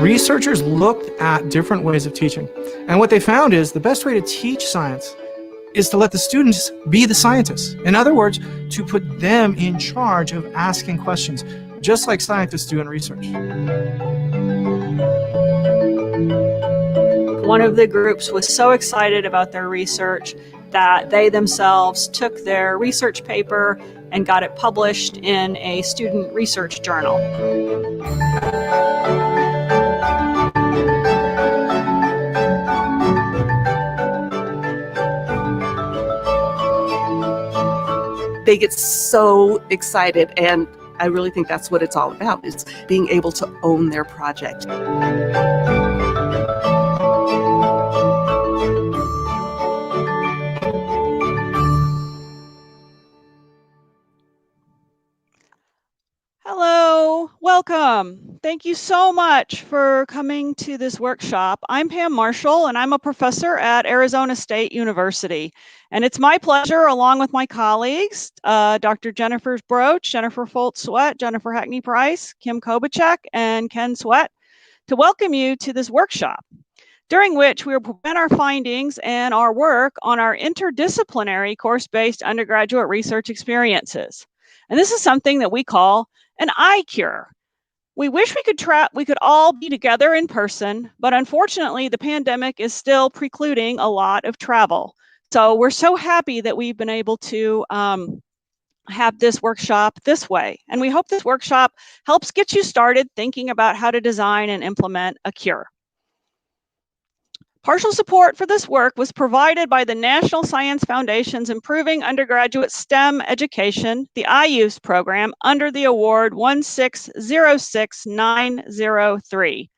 researchers looked at different ways of teaching. And what they found is the best way to teach science is to let the students be the scientists. In other words, to put them in charge of asking questions, just like scientists do in research. One of the groups was so excited about their research that they themselves took their research paper and got it published in a student research journal. They get so excited, and I really think that's what it's all about, is being able to own their project. Hello, welcome. Thank you so much for coming to this workshop. I'm Pam Marshall, and I'm a professor at Arizona State University. And it's my pleasure, along with my colleagues, Dr. Jennifer Broach, Jennifer Foltz-Sweat, Jennifer Hackney-Price, Kim Kobachek, and Ken Sweat, to welcome you to this workshop, during which we will present our findings and our work on our interdisciplinary course-based undergraduate research experiences. And this is something that we call an iCURE. We wish we could all be together in person, but unfortunately the pandemic is still precluding a lot of travel. So we're so happy that we've been able to have this workshop this way. And we hope this workshop helps get you started thinking about how to design and implement a cure. Partial support for this work was provided by the National Science Foundation's Improving Undergraduate STEM Education, the IUSE program, under the award 1606903.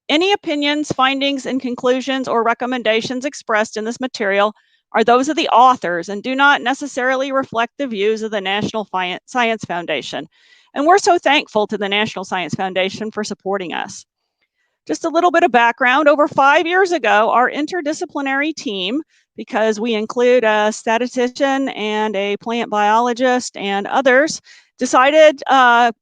Any opinions, findings, and conclusions or recommendations expressed in this material are those of the authors and do not necessarily reflect the views of the National Science Foundation. And we're so thankful to the National Science Foundation for supporting us. Just a little bit of background. Over 5 years ago, our interdisciplinary team, because we include a statistician and a plant biologist and others,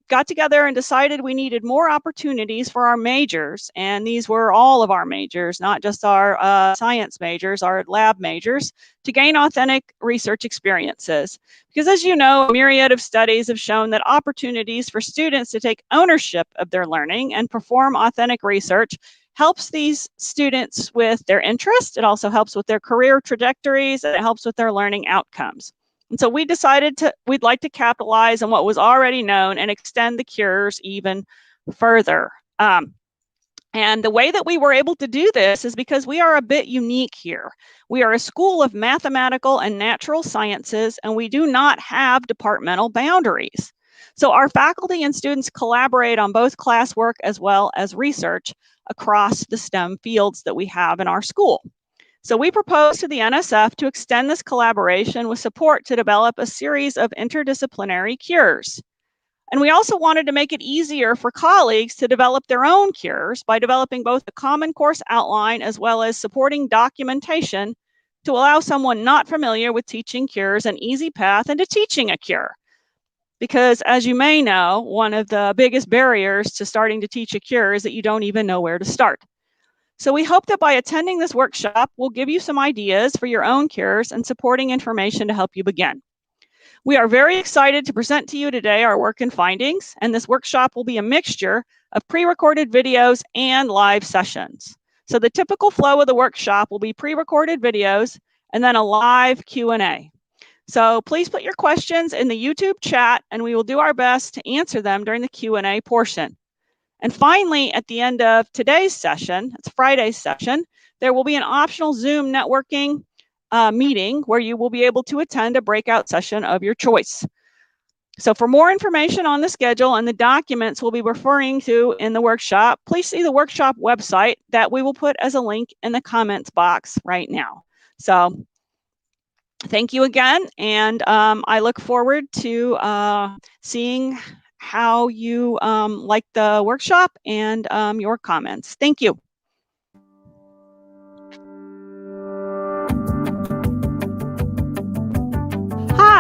got together and decided we needed more opportunities for our majors. And these were all of our majors, not just our science majors, our lab majors, to gain authentic research experiences. Because as you know, a myriad of studies have shown that opportunities for students to take ownership of their learning and perform authentic research helps these students with their interest. It also helps with their career trajectories, and it helps with their learning outcomes. And so we decided we'd like to capitalize on what was already known and extend the cures even further. And the way that we were able to do this is because we are a bit unique here. We are a school of mathematical and natural sciences, and we do not have departmental boundaries. So our faculty and students collaborate on both classwork as well as research across the STEM fields that we have in our school. So we propose to the NSF to extend this collaboration with support to develop a series of interdisciplinary cures. And we also wanted to make it easier for colleagues to develop their own cures by developing both a common course outline as well as supporting documentation to allow someone not familiar with teaching cures an easy path into teaching a cure. Because as you may know, one of the biggest barriers to starting to teach a cure is that you don't even know where to start. So we hope that by attending this workshop, we'll give you some ideas for your own cures and supporting information to help you begin. We are very excited to present to you today our work and findings, and this workshop will be a mixture of pre-recorded videos and live sessions. So the typical flow of the workshop will be pre-recorded videos and then a live Q&A. So please put your questions in the YouTube chat, and we will do our best to answer them during the Q&A portion. And finally, at the end of today's session, it's Friday's session, there will be an optional Zoom networking meeting where you will be able to attend a breakout session of your choice. So for more information on the schedule and the documents we'll be referring to in the workshop, please see the workshop website that we will put as a link in the comments box right now. So thank you again, and I look forward to seeing how you like the workshop and your comments. Thank you.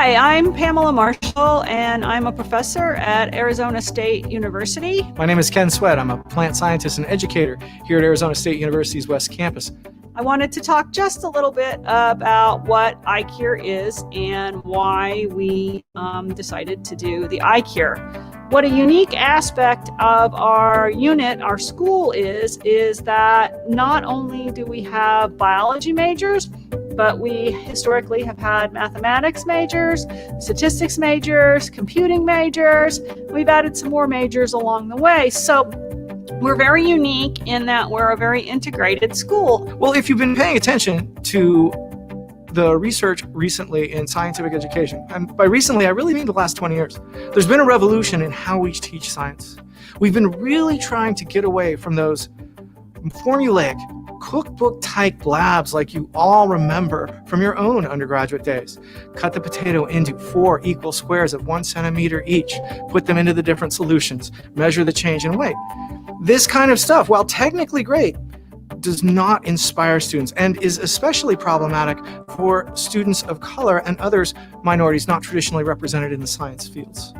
Hi, I'm Pamela Marshall, and I'm a professor at Arizona State University. My name is Ken Sweat. I'm a plant scientist and educator here at Arizona State University's West Campus. I wanted to talk just a little bit about what iCURE is and why we decided to do the iCURE. What a unique aspect of our unit, our school is that not only do we have biology majors, but we historically have had mathematics majors, statistics majors, computing majors. We've added some more majors along the way. So we're very unique in that we're a very integrated school. Well, if you've been paying attention to the research recently in scientific education, and by recently, I really mean the last 20 years, there's been a revolution in how we teach science. We've been really trying to get away from those formulaic, cookbook-type labs like you all remember from your own undergraduate days. Cut the potato into 4 equal squares of 1 centimeter each, put them into the different solutions, measure the change in weight. This kind of stuff, while technically great, does not inspire students and is especially problematic for students of color and others minorities not traditionally represented in the science fields.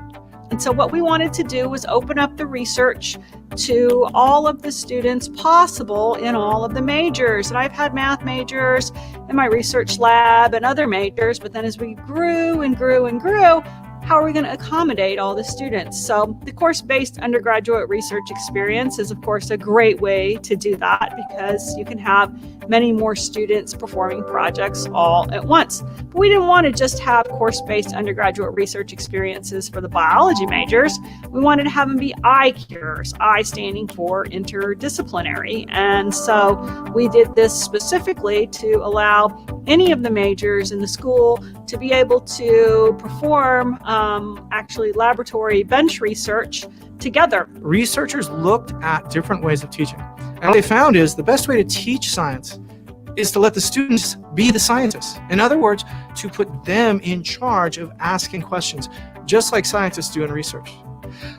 And so what we wanted to do was open up the research to all of the students possible in all of the majors. And I've had math majors in my research lab and other majors, but then as we grew and grew and grew, how are we going to accommodate all the students? So the course-based undergraduate research experience is, of course, a great way to do that because you can have many more students performing projects all at once. But we didn't want to just have course-based undergraduate research experiences for the biology majors. We wanted to have them be iCUREs, I standing for interdisciplinary. And so we did this specifically to allow any of the majors in the school to be able to perform actually laboratory bench research together. Researchers looked at different ways of teaching. And what they found is the best way to teach science is to let the students be the scientists. In other words, to put them in charge of asking questions, just like scientists do in research.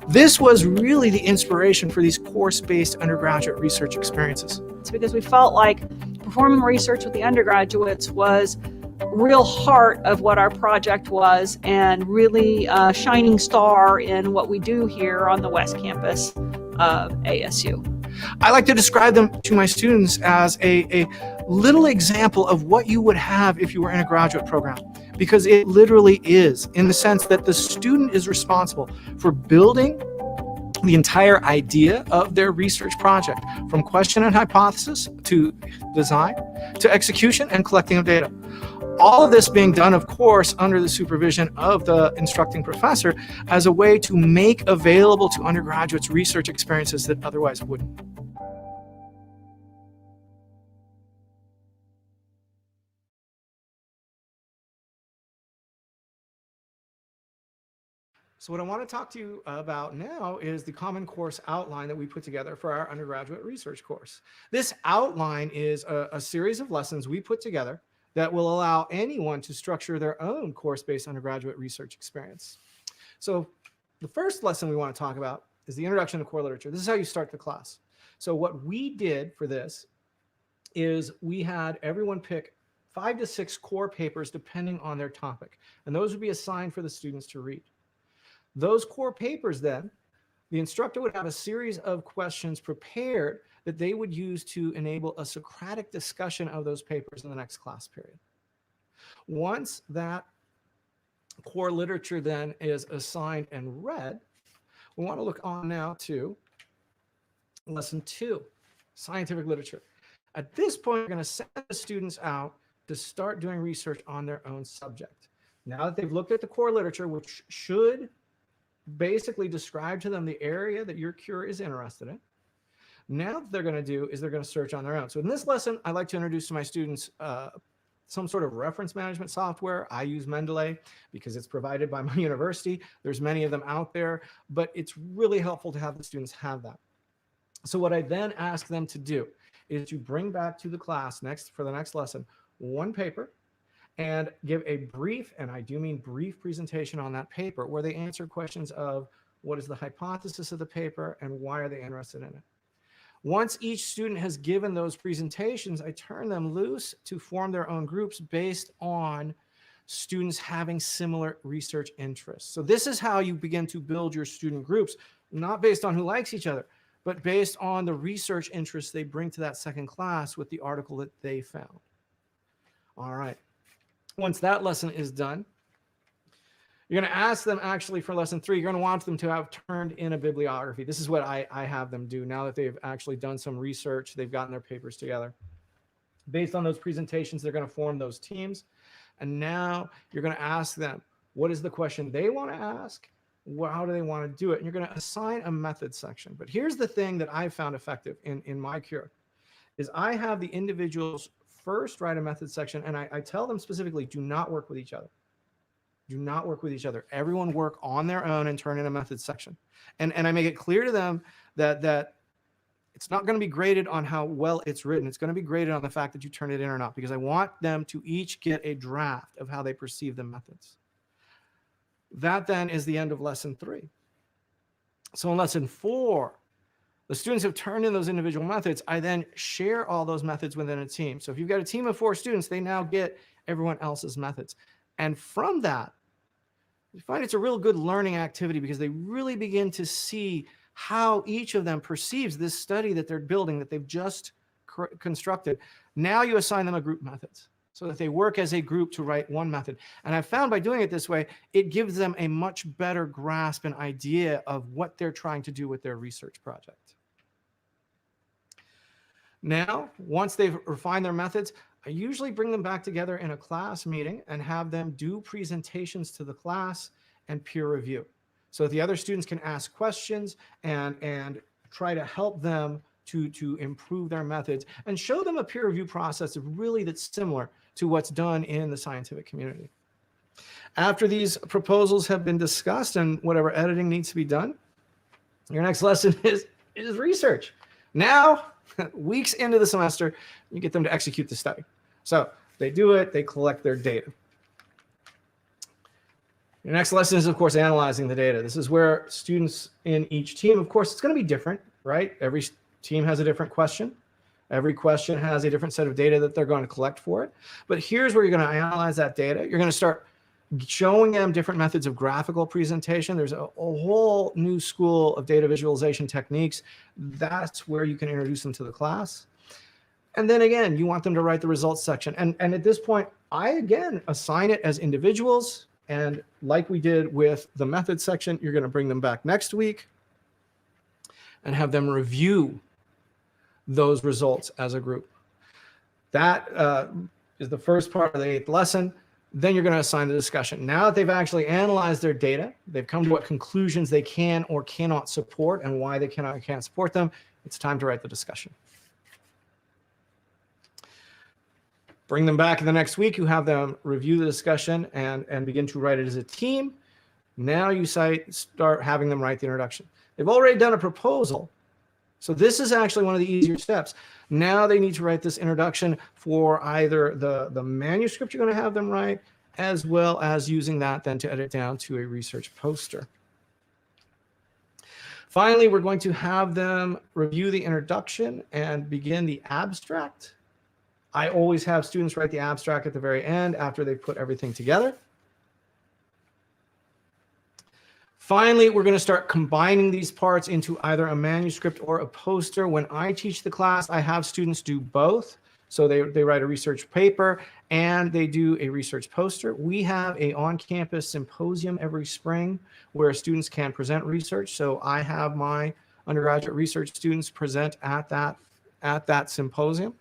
This was really the inspiration for these course-based undergraduate research experiences. It's because we felt like performing research with the undergraduates was real heart of what our project was and really a shining star in what we do here on the West Campus of ASU. I like to describe them to my students as a little example of what you would have if you were in a graduate program, because it literally is, in the sense that the student is responsible for building the entire idea of their research project, from question and hypothesis to design to execution and collecting of data. All of this being done, of course, under the supervision of the instructing professor as a way to make available to undergraduates research experiences that otherwise wouldn't. So what I want to talk to you about now is the common course outline that we put together for our undergraduate research course. This outline is a series of lessons we put together that will allow anyone to structure their own course-based undergraduate research experience. So the first lesson we want to talk about is the introduction to core literature. This is how you start the class. So what we did for this is we had everyone pick 5 to 6 core papers depending on their topic, and those would be assigned for the students to read. Those core papers then, the instructor would have a series of questions prepared that they would use to enable a Socratic discussion of those papers in the next class period. Once that core literature then is assigned and read, we want to look on now to lesson 2, scientific literature. At this point, we're going to send the students out to start doing research on their own subject. Now that they've looked at the core literature, which should basically describe to them the area that your cure is interested in, now what they're going to do is they're going to search on their own. So in this lesson, I like to introduce to my students some sort of reference management software. I use Mendeley because it's provided by my university. There's many of them out there, but it's really helpful to have the students have that. So what I then ask them to do is to bring back to the class for the next lesson, one paper, and give a brief, and I do mean brief, presentation on that paper where they answer questions of what is the hypothesis of the paper and why are they interested in it. Once each student has given those presentations, I turn them loose to form their own groups based on students having similar research interests. So this is how you begin to build your student groups, not based on who likes each other, but based on the research interests they bring to that second class with the article that they found. All right. Once that lesson is done, you're going to ask them actually for lesson 3, you're going to want them to have turned in a bibliography. This is what I have them do now that they've actually done some research, they've gotten their papers together. Based on those presentations, they're going to form those teams. And now you're going to ask them, what is the question they want to ask? How do they want to do it? And you're going to assign a method section. But here's the thing that I found effective in my cure is I have the individuals first write a method section, and I tell them specifically, do not work with each other. Do not work with each other. Everyone work on their own and turn in a method section. And I make it clear to them that it's not going to be graded on how well it's written. It's going to be graded on the fact that you turn it in or not, because I want them to each get a draft of how they perceive the methods. That then is the end of lesson 3. So in lesson 4, the students have turned in those individual methods. I then share all those methods within a team. So if you've got a team of 4 students, they now get everyone else's methods. And from that, you find it's a real good learning activity because they really begin to see how each of them perceives this study that they're building, that they've just constructed. Now you assign them a group methods so that they work as a group to write one method. And I've found by doing it this way, it gives them a much better grasp and idea of what they're trying to do with their research project. Now, once they've refined their methods, I usually bring them back together in a class meeting and have them do presentations to the class and peer review. So the other students can ask questions and try to help them to improve their methods and show them a peer review process that's similar to what's done in the scientific community. After these proposals have been discussed and whatever editing needs to be done, your next lesson is research. Now, weeks into the semester, you get them to execute the study. So they do it, they collect their data. Your next lesson is, of course, analyzing the data. This is where students in each team, of course, it's going to be different, right? Every team has a different question. Every question has a different set of data that they're going to collect for it. But here's where you're going to analyze that data. You're going to start showing them different methods of graphical presentation. There's a whole new school of data visualization techniques. That's where you can introduce them to the class. And then again, you want them to write the results section. And at this point, I again assign it as individuals. And like we did with the method section, you're going to bring them back next week and have them review those results as a group. That is the first part of the 8th lesson. Then you're going to assign the discussion. Now that they've actually analyzed their data, they've come to what conclusions they can or cannot support and why they cannot or can't support them, it's time to write the discussion. Bring them back in the next week. You have them review the discussion and begin to write it as a team. Now you start having them write the introduction. They've already done a proposal. So this is actually one of the easier steps. Now they need to write this introduction for either the manuscript you're going to have them write, as well as using that then to edit down to a research poster. Finally, we're going to have them review the introduction and begin the abstract. I always have students write the abstract at the very end after they put everything together. Finally, we're going to start combining these parts into either a manuscript or a poster. When I teach the class, I have students do both. So they write a research paper and they do a research poster. We have an on-campus symposium every spring where students can present research. So I have my undergraduate research students present at that symposium.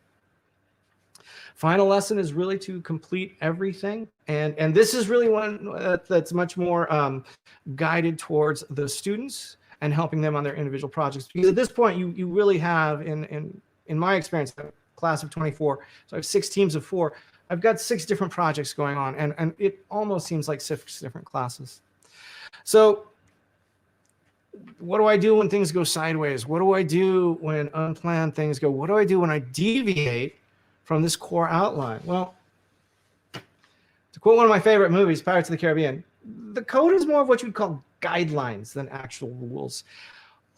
Final lesson is really to complete everything. And this is really one that's much more guided towards the students and helping them on their individual projects. Because at this point, you really have, in my experience, a class of 24, so I have 6 teams of 4. I've got 6 different projects going on, and it almost seems like 6 different classes. So what do I do when things go sideways? What do I do when unplanned things go? What do I do when I deviate from this core outline? Well, to quote one of my favorite movies, Pirates of the Caribbean, the code is more of what you'd call guidelines than actual rules.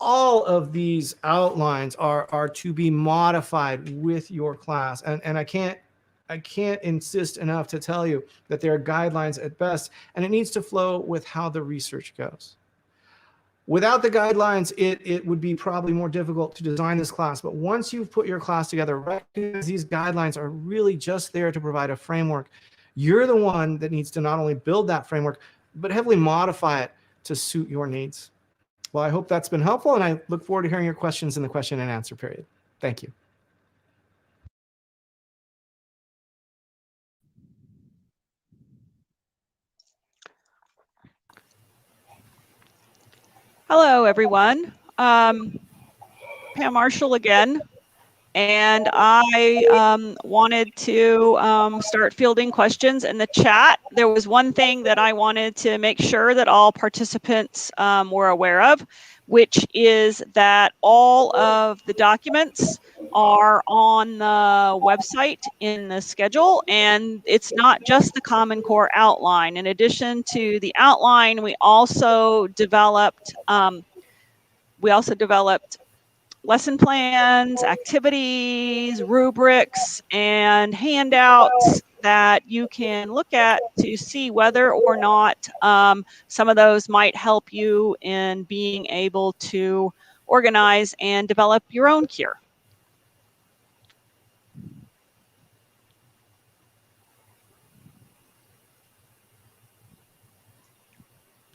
All of these outlines are to be modified with your class. And I can't I can't insist enough to tell you that they are guidelines at best, and it needs to flow with how the research goes. Without the guidelines, it would be probably more difficult to design this class. But once you've put your class together, recognize these guidelines are really just there to provide a framework. You're the one that needs to not only build that framework, but heavily modify it to suit your needs. Well, I hope that's been helpful, and I look forward to hearing your questions in the question and answer period. Thank you. Hello, everyone. Pam Marshall again. And I wanted to start fielding questions in the chat. There was one thing that I wanted to make sure that all participants were aware of, which is that all of the documents are on the website in the schedule, and it's not just the Common Core outline. In addition to the outline, we also developed lesson plans, activities, rubrics, and handouts that you can look at to see whether or not some of those might help you in being able to organize and develop your own cure.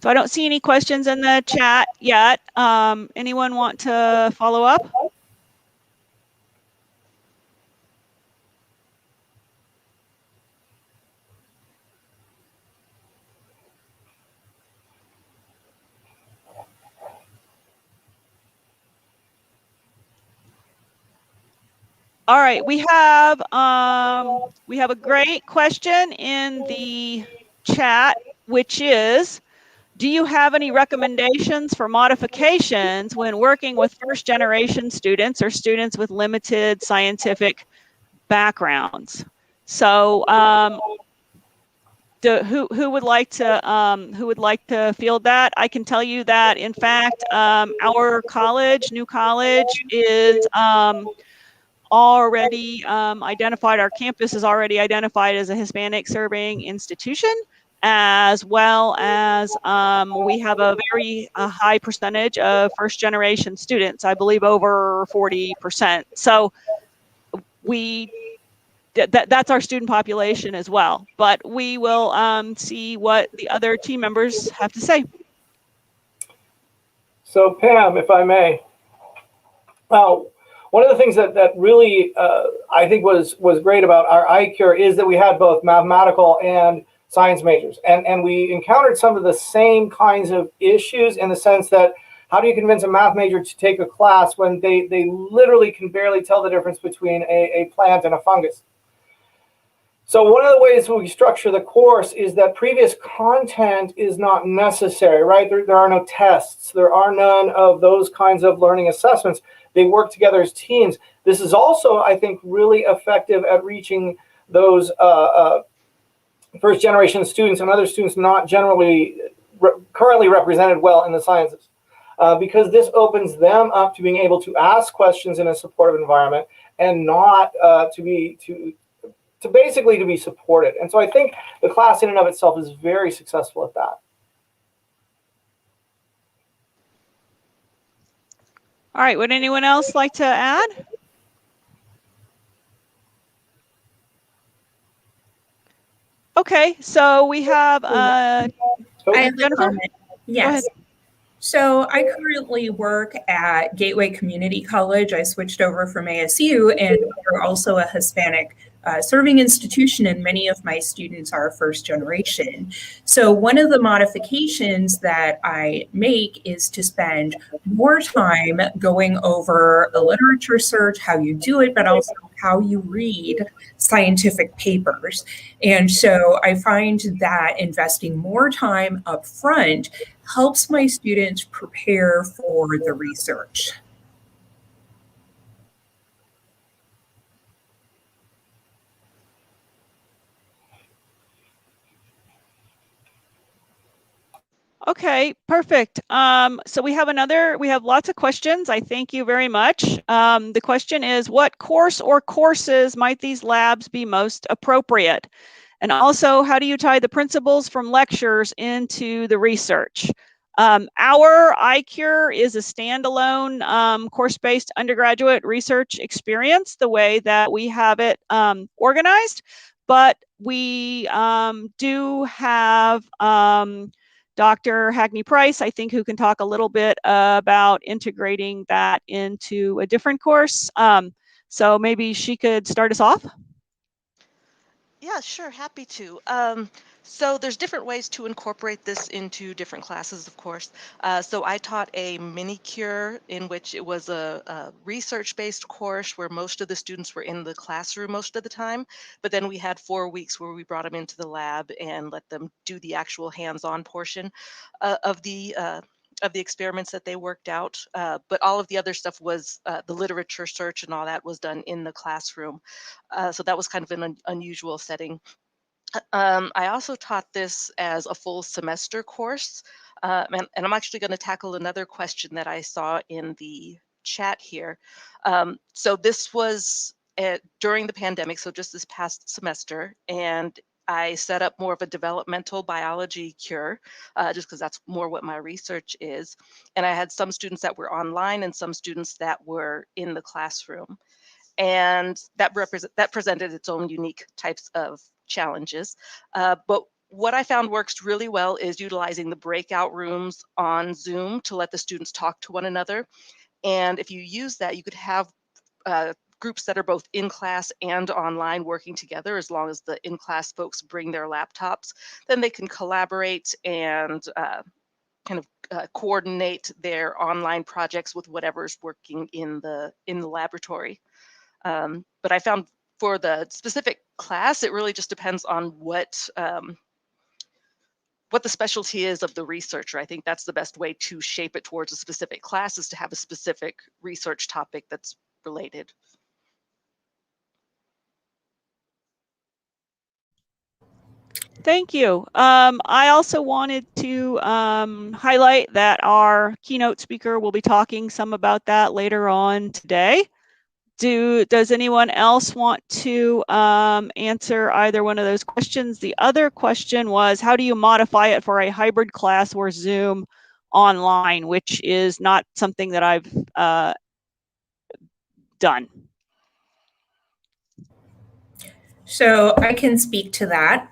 So I don't see any questions in the chat yet. Anyone want to follow up? All right, we have a great question in the chat, which is, do you have any recommendations for modifications when working with first-generation students or students with limited scientific backgrounds? So, who would like to field that? I can tell you that, in fact, our college, New College, is already identified. Our campus is already identified as a Hispanic serving institution, as well as we have a very high percentage of first generation students, I believe over 40%. So that's our student population as well, but we will see what the other team members have to say. So Pam, if I may, one of the things that really I think was great about our iCURE is that we had both mathematical and science majors, and we encountered some of the same kinds of issues in the sense that how do you convince a math major to take a class when they literally can barely tell the difference between a plant and a fungus? So one of the ways we structure the course is that previous content is not necessary, right? There are no tests. There are none of those kinds of learning assessments. They work together as teams. This is also, I think, really effective at reaching those first generation students and other students not generally currently represented well in the sciences. Because this opens them up to being able to ask questions in a supportive environment and not to basically be supported. And so I think the class in and of itself is very successful at that. All right, would anyone else like to add? Okay, so we have I have a Jennifer? comment. Yes. So I currently work at Gateway Community College. I switched over from ASU, and we're also a Hispanic serving institution, and many of my students are first generation. So one of the modifications that I make is to spend more time going over the literature search, how you do it, but also how you read scientific papers. And so I find that investing more time up front helps my students prepare for the research. Okay, perfect. So we have lots of questions. I thank you very much. The question is, what course or courses might these labs be most appropriate? And also, how do you tie the principles from lectures into the research? Our iCURE is a standalone course-based undergraduate research experience, the way that we have it organized, but we do have Dr. Hackney Price, I think, who can talk a little bit about integrating that into a different course. So maybe she could start us off. Yeah, sure, happy to. So there's different ways to incorporate this into different classes, of course. So I taught a mini cure in which it was a research-based course where most of the students were in the classroom most of the time, but then we had 4 weeks where we brought them into the lab and let them do the actual hands-on portion of the experiments that they worked out. But all of the other stuff was the literature search and all that was done in the classroom. So that was kind of an unusual setting. I also taught this as a full semester course, and I'm actually going to tackle another question that I saw in the chat here. So this was during the pandemic, so just this past semester, and I set up more of a developmental biology cure, just because that's more what my research is. And I had some students that were online and some students that were in the classroom. And that presented its own unique types of challenges. But what I found works really well is utilizing the breakout rooms on Zoom to let the students talk to one another. And if you use that, you could have groups that are both in class and online working together. As long as the in-class folks bring their laptops, then they can collaborate and coordinate their online projects with whatever's working in the laboratory. But I found for the specific class, it really just depends on what the specialty is of the researcher. I think that's the best way to shape it towards a specific class, is to have a specific research topic that's related. Thank you. I also wanted to highlight that our keynote speaker will be talking some about that later on today. Does anyone else want to answer either one of those questions? The other question was, how do you modify it for a hybrid class or Zoom online, which is not something that I've done. So I can speak to that.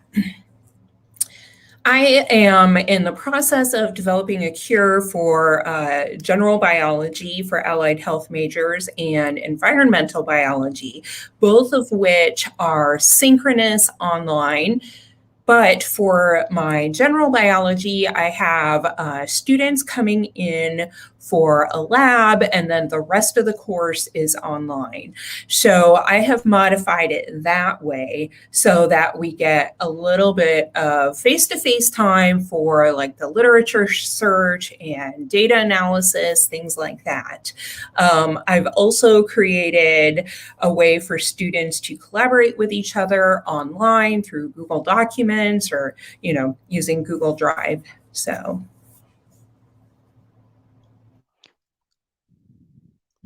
I am in the process of developing a cure for general biology for allied health majors and environmental biology, both of which are synchronous online. But for my general biology, I have students coming in for a lab, and then the rest of the course is online. So I have modified it that way so that we get a little bit of face-to-face time for like the literature search and data analysis, things like that. I've also created a way for students to collaborate with each other online through Google Documents or, using Google Drive. So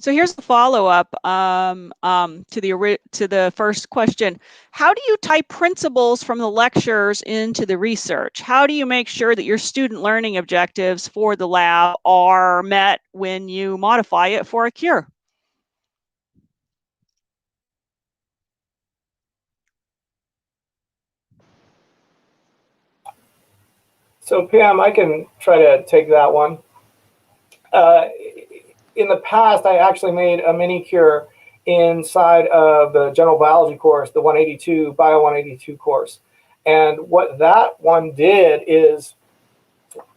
here's the follow-up to the first question. How do you tie principles from the lectures into the research? How do you make sure that your student learning objectives for the lab are met when you modify it for a cure? So Pam, I can try to take that one. In the past, I actually made a mini cure inside of the general biology course, the 182 Bio 182 course. And what that one did is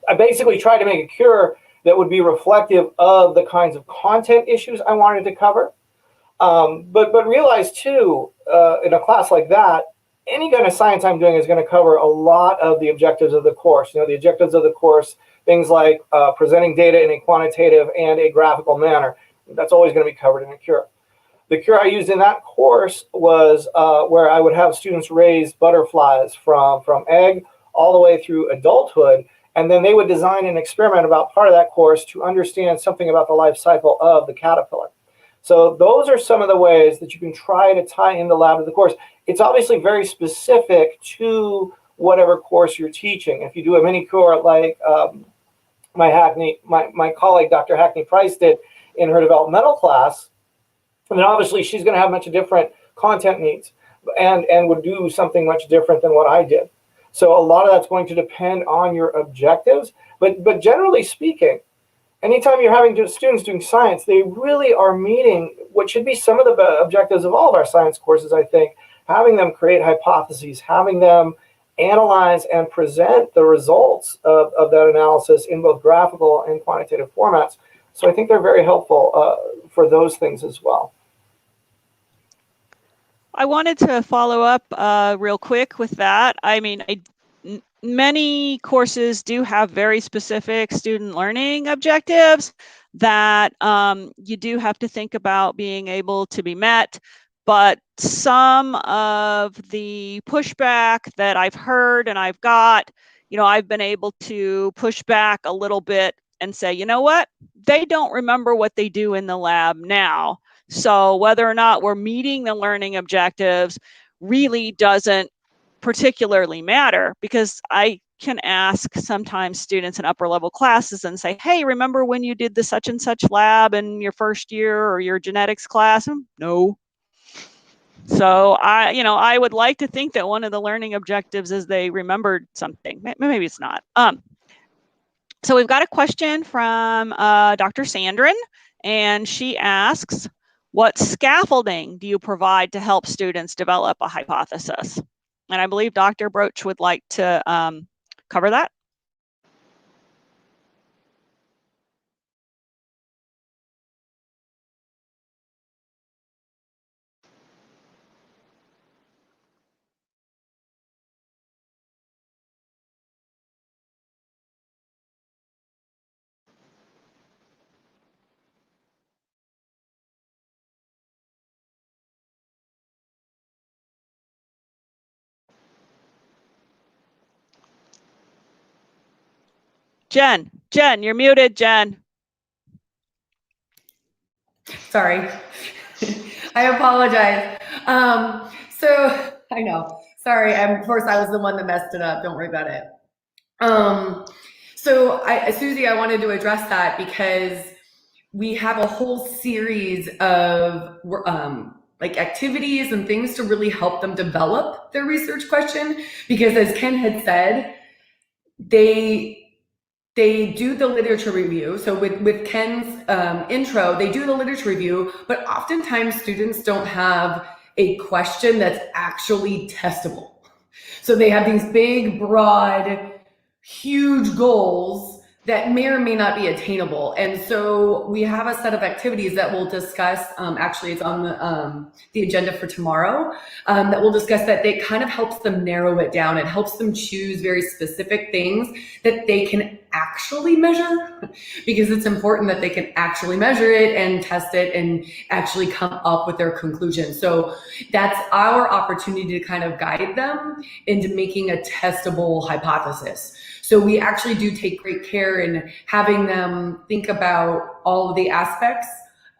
I basically tried to make a cure that would be reflective of the kinds of content issues I wanted to cover. But realize too, in a class like that, any kind of science I'm doing is going to cover a lot of the objectives of the course. The objectives of the course, things like presenting data in a quantitative and a graphical manner. That's always going to be covered in a cure. The cure I used in that course was where I would have students raise butterflies from egg all the way through adulthood And then they would design an experiment about part of that course to understand something about the life cycle of the caterpillar. So those are some of the ways that you can try to tie in the lab to the course. It's obviously very specific to whatever course you're teaching. If you do a mini cure like my colleague, Dr. Hackney Price, did in her developmental class, and then obviously she's going to have much different content needs and would do something much different than what I did. So a lot of that's going to depend on your objectives. But generally speaking, anytime you're having students doing science, they really are meeting what should be some of the objectives of all of our science courses, I think. Having them create hypotheses, having them analyze and present the results of that analysis in both graphical and quantitative formats. So I think they're very helpful for those things as well. I wanted to follow up real quick with that. I mean, many courses do have very specific student learning objectives that you do have to think about being able to be met. But some of the pushback that I've heard and I've got, I've been able to push back a little bit and say, you know what? They don't remember what they do in the lab now. So whether or not we're meeting the learning objectives really doesn't particularly matter, because I can ask sometimes students in upper level classes and say, hey, remember when you did the such and such lab in your first year or your genetics class? No. So I would like to think that one of the learning objectives is they remembered something. Maybe it's not. So we've got a question from Dr. Sandrin, and she asks, what scaffolding do you provide to help students develop a hypothesis? And I believe Dr. Broach would like to cover that. Jen, you're muted, Jen. Sorry, I apologize. So I know, sorry, of course I was the one that messed it up. Don't worry about it. So Susie, I wanted to address that because we have a whole series of like activities and things to really help them develop their research question, because as Ken had said, they do the literature review. So with Ken's intro, they do the literature review, but oftentimes students don't have a question that's actually testable. So they have these big, broad, huge goals that may or may not be attainable. And so we have a set of activities that we'll discuss. Actually, it's on the agenda for tomorrow, that we'll discuss that. It kind of helps them narrow it down. It helps them choose very specific things that they can actually measure, because it's important that they can actually measure it and test it and actually come up with their conclusion. So that's our opportunity to kind of guide them into making a testable hypothesis. So we actually do take great care in having them think about all of the aspects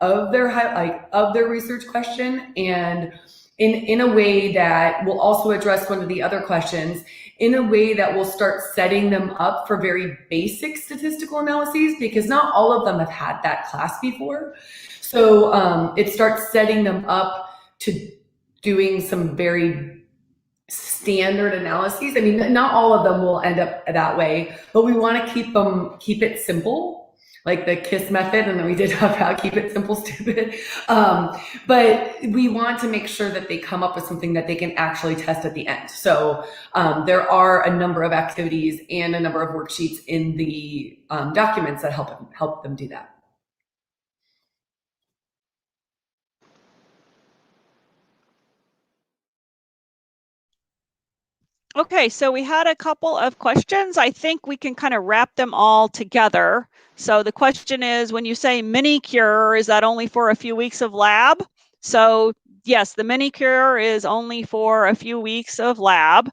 of their research question, and in a way that will also address one of the other questions, in a way that will start setting them up for very basic statistical analyses, because not all of them have had that class before. So it starts setting them up to doing some very standard analyses. I mean, not all of them will end up that way, but we want to keep it simple, like the KISS method, and then we did talk about keep it simple, stupid. But we want to make sure that they come up with something that they can actually test at the end. So there are a number of activities and a number of worksheets in the documents that help them do that. Okay, so we had a couple of questions. I think we can kind of wrap them all together. So the question is, when you say mini cure, is that only for a few weeks of lab? So yes, the mini cure is only for a few weeks of lab.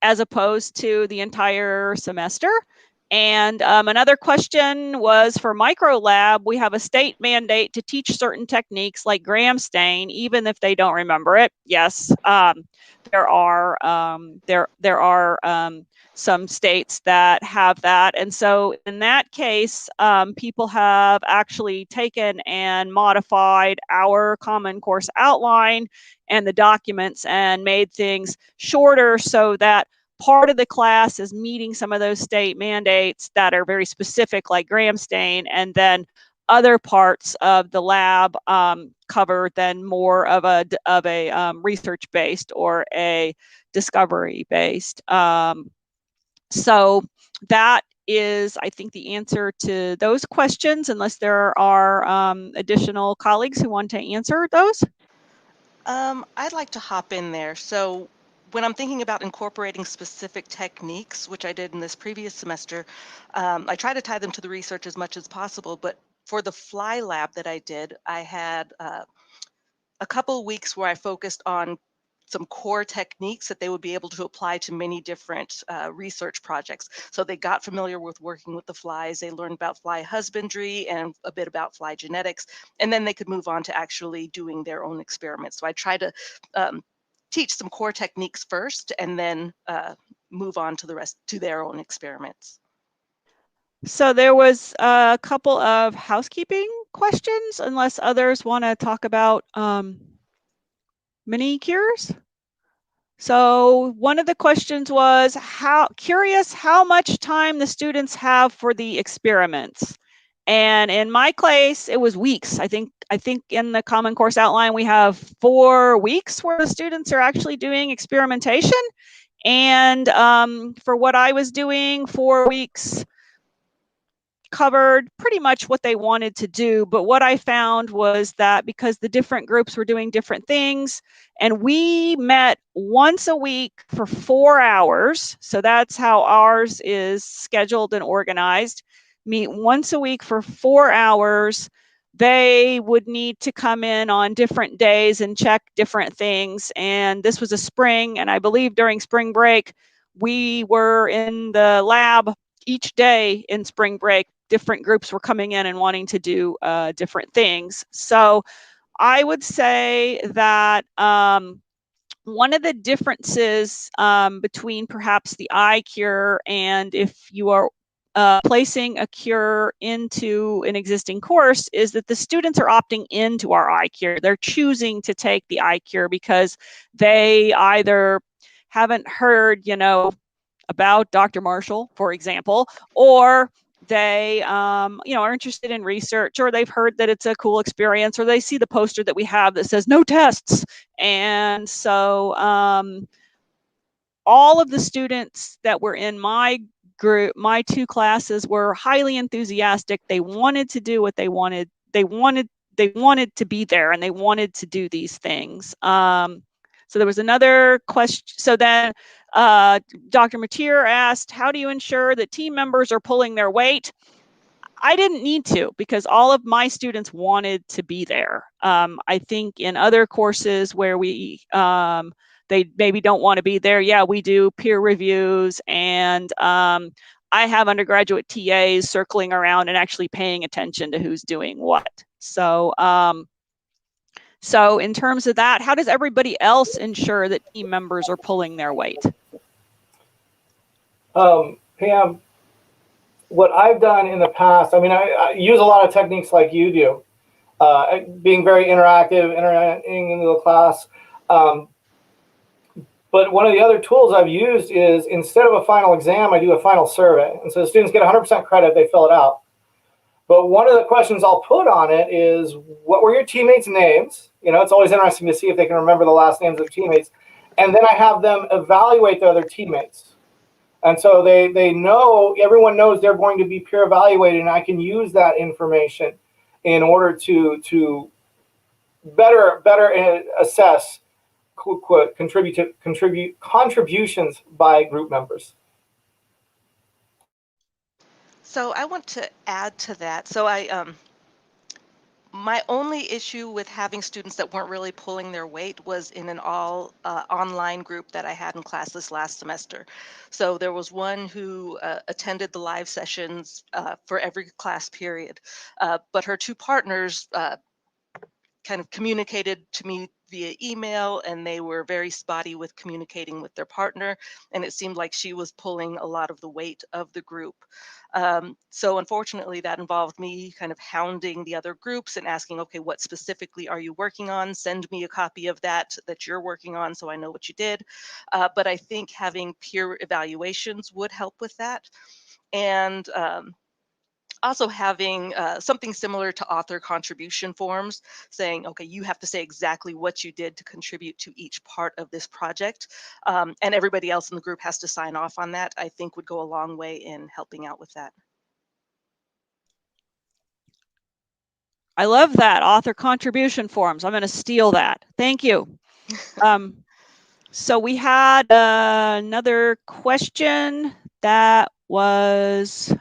as opposed to the entire semester. And another question was for microlab, we have a state mandate to teach certain techniques like gram stain, even if they don't remember it. Yes, there are some states that have that. And so in that case, people have actually taken and modified our Common Course outline and the documents and made things shorter so that part of the class is meeting some of those state mandates that are very specific, like gram stain, and then other parts of the lab cover then more of a research-based or a discovery-based. So that is, I think, the answer to those questions, unless there are additional colleagues who want to answer those. I'd like to hop in there. So when I'm thinking about incorporating specific techniques, which I did in this previous semester, I try to tie them to the research as much as possible. But for the fly lab that I did, I had a couple of weeks where I focused on some core techniques that they would be able to apply to many different research projects. So they got familiar with working with the flies, they learned about fly husbandry and a bit about fly genetics, and then they could move on to actually doing their own experiments. So I try to teach some core techniques first and then move on to the rest, to their own experiments. So there was a couple of housekeeping questions, unless others want to talk about mini cures. So one of the questions was how much time the students have for the experiments. And in my case, it was weeks. I think in the Common Course outline, we have 4 weeks where the students are actually doing experimentation. And for what I was doing, 4 weeks covered pretty much what they wanted to do. But what I found was that because the different groups were doing different things, and we met once a week for 4 hours, so that's how ours is scheduled and organized, meet once a week for 4 hours, they would need to come in on different days and check different things. And this was a spring, and I believe during spring break, we were in the lab each day in spring break. Different groups were coming in and wanting to do different things. So I would say that one of the differences between perhaps the iCURE and if you are placing a cure into an existing course is that the students are opting into our iCURE. They're choosing to take the iCURE because they either haven't heard, about Dr. Marshall, for example, or they are interested in research, or they've heard that it's a cool experience, or they see the poster that we have that says no tests. And so all of the students that were in my group, my 2 classes, were highly enthusiastic. They wanted to do what they wanted. They wanted to be there, and they wanted to do these things. So there was another question. So then Dr. Mateer asked, how do you ensure that team members are pulling their weight? I didn't need to, because all of my students wanted to be there. I think in other courses where we they maybe don't want to be there, yeah, we do peer reviews, and I have undergraduate TAs circling around and actually paying attention to who's doing what. So so in terms of that, how does everybody else ensure that team members are pulling their weight? Pam, what I've done in the past, I use a lot of techniques like you do, being very interactive, interacting into the class. But one of the other tools I've used is, instead of a final exam, I do a final survey. And so the students get 100% credit, they fill it out. But one of the questions I'll put on it is, what were your teammates' names? It's always interesting to see if they can remember the last names of teammates. And then I have them evaluate their other teammates. And so they know, everyone knows they're going to be peer evaluated, and I can use that information in order to better assess contributions by group members. So I want to add to that. So My only issue with having students that weren't really pulling their weight was in an all online group that I had in class this last semester. So there was one who attended the live sessions for every class period, but her two partners kind of communicated to me via email, and they were very spotty with communicating with their partner, and it seemed like she was pulling a lot of the weight of the group. So unfortunately, that involved me kind of hounding the other groups and asking, okay, what specifically are you working on? Send me a copy of that you're working on so I know what you did. But I think having peer evaluations would help with that. And also having something similar to author contribution forms, saying, okay, you have to say exactly what you did to contribute to each part of this project, and everybody else in the group has to sign off on that, I think would go a long way in helping out with that. I love that, author contribution forms. I'm going to steal that. Thank you. So we had another question that was,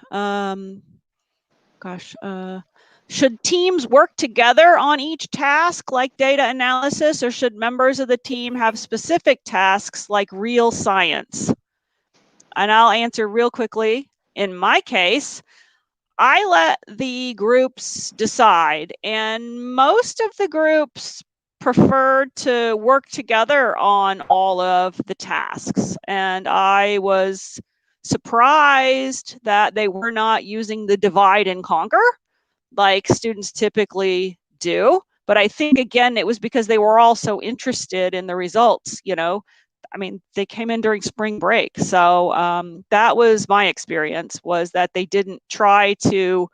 should teams work together on each task like data analysis, or should members of the team have specific tasks like real science? And I'll answer real quickly. In my case, I let the groups decide, and most of the groups preferred to work together on all of the tasks. And I was surprised that they were not using the divide and conquer like students typically do. But I think, again, it was because they were all so interested in the results, you know. I mean, they came in during spring break. So that was my experience, was that they didn't try to,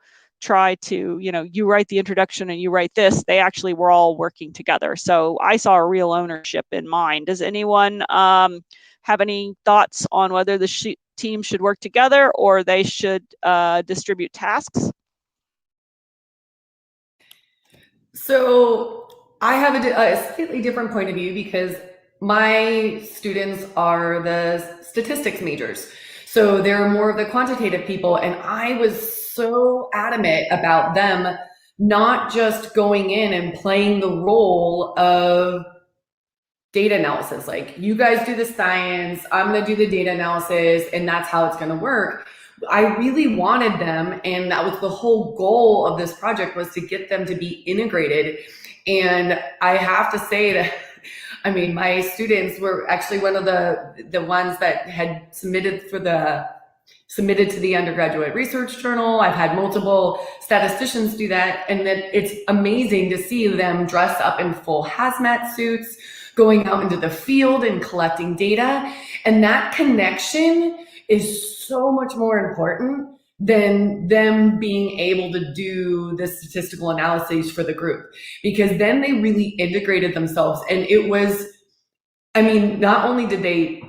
you know, you write the introduction and you write this. They actually were all working together. So I saw a real ownership in mine. Does anyone have any thoughts on whether the team should work together or they should distribute tasks? So I have a slightly different point of view because my students are the statistics majors. So they're more of the quantitative people. And I was so adamant about them not just going in and playing the role of data analysis. Like, you guys do the science, I'm going to do the data analysis, and that's how it's going to work. I really wanted them, and that was the whole goal of this project, was to get them to be integrated. And I have to say that, I mean, my students were actually one of the ones that had submitted to the Undergraduate Research Journal. I've had multiple statisticians do that, and then it's amazing to see them dressed up in full hazmat suits, going out into the field and collecting data. And that connection is so much more important than them being able to do the statistical analyses for the group, because then they really integrated themselves. And it was, I mean, not only did they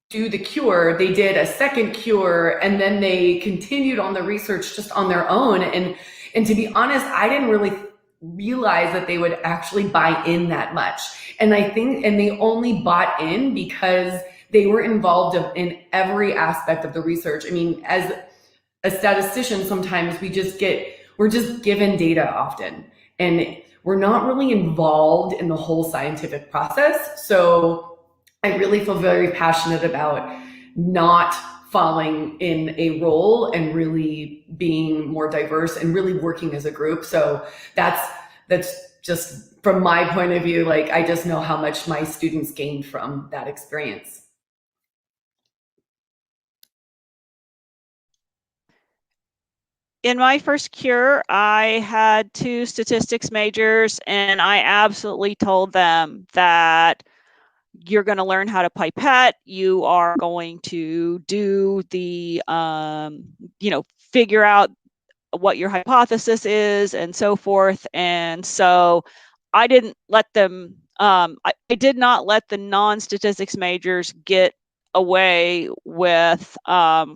do the cure, they did a second cure, and then they continued on the research just on their own. And to be honest, I didn't really realize that they would actually buy in that much. And I think, and they only bought in because they were involved in every aspect of the research. I mean, as a statistician, sometimes we're just given data often, and we're not really involved in the whole scientific process. So I really feel very passionate about not falling in a role and really being more diverse and really working as a group. So that's just from my point of view. Like, I just know how much my students gained from that experience. In my first cure, I had 2 statistics majors, and I absolutely told them that you're going to learn how to pipette. You are going to do the, you know, figure out what your hypothesis is and so forth. And so I didn't let them, I did not let the non-statistics majors get away with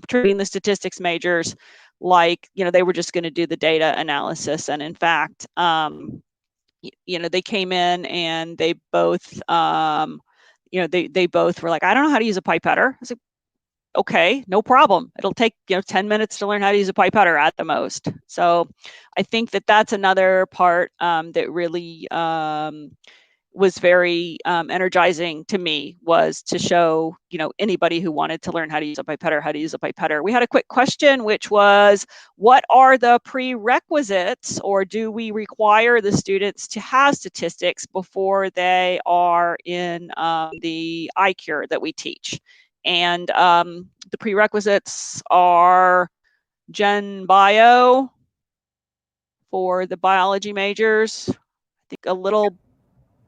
treating the statistics majors like, you know, they were just going to do the data analysis. And in fact, you know, they came in and they both, you know, they both were like, I don't know how to use a pipetter. I was like, okay, no problem. It'll take 10 minutes to learn how to use a pipetter at the most. So I think that that's another part that really was very energizing to me, was to show anybody who wanted to learn how to use a pipettor how to use a pipettor. We had a quick question, which was, what are the prerequisites, or do we require the students to have statistics before they are in the iCURE that we teach? And the prerequisites are Gen Bio for the biology majors, I think a little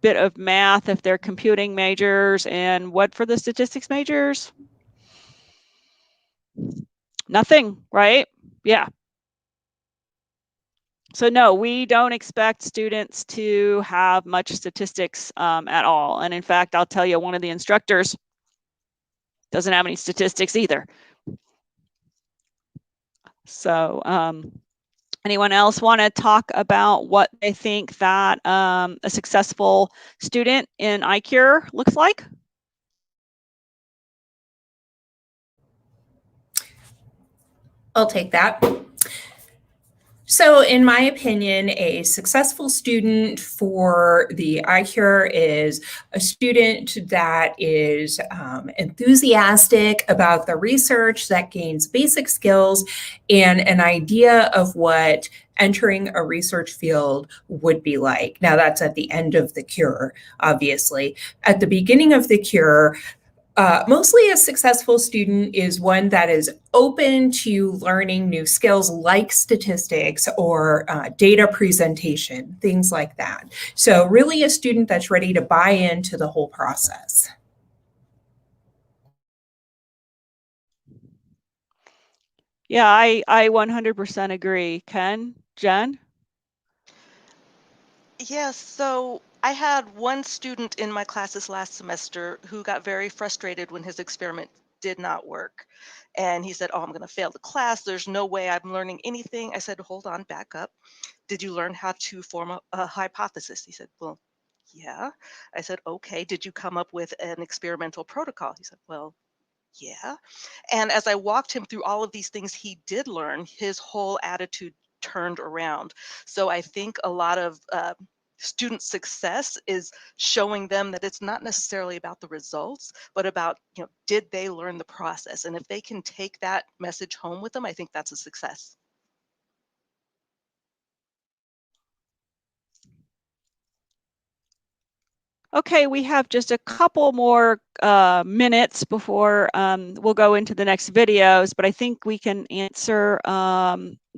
bit of math if they're computing majors, and what for the statistics majors? Nothing, right? Yeah. So no, we don't expect students to have much statistics at all. And in fact, I'll tell you, one of the instructors doesn't have any statistics either. So anyone else want to talk about what they think that a successful student in iCURE looks like? I'll take that. So in my opinion, a successful student for the iCURE is a student that is enthusiastic about the research, that gains basic skills and an idea of what entering a research field would be like. Now that's at the end of the cure, obviously. At the beginning of the cure, mostly a successful student is one that is open to learning new skills like statistics or data presentation, things like that. So really a student that's ready to buy into the whole process. Yeah, I 100% agree. Ken, Jen? Yes, so I had one student in my classes last semester who got very frustrated when his experiment did not work. And he said, "Oh, I'm going to fail the class. There's no way I'm learning anything." I said, "Hold on, back up. Did you learn how to form a hypothesis?" He said, "Well, yeah." I said, "Okay, did you come up with an experimental protocol?" He said, "Well, yeah." And as I walked him through all of these things he did learn, his whole attitude turned around. So I think a lot of student success is showing them that it's not necessarily about the results, but about, did they learn the process? And if they can take that message home with them, I think that's a success. Okay, we have just a couple more minutes before we'll go into the next videos, but I think we can answer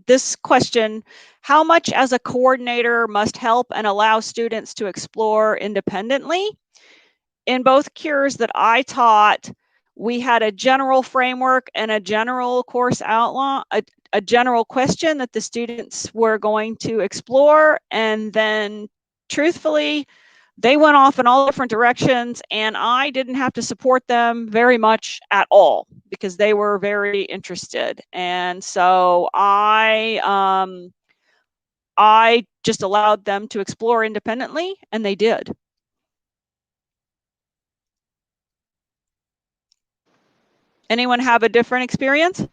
this question. How much as a coordinator must help and allow students to explore independently? In both cures that I taught, we had a general framework and a general course outline, a general question that the students were going to explore, and then truthfully, they went off in all different directions, and I didn't have to support them very much at all because they were very interested. And so I just allowed them to explore independently, and they did. Anyone have a different experience?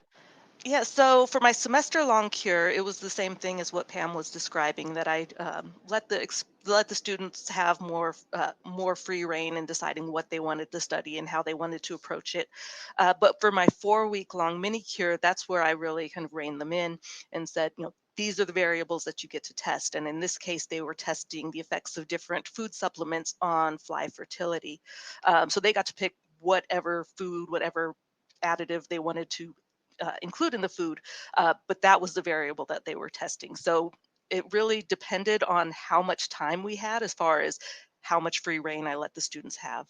Yeah, so for my semester-long cure, it was the same thing as what Pam was describing, that I let the students have more free reign in deciding what they wanted to study and how they wanted to approach it. But for my 4-week-long mini cure, that's where I really kind of reined them in and said, these are the variables that you get to test. And in this case, they were testing the effects of different food supplements on fly fertility. So they got to pick whatever food, whatever additive they wanted to include in the food, but that was the variable that they were testing. So it really depended on how much time we had as far as how much free reign I let the students have.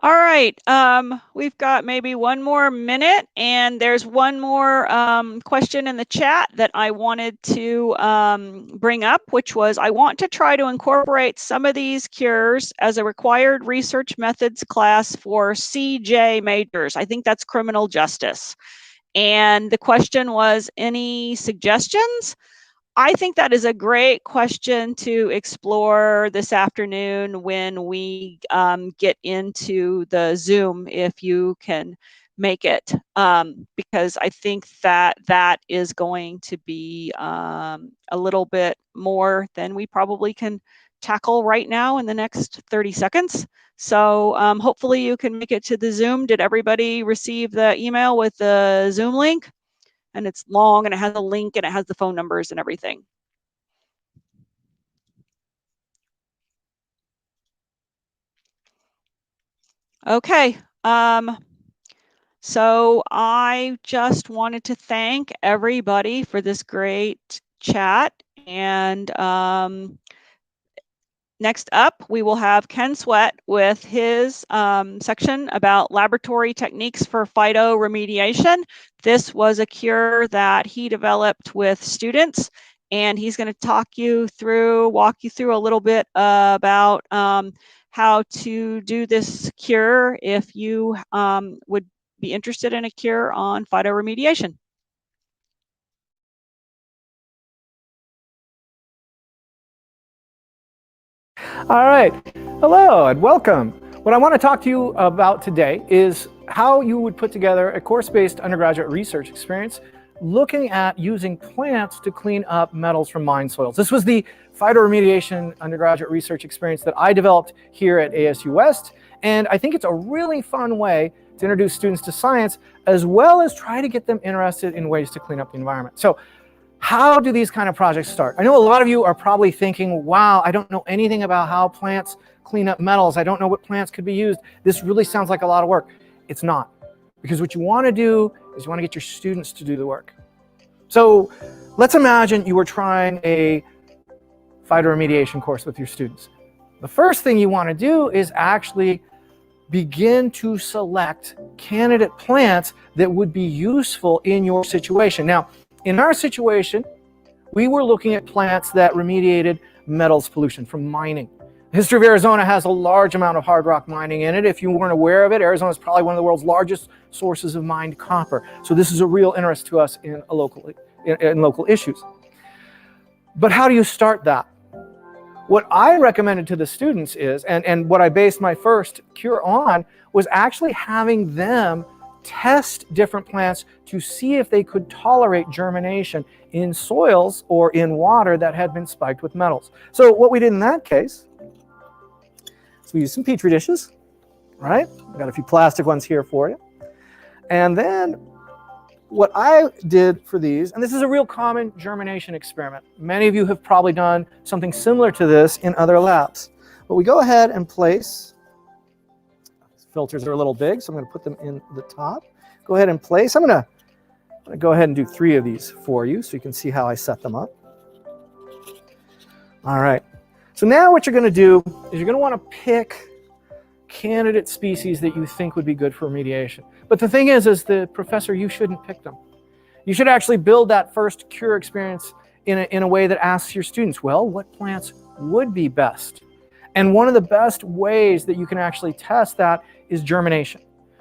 All right, we've got maybe one more minute, and there's one more question in the chat that I wanted to bring up, which was, I want to try to incorporate some of these cures as a required research methods class for CJ majors. I think that's criminal justice. And the question was, any suggestions? I think that is a great question to explore this afternoon when we get into the Zoom, if you can make it, because I think that is going to be a little bit more than we probably can tackle right now in the next 30 seconds. So hopefully you can make it to the Zoom. Did everybody receive the email with the Zoom link? And it's long and it has a link and it has the phone numbers and everything. Okay. So I just wanted to thank everybody for this great chat. And next up, we will have Ken Sweat with his section about laboratory techniques for phytoremediation. This was a cure that he developed with students, and he's going to walk you through a little bit about how to do this cure if you would be interested in a cure on phytoremediation. All right, hello and welcome. What I want to talk to you about today is how you would put together a course-based undergraduate research experience looking at using plants to clean up metals from mine soils. This was the phytoremediation undergraduate research experience that I developed here at ASU West, and I think it's a really fun way to introduce students to science as well as try to get them interested in ways to clean up the environment. So how do these kind of projects start? I know a lot of you are probably thinking, wow, I don't know anything about how plants clean up metals. I don't know what plants could be used. This really sounds like a lot of work. It's not, because what you want to do is you want to get your students to do the work. So let's imagine you were trying a phytoremediation course with your students. The first thing you want to do is actually begin to select candidate plants that would be useful in your situation. Now, in our situation, we were looking at plants that remediated metals pollution from mining. The history of Arizona has a large amount of hard rock mining in it. If you weren't aware of it, Arizona is probably one of the world's largest sources of mined copper. So this is a real interest to us in local issues. But how do you start that? What I recommended to the students is, and what I based my first cure on, was actually having them test different plants to see if they could tolerate germination in soils or in water that had been spiked with metals. So what we did in that case is we used some Petri dishes, right? I've got a few plastic ones here for you. And then what I did for these, and this is a real common germination experiment. Many of you have probably done something similar to this in other labs. But we go ahead and place, filters are a little big, so I'm going to put them in the top. Go ahead and place. I'm going to go ahead and do 3 of these for you so you can see how I set them up. All right. So now what you're going to do is you're going to want to pick candidate species that you think would be good for remediation. But the thing is the professor, you shouldn't pick them. You should actually build that first cure experience in a way that asks your students, well, what plants would be best? And one of the best ways that you can actually test that is germination.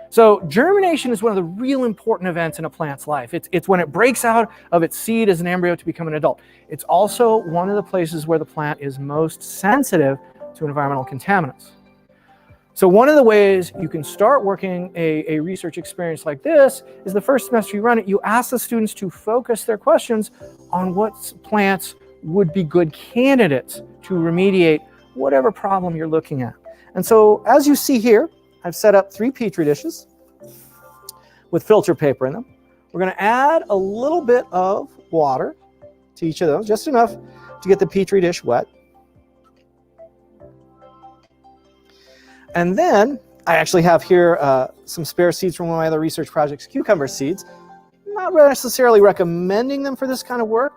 So germination is one of the real important events in a plant's life. It's when it breaks out of its seed as an embryo to become an adult. It's also one of the places where the plant is most sensitive to environmental contaminants. So one of the ways you can start working a research experience like this is the first semester you run it, you ask the students to focus their questions on what plants would be good candidates to remediate whatever problem you're looking at. And so as you see here, I've set up 3 Petri dishes with filter paper in them. We're going to add a little bit of water to each of those, just enough to get the Petri dish wet. And then I actually have here some spare seeds from one of my other research projects, cucumber seeds. I'm not necessarily recommending them for this kind of work,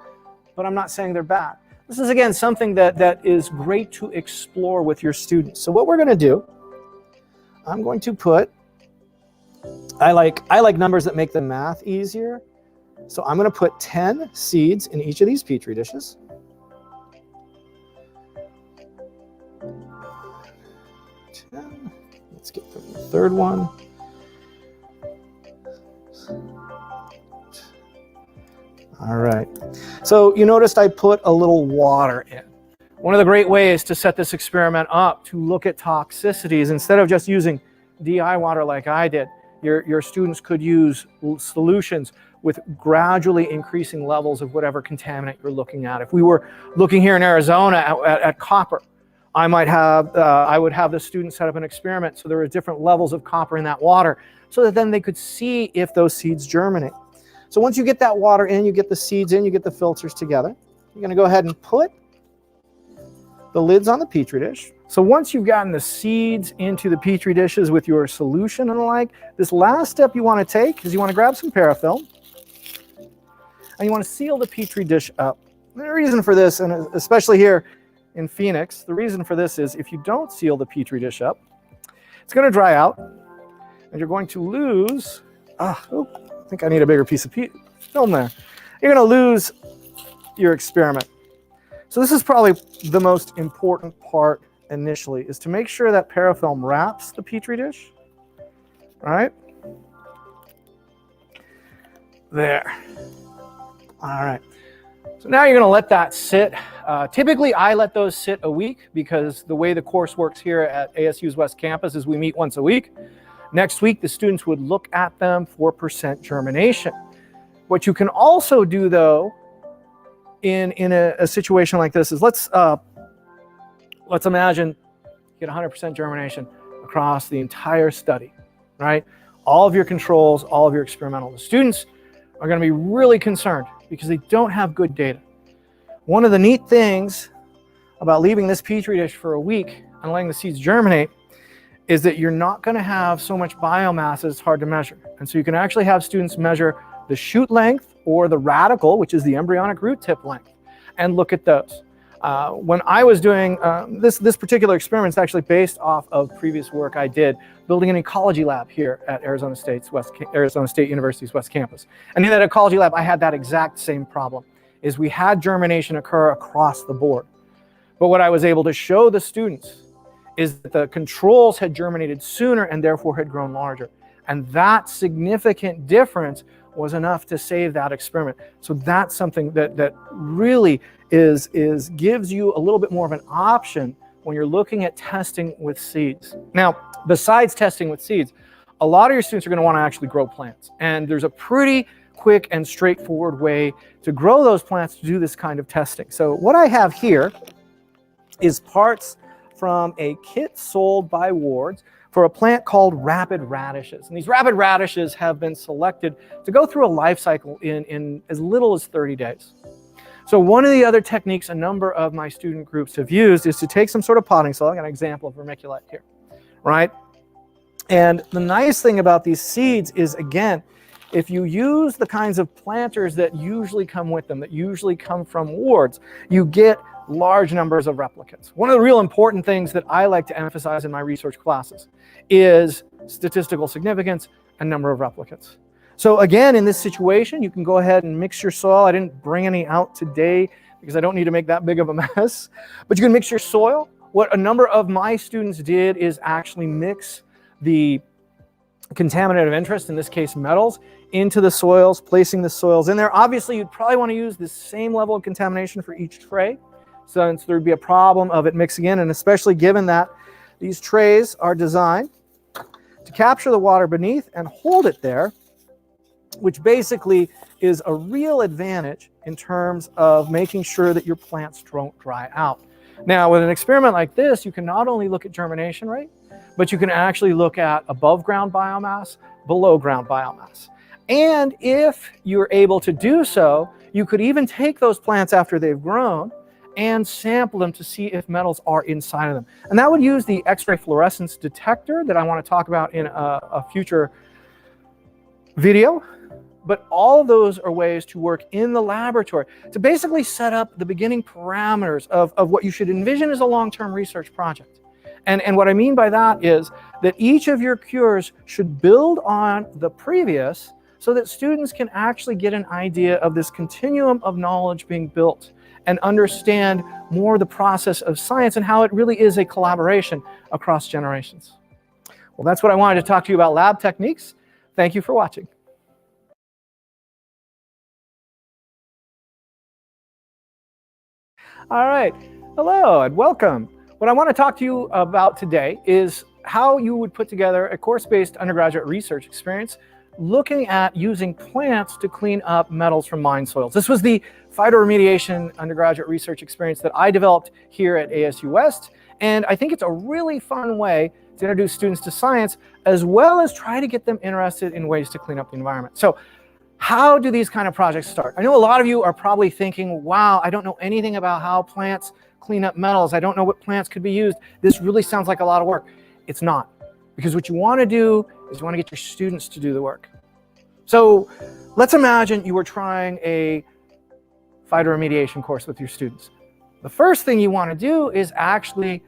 but I'm not saying they're bad. This is, again, something that is great to explore with your students. So what we're going to do, I'm going to put, I like numbers that make the math easier. So I'm going to put 10 seeds in each of these Petri dishes. Let's get the third one. All right. So you noticed I put a little water in. One of the great ways to set this experiment up to look at toxicities, instead of just using DI water like I did, your students could use solutions with gradually increasing levels of whatever contaminant you're looking at. If we were looking here in Arizona at copper, I would have the students set up an experiment so there were different levels of copper in that water, so that then they could see if those seeds germinate. So once you get that water in, you get the seeds in, you get the filters together. You're going to go ahead and put the lids on the Petri dish. So once you've gotten the seeds into the Petri dishes with your solution and the like, this last step you want to take is you want to grab some parafilm and you want to seal the Petri dish up. And the reason for this, and especially here in Phoenix, the reason for this is if you don't seal the Petri dish up, it's going to dry out and you're going to lose, I think I need a bigger piece of film there. You're going to lose your experiment. So this is probably the most important part initially, is to make sure that parafilm wraps the Petri dish, right? There. All right. So now you're going to let that sit. Typically, I let those sit a week because the way the course works here at ASU's West Campus is we meet once a week. Next week, the students would look at them for % germination. What you can also do, though, in a situation like this is let's imagine you get 100% germination across the entire study, right? All of your controls, all of your experimental. The students are going to be really concerned because they don't have good data. One of the neat things about leaving this Petri dish for a week and letting the seeds germinate is that you're not going to have so much biomass that it's hard to measure. And so you can actually have students measure the shoot length or the radical, which is the embryonic root tip length, and look at those. When I was doing this particular experiment, is actually based off of previous work I did building an ecology lab here at Arizona State University's West Campus. And in that ecology lab, I had that exact same problem, is we had germination occur across the board. But what I was able to show the students is that the controls had germinated sooner and therefore had grown larger. And that significant difference was enough to save that experiment. So that's something that really gives you a little bit more of an option when you're looking at testing with seeds. Now, besides testing with seeds, a lot of your students are going to want to actually grow plants. And there's a pretty quick and straightforward way to grow those plants to do this kind of testing. So what I have here is parts from a kit sold by Ward's for a plant called rapid radishes. And these rapid radishes have been selected to go through a life cycle in as little as 30 days. So one of the other techniques a number of my student groups have used is to take some sort of potting soil. I got an example of vermiculite here, right? And the nice thing about these seeds is, again, if you use the kinds of planters that usually come with them, that usually come from Ward's, you get large numbers of replicates. One of the real important things that I like to emphasize in my research classes is statistical significance and number of replicates. So again, in this situation, you can go ahead and mix your soil. I didn't bring any out today because I don't need to make that big of a mess, but you can mix your soil. What a number of my students did is actually mix the contaminant of interest, in this case metals, into the soils, placing the soils in there. Obviously, you'd probably want to use the same level of contamination for each tray, since there'd be a problem of it mixing in, and especially given that these trays are designed to capture the water beneath and hold it there, which basically is a real advantage in terms of making sure that your plants don't dry out. Now, with an experiment like this, you can not only look at germination rate, but you can actually look at above ground biomass, below ground biomass. And if you're able to do so, you could even take those plants after they've grown and sample them to see if metals are inside of them. And that would use the X-ray fluorescence detector that I want to talk about in a future video. But all of those are ways to work in the laboratory to basically set up the beginning parameters of what you should envision as a long-term research project. And what I mean by that is that each of your cures should build on the previous so that students can actually get an idea of this continuum of knowledge being built and understand more the process of science and how it really is a collaboration across generations. Well, that's what I wanted to talk to you about lab techniques. Thank you for watching. All right. Hello and welcome. What I want to talk to you about today is how you would put together a course-based undergraduate research experience looking at using plants to clean up metals from mine soils. This was the phytoremediation undergraduate research experience that I developed here at ASU West, and I think it's a really fun way to introduce students to science as well as try to get them interested in ways to clean up the environment. So how do these kind of projects start? I know a lot of you are probably thinking, wow, I don't know anything about how plants clean up metals. I don't know what plants could be used. This really sounds like a lot of work. It's not, because what you want to do is you want to get your students to do the work. So let's imagine you were trying a phytoremediation course with your students. The first thing you want to do is actually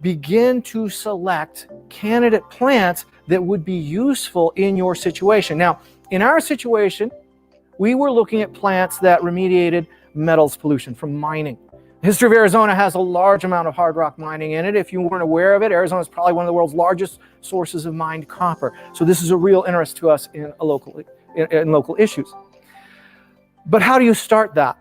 begin to select candidate plants that would be useful in your situation. Now, in our situation, we were looking at plants that remediated metals pollution from mining. The history of Arizona has a large amount of hard rock mining in it. If you weren't aware of it, Arizona is probably one of the world's largest sources of mined copper. So this is a real interest to us in local issues. But how do you start that?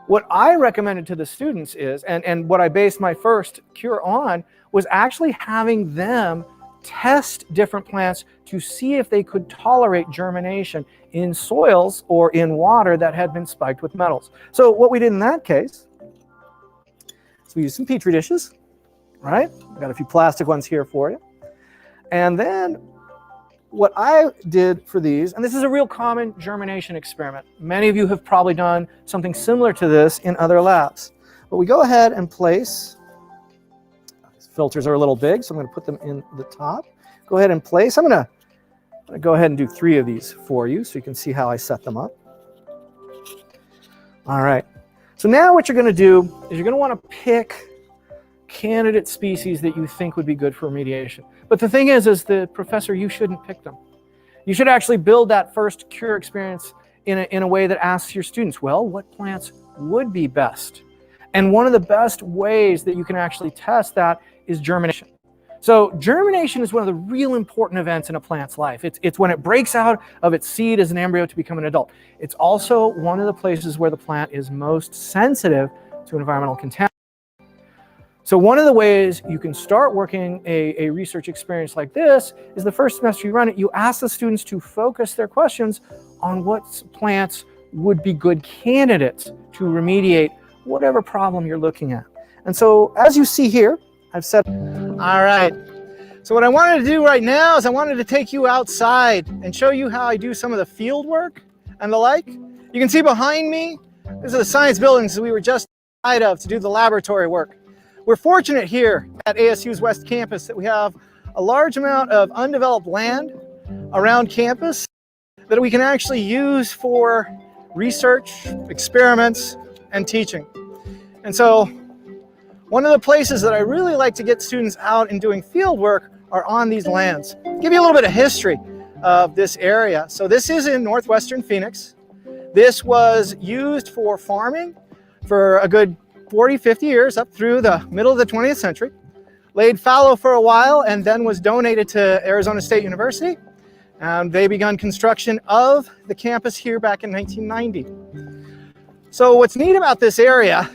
What I recommended to the students is, and what I based my first cure on, was actually having them test different plants to see if they could tolerate germination in soils or in water that had been spiked with metals. So what we did in that case, so we used some Petri dishes, right? I've got a few plastic ones here for you. And then what I did for these, and this is a real common germination experiment. Many of you have probably done something similar to this in other labs. But we go ahead and place, these filters are a little big, so I'm going to put them in the top. Go ahead and place, I'm going to go ahead and do 3 of these for you so you can see how I set them up. All right. So now what you're going to do is you're going to want to pick candidate species that you think would be good for remediation. But the thing is the professor, you shouldn't pick them. You should actually build that first cure experience in a way that asks your students, well, what plants would be best? And one of the best ways that you can actually test that is germination. So germination is one of the real important events in a plant's life. It's when it breaks out of its seed as an embryo to become an adult. It's also one of the places where the plant is most sensitive to environmental contaminants. So one of the ways you can start working a research experience like this is the first semester you run it, you ask the students to focus their questions on what plants would be good candidates to remediate whatever problem you're looking at. And so as you see here, I've said, all right. So what I wanted to do right now is I wanted to take you outside and show you how I do some of the field work and the like. You can see behind me, this is the science buildings that we were just outside of to do the laboratory work. We're fortunate here at ASU's West Campus that we have a large amount of undeveloped land around campus that we can actually use for research, experiments, and teaching. And so one of the places that I really like to get students out and doing field work are on these lands. I'll give you a little bit of history of this area. So this is in northwestern Phoenix. This was used for farming for a good 40, 50 years up through the middle of the 20th century. Laid fallow for a while and then was donated to Arizona State University. And they began construction of the campus here back in 1990. So what's neat about this area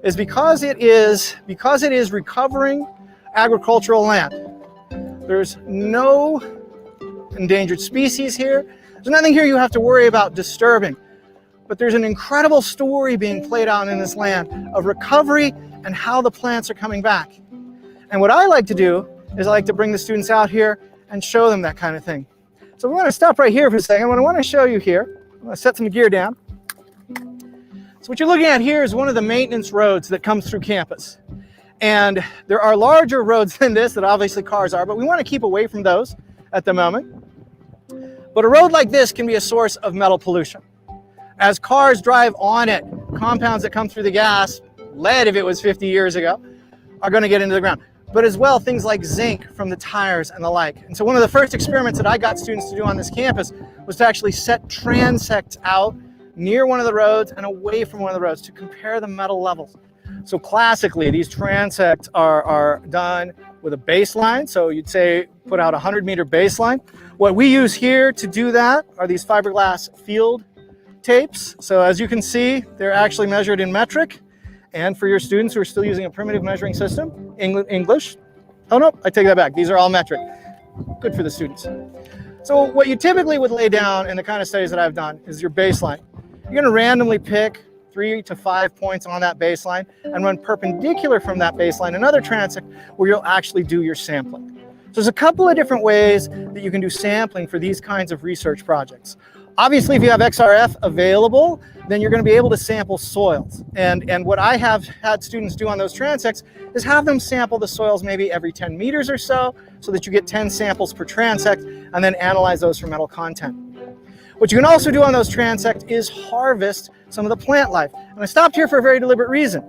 is because it is recovering agricultural land. There's no endangered species here. There's nothing here you have to worry about disturbing. But there's an incredible story being played out in this land of recovery and how the plants are coming back. And what I like to do is I like to bring the students out here and show them that kind of thing. So we want to stop right here for a second. What I want to show you here, I'm going to set some gear down. So what you're looking at here is one of the maintenance roads that comes through campus. And there are larger roads than this that obviously cars are, but we want to keep away from those at the moment. But a road like this can be a source of metal pollution. As cars drive on it, compounds that come through the gas, lead if it was 50 years ago, are going to get into the ground. But as well, things like zinc from the tires and the like. And so one of the first experiments that I got students to do on this campus was to actually set transects out near one of the roads and away from one of the roads to compare the metal levels. So classically, these transects are done with a baseline. So you'd say put out a 100-meter baseline. What we use here to do that are these fiberglass field tapes. So as you can see, they're actually measured in metric. And for your students who are still using a primitive measuring system, English. Oh no, I take that back. These are all metric. Good for the students. So what you typically would lay down in the kind of studies that I've done is your baseline. You're going to randomly pick 3 to 5 points on that baseline and run perpendicular from that baseline another transect where you'll actually do your sampling. So there's a couple of different ways that you can do sampling for these kinds of research projects. Obviously, if you have XRF available, then you're going to be able to sample soils. And what I have had students do on those transects is have them sample the soils maybe every 10 meters or so that you get 10 samples per transect, and then analyze those for metal content. What you can also do on those transects is harvest some of the plant life. And I stopped here for a very deliberate reason.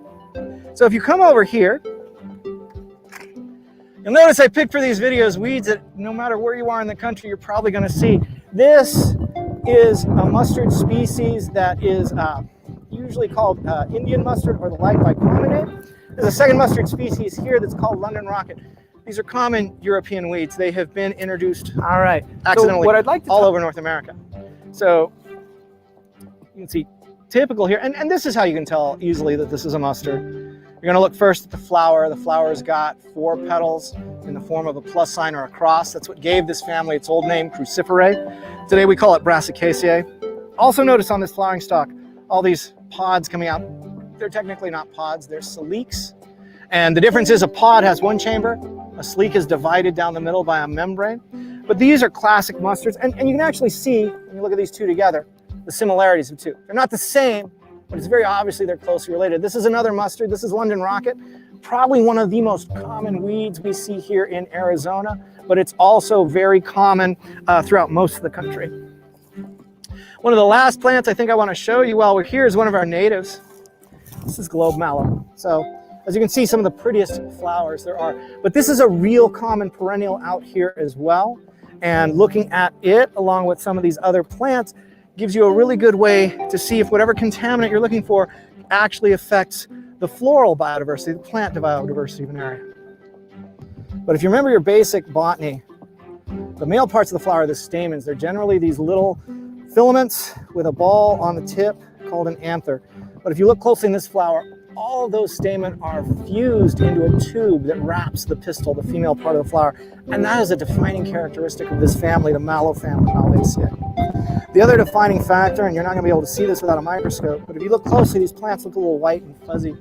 So if you come over here, you'll notice I picked for these videos weeds that no matter where you are in the country, you're probably going to see. This is a mustard species that is usually called Indian mustard or the light bicominate. There's a second mustard species here that's called London rocket. These are common European weeds. They have been introduced accidentally all over North America. So you can see typical here, and this is how you can tell easily that this is a mustard. You're going to look first at the flower. The flower's got 4 petals in the form of a plus sign or a cross. That's what gave this family its old name, Cruciferae. Today we call it Brassicaceae. Also notice on this flowering stalk, all these pods coming out. They're technically not pods, they're siliques. And the difference is a pod has 1 chamber, a silique is divided down the middle by a membrane. But these are classic mustards, and you can actually see, when you look at these two together, the similarities of 2. They're not the same, but it's very obviously they're closely related. This is another mustard. This is London rocket, probably one of the most common weeds we see here in Arizona, but it's also very common throughout most of the country. One of the last plants I think I want to show you while we're here is one of our natives. This is globe mallow. So as you can see, some of the prettiest flowers there are, but this is a real common perennial out here as well. And looking at it along with some of these other plants gives you a really good way to see if whatever contaminant you're looking for actually affects the floral biodiversity, the plant biodiversity of an area. But if you remember your basic botany, the male parts of the flower are the stamens. They're generally these little filaments with a ball on the tip called an anther. But if you look closely in this flower, all of those stamen are fused into a tube that wraps the pistil, the female part of the flower. And that is a defining characteristic of this family, the mallow family, Malvaceae. The other defining factor, and you're not going to be able to see this without a microscope, but if you look closely, these plants look a little white and fuzzy.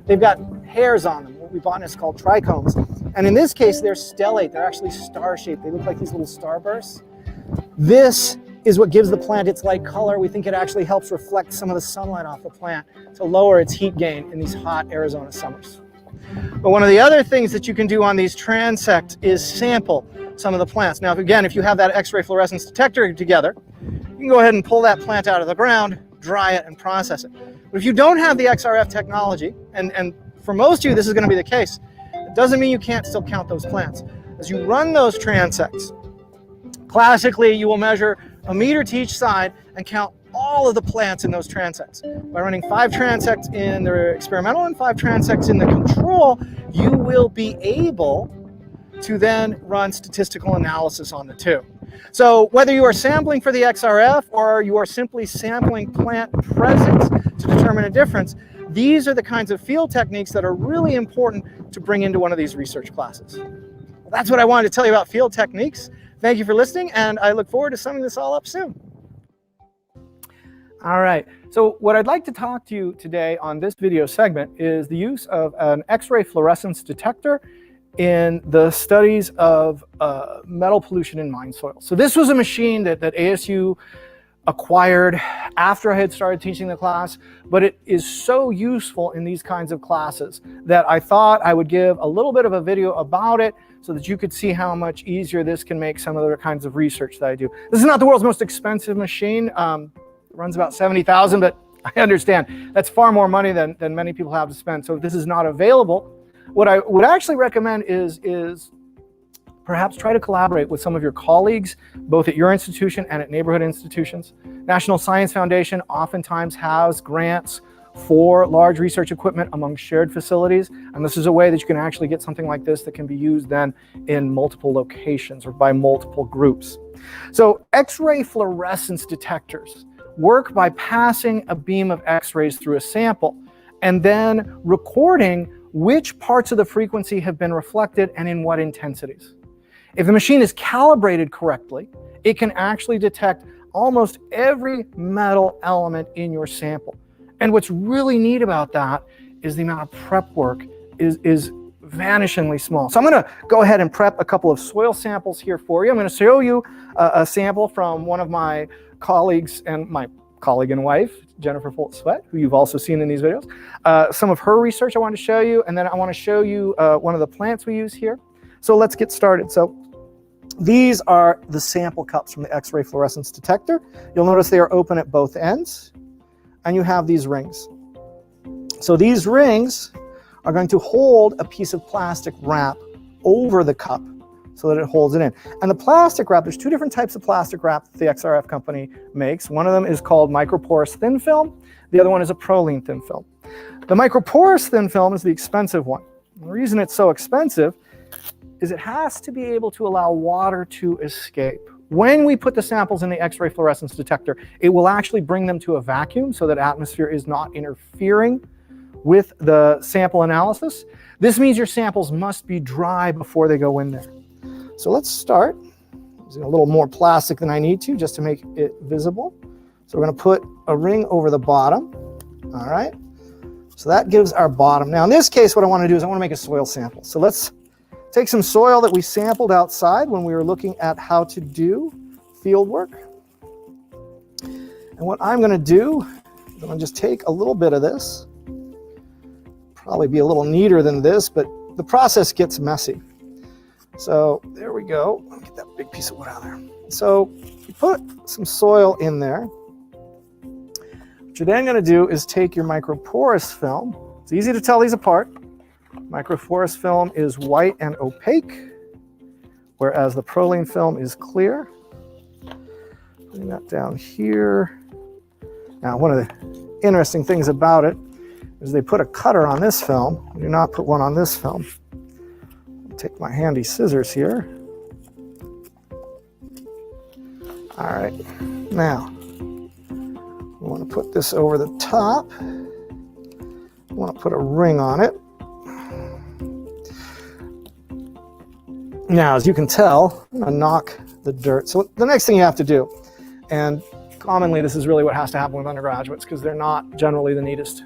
They've got hairs on them, what we botanists call trichomes. And in this case, they're stellate. They're actually star-shaped. They look like these little starbursts. This is what gives the plant its light color. We think it actually helps reflect some of the sunlight off the plant to lower its heat gain in these hot Arizona summers. But one of the other things that you can do on these transects is sample some of the plants. Now, if you have that X-ray fluorescence detector together, you can go ahead and pull that plant out of the ground, dry it, and process it. But if you don't have the XRF technology, and for most of you this is going to be the case, it doesn't mean you can't still count those plants. As you run those transects, classically you will measure a meter to each side and count all of the plants in those transects. By running 5 transects in the experimental and 5 transects in the control, you will be able to then run statistical analysis on the 2. So whether you are sampling for the XRF or you are simply sampling plant presence to determine a difference, these are the kinds of field techniques that are really important to bring into one of these research classes. That's what I wanted to tell you about field techniques. Thank you for listening, and I look forward to summing this all up soon. All right, so what I'd like to talk to you today on this video segment is the use of an X-ray fluorescence detector in the studies of metal pollution in mine soil. So this was a machine that ASU acquired after I had started teaching the class, but it is so useful in these kinds of classes that I thought I would give a little bit of a video about it so that you could see how much easier this can make some of the kinds of research that I do. This is not the world's most expensive machine. It runs about $70,000, but I understand that's far more money than many people have to spend. So if this is not available, what I would actually recommend is perhaps try to collaborate with some of your colleagues, both at your institution and at neighborhood institutions. National Science Foundation oftentimes has grants for large research equipment among shared facilities, and this is a way that you can actually get something like this that can be used then in multiple locations or by multiple groups. So X-ray fluorescence detectors work by passing a beam of X-rays through a sample. and then recording which parts of the frequency have been reflected and in what intensities. If the machine is calibrated correctly, it can actually detect almost every metal element in your sample. And what's really neat about that is the amount of prep work is vanishingly small. So I'm going to go ahead and prep a couple of soil samples here for you. I'm going to show you a sample from one of my colleagues and my colleague and wife, Jennifer Foltz-Sweat, who you've also seen in these videos. Some of her research I want to show you, and then I want to show you one of the plants we use here. So let's get started. So these are the sample cups from the X-ray fluorescence detector. You'll notice they are open at both ends, and you have these rings. So these rings are going to hold a piece of plastic wrap over the cup so that it holds it in. And the plastic wrap, there's two different types of plastic wrap that the XRF company makes. One of them is called microporous thin film. The other one is a proline thin film. The microporous thin film is the expensive one. The reason it's so expensive is it has to be able to allow water to escape. When we put the samples in the X-ray fluorescence detector, it will actually bring them to a vacuum so that atmosphere is not interfering with the sample analysis. This means your samples must be dry before they go in there. So let's start using a little more plastic than I need to just to make it visible. So we're going to put a ring over the bottom. All right. So that gives our bottom. Now in this case, what I want to do is I want to make a soil sample. So let's take some soil that we sampled outside when we were looking at how to do field work. And what I'm going to do is I'm going to just take a little bit of this. Probably be a little neater than this, but the process gets messy. So there we go. Let me get that big piece of wood out of there. So you put some soil in there. What you're then going to do is take your microporous film. It's easy to tell these apart. Microporous film is white and opaque, whereas the proline film is clear. Putting that down here. Now, one of the interesting things about it is they put a cutter on this film. They do not put one on this film. I'll take my handy scissors here. All right, now we want to put this over the top. I want to put a ring on it. Now, as you can tell, I'm going to knock the dirt. So the next thing you have to do, and commonly this is really what has to happen with undergraduates because they're not generally the neatest,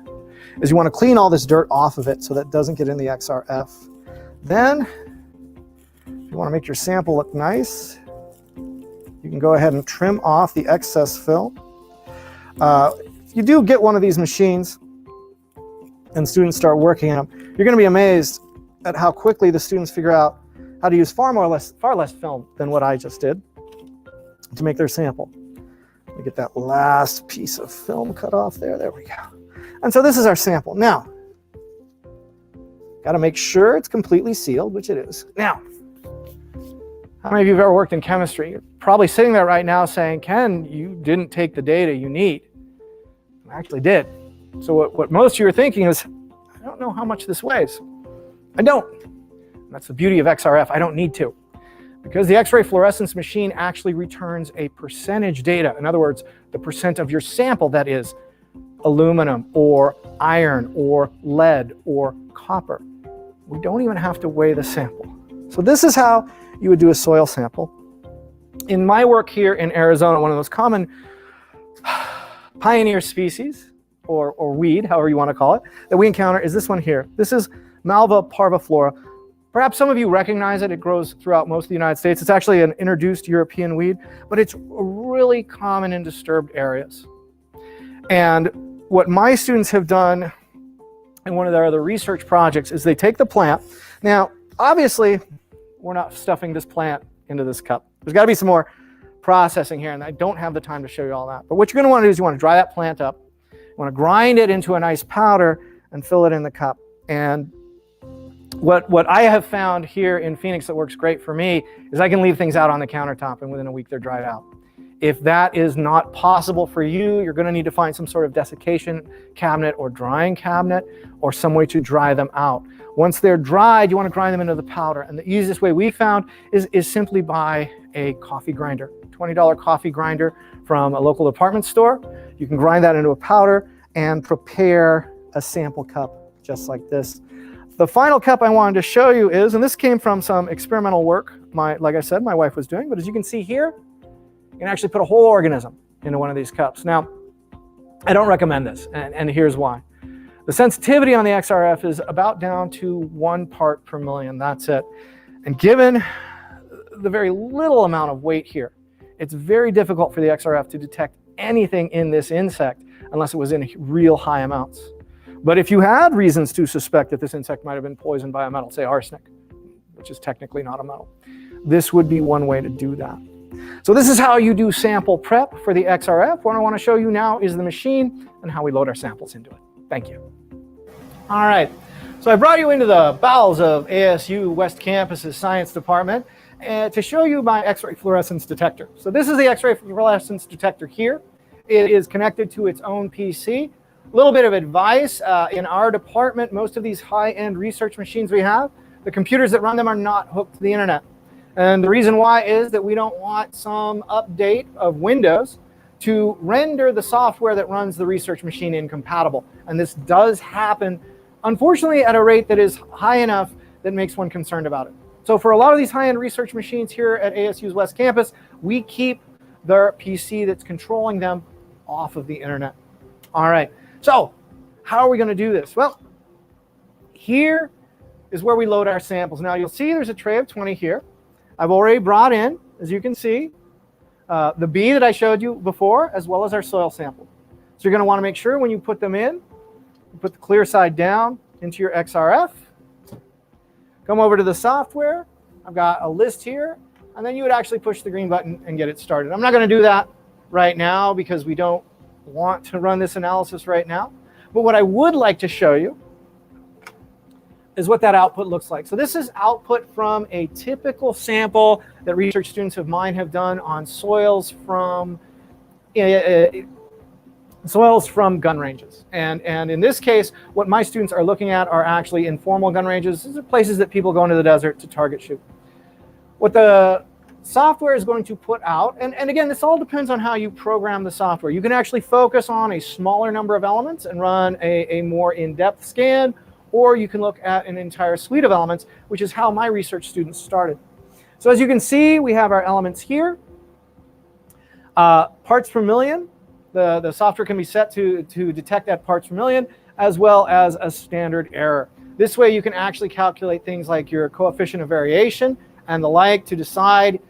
is you want to clean all this dirt off of it so that it doesn't get in the XRF. Then, if you want to make your sample look nice, you can go ahead and trim off the excess film. If you do get one of these machines and students start working on them, you're going to be amazed at how quickly the students figure out how to use far less film than what I just did to make their sample. Let me get that last piece of film cut off there. There we go. And so this is our sample. Now, got to make sure it's completely sealed, which it is. Now, how many of you have ever worked in chemistry? You're probably sitting there right now saying, Ken, you didn't take the data you need. I actually did. So what most of you are thinking is, I don't know how much this weighs. I don't. And that's the beauty of XRF. I don't need to. Because the X-ray fluorescence machine actually returns a percentage data. In other words, the percent of your sample that is aluminum or iron or lead or copper. We don't even have to weigh the sample. So this is how you would do a soil sample. In my work here in Arizona, one of the most common pioneer species, or weed, however you want to call it, that we encounter is this one here. This is Malva parviflora. Perhaps some of you recognize it. It grows throughout most of the United States. It's actually an introduced European weed, but it's really common in disturbed areas. And what my students have done in one of their other research projects is they take the plant. Now, obviously, we're not stuffing this plant into this cup. There's got to be some more processing here, and I don't have the time to show you all that. But what you're going to want to do is you want to dry that plant up. You want to grind it into a nice powder and fill it in the cup. And what I have found here in Phoenix that works great for me is I can leave things out on the countertop, and within a week they're dried out. If that is not possible for you, you're going to need to find some sort of desiccation cabinet or drying cabinet or some way to dry them out. Once they're dried, you want to grind them into the powder. And the easiest way we found is simply buy a coffee grinder, $20 coffee grinder from a local department store. You can grind that into a powder and prepare a sample cup just like this. The final cup I wanted to show you is, and this came from some experimental work, like I said, my wife was doing, but as you can see here, you can actually put a whole organism into one of these cups. Now, I don't recommend this, and here's why. The sensitivity on the XRF is about down to 1 part per million, that's it. And given the very little amount of weight here, it's very difficult for the XRF to detect anything in this insect unless it was in real high amounts. But if you had reasons to suspect that this insect might have been poisoned by a metal, say arsenic, which is technically not a metal, this would be one way to do that. So this is how you do sample prep for the XRF. What I want to show you now is the machine and how we load our samples into it. Thank you. All right, so I brought you into the bowels of ASU West Campus's science department to show you my X-ray fluorescence detector. So this is the X-ray fluorescence detector here. It is connected to its own PC. A little bit of advice, in our department, most of these high-end research machines we have, the computers that run them are not hooked to the internet. And the reason why is that we don't want some update of Windows to render the software that runs the research machine incompatible. And this does happen, unfortunately, at a rate that is high enough that makes one concerned about it. So for a lot of these high-end research machines here at ASU's West Campus, we keep their PC that's controlling them off of the internet. All right. So how are we going to do this? Well, here is where we load our samples. Now you'll see there's a tray of 20 here. I've already brought in, as you can see, the bee that I showed you before, as well as our soil sample. So you're going to want to make sure when you put them in, you put the clear side down into your XRF. Come over to the software. I've got a list here, and then you would actually push the green button and get it started. I'm not going to do that right now because we don't want to run this analysis right now. But what I would like to show you is what that output looks like. So this is output from a typical sample that research students of mine have done on soils from gun ranges. And in this case, what my students are looking at are actually informal gun ranges. These are places that people go into the desert to target shoot. What the software is going to put out, and again, this all depends on how you program the software. You can actually focus on a smaller number of elements and run a more in-depth scan, or you can look at an entire suite of elements, which is how my research students started. So as you can see, we have our elements here. Parts per million, the software can be set to detect at parts per million, as well as a standard error. This way you can actually calculate things like your coefficient of variation and the like to decide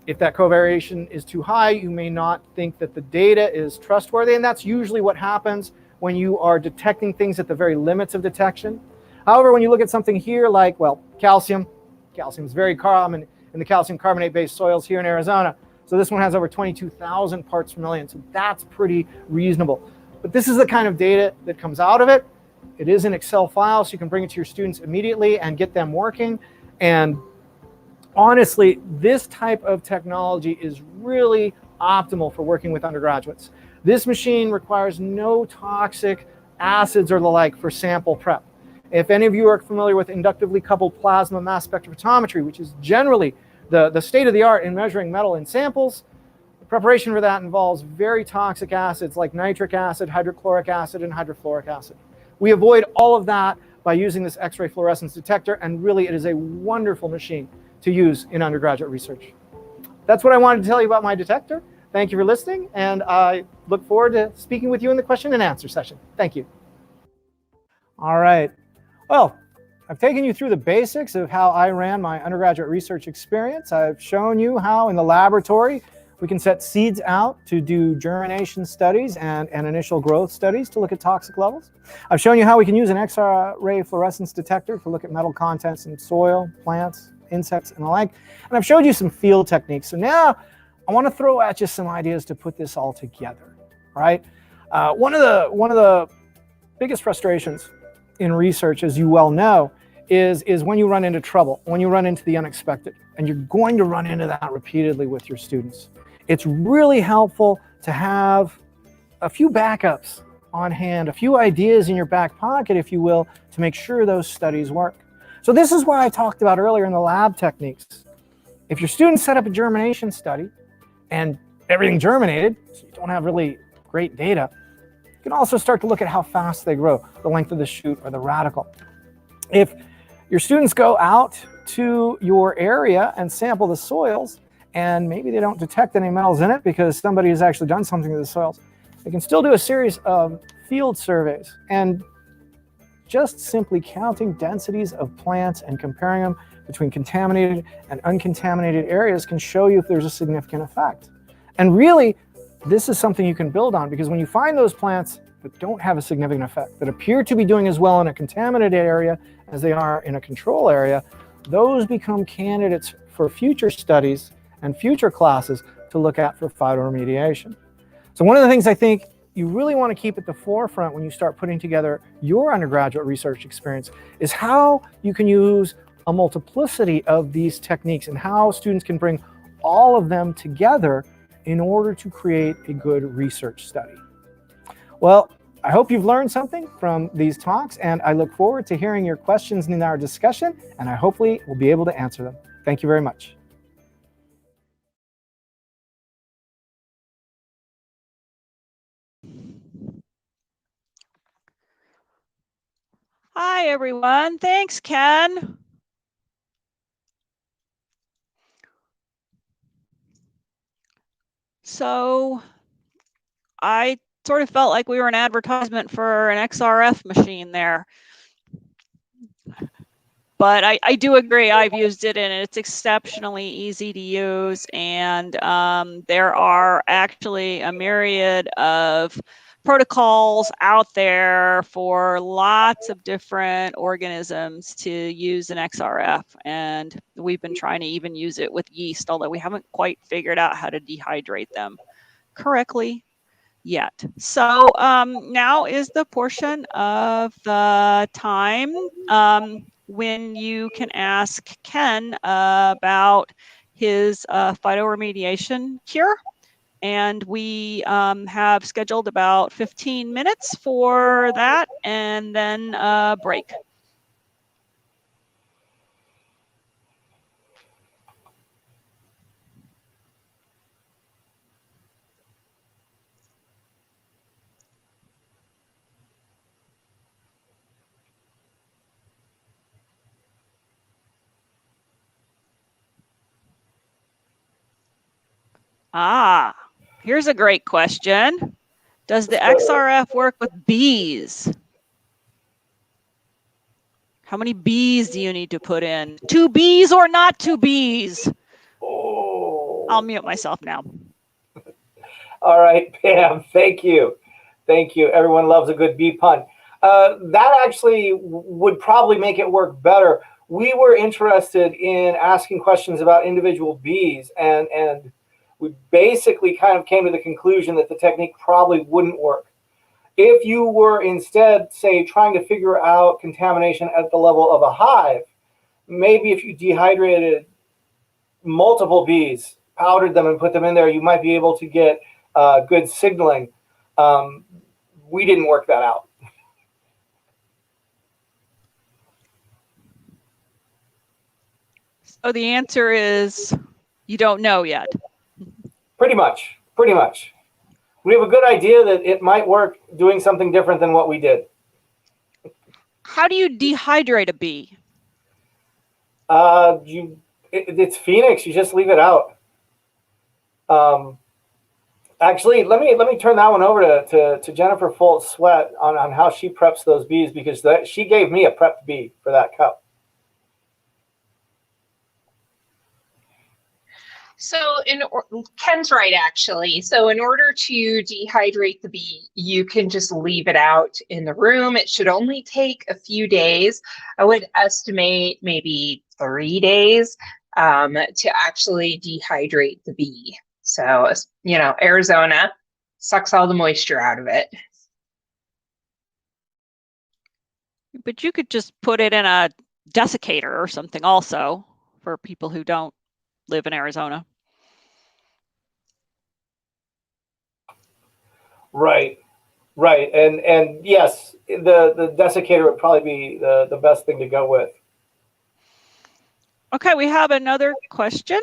if that covariation is too high. You may not think that the data is trustworthy, and that's usually what happens when you are detecting things at the very limits of detection. However, when you look at something here like, well, calcium is very common in the calcium carbonate-based soils here in Arizona. So this one has over 22,000 parts per million, so that's pretty reasonable. But this is the kind of data that comes out of it. It is an Excel file, so you can bring it to your students immediately and get them working. And honestly, this type of technology is really optimal for working with undergraduates. This machine requires no toxic acids or the like for sample prep. If any of you are familiar with inductively coupled plasma mass spectrophotometry, which is generally the state of the art in measuring metal in samples, the preparation for that involves very toxic acids like nitric acid, hydrochloric acid, and hydrofluoric acid. We avoid all of that by using this X-ray fluorescence detector, and really it is a wonderful machine to use in undergraduate research. That's what I wanted to tell you about my detector. Thank you for listening, and I look forward to speaking with you in the question and answer session. Thank you. All right. Well, I've taken you through the basics of how I ran my undergraduate research experience. I've shown you how in the laboratory we can set seeds out to do germination studies and initial growth studies to look at toxic levels. I've shown you how we can use an X-ray fluorescence detector to look at metal contents in soil, plants, insects, and the like. And I've showed you some field techniques. So now I want to throw at you some ideas to put this all together, right? One of the biggest frustrations in research, as you well know, is when you run into trouble, when you run into the unexpected, and you're going to run into that repeatedly with your students. It's really helpful to have a few backups on hand, a few ideas in your back pocket, if you will, to make sure those studies work. So this is why I talked about earlier in the lab techniques. If your students set up a germination study and everything germinated, so you don't have really great data, can also start to look at how fast they grow, the length of the shoot or the radicle. If your students go out to your area and sample the soils, and maybe they don't detect any metals in it because somebody has actually done something to the soils, they can still do a series of field surveys, and just simply counting densities of plants and comparing them between contaminated and uncontaminated areas can show you if there's a significant effect. And really, this is something you can build on, because when you find those plants that don't have a significant effect, that appear to be doing as well in a contaminated area as they are in a control area, those become candidates for future studies and future classes to look at for phytoremediation. So one of the things I think you really want to keep at the forefront when you start putting together your undergraduate research experience is how you can use a multiplicity of these techniques and how students can bring all of them together in order to create a good research study. Well, I hope you've learned something from these talks, and I look forward to hearing your questions in our discussion, and I hopefully will be able to answer them. Thank you very much. Hi, everyone. Thanks, Ken. So I sort of felt like we were an advertisement for an XRF machine there. But I do agree, I've used it and it's exceptionally easy to use. And there are actually a myriad of protocols out there for lots of different organisms to use an XRF. And we've been trying to even use it with yeast, although we haven't quite figured out how to dehydrate them correctly yet. So now is the portion of the time when you can ask Ken about his phytoremediation cure. And we have scheduled about 15 minutes for that, and then a break. Here's a great question. Does the XRF work with bees? How many bees do you need to put in? 2 bees or not 2 bees? Oh. I'll mute myself now. All right, Pam, thank you. Thank you. Everyone loves a good bee pun. That actually would probably make it work better. We were interested in asking questions about individual bees, and we basically kind of came to the conclusion that the technique probably wouldn't work. If you were instead, say, trying to figure out contamination at the level of a hive, maybe if you dehydrated multiple bees, powdered them and put them in there, you might be able to get good signaling. We didn't work that out. So the answer is you don't know yet. Pretty much. We have a good idea that it might work doing something different than what we did. How do you dehydrate a bee? It's Phoenix. You just leave it out. Actually, let me turn that one over to Jennifer Foltz-Sweat on how she preps those bees, because she gave me a prepped bee for that cup. So Ken's right, actually. So in order to dehydrate the bee, you can just leave it out in the room. It should only take a few days. I would estimate maybe 3 days to actually dehydrate the bee. So, you know, Arizona sucks all the moisture out of it. But you could just put it in a desiccator or something also for people who don't live in Arizona. Right. And yes, the desiccator would probably be the best thing to go with. Okay, we have another question.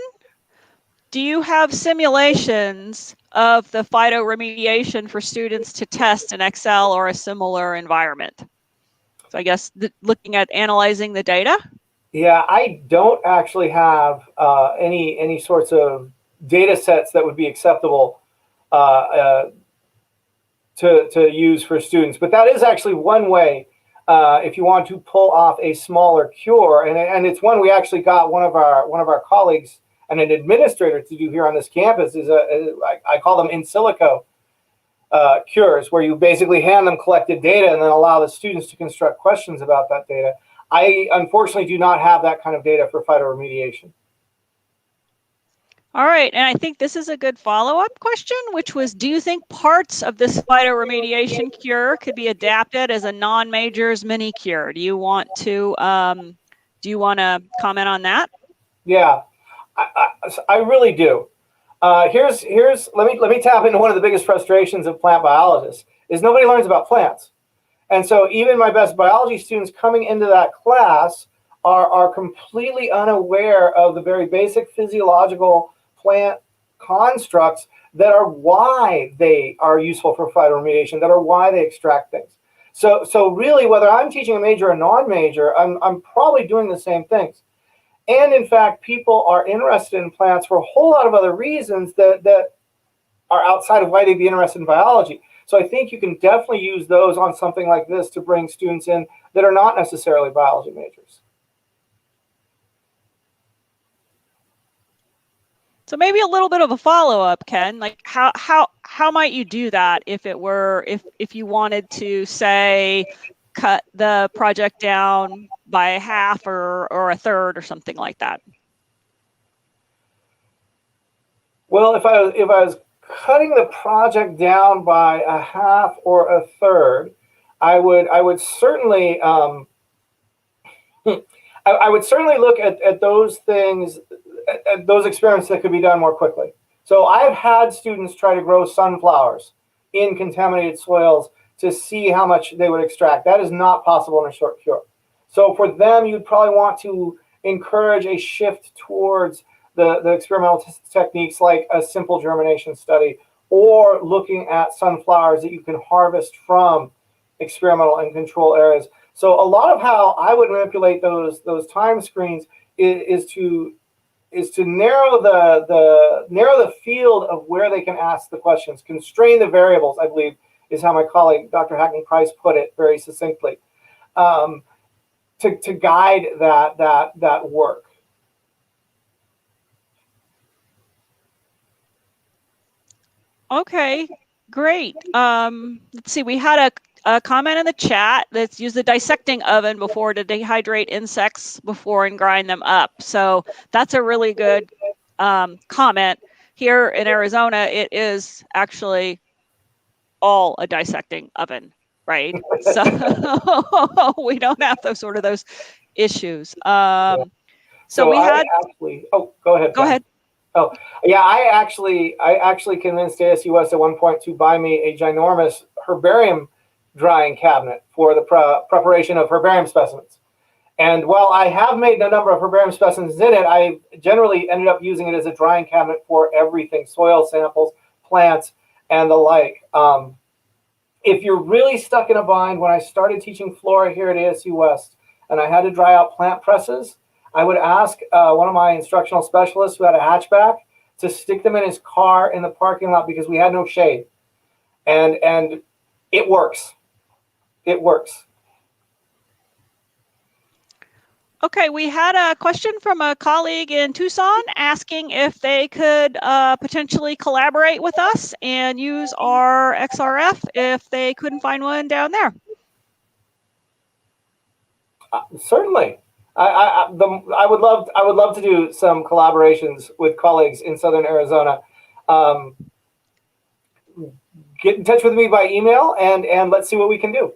Do you have simulations of the phytoremediation for students to test in Excel or a similar environment? So I guess looking at analyzing the data. Yeah, I don't actually have any sorts of data sets that would be acceptable to use for students. But that is actually one way if you want to pull off a smaller cure, and it's one we actually got one of our colleagues and an administrator to do here on this campus. I call them in silico cures, where you basically hand them collected data and then allow the students to construct questions about that data. I unfortunately do not have that kind of data for phytoremediation. All right, and I think this is a good follow-up question, which was, do you think parts of this phytoremediation cure could be adapted as a non-majors mini cure? Do you want to comment on that? Yeah, I really do. Let me tap into one of the biggest frustrations of plant biologists is nobody learns about plants. And so even my best biology students coming into that class are completely unaware of the very basic physiological plant constructs that are why they are useful for phytoremediation, that are why they extract things. So really, whether I'm teaching a major or non-major, I'm probably doing the same things. And in fact, people are interested in plants for a whole lot of other reasons that are outside of why they'd be interested in biology. So I think you can definitely use those on something like this to bring students in that are not necessarily biology majors. So maybe a little bit of a follow-up, Ken. Like how might you do that if you wanted to, say, cut the project down by half or a third or something like that? Well, if I was cutting the project down by a half or a third, I would certainly I would certainly look at those things, at those experiments that could be done more quickly. So I've had students try to grow sunflowers in contaminated soils to see how much they would extract. That is not possible in a short cure. So for them, you'd probably want to encourage a shift towards the experimental techniques like a simple germination study, or looking at sunflowers that you can harvest from experimental and control areas. So a lot of how I would manipulate those time screens is to narrow the field of where they can ask the questions, constrain the variables, I believe is how my colleague Dr. Hackney Price put it very succinctly, to guide that work. Okay, great. Let's see, we had a comment in the chat that's use the dissecting oven before to dehydrate insects before and grind them up. So that's a really good comment. Here in Arizona, it is actually all a dissecting oven, right? So we don't have those issues. So we had actually. Oh, go ahead. Go ahead. Oh, yeah, I actually convinced ASUS at one point to buy me a ginormous herbarium drying cabinet for the preparation of herbarium specimens. And while I have made a number of herbarium specimens in it, I generally ended up using it as a drying cabinet for everything, soil samples, plants, and the like. If you're really stuck in a bind, when I started teaching flora here at ASU West, and I had to dry out plant presses, I would ask one of my instructional specialists who had a hatchback to stick them in his car in the parking lot because we had no shade. And it works. It works. Okay, we had a question from a colleague in Tucson asking if they could potentially collaborate with us and use our XRF if they couldn't find one down there. Certainly. I would love to do some collaborations with colleagues in Southern Arizona. Get in touch with me by email and let's see what we can do.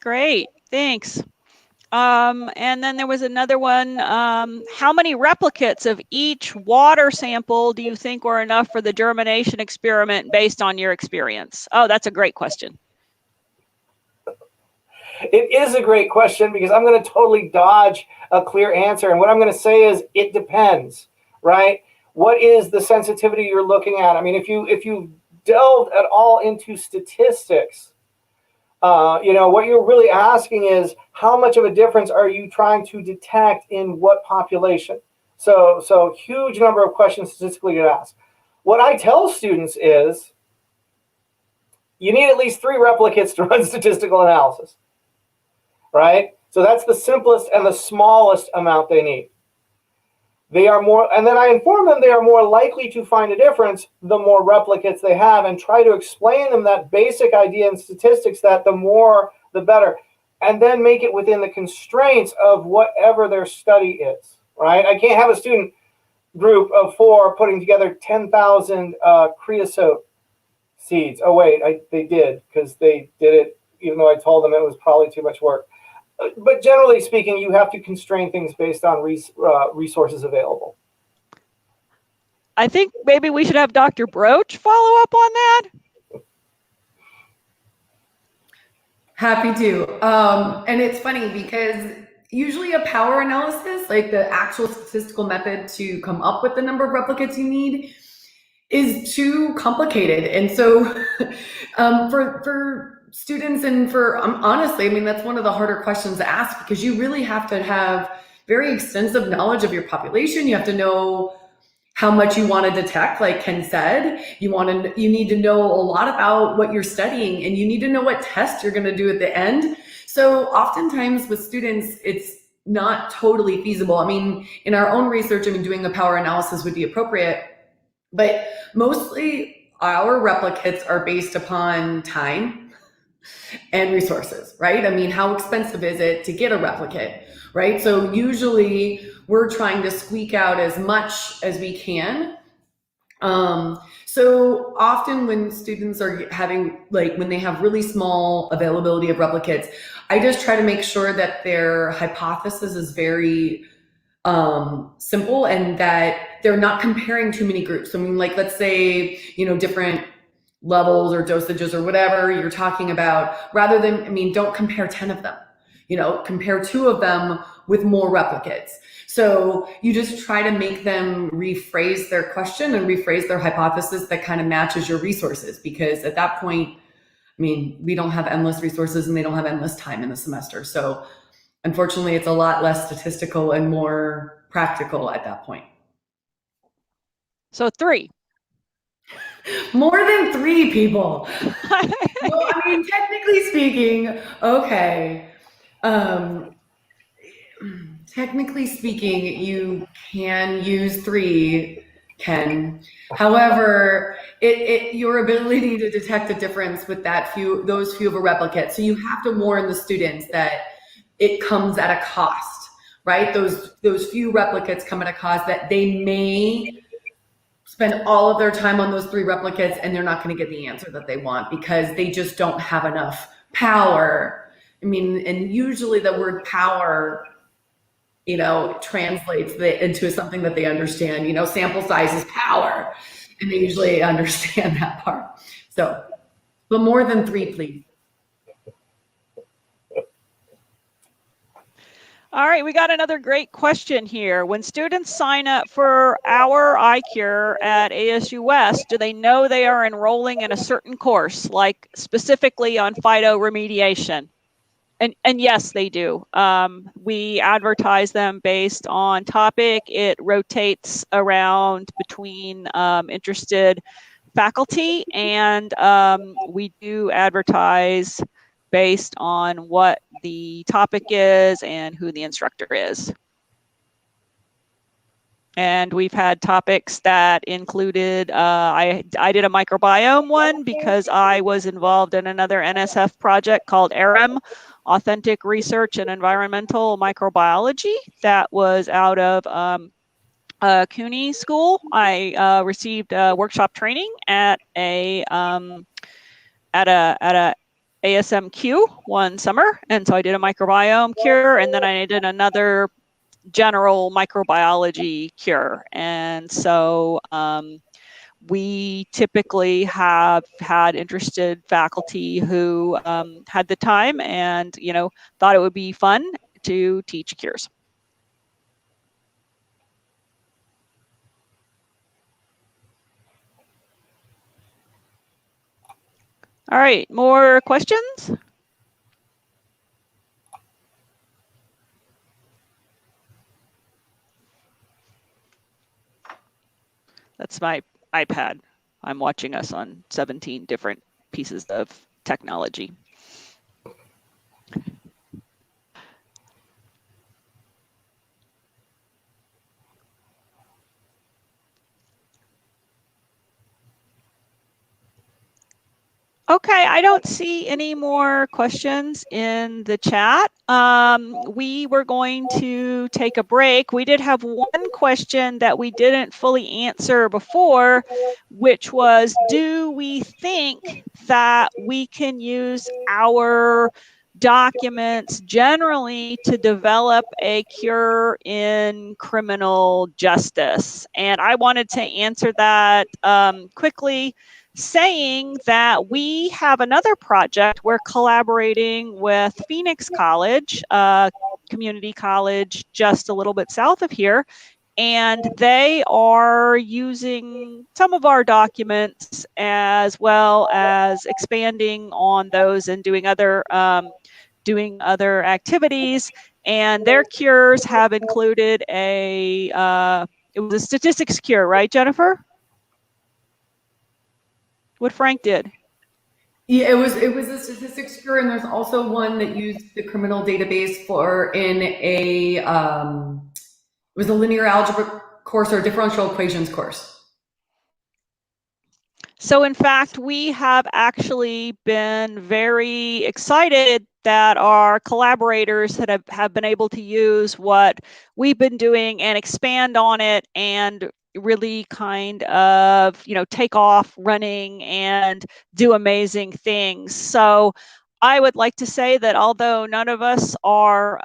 Great, thanks. And then there was another one. How many replicates of each water sample do you think were enough for the germination experiment based on your experience? Oh, that's a great question. It is a great question because I'm going to totally dodge a clear answer. And what I'm going to say is it depends, right? What is the sensitivity you're looking at? I mean, if you delved at all into statistics, what you're really asking is how much of a difference are you trying to detect in what population? So huge number of questions statistically get asked. What I tell students is you need at least 3 replicates to run statistical analysis, right? So that's the simplest and the smallest amount they need. They are more, and then I inform them they are more likely to find a difference the more replicates they have, and try to explain them that basic idea in statistics that the more, the better, and then make it within the constraints of whatever their study is, right? I can't have a student group of 4 putting together 10,000 creosote seeds. Oh wait, they did, because they did it even though I told them it was probably too much work. But generally speaking, you have to constrain things based on resources available. I think maybe we should have Dr. Broach follow up on that. Happy to. And it's funny because usually a power analysis, like the actual statistical method to come up with the number of replicates you need, is too complicated. And so for students and for honestly, I mean, that's one of the harder questions to ask, because you really have to have very extensive knowledge of your population. You have to know how much you want to detect, like Ken said. You need to know a lot about what you're studying, and you need to know what test you're going to do at the end. So oftentimes with students, it's not totally feasible. I mean, in our own research, I mean, doing a power analysis would be appropriate, but mostly our replicates are based upon time and resources, right? I mean, how expensive is it to get a replicate, right? So usually we're trying to squeak out as much as we can. So often when students are having, like, when they have really small availability of replicates, I just try to make sure that their hypothesis is very simple, and that they're not comparing too many groups. I mean, like, let's say, different levels or dosages or whatever you're talking about, rather than, I mean, don't compare 10 of them, compare 2 of them with more replicates. So you just try to make them rephrase their question and rephrase their hypothesis that kind of matches your resources, because at that point, I mean, we don't have endless resources and they don't have endless time in the semester. So unfortunately, it's a lot less statistical and more practical at that point. So 3. More than 3 people. Well, I mean, technically speaking, okay. Technically speaking, you can use 3, Ken. However, your ability to detect a difference with those few of a replicate. So you have to warn the students that it comes at a cost, right? Those few replicates come at a cost, that they may spend all of their time on those 3 replicates and they're not going to get the answer that they want because they just don't have enough power. I mean, and usually the word power, translates into something that they understand. Sample size is power, and they usually understand that part. So, but more than 3, please. All right, we got another great question here. When students sign up for our iCURE at ASU West, do they know they are enrolling in a certain course, like specifically on phytoremediation? And yes, they do. We advertise them based on topic. It rotates around between interested faculty, and we do advertise based on what the topic is and who the instructor is. And we've had topics that included, I did a microbiome one because I was involved in another NSF project called AREM, Authentic Research in Environmental Microbiology, that was out of CUNY School. I received workshop training at a ASMQ one summer, and so I did a microbiome cure, and then I did another general microbiology cure. And so we typically have had interested faculty who had the time and thought it would be fun to teach cures. All right, more questions? That's my iPad. I'm watching us on 17 different pieces of technology. Okay, I don't see any more questions in the chat. We were going to take a break. We did have one question that we didn't fully answer before, which was, do we think that we can use our documents generally to develop a cure in criminal justice? And I wanted to answer that quickly, saying that we have another project. We're collaborating with Phoenix College, community college just a little bit south of here, and they are using some of our documents as well as expanding on those and doing other activities. And their cures have included it was a statistics cure, right, Jennifer? What Frank did. Yeah, it was a statistics cure, and there's also one that used the criminal database it was a linear algebra course or a differential equations course. So in fact, we have actually been very excited that our collaborators have been able to use what we've been doing and expand on it and really kind of, take off running and do amazing things. So I would like to say that although none of us are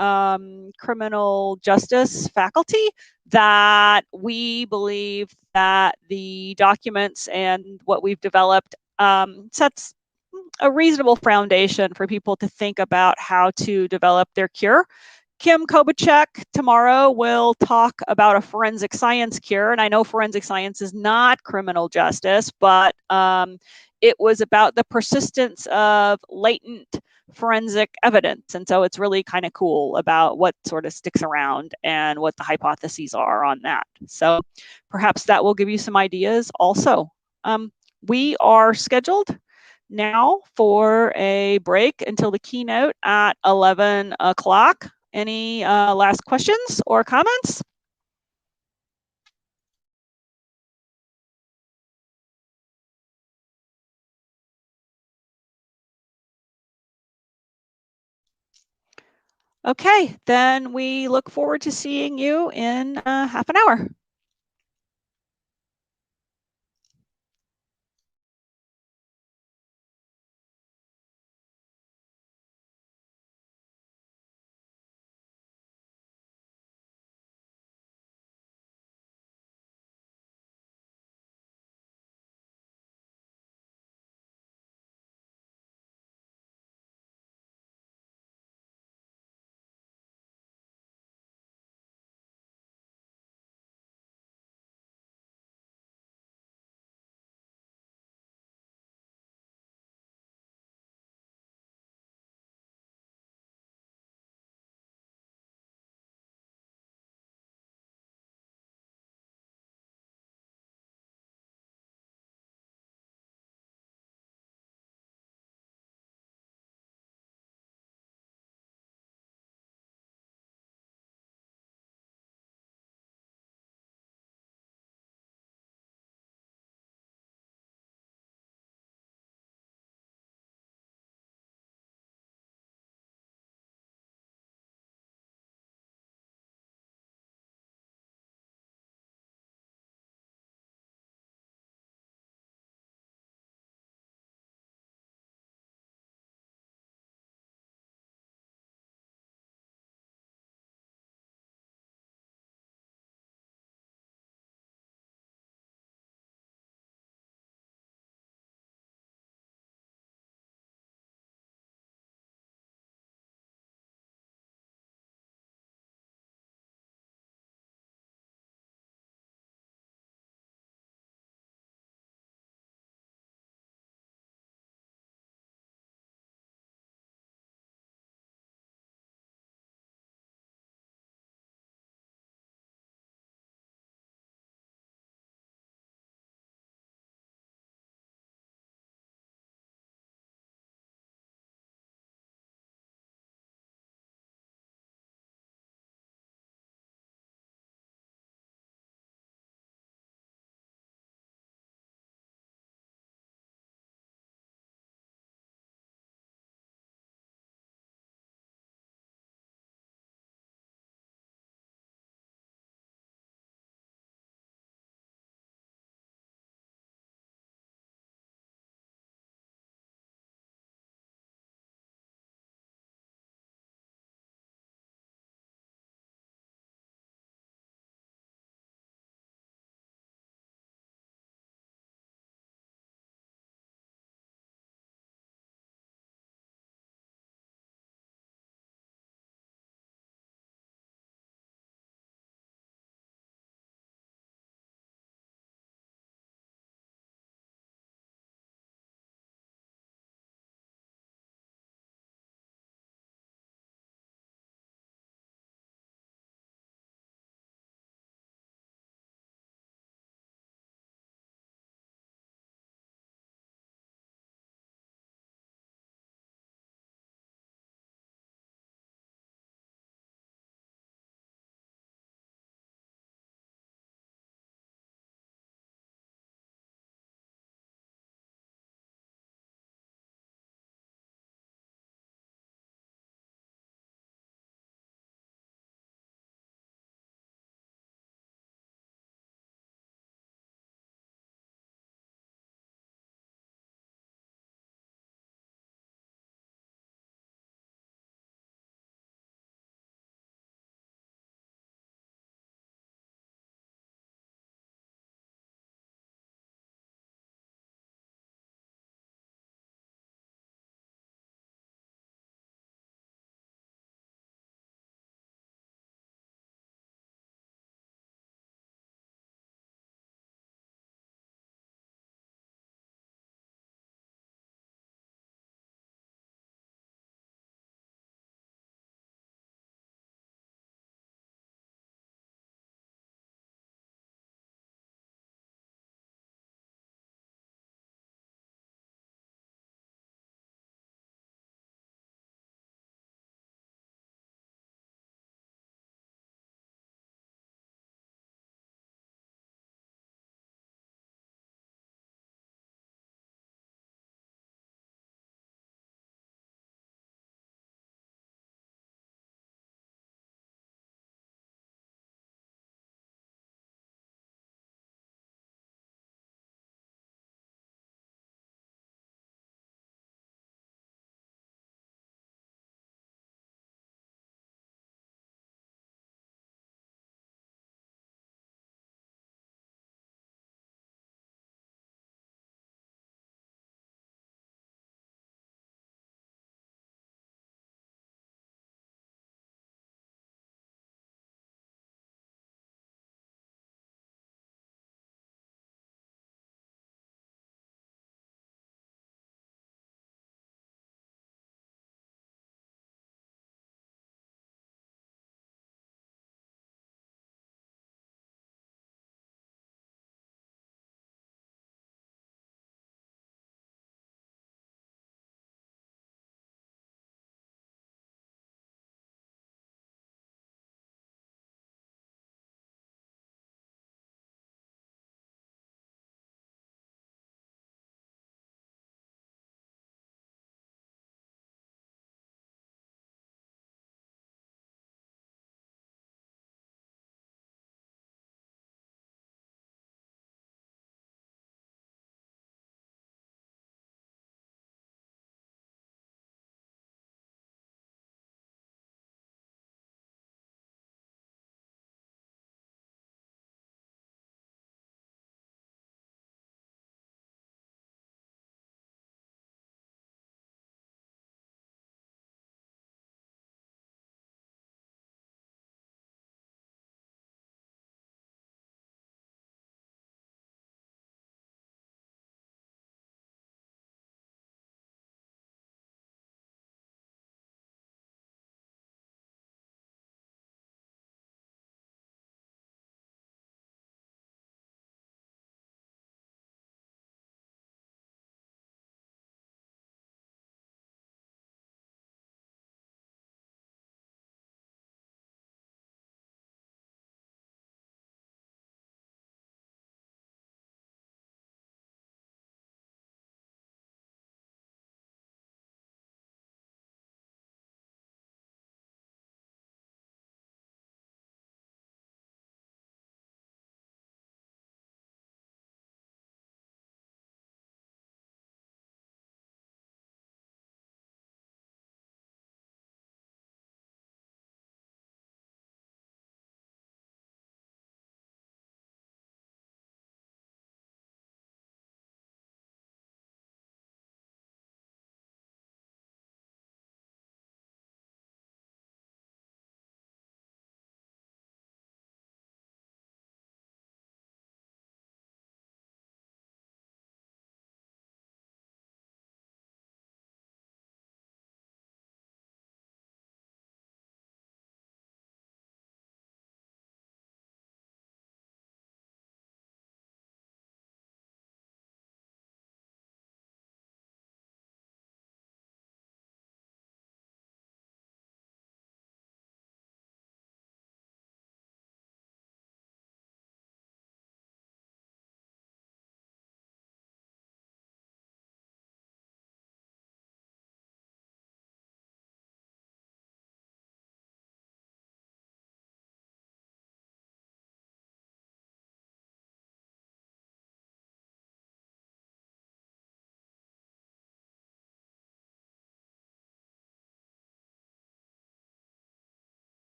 criminal justice faculty, that we believe that the documents and what we've developed sets a reasonable foundation for people to think about how to develop their cure. Kim Kobachek tomorrow will talk about a forensic science cure. And I know forensic science is not criminal justice, but it was about the persistence of latent forensic evidence. And so it's really kind of cool about what sort of sticks around and what the hypotheses are on that. So perhaps that will give you some ideas also. We are scheduled now for a break until the keynote at 11 o'clock. Any last questions or comments? Okay, then we look forward to seeing you in half an hour.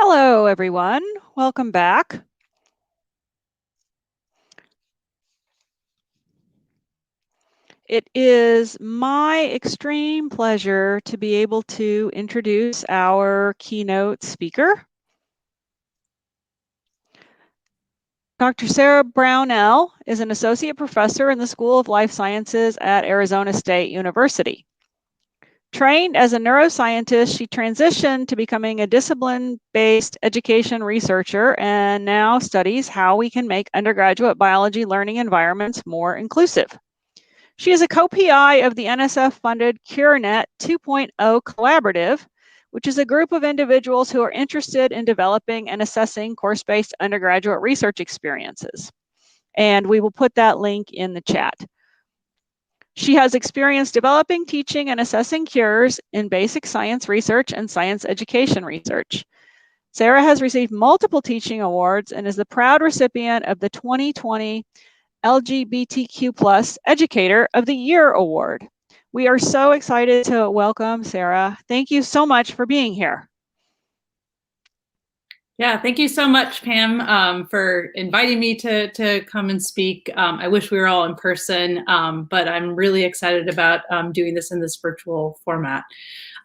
Hello, everyone. Welcome back. It is my extreme pleasure to be able to introduce our keynote speaker. Dr. Sarah Brownell is an associate professor in the School of Life Sciences at Arizona State University. Trained as a neuroscientist, she transitioned to becoming a discipline-based education researcher and now studies how we can make undergraduate biology learning environments more inclusive. She is a co-PI of the NSF-funded CureNet 2.0 Collaborative, which is a group of individuals who are interested in developing and assessing course-based undergraduate research experiences. And we will put that link in the chat. She has experience developing, teaching, and assessing cures in basic science research and science education research. Sarah has received multiple teaching awards and is the proud recipient of the 2020 LGBTQ+ Educator of the Year Award. We are so excited to welcome Sarah. Thank you so much for being here. Yeah, thank you so much, Pam, for inviting me to come and speak. I wish we were all in person, but I'm really excited about doing this in this virtual format.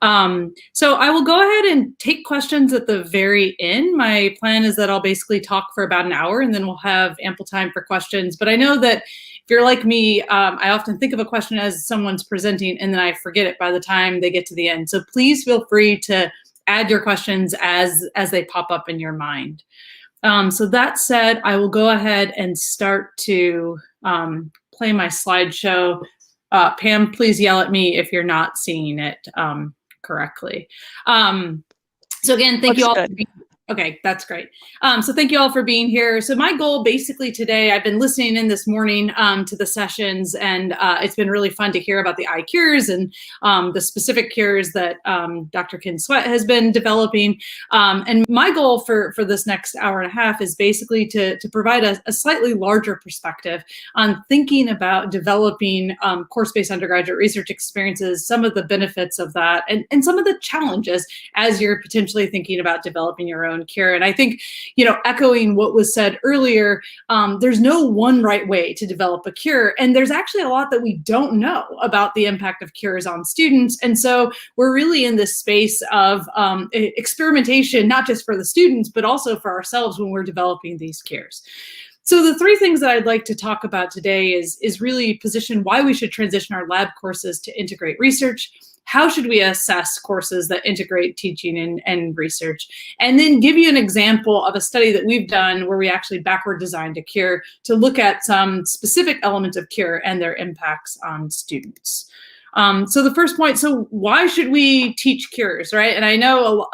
So I will go ahead and take questions at the very end. My plan is that I'll basically talk for about an hour and then we'll have ample time for questions. But I know that if you're like me, I often think of a question as someone's presenting and then I forget it by the time they get to the end. So please feel free to add your questions as they pop up in your mind. So that said, I will go ahead and start to play my slideshow. Pam, please yell at me if you're not seeing it correctly. So again, thank you all. Okay, that's great. So thank you all for being here. So my goal basically today, I've been listening in this morning to the sessions and it's been really fun to hear about the iCUREs and the specific cures that Dr. Ken Sweat has been developing. And my goal for this next hour and a half is basically to provide a slightly larger perspective on thinking about developing course-based undergraduate research experiences, some of the benefits of that, and some of the challenges as you're potentially thinking about developing your own cure. And I think, echoing what was said earlier, there's no one right way to develop a cure. And there's actually a lot that we don't know about the impact of cures on students. And so we're really in this space of experimentation, not just for the students, but also for ourselves when we're developing these cures. So the three things that I'd like to talk about today is really position why we should transition our lab courses to integrate research. How should we assess courses that integrate teaching and research? And then give you an example of a study that we've done where we actually backward designed a cure to look at some specific elements of cure and their impacts on students. So the first point, so why should we teach cures, right? And I know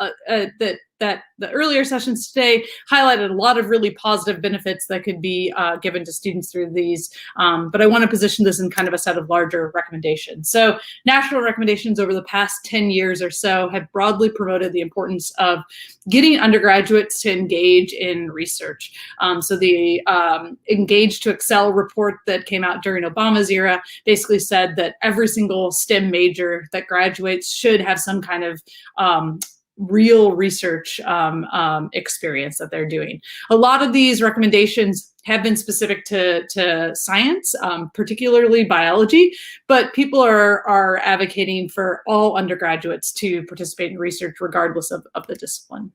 that the earlier sessions today highlighted a lot of really positive benefits that could be given to students through these, but I want to position this in kind of a set of larger recommendations. So national recommendations over the past 10 years or so have broadly promoted the importance of getting undergraduates to engage in research. So the Engage to Excel report that came out during Obama's era basically said that every single STEM major that graduates should have some kind of real research experience that they're doing. A lot of these recommendations have been specific to science, particularly biology, but people are advocating for all undergraduates to participate in research regardless of the discipline.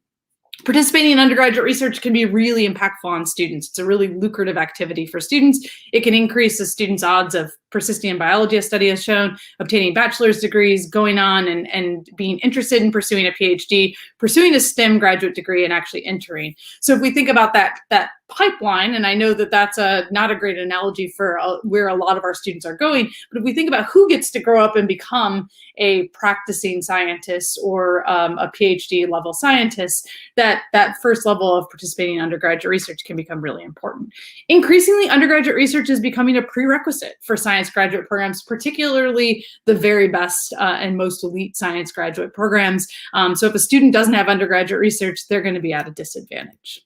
Participating in undergraduate research can be really impactful on students. It's a really lucrative activity for students. It can increase a student's odds of persisting in biology, a study has shown, obtaining bachelor's degrees, going on and being interested in pursuing a PhD, pursuing a STEM graduate degree, and actually entering. So if we think about that pipeline, and I know that that's not a great analogy for where a lot of our students are going, but if we think about who gets to grow up and become a practicing scientist or a PhD level scientist, that first level of participating in undergraduate research can become really important. Increasingly, undergraduate research is becoming a prerequisite for science graduate programs, particularly the very best and most elite science graduate programs. So if a student doesn't have undergraduate research, they're going to be at a disadvantage.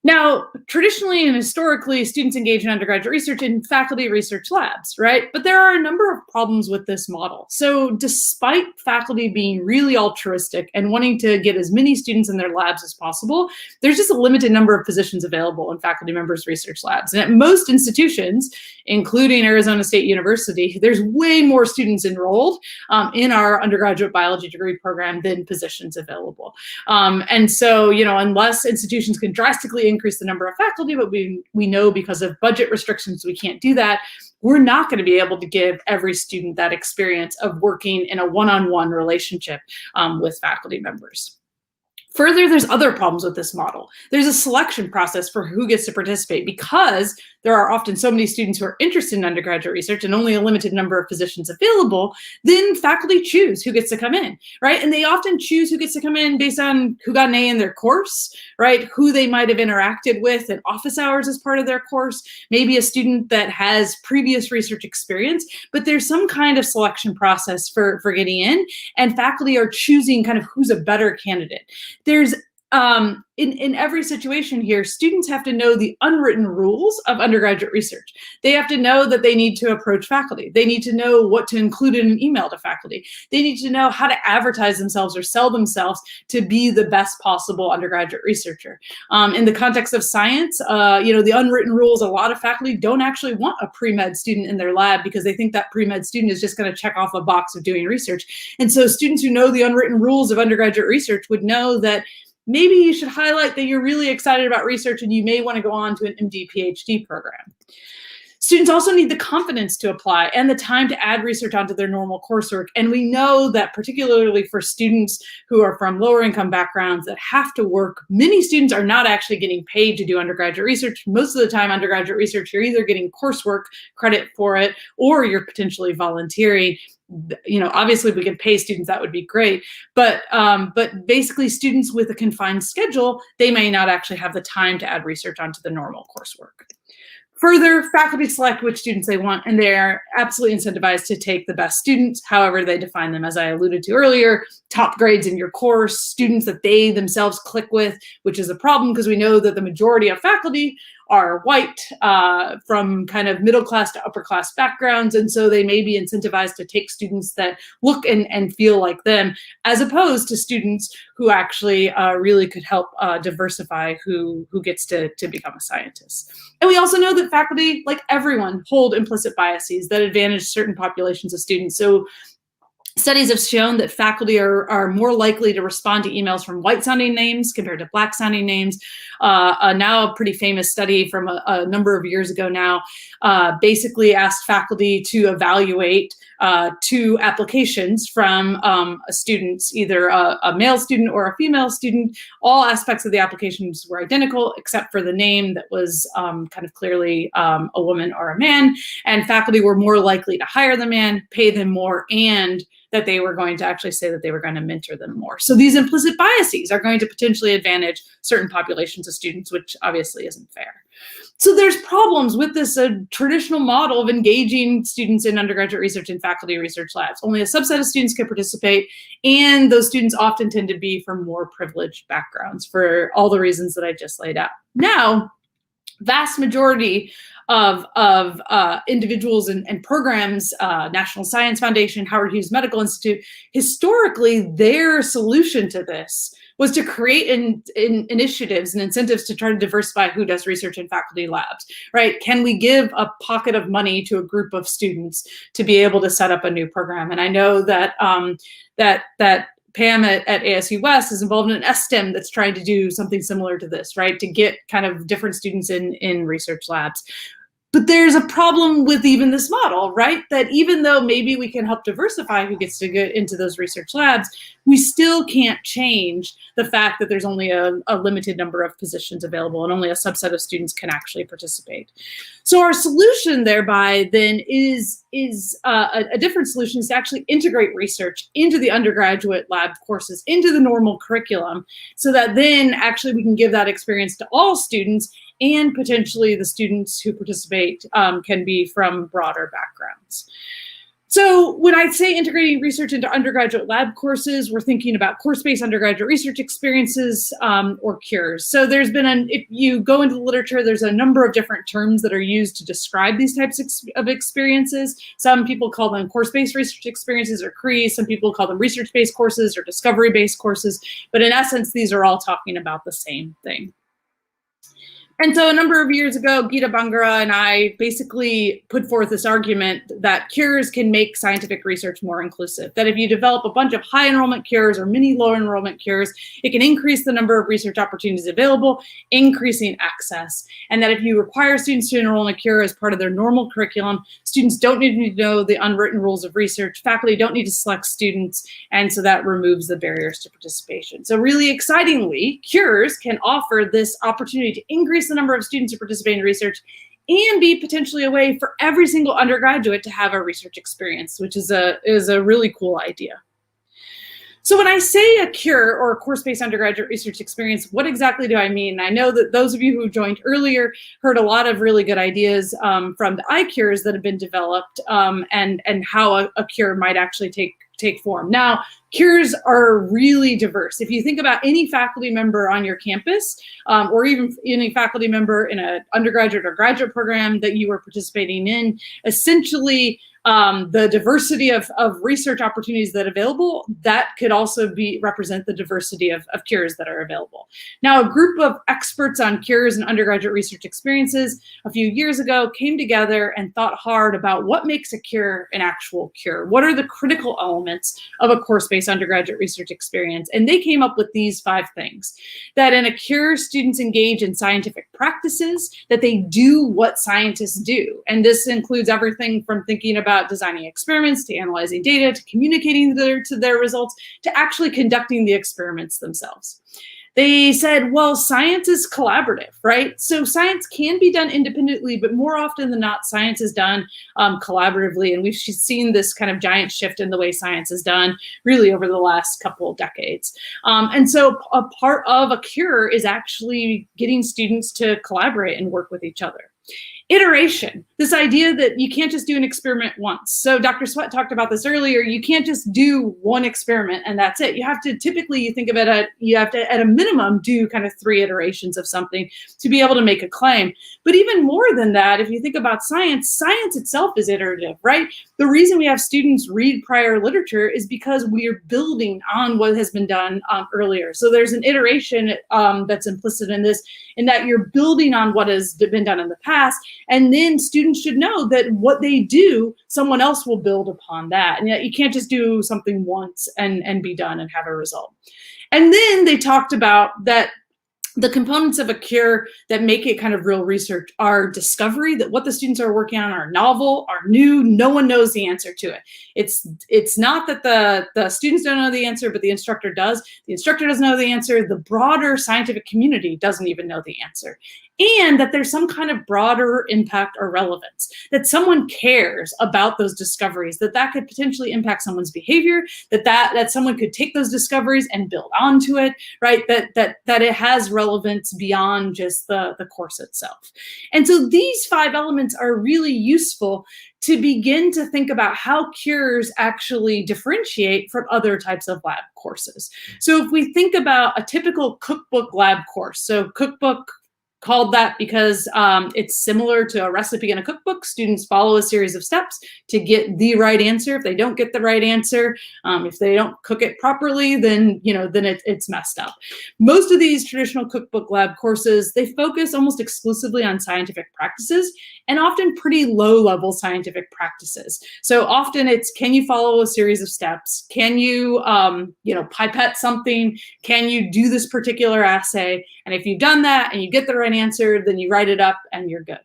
Now, traditionally and historically, students engage in undergraduate research in faculty research labs, right? But there are a number of problems with this model. So despite faculty being really altruistic and wanting to get as many students in their labs as possible, there's just a limited number of positions available in faculty members' research labs. And at most institutions, including Arizona State University, there's way more students enrolled in our undergraduate biology degree program than positions available. And so, you know, unless institutions can drastically increase the number of faculty, but we know because of budget restrictions we can't do that, we're not going to be able to give every student that experience of working in a one-on-one relationship with faculty members. Further, there's other problems with this model. There's a selection process for who gets to participate because there are often so many students who are interested in undergraduate research and only a limited number of positions available, then faculty choose who gets to come in, right? And they often choose who gets to come in based on who got an A in their course, right? Who they might have interacted with in office hours as part of their course, maybe a student that has previous research experience, but there's some kind of selection process for getting in, and faculty are choosing kind of who's a better candidate. There's in every situation here, students have to know the unwritten rules of undergraduate research. They have to know that they need to approach faculty. They need to know what to include in an email to faculty. They need to know how to advertise themselves or sell themselves to be the best possible undergraduate researcher. In the context of science, you know, the unwritten rules, a lot of faculty don't actually want a pre-med student in their lab because they think that pre-med student is just going to check off a box of doing research. And so students who know the unwritten rules of undergraduate research would know that maybe you should highlight that you're really excited about research and you may want to go on to an MD PhD program. Students also need the confidence to apply and the time to add research onto their normal coursework. And we know that particularly for students who are from lower income backgrounds that have to work, many students are not actually getting paid to do undergraduate research. Most of the time, undergraduate research, you're either getting coursework credit for it or you're potentially volunteering. You know, obviously if we could pay students, that would be great. But basically students with a confined schedule, they may not actually have the time to add research onto the normal coursework. Further, faculty select which students they want, and they are absolutely incentivized to take the best students, however they define them. As I alluded to earlier, top grades in your course, students that they themselves click with, which is a problem because we know that the majority of faculty are white from kind of middle class to upper class backgrounds. And so they may be incentivized to take students that look and feel like them, as opposed to students who actually really could help diversify who gets to become a scientist. And we also know that faculty, like everyone, hold implicit biases that advantage certain populations of students. So studies have shown that faculty are more likely to respond to emails from white-sounding names compared to black-sounding names. Now a pretty famous study from a number of years ago now basically asked faculty to evaluate 2 applications from students, either a male student or a female student. All aspects of the applications were identical except for the name that was kind of clearly a woman or a man, and faculty were more likely to hire the man, pay them more, and that they were going to actually say that they were going to mentor them more. So these implicit biases are going to potentially advantage certain populations of students, which obviously isn't fair. So there's problems with this traditional model of engaging students in undergraduate research and faculty research labs. Only a subset of students can participate, and those students often tend to be from more privileged backgrounds for all the reasons that I just laid out. Now, vast majority of individuals and programs, National Science Foundation, Howard Hughes Medical Institute, historically, their solution to this was to create initiatives and incentives to try to diversify who does research in faculty labs, right? Can we give a pocket of money to a group of students to be able to set up a new program? And I know that that Pam at ASU West is involved in an STEM that's trying to do something similar to this, right? To get kind of different students in research labs. But there's a problem with even this model, right? That even though maybe we can help diversify who gets to get into those research labs, we still can't change the fact that there's only a limited number of positions available and only a subset of students can actually participate. So our solution thereby then is a different solution is to actually integrate research into the undergraduate lab courses, into the normal curriculum, so that then actually we can give that experience to all students, and potentially the students who participate can be from broader backgrounds. So when I say integrating research into undergraduate lab courses, we're thinking about course-based undergraduate research experiences or cures. So there's been if you go into the literature, there's a number of different terms that are used to describe these types of experiences. Some people call them course-based research experiences or CRE. Some people call them research-based courses or discovery-based courses. But in essence, these are all talking about the same thing. And so a number of years ago, Gita Bangara and I basically put forth this argument that cures can make scientific research more inclusive, that if you develop a bunch of high enrollment cures or mini low enrollment cures, it can increase the number of research opportunities available, increasing access. And that if you require students to enroll in a cure as part of their normal curriculum, students don't need to know the unwritten rules of research, faculty don't need to select students, and so that removes the barriers to participation. So really excitingly, cures can offer this opportunity to increase the number of students who participate in research and be potentially a way for every single undergraduate to have a research experience, which is a really cool idea. So when I say a cure or a course-based undergraduate research experience, what exactly do I mean? I know that those of you who joined earlier heard a lot of really good ideas from the iCUREs that have been developed and how a cure might actually take form. Now, cures are really diverse. If you think about any faculty member on your campus, or even any faculty member in an undergraduate or graduate program that you are participating in, essentially the diversity of research opportunities that are available, that could also represent the diversity of cures that are available. Now, a group of experts on cures and undergraduate research experiences a few years ago came together and thought hard about what makes a cure an actual cure. What are the critical elements of a course-based undergraduate research experience? And they came up with these 5 things. That in a cure, students engage in scientific practices, that they do what scientists do. And this includes everything from thinking about designing experiments, to analyzing data, to communicating their results, to actually conducting the experiments themselves. They said, well, science is collaborative, right? So science can be done independently, but more often than not, science is done collaboratively. And we've seen this kind of giant shift in the way science is done really over the last couple of decades. And so a part of a cure is actually getting students to collaborate and work with each other. Iteration, this idea that you can't just do an experiment once. So Dr. Sweat talked about this earlier. You can't just do one experiment and that's it. You have to, typically you think of it, you have to at a minimum do kind of 3 iterations of something to be able to make a claim. But even more than that, if you think about science, science itself is iterative, right? The reason we have students read prior literature is because we are building on what has been done earlier. So there's an iteration that's implicit in this, in that you're building on what has been done in the past. And then students should know that what they do, someone else will build upon that. And yet you can't just do something once and be done and have a result. And then they talked about that the components of a cure that make it kind of real research are discovery, that what the students are working on are novel, are new, no one knows the answer to it. It's not that the students don't know the answer, but the instructor does. The instructor doesn't know the answer. The broader scientific community doesn't even know the answer. And that there's some kind of broader impact or relevance, that someone cares about those discoveries, that could potentially impact someone's behavior, that someone could take those discoveries and build onto it, right? That it has relevance beyond just the course itself. And so these 5 elements are really useful to begin to think about how cures actually differentiate from other types of lab courses. So if we think about a typical cookbook lab course, so cookbook called that because it's similar to a recipe in a cookbook. Students follow a series of steps to get the right answer. If they don't get the right answer, if they don't cook it properly, then it's messed up. Most of these traditional cookbook lab courses, they focus almost exclusively on scientific practices and often pretty low-level scientific practices. So often it's, can you follow a series of steps? Can you, pipette something? Can you do this particular assay? And if you've done that and you get the right answer, then you write it up and you're good.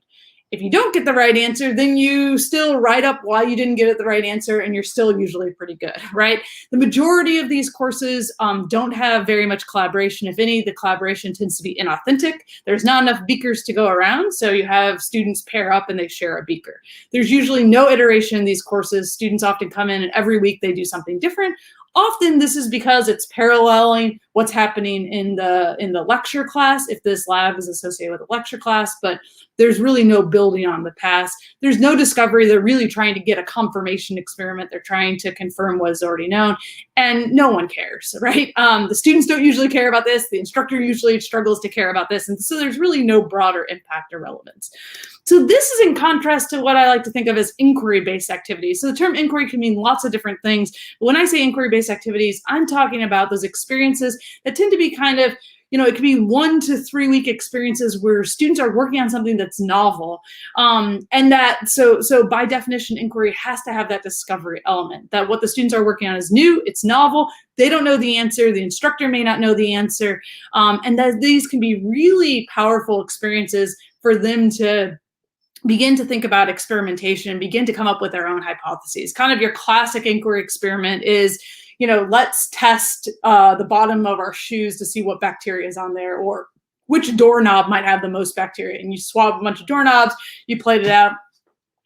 If you don't get the right answer, then you still write up why you didn't get it the right answer, and you're still usually pretty good, right? The majority of these courses don't have very much collaboration. If any, the collaboration tends to be inauthentic. There's not enough beakers to go around, so you have students pair up and they share a beaker. There's usually no iteration in these courses. Students often come in and every week they do something different. Often this is because it's paralleling what's happening in the lecture class, if this lab is associated with a lecture class, but there's really no building on the past. There's no discovery. They're really trying to get a confirmation experiment. They're trying to confirm what is already known, and no one cares, right? The students don't usually care about this. The instructor usually struggles to care about this. And so there's really no broader impact or relevance. So this is in contrast to what I like to think of as inquiry-based activities. So the term inquiry can mean lots of different things. But when I say inquiry-based activities, I'm talking about those experiences that tend to be kind of, it could be 1 to 3 week experiences where students are working on something that's novel. And that, so by definition, inquiry has to have that discovery element, that what the students are working on is new, it's novel, they don't know the answer, the instructor may not know the answer, and that these can be really powerful experiences for them to begin to think about experimentation, begin to come up with their own hypotheses. Kind of your classic inquiry experiment is, let's test the bottom of our shoes to see what bacteria is on there, or which doorknob might have the most bacteria. And you swab a bunch of doorknobs, you plate it out,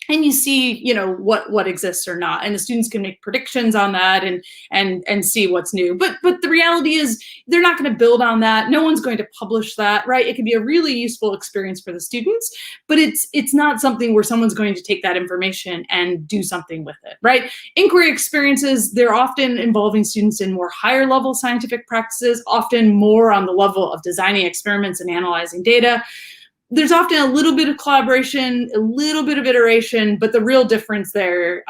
and you see, what exists or not. And the students can make predictions on that and see what's new. But the reality is they're not going to build on that. No one's going to publish that, right? It can be a really useful experience for the students, but it's not something where someone's going to take that information and do something with it, right? Inquiry experiences, they're often involving students in more higher level scientific practices, often more on the level of designing experiments and analyzing data. There's often a little bit of collaboration, a little bit of iteration, but the real difference there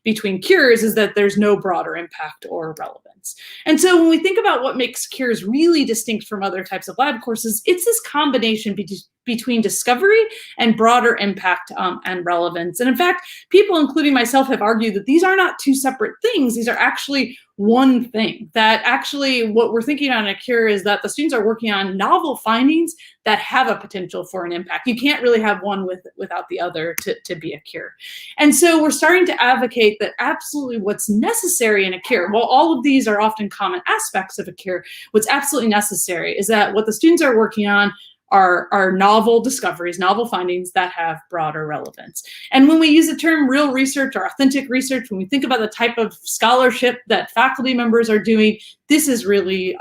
between cures is that there's no broader impact or relevance. And so when we think about what makes cures really distinct from other types of lab courses, it's this combination between discovery and broader impact and relevance. And in fact, people, including myself, have argued that these are not two separate things. These are actually one thing. That actually what we're thinking on a cure is that the students are working on novel findings that have a potential for an impact. You can't really have one without the other to be a cure. And so we're starting to advocate that absolutely what's necessary in a cure, while all of these are often common aspects of a cure, what's absolutely necessary is that what the students are working on are novel discoveries, novel findings that have broader relevance. And when we use the term real research or authentic research, when we think about the type of scholarship that faculty members are doing, this is really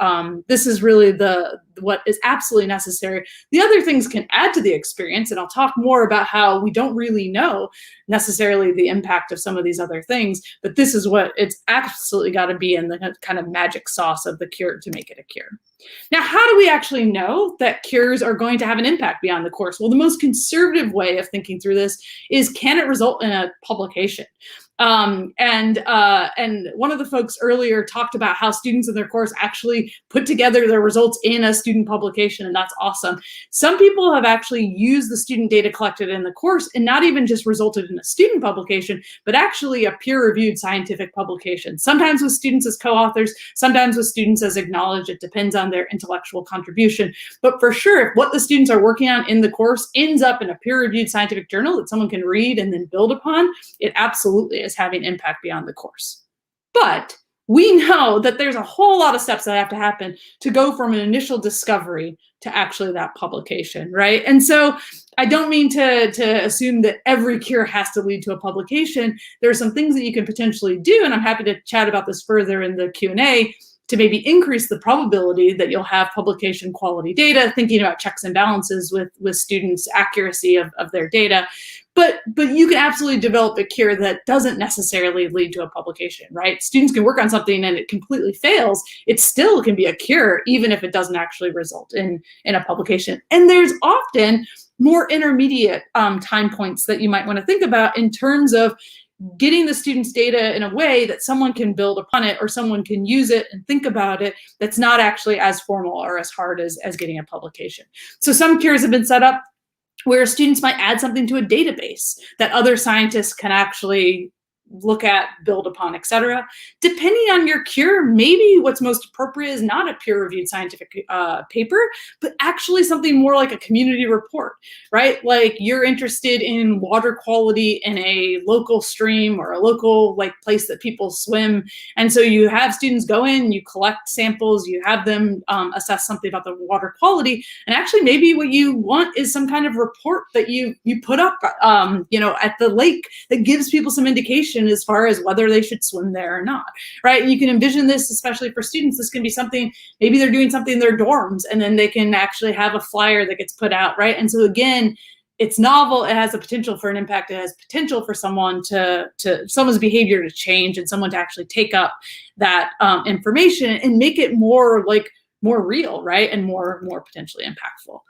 what is absolutely necessary. The other things can add to the experience, and I'll talk more about how we don't really know necessarily the impact of some of these other things, but this is what it's absolutely got to be in the kind of magic sauce of the cure to make it a cure. Now, how do we actually know that cures are going to have an impact beyond the course? Well, the most conservative way of thinking through this is, can it result in a publication? And one of the folks earlier talked about how students in their course actually put together their results in a student publication, and that's awesome. Some people have actually used the student data collected in the course and not even just resulted in a student publication, but actually a peer-reviewed scientific publication, sometimes with students as co-authors, sometimes with students as acknowledged. It depends on their intellectual contribution. But for sure, if what the students are working on in the course ends up in a peer-reviewed scientific journal that someone can read and then build upon, it absolutely is having impact beyond the course. But we know that there's a whole lot of steps that have to happen to go from an initial discovery to actually that publication, right? And so I don't mean to assume that every cure has to lead to a publication. There are some things that you can potentially do, and I'm happy to chat about this further in the Q&A, to maybe increase the probability that you'll have publication quality data, thinking about checks and balances with students' accuracy of their data. But you can absolutely develop a cure that doesn't necessarily lead to a publication, right? Students can work on something and it completely fails. It still can be a cure, even if it doesn't actually result in a publication. And there's often more intermediate time points that you might want to think about in terms of getting the students' data in a way that someone can build upon it, or someone can use it and think about it, that's not actually as formal or as hard as getting a publication. So some cures have been set up where students might add something to a database that other scientists can actually look at, build upon, etc. Depending on your cure, maybe what's most appropriate is not a peer-reviewed scientific paper, but actually something more like a community report, right? Like you're interested in water quality in a local stream or a local place that people swim. And so you have students go in, you collect samples, you have them assess something about the water quality. And actually maybe what you want is some kind of report that you put up at the lake that gives people some indication as far as whether they should swim there or not, right? And you can envision this, especially for students, this can be something, maybe they're doing something in their dorms and then they can actually have a flyer that gets put out, right? And so again, it's novel, it has the potential for an impact, it has potential for someone someone's behavior to change and someone to actually take up that information and make it more real, right? And more potentially impactful,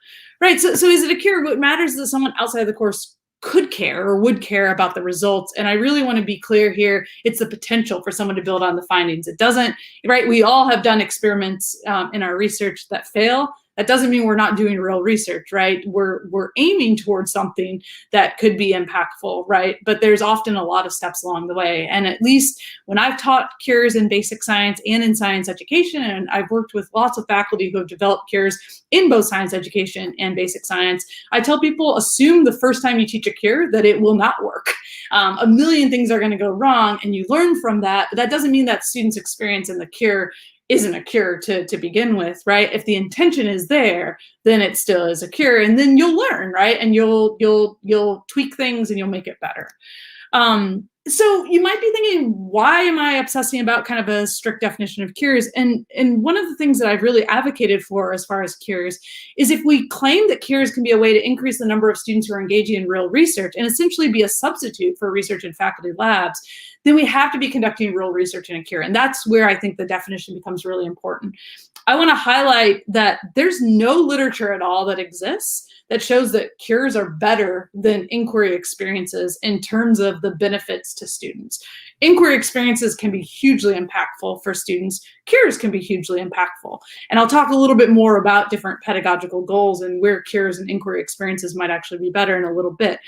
right? So is it a cure? What matters is that someone outside of the course could care or would care about the results. And I really want to be clear here. It's the potential for someone to build on the findings. It doesn't, right? We all have done experiments in our research that fail. That doesn't mean we're not doing real research, right? We're aiming towards something that could be impactful, right? But there's often a lot of steps along the way. And at least when I've taught cures in basic science and in science education, and I've worked with lots of faculty who have developed cures in both science education and basic science, I tell people, assume the first time you teach a cure that it will not work. A million things are going to go wrong, and you learn from that. But that doesn't mean that students' experience in the cure isn't a cure to begin with, right? If the intention is there, then it still is a cure, and then you'll learn, right? And you'll tweak things and you'll make it better. So you might be thinking, why am I obsessing about kind of a strict definition of cures? And one of the things that I've really advocated for as far as cures is if we claim that cures can be a way to increase the number of students who are engaging in real research and essentially be a substitute for research in faculty labs, then we have to be conducting real research in a cure. And that's where I think the definition becomes really important. I want to highlight that there's no literature at all that exists that shows that cures are better than inquiry experiences in terms of the benefits to students. Inquiry experiences can be hugely impactful for students. Cures can be hugely impactful. And I'll talk a little bit more about different pedagogical goals and where cures and inquiry experiences might actually be better in a little bit.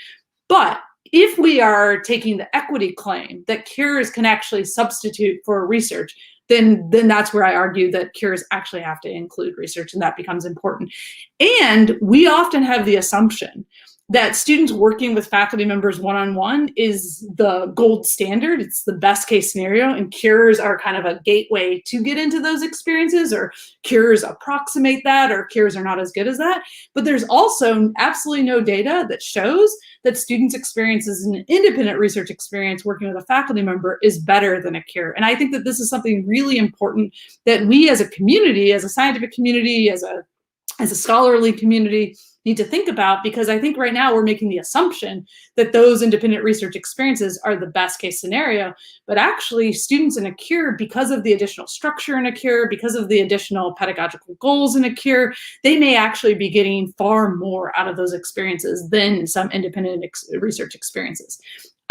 But if we are taking the equity claim that cures can actually substitute for research, then that's where I argue that cures actually have to include research, and that becomes important. And we often have the assumption that students working with faculty members one-on-one is the gold standard. It's the best case scenario, and cures are kind of a gateway to get into those experiences, or cures approximate that, or cures are not as good as that. But there's also absolutely no data that shows that students' experiences in an independent research experience working with a faculty member is better than a cure. And I think that this is something really important that we as a community, as a scientific community, as a scholarly community, need to think about, because I think right now we're making the assumption that those independent research experiences are the best case scenario, but actually students in a cure, because of the additional structure in a cure, because of the additional pedagogical goals in a cure, they may actually be getting far more out of those experiences than some independent research experiences.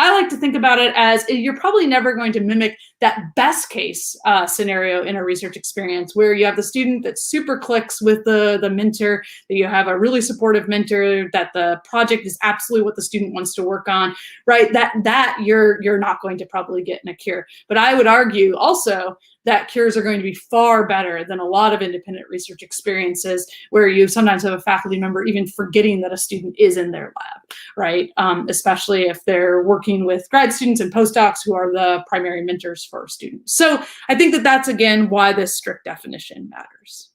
I like to think about it as you're probably never going to mimic that best case scenario in a research experience where you have the student that super clicks with the mentor, that you have a really supportive mentor, that the project is absolutely what the student wants to work on, right? That you're not going to probably get in a cure. But I would argue also that cures are going to be far better than a lot of independent research experiences where you sometimes have a faculty member even forgetting that a student is in their lab, right? Especially if they're working with grad students and postdocs who are the primary mentors for students. So I think that that's, again, why this strict definition matters.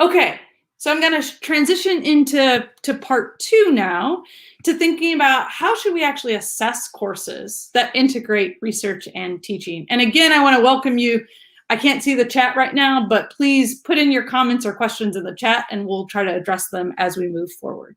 Okay, so I'm going to transition into part 2 now, to thinking about how should we actually assess courses that integrate research and teaching. And again, I want to welcome you. I can't see the chat right now, but please put in your comments or questions in the chat and we'll try to address them as we move forward.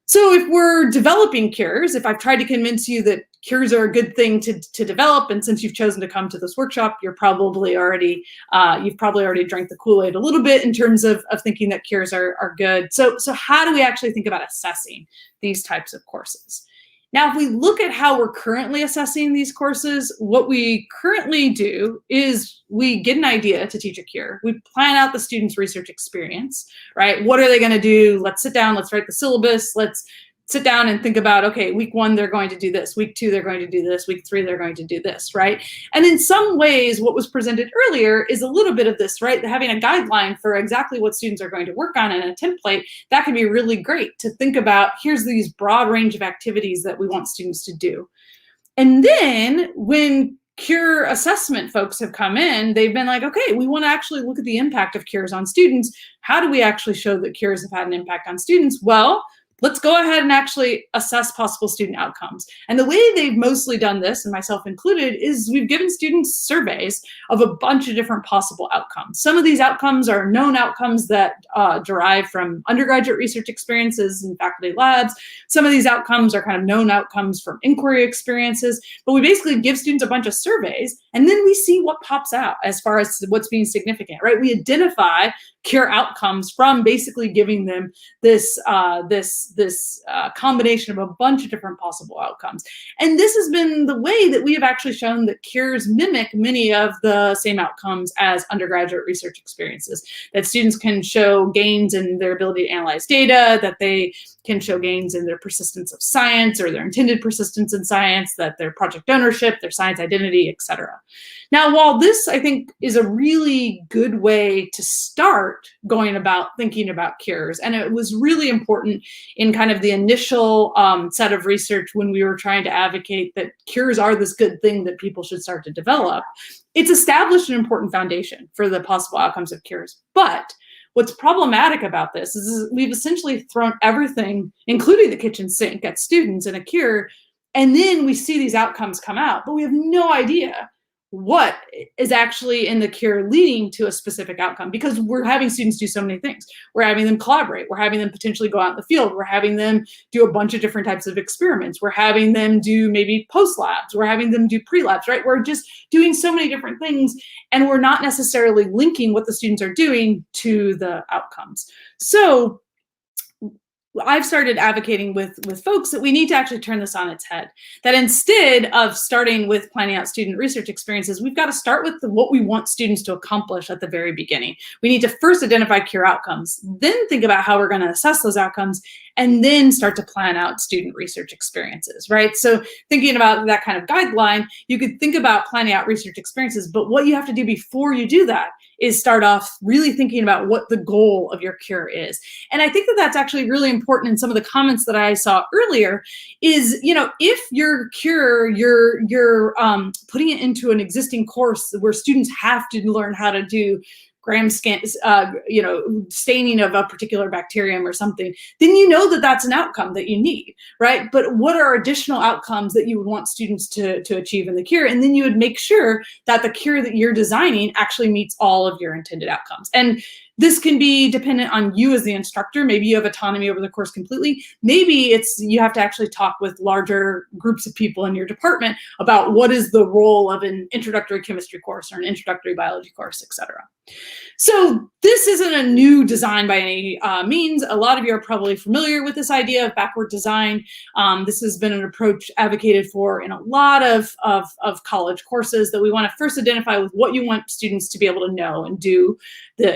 So if we're developing cures, if I've tried to convince you that cures are a good thing to develop, and since you've chosen to come to this workshop, you've probably already drank the Kool-Aid a little bit in terms of thinking that cures are good. So how do we actually think about assessing these types of courses? Now, if we look at how we're currently assessing these courses, what we currently do is we get an idea to teach a cure. We plan out the student's research experience, right? What are they going to do? Let's sit down, let's write the syllabus, let's sit down and think about, okay, week 1, they're going to do this. Week 2, they're going to do this. Week 3, they're going to do this, right? And in some ways, what was presented earlier is a little bit of this, right? Having a guideline for exactly what students are going to work on in a template, that can be really great to think about. Here's these broad range of activities that we want students to do. And then when cure assessment folks have come in, they've been like, okay, we want to actually look at the impact of cures on students. How do we actually show that cures have had an impact on students? Well, let's go ahead and actually assess possible student outcomes. And the way they've mostly done this, and myself included, is we've given students surveys of a bunch of different possible outcomes. Some of these outcomes are known outcomes that derive from undergraduate research experiences and faculty labs. Some of these outcomes are kind of known outcomes from inquiry experiences, but we basically give students a bunch of surveys, and then we see what pops out as far as what's being significant, right? We identify CURE outcomes from basically giving them this combination of a bunch of different possible outcomes. And this has been the way that we have actually shown that CUREs mimic many of the same outcomes as undergraduate research experiences, that students can show gains in their ability to analyze data, that they can show gains in their persistence of science or their intended persistence in science, that their project ownership, their science identity, etc. Now, while this, I think, is a really good way to start going about thinking about CUREs, and it was really important in kind of the initial set of research when we were trying to advocate that CUREs are this good thing that people should start to develop, it's established an important foundation for the possible outcomes of CUREs. But what's problematic about this is we've essentially thrown everything, including the kitchen sink, at students in a CURE, and then we see these outcomes come out, but we have no idea what is actually in the CURE leading to a specific outcome, because we're having students do so many things. We're having them collaborate. We're having them potentially go out in the field. We're having them do a bunch of different types of experiments. We're having them do maybe post-labs. We're having them do pre-labs, right? We're just doing so many different things, and we're not necessarily linking what the students are doing to the outcomes. So I've started advocating with folks that we need to actually turn this on its head, that instead of starting with planning out student research experiences, we've got to start with what we want students to accomplish at the very beginning. We need to first identify CURE outcomes, then think about how we're going to assess those outcomes, and then start to plan out student research experiences, right? So thinking about that kind of guideline, you could think about planning out research experiences, but what you have to do before you do that is start off really thinking about what the goal of your CURE is. And I think that that's actually really important in some of the comments that I saw earlier is, you know, if your CURE, you're putting it into an existing course where students have to learn how to do gram scans, staining of a particular bacterium or something, then you know that that's an outcome that you need, right? But what are additional outcomes that you would want students to achieve in the CURE? And then you would make sure that the CURE that you're designing actually meets all of your intended outcomes. And this can be dependent on you as the instructor. Maybe you have autonomy over the course completely. Maybe it's you have to actually talk with larger groups of people in your department about what is the role of an introductory chemistry course or an introductory biology course, etc. So this isn't a new design by any means. A lot of you are probably familiar with this idea of backward design. This has been an approach advocated for in a lot of college courses, that we want to first identify with what you want students to be able to know and do.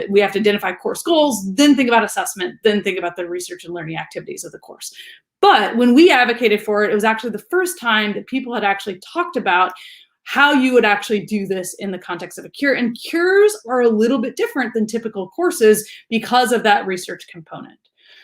We have to identify course goals, then think about assessment, then think about the research and learning activities of the course. But when we advocated for it, it was actually the first time that people had actually talked about how you would actually do this in the context of a CURE. And CUREs are a little bit different than typical courses because of that research component.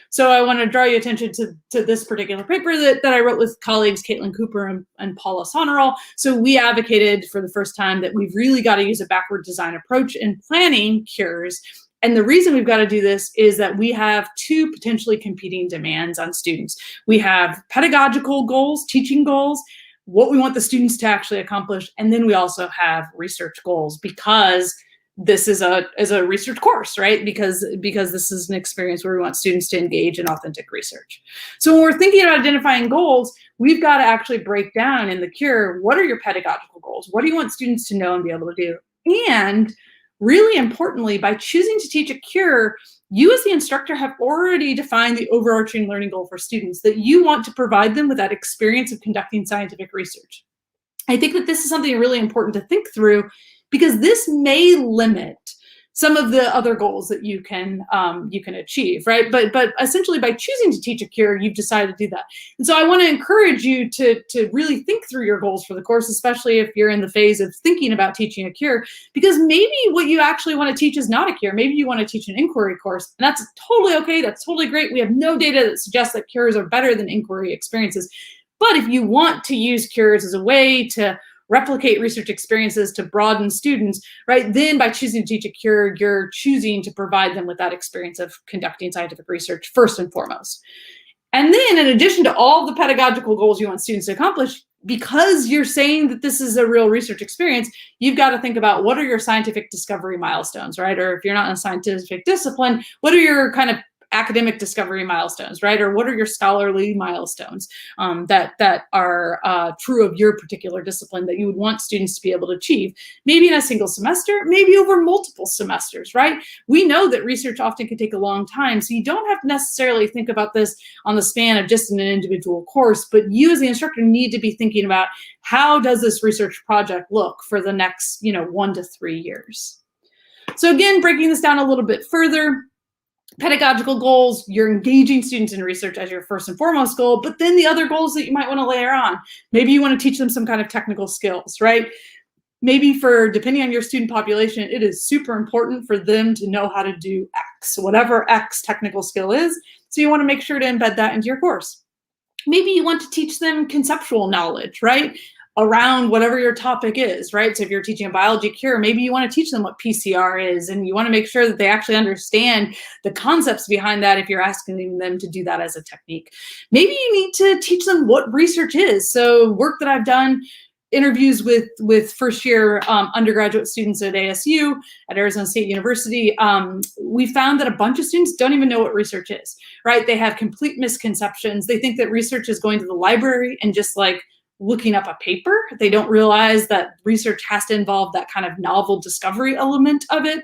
So I want to draw your attention to this particular paper that I wrote with colleagues Caitlin Cooper and Paula Sonerall. So we advocated for the first time that we've really got to use a backward design approach in planning CUREs. And the reason we've got to do this is that we have two potentially competing demands on students. We have pedagogical goals, teaching goals, what we want the students to actually accomplish, and then we also have research goals, because this is a research course, right? Because this is an experience where we want students to engage in authentic research. So when we're thinking about identifying goals, we've got to actually break down in the CURE, what are your pedagogical goals? What do you want students to know and be able to do? And really importantly, by choosing to teach a CURE, you as the instructor have already defined the overarching learning goal for students, that you want to provide them with that experience of conducting scientific research. I think that this is something really important to think through, because this may limit some of the other goals that you can achieve, right? But essentially, by choosing to teach a CURE, you've decided to do that. And so I want to encourage you to really think through your goals for the course, especially if you're in the phase of thinking about teaching a CURE, because maybe what you actually want to teach is not a CURE. Maybe you want to teach an inquiry course, and that's totally okay. That's totally great. We have no data that suggests that CUREs are better than inquiry experiences. But if you want to use CUREs as a way to replicate research experiences to broaden students, right? Then by choosing to teach a CURE, you're choosing to provide them with that experience of conducting scientific research first and foremost. And then in addition to all the pedagogical goals you want students to accomplish, because you're saying that this is a real research experience, you've got to think about what are your scientific discovery milestones, right? Or if you're not in a scientific discipline, what are your kind of academic discovery milestones, right? Or what are your scholarly milestones that are true of your particular discipline that you would want students to be able to achieve? Maybe in a single semester, maybe over multiple semesters, right? We know that research often can take a long time, so you don't have to necessarily think about this on the span of just an individual course, but you as the instructor need to be thinking about how does this research project look for the next, 1 to 3 years. So again, breaking this down a little bit further, pedagogical goals, you're engaging students in research as your first and foremost goal, but then the other goals that you might want to layer on. Maybe you want to teach them some kind of technical skills, right? Maybe depending on your student population, it is super important for them to know how to do X, whatever X technical skill is. So you want to make sure to embed that into your course. Maybe you want to teach them conceptual knowledge, right? Around whatever your topic is, right? So if you're teaching a biology cure, maybe you want to teach them what PCR is, and you want to make sure that they actually understand the concepts behind that if you're asking them to do that as a technique. Maybe you need to teach them what research is. So work that I've done, interviews with first year undergraduate students at ASU, at Arizona State University, we found that a bunch of students don't even know what research is, right? They have complete misconceptions. They think that research is going to the library and just like looking up a paper. They don't realize that research has to involve that kind of novel discovery element of it.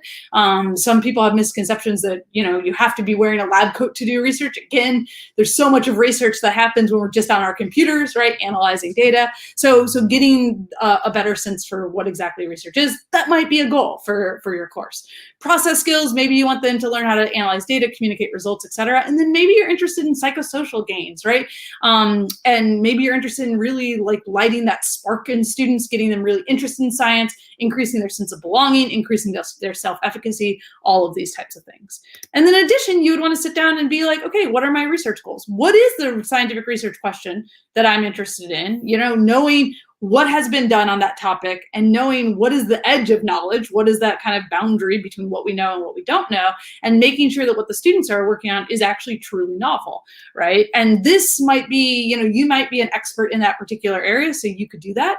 Some people have misconceptions that, you have to be wearing a lab coat to do research. Again, there's so much of research that happens when we're just on our computers, right? Analyzing data. So getting a better sense for what exactly research is, that might be a goal for your course. Process skills, maybe you want them to learn how to analyze data, communicate results, et cetera. And then maybe you're interested in psychosocial gains, right? And maybe you're interested in really like lighting that spark in students, getting them really interested in science, increasing their sense of belonging, increasing their self-efficacy, all of these types of things. And then in addition, you would want to sit down and be like, okay, what are my research goals? What is the scientific research question that I'm interested in? Knowing what has been done on that topic and knowing what is the edge of knowledge, what is that kind of boundary between what we know and what we don't know, and making sure that what the students are working on is actually truly novel, right? And this might be, you might be an expert in that particular area, so you could do that.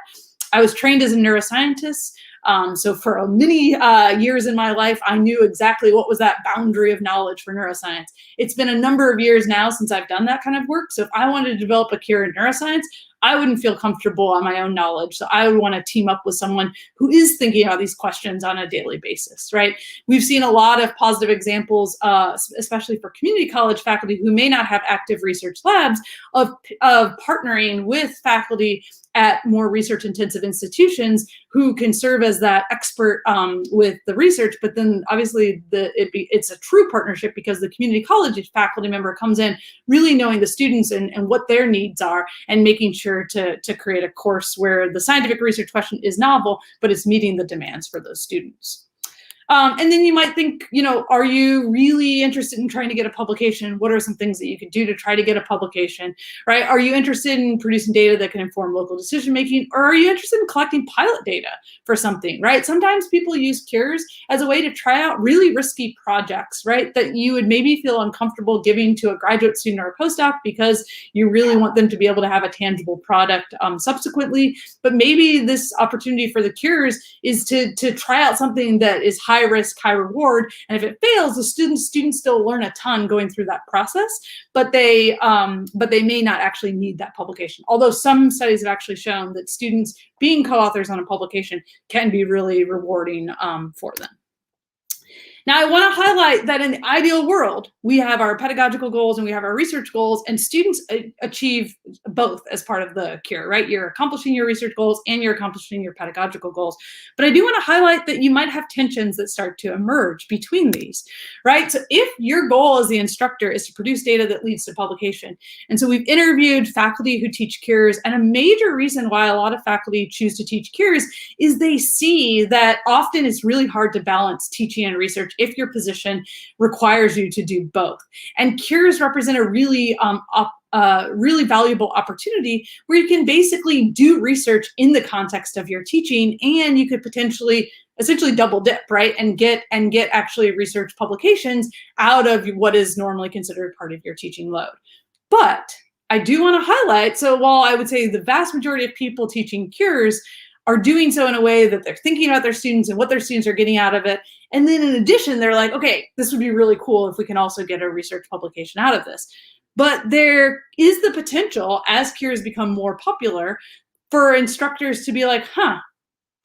I was trained as a neuroscientist. So for many years in my life, I knew exactly what was that boundary of knowledge for neuroscience. It's been a number of years now since I've done that kind of work. So if I wanted to develop a cure in neuroscience, I wouldn't feel comfortable on my own knowledge. So I would want to team up with someone who is thinking about these questions on a daily basis, right? We've seen a lot of positive examples, especially for community college faculty who may not have active research labs, of partnering with faculty at more research-intensive institutions who can serve as that expert with the research, but then obviously it's a true partnership because the community college faculty member comes in really knowing the students and what their needs are and making sure to create a course where the scientific research question is novel, but it's meeting the demands for those students. And then you might think, are you really interested in trying to get a publication? What are some things that you could do to try to get a publication, right? Are you interested in producing data that can inform local decision-making? Or are you interested in collecting pilot data for something, right? Sometimes people use cures as a way to try out really risky projects, right? That you would maybe feel uncomfortable giving to a graduate student or a postdoc because you really want them to be able to have a tangible product subsequently. But maybe this opportunity for the cures is to try out something that is high risk, high reward. And if it fails, the students still learn a ton going through that process, but they may not actually need that publication. Although some studies have actually shown that students being co-authors on a publication can be really rewarding for them. Now, I want to highlight that in the ideal world, we have our pedagogical goals and we have our research goals, and students achieve both as part of the cure, right? You're accomplishing your research goals and you're accomplishing your pedagogical goals. But I do want to highlight that you might have tensions that start to emerge between these, right? So if your goal as the instructor is to produce data that leads to publication, and so we've interviewed faculty who teach cures, and a major reason why a lot of faculty choose to teach cures is they see that often it's really hard to balance teaching and research if your position requires you to do both. And cures represent a really really valuable opportunity where you can basically do research in the context of your teaching, and you could potentially essentially double dip, right? And get actually research publications out of what is normally considered part of your teaching load. But I do want to highlight, so while I would say the vast majority of people teaching cures are doing so in a way that they're thinking about their students and what their students are getting out of it. And then in addition, they're like, okay, this would be really cool if we can also get a research publication out of this. But there is the potential, as cures become more popular, for instructors to be like,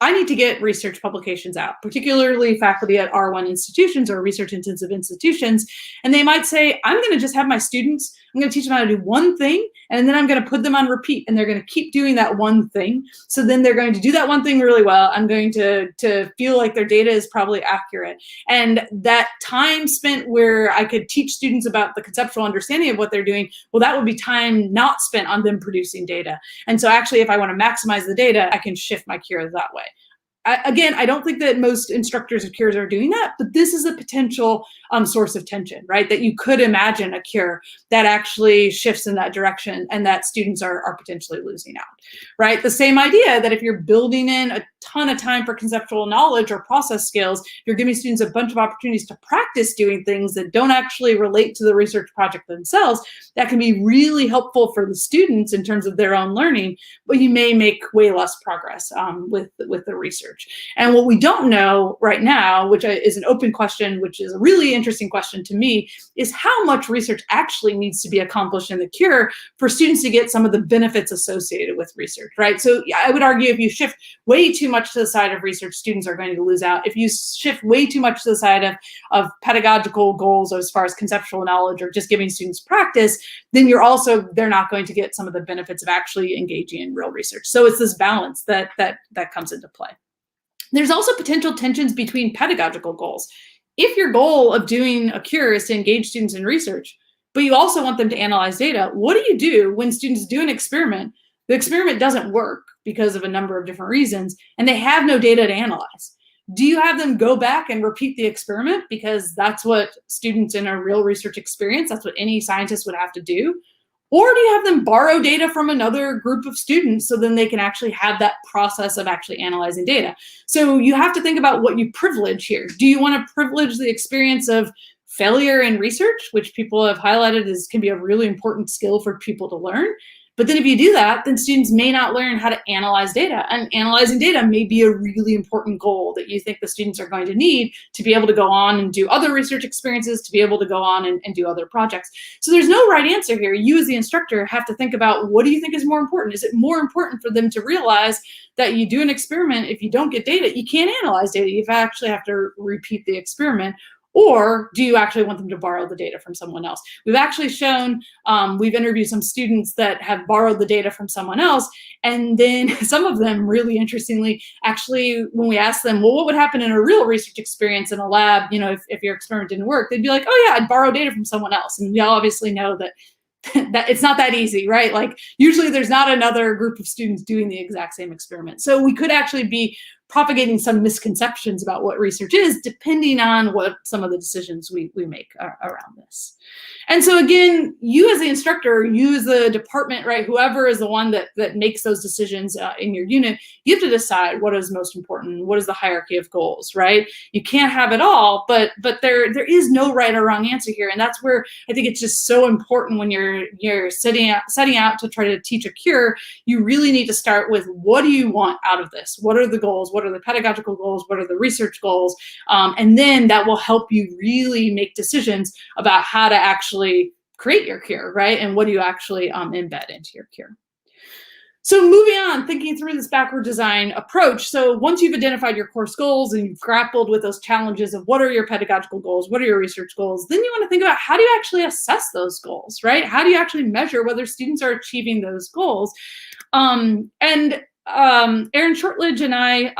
I need to get research publications out, particularly faculty at R1 institutions or research intensive institutions. And they might say, I'm going to just have my students, I'm going to teach them how to do one thing, and then I'm going to put them on repeat, and they're going to keep doing that one thing. So then they're going to do that one thing really well. I'm going to feel like their data is probably accurate. And that time spent where I could teach students about the conceptual understanding of what they're doing, well, that would be time not spent on them producing data. And so actually, if I want to maximize the data, I can shift my cure that way. Again, I don't think that most instructors of cures are doing that, but this is a potential source of tension, right? That you could imagine a cure that actually shifts in that direction and that students are potentially losing out, right? The same idea that if you're building in a ton of time for conceptual knowledge or process skills, you're giving students a bunch of opportunities to practice doing things that don't actually relate to the research project themselves. That can be really helpful for the students in terms of their own learning, but you may make way less progress with the research. And what we don't know right now, which is an open question, which is a really interesting question to me, is how much research actually needs to be accomplished in the cure for students to get some of the benefits associated with research, right? So I would argue if you shift way too much to the side of research, students are going to lose out. If you shift way too much to the side of pedagogical goals as far as conceptual knowledge or just giving students practice, then they're not going to get some of the benefits of actually engaging in real research. So it's this balance that comes into play. There's also potential tensions between pedagogical goals. If your goal of doing a cure is to engage students in research, but you also want them to analyze data, what do you do when students do an experiment? The experiment doesn't work because of a number of different reasons, and they have no data to analyze. Do you have them go back and repeat the experiment because that's what students in a real research experience, that's what any scientist would have to do? Or do you have them borrow data from another group of students so then they can actually have that process of actually analyzing data? So you have to think about what you privilege here. Do you want to privilege the experience of failure in research, which people have highlighted can be a really important skill for people to learn? But then if you do that, then students may not learn how to analyze data. And analyzing data may be a really important goal that you think the students are going to need to be able to go on and do other research experiences, to be able to go on and do other projects. So there's no right answer here. You as the instructor have to think about, what do you think is more important? Is it more important for them to realize that you do an experiment, if you don't get data, you can't analyze data, you actually have to repeat the experiment? Or do you actually want them to borrow the data from someone else? We've actually shown, we've interviewed some students that have borrowed the data from someone else, and then some of them, really interestingly, actually, when we asked them, well, what would happen in a real research experience in a lab, if your experiment didn't work, they'd be like, oh yeah, I'd borrow data from someone else. And we all obviously know that it's not that easy, right? Like usually there's not another group of students doing the exact same experiment. So we could actually be propagating some misconceptions about what research is, depending on what some of the decisions we make around this. And so again, you as the instructor, you as the department, right, whoever is the one that makes those decisions in your unit, you have to decide what is most important, what is the hierarchy of goals, right? You can't have it all, but there is no right or wrong answer here. And that's where I think it's just so important when you're setting out to try to teach a cure, you really need to start with, what do you want out of this? What are the goals? What are the pedagogical goals? What are the research goals? And then that will help you really make decisions about how to actually create your cure, right? And what do you actually embed into your cure? So moving on, thinking through this backward design approach. So once you've identified your course goals and you've grappled with those challenges of what are your pedagogical goals, what are your research goals, then you want to think about, how do you actually assess those goals, right? How do you actually measure whether students are achieving those goals? Erin Shortledge and I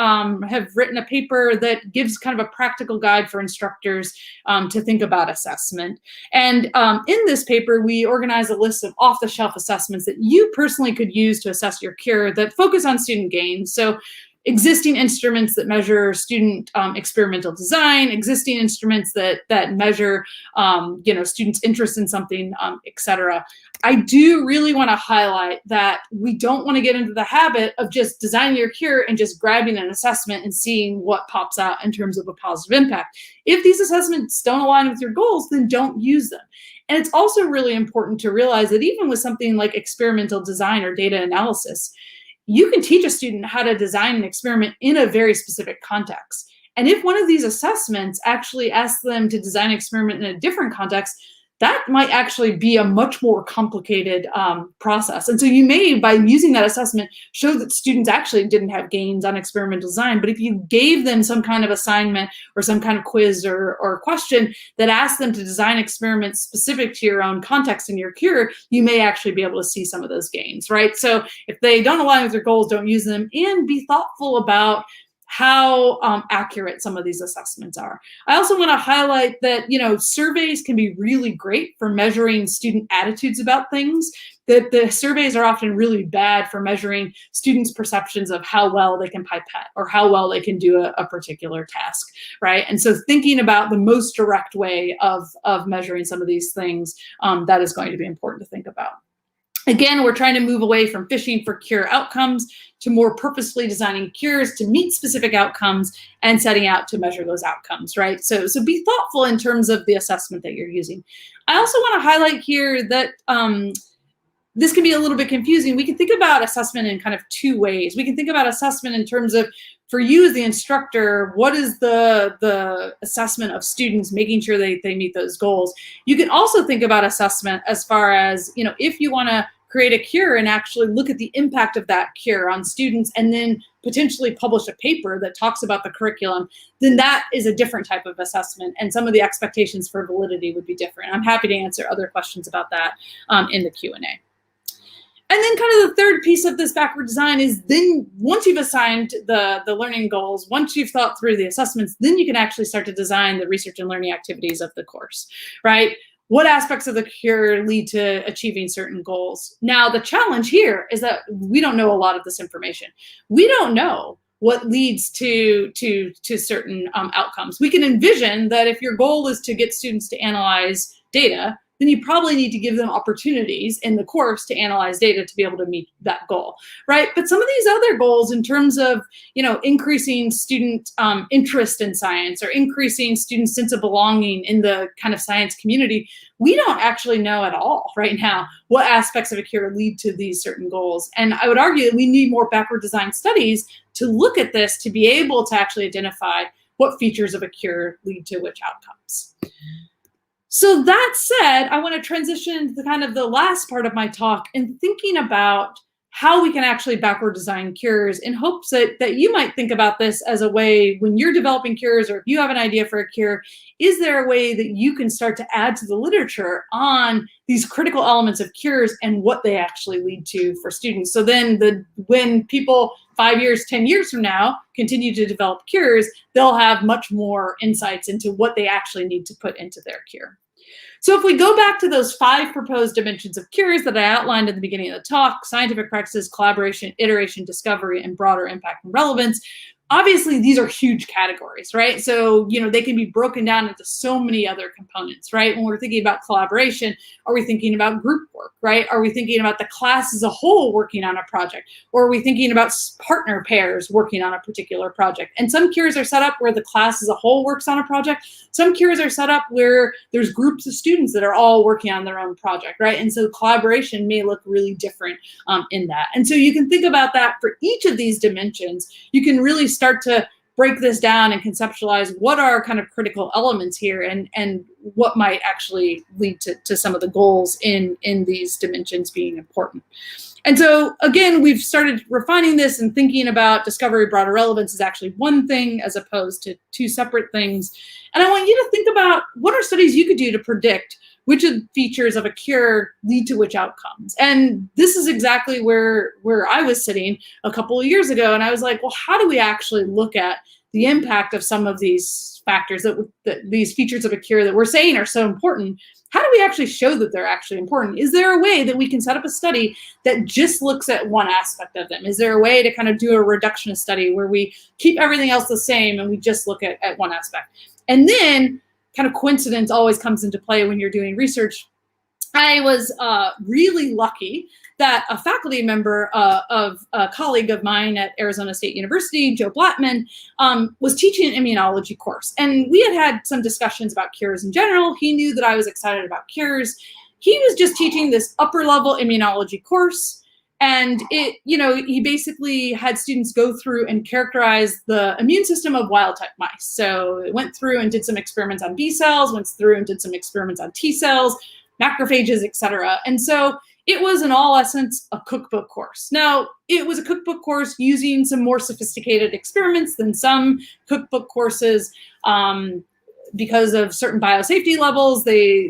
have written a paper that gives kind of a practical guide for instructors to think about assessment. And in this paper, we organize a list of off-the-shelf assessments that you personally could use to assess your cure that focus on student gain. So existing instruments that measure student experimental design, existing instruments that measure students' interest in something, et cetera. I do really want to highlight that we don't want to get into the habit of just designing your cure and just grabbing an assessment and seeing what pops out in terms of a positive impact. If these assessments don't align with your goals, then don't use them. And it's also really important to realize that even with something like experimental design or data analysis, you can teach a student how to design an experiment in a very specific context. And if one of these assessments actually asks them to design an experiment in a different context, that might actually be a much more complicated process. And so you may, by using that assessment, show that students actually didn't have gains on experimental design. But if you gave them some kind of assignment or some kind of quiz or question that asked them to design experiments specific to your own context and your cure, you may actually be able to see some of those gains, right? So if they don't align with your goals, don't use them, and be thoughtful about how accurate some of these assessments are. I also want to highlight that, surveys can be really great for measuring student attitudes about things. That the surveys are often really bad for measuring students' perceptions of how well they can pipette or how well they can do a particular task, right? And so thinking about the most direct way of measuring some of these things, that is going to be important to think about. Again, we're trying to move away from fishing for cure outcomes to more purposefully designing cures to meet specific outcomes and setting out to measure those outcomes, right? So be thoughtful in terms of the assessment that you're using. I also want to highlight here that this can be a little bit confusing. We can think about assessment in kind of two ways. We can think about assessment in terms of, for you as the instructor, what is the assessment of students, making sure they meet those goals. You can also think about assessment as far as, if you want to create a cure and actually look at the impact of that cure on students and then potentially publish a paper that talks about the curriculum, then that is a different type of assessment, and some of the expectations for validity would be different. I'm happy to answer other questions about that in the Q&A. And then kind of the third piece of this backward design is then once you've assigned the learning goals, once you've thought through the assessments, then you can actually start to design the research and learning activities of the course, right? What aspects of the cure lead to achieving certain goals? Now, the challenge here is that we don't know a lot of this information. We don't know what leads to certain outcomes. We can envision that if your goal is to get students to analyze data, then you probably need to give them opportunities in the course to analyze data to be able to meet that goal, right? But some of these other goals in terms of, increasing student interest in science or increasing student sense of belonging in the kind of science community, we don't actually know at all right now what aspects of a cure lead to these certain goals. And I would argue that we need more backward design studies to look at this to be able to actually identify what features of a cure lead to which outcomes. So that said, I want to transition to the kind of the last part of my talk and thinking about how we can actually backward design cures in hopes that you might think about this as a way when you're developing cures, or if you have an idea for a cure, is there a way that you can start to add to the literature on these critical elements of cures and what they actually lead to for students? So then when people 5 years, 10 years from now continue to develop cures, they'll have much more insights into what they actually need to put into their cure. So if we go back to those 5 proposed dimensions of cures that I outlined at the beginning of the talk: scientific practices, collaboration, iteration, discovery, and broader impact and relevance, obviously these are huge categories, right? So, they can be broken down into so many other components, right? When we're thinking about collaboration, are we thinking about group work, right? Are we thinking about the class as a whole working on a project? Or are we thinking about partner pairs working on a particular project? And some cures are set up where the class as a whole works on a project. Some cures are set up where there's groups of students that are all working on their own project, right? And so collaboration may look really different in that. And so you can think about that for each of these dimensions. You can really start to break this down and conceptualize what are kind of critical elements here and what might actually lead to some of the goals in these dimensions being important. And so again, we've started refining this and thinking about discovery, broader relevance is actually one thing as opposed to 2 separate things. And I want you to think about what are studies you could do to predict which of the features of a cure lead to which outcomes. And this is exactly where I was sitting a couple of years ago. And I was like, well, how do we actually look at the impact of some of these factors, that these features of a cure that we're saying are so important? How do we actually show that they're actually important? Is there a way that we can set up a study that just looks at one aspect of them? Is there a way to kind of do a reductionist study where we keep everything else the same and we just look at one aspect? And then kind of coincidence always comes into play when you're doing research. I was really lucky that a faculty member of a colleague of mine at Arizona State University, Joe Blattman, was teaching an immunology course. And we had some discussions about cures in general. He knew that I was excited about cures. He was just teaching this upper level immunology course. And he basically had students go through and characterize the immune system of wild type mice. So it went through and did some experiments on B cells, went through and did some experiments on T cells, macrophages, etc. And so it was in all essence a cookbook course. Now, it was a cookbook course using some more sophisticated experiments than some cookbook courses. Because of certain biosafety levels,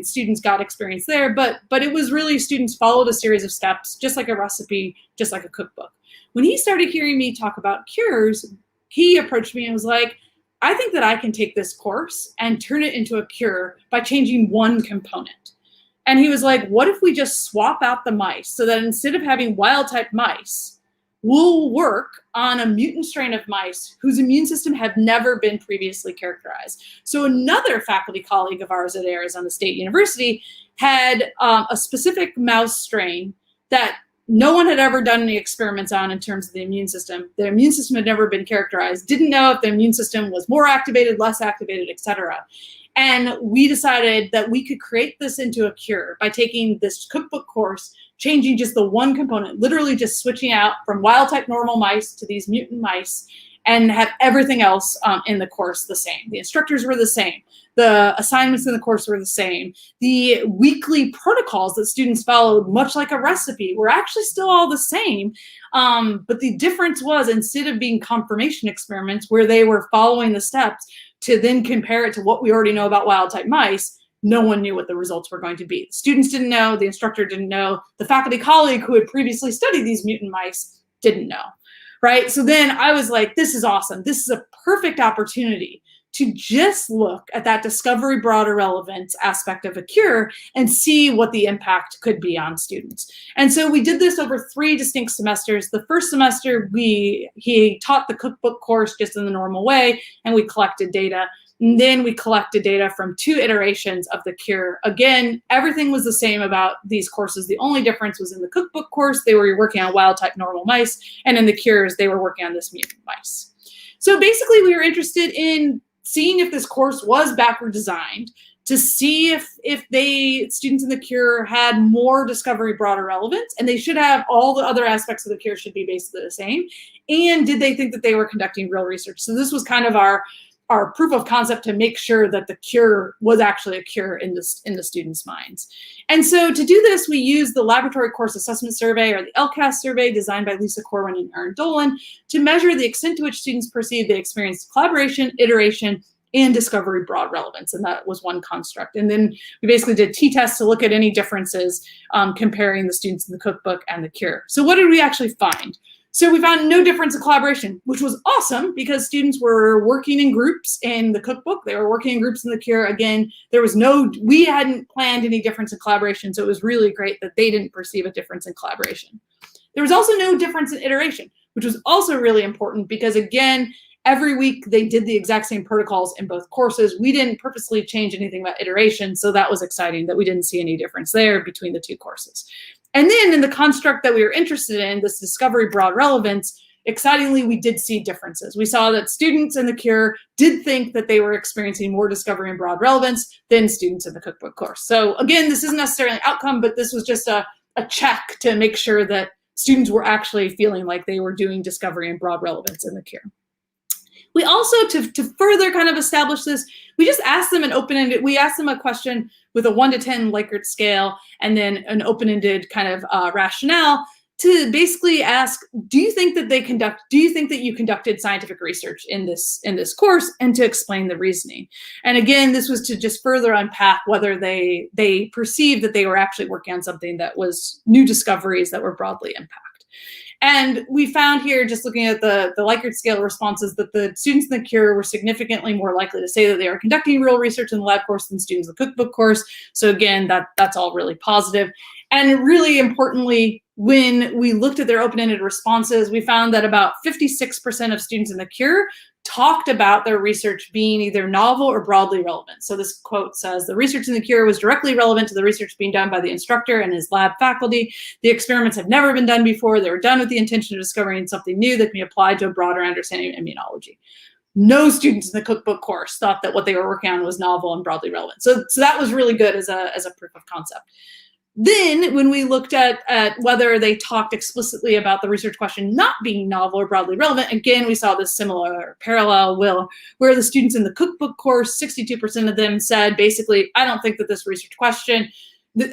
students got experience there, but it was really students followed a series of steps, just like a recipe, just like a cookbook. When he started hearing me talk about cures, he approached me and was like, I think that I can take this course and turn it into a cure by changing one component. And he was like, what if we just swap out the mice so that instead of having wild type mice, we'll work on a mutant strain of mice whose immune system had never been previously characterized. So another faculty colleague of ours at Arizona State University had a specific mouse strain that no one had ever done any experiments on in terms of the immune system. Their immune system had never been characterized, didn't know if the immune system was more activated, less activated, etc. And we decided that we could create this into a cure by taking this cookbook course, changing just the one component, literally just switching out from wild type normal mice to these mutant mice, and have everything else in the course the same. The instructors were the same. The assignments in the course were the same. The weekly protocols that students followed, much like a recipe, were actually still all the same. But the difference was, instead of being confirmation experiments where they were following the steps to then compare it to what we already know about wild type mice, no one knew what the results were going to be. The students didn't know, the instructor didn't know, the faculty colleague who had previously studied these mutant mice didn't know, right? So then I was like, this is awesome. This is a perfect opportunity to just look at that discovery broader relevance aspect of a cure and see what the impact could be on students. And so we did this over 3 distinct semesters. The first semester, he taught the cookbook course just in the normal way, and we collected data. And then we collected data from 2 iterations of the cure. Again, everything was the same about these courses. The only difference was in the cookbook course, they were working on wild type normal mice, and in the cures, they were working on this mutant mice. So basically, we were interested in seeing if this course was backward designed to see if students in the cure had more discovery broader relevance, and they should have all the other aspects of the cure should be basically the same. And did they think that they were conducting real research? So this was kind of our proof of concept to make sure that the cure was actually a cure in the students' minds. And so to do this, we used the Laboratory Course Assessment Survey, or the LCAS survey, designed by Lisa Corwin and Aaron Dolan, to measure the extent to which students perceive they experienced collaboration, iteration, and discovery broad relevance. And that was one construct. And then we basically did t-tests to look at any differences comparing the students in the cookbook and the cure. So what did we actually find? So we found no difference in collaboration, which was awesome because students were working in groups in the cookbook. They were working in groups in the cure. Again, we hadn't planned any difference in collaboration. So it was really great that they didn't perceive a difference in collaboration. There was also no difference in iteration, which was also really important because, again, every week they did the exact same protocols in both courses. We didn't purposely change anything about iteration. So that was exciting that we didn't see any difference there between the 2 courses. And then in the construct that we were interested in, this discovery broad relevance, excitingly, we did see differences. We saw that students in the cure did think that they were experiencing more discovery and broad relevance than students in the cookbook course. So again, this isn't necessarily an outcome, but this was just a check to make sure that students were actually feeling like they were doing discovery and broad relevance in the cure. We also, to further kind of establish this, we just asked them we asked them a question with a 1 to 10 Likert scale and then an open-ended kind of rationale to basically ask, do you think that you conducted scientific research in this course, and to explain the reasoning. And again, this was to just further unpack whether they perceived that they were actually working on something that was new discoveries that were broadly impacted. And we found here, just looking at the Likert scale responses, that the students in the cure were significantly more likely to say that they are conducting real research in the lab course than students in the cookbook course. So again, that's all really positive. And really importantly, when we looked at their open-ended responses, we found that about 56% of students in the CURE talked about their research being either novel or broadly relevant. So this quote says, the research in the CURE was directly relevant to the research being done by the instructor and his lab faculty. The experiments have never been done before. They were done with the intention of discovering something new that can be applied to a broader understanding of immunology. No students in the cookbook course thought that what they were working on was novel and broadly relevant. So that was really good as a proof of concept. Then when we looked at whether they talked explicitly about the research question not being novel or broadly relevant, again, we saw this similar parallel where the students in the cookbook course, 62% of them said, basically, I don't think that this research question,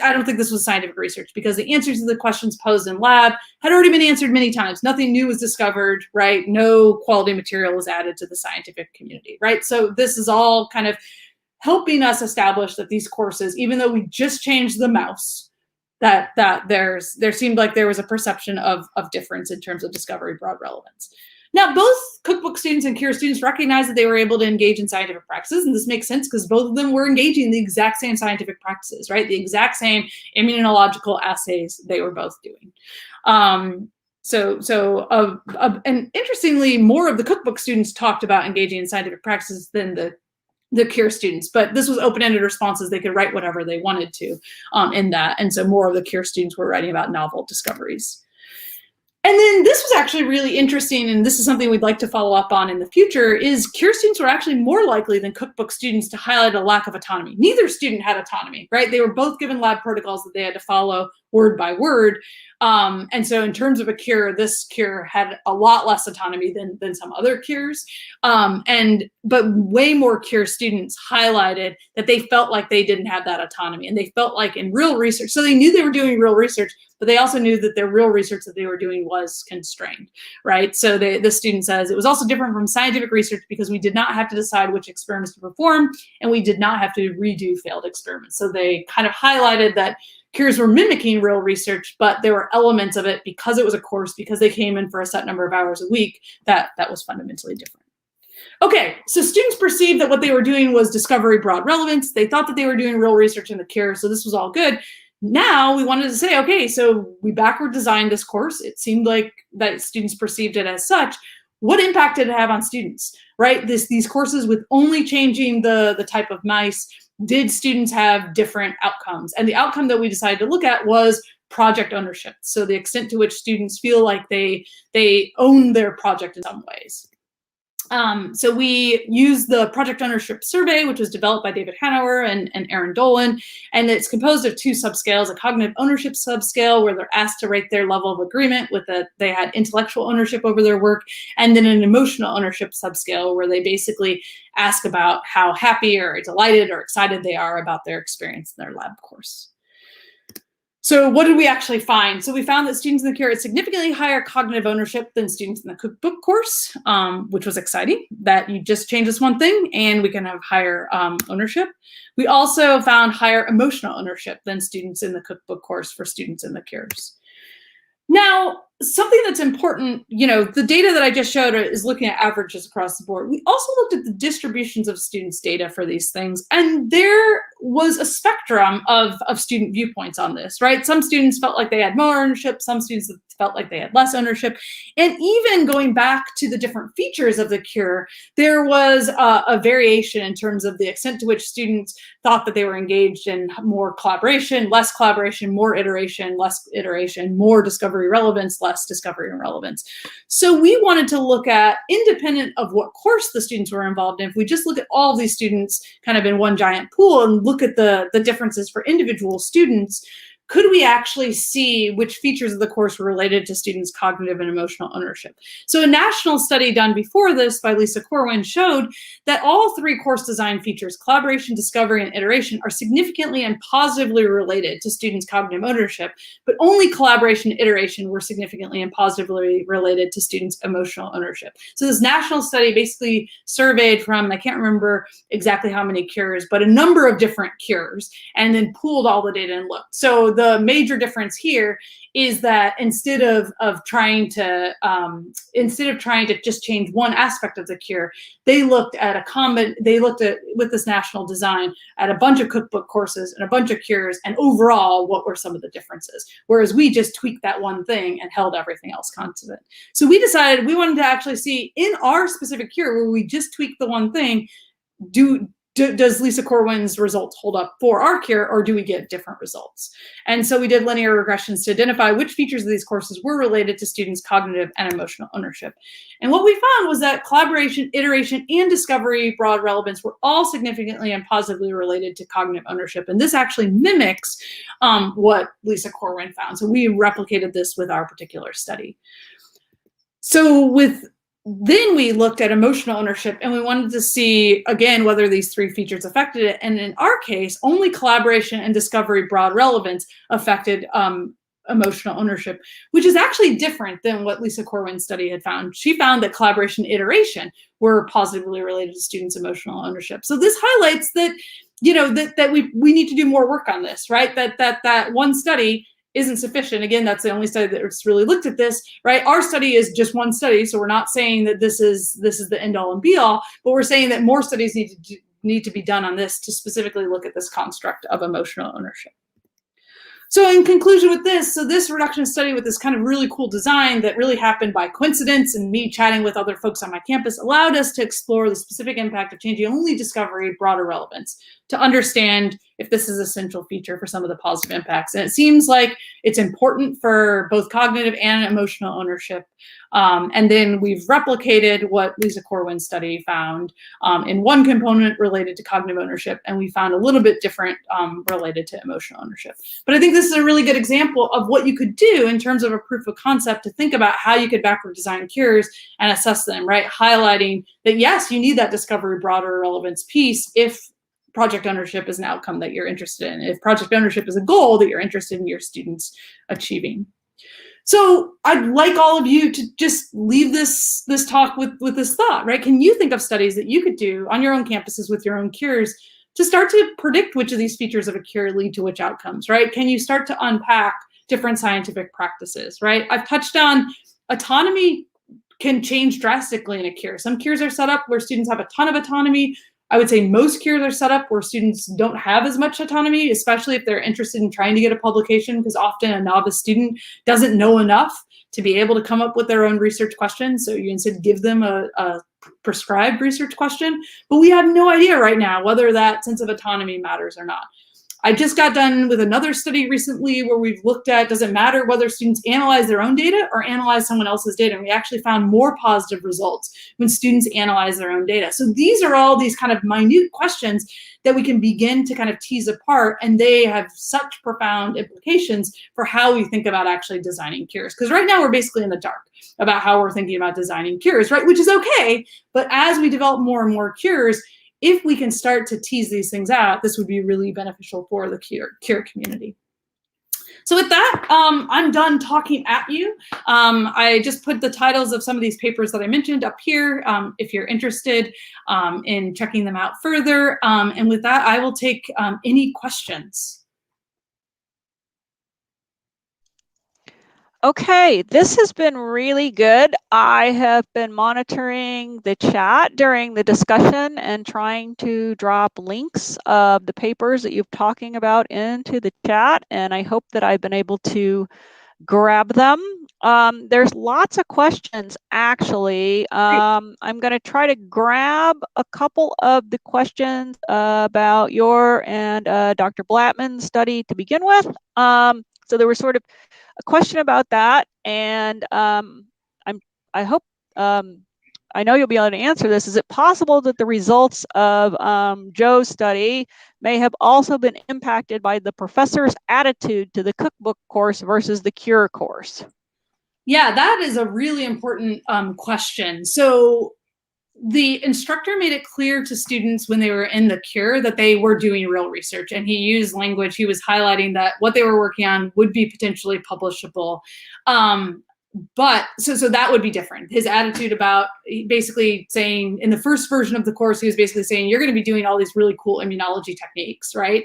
I don't think this was scientific research because the answers to the questions posed in lab had already been answered many times. Nothing new was discovered, right? No quality material was added to the scientific community, right? So this is all kind of helping us establish that these courses, even though we just changed the mouse, that there seemed like there was a perception of difference in terms of discovery broad relevance. Now, both cookbook students and CURE students recognized that they were able to engage in scientific practices, and this makes sense because both of them were engaging in the exact same scientific practices, right? The exact same immunological assays they were both doing. And interestingly, more of the cookbook students talked about engaging in scientific practices than the CURE students, but this was open-ended responses. They could write whatever they wanted to in that. And so more of the CURE students were writing about novel discoveries. And then this was actually really interesting, and this is something we'd like to follow up on in the future, is CURE students were actually more likely than cookbook students to highlight a lack of autonomy. Neither student had autonomy, right? They were both given lab protocols that they had to follow word by word. And so in terms of a CURE, this CURE had a lot less autonomy than some other CUREs. But way more CURE students highlighted that they felt like they didn't have that autonomy, and they felt like in real research, so they knew they were doing real research, but they also knew that their real research that they were doing was constrained, right? So the student says, it was also different from scientific research because we did not have to decide which experiments to perform, and we did not have to redo failed experiments. So they kind of highlighted that CUREs were mimicking real research, but there were elements of it because it was a course, because they came in for a set number of hours a week, that was fundamentally different. Okay, so students perceived that what they were doing was discovery broad relevance. They thought that they were doing real research in the CURE, so this was all good. Now we wanted to say, okay, so we backward designed this course. It seemed like that students perceived it as such. What impact did it have on students, right? These courses with only changing the type of mice, did students have different outcomes? And the outcome that we decided to look at was project ownership. So the extent to which students feel like they own their project in some ways. So we used the project ownership survey, which was developed by David Hanover and Aaron Dolan, and it's composed of two subscales: a cognitive ownership subscale, where they're asked to rate their level of agreement with they had intellectual ownership over their work, and then an emotional ownership subscale, where they basically ask about how happy or delighted or excited they are about their experience in their lab course. So what did we actually find? So we found that students in the CURE had significantly higher cognitive ownership than students in the cookbook course, which was exciting, that you just change this one thing and we can have higher ownership. We also found higher emotional ownership than students in the cookbook course for students in the CUREs. Now, something that's important, the data that I just showed is looking at averages across the board. We also looked at the distributions of students' data for these things, and there was a spectrum of student viewpoints on this, right? Some students felt like they had more ownership, some students felt like they had less ownership, and even going back to the different features of the CURE, there was a variation in terms of the extent to which students thought that they were engaged in more collaboration, less collaboration, more iteration, less iteration, more discovery relevance, less discovery and relevance. So we wanted to look at, independent of what course the students were involved in, if we just look at all of these students kind of in one giant pool and look at the differences for individual students, could we actually see which features of the course were related to students' cognitive and emotional ownership? So a national study done before this by Lisa Corwin showed that all three course design features, collaboration, discovery, and iteration, are significantly and positively related to students' cognitive ownership, but only collaboration and iteration were significantly and positively related to students' emotional ownership. So this national study basically surveyed from, I can't remember exactly how many CUREs, but a number of different CUREs, and then pooled all the data and looked. So the major difference here is that instead of trying to just change one aspect of the cure, they looked at with this national design at a bunch of cookbook courses and a bunch of cures, and overall what were some of the differences, whereas we just tweaked that one thing and held everything else constant. So we decided we wanted to actually see in our specific cure where we just tweaked the one thing, does Lisa Corwin's results hold up for our cure, or do we get different results? And so we did linear regressions to identify which features of these courses were related to students' cognitive and emotional ownership. And what we found was that collaboration, iteration, and discovery broad relevance were all significantly and positively related to cognitive ownership. And this actually mimics what Lisa Corwin found. So we replicated this with our particular study. So then we looked at emotional ownership, and we wanted to see, again, whether these three features affected it. And in our case, only collaboration and discovery broad relevance affected emotional ownership, which is actually different than what Lisa Corwin's study had found. She found that collaboration and iteration were positively related to students' emotional ownership. So this highlights that, that we need to do more work on this, right? That one study isn't sufficient. Again, that's the only study that's really looked at this, right? Our study is just one study, so we're not saying that this is the end all and be all, but we're saying that more studies need to be done on this to specifically look at this construct of emotional ownership. So in conclusion with this, this reduction study with this kind of really cool design that really happened by coincidence and me chatting with other folks on my campus allowed us to explore the specific impact of changing only discovery broader relevance to understand if this is an essential feature for some of the positive impacts. And it seems like it's important for both cognitive and emotional ownership. And then we've replicated what Lisa Corwin's study found in one component related to cognitive ownership, and we found a little bit different related to emotional ownership. But I think this is a really good example of what you could do in terms of a proof of concept to think about how you could backward design cures and assess them, right? Highlighting that, yes, you need that discovery broader relevance piece if project ownership is an outcome that you're interested in, if project ownership is a goal that you're interested in your students achieving. So I'd like all of you to just leave this talk with this thought, right? Can you think of studies that you could do on your own campuses with your own cures to start to predict which of these features of a cure lead to which outcomes, right? Can you start to unpack different scientific practices, right? I've touched on autonomy can change drastically in a cure. Some cures are set up where students have a ton of autonomy. I would say most cures are set up where students don't have as much autonomy, especially if they're interested in trying to get a publication, because often a novice student doesn't know enough to be able to come up with their own research questions. So you instead give them a prescribed research question, but we have no idea right now whether that sense of autonomy matters or not. I just got done with another study recently where we've looked at, does it matter whether students analyze their own data or analyze someone else's data? And we actually found more positive results when students analyze their own data. So these are all these kind of minute questions that we can begin to kind of tease apart, and they have such profound implications for how we think about actually designing cures. Because right now we're basically in the dark about how we're thinking about designing cures, right? Which is okay, but as we develop more and more cures, if we can start to tease these things out, this would be really beneficial for the cure community. So with that, I'm done talking at you. I just put the titles of some of these papers that I mentioned up here if you're interested in checking them out further. And with that, I will take any questions. Okay, this has been really good. I have been monitoring the chat during the discussion and trying to drop links of the papers that you're talking about into the chat, and I hope that I've been able to grab them. There's lots of questions, actually. I'm going to try to grab a couple of the questions about your and Dr. Blattman's study to begin with. So there was sort of a question about that, and I hope I know you'll be able to answer this. Is it possible that the results of Joe's study may have also been impacted by the professor's attitude to the cookbook course versus the cure course? Yeah, that is a really important question. So the instructor made it clear to students when they were in the cure that they were doing real research, and he used language. He was highlighting that what they were working on would be potentially publishable. But so that would be different. His attitude about basically saying, in the first version of the course, he was basically saying, you're going to be doing all these really cool immunology techniques, right?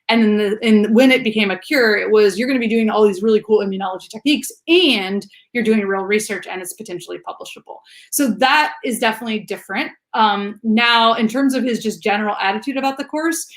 And then when it became a cure, it was, you're going to be doing all these really cool immunology techniques, and you're doing real research, and it's potentially publishable. So that is definitely different. Now, in terms of his just general attitude about the course,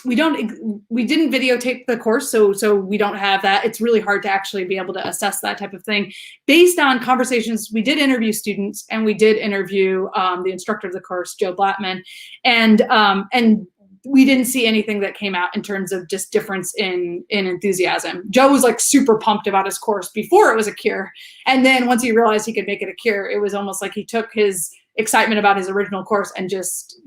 we didn't videotape the course, so we don't have that. It's really hard to actually be able to assess that type of thing. Based on conversations, we did interview students, and we did interview the instructor of the course, Joe Blattman, and we didn't see anything that came out in terms of just difference in enthusiasm. Joe was like super pumped about his course before it was a cure, and then once he realized he could make it a cure, it was almost like he took his excitement about his original course and just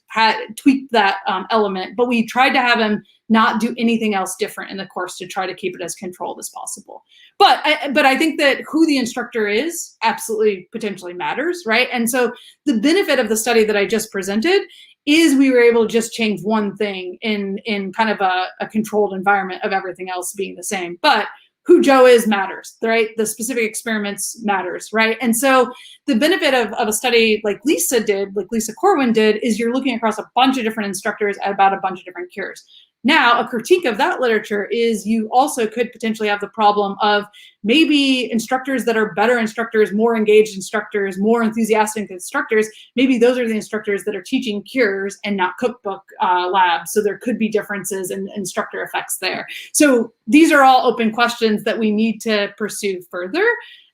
had tweaked that element. But we tried to have him not do anything else different in the course to try to keep it as controlled as possible. But I think that who the instructor is absolutely potentially matters, right? And so the benefit of the study that I just presented is we were able to just change one thing in kind of a controlled environment of everything else being the same. But who Joe is matters, right? The specific experiments matters, right? And so the benefit of a study like Lisa Corwin did, is you're looking across a bunch of different instructors at about a bunch of different cures. Now, a critique of that literature is you also could potentially have the problem of maybe instructors that are better instructors, more engaged instructors, more enthusiastic instructors, maybe those are the instructors that are teaching cures and not cookbook labs. So there could be differences in instructor effects there. So these are all open questions that we need to pursue further.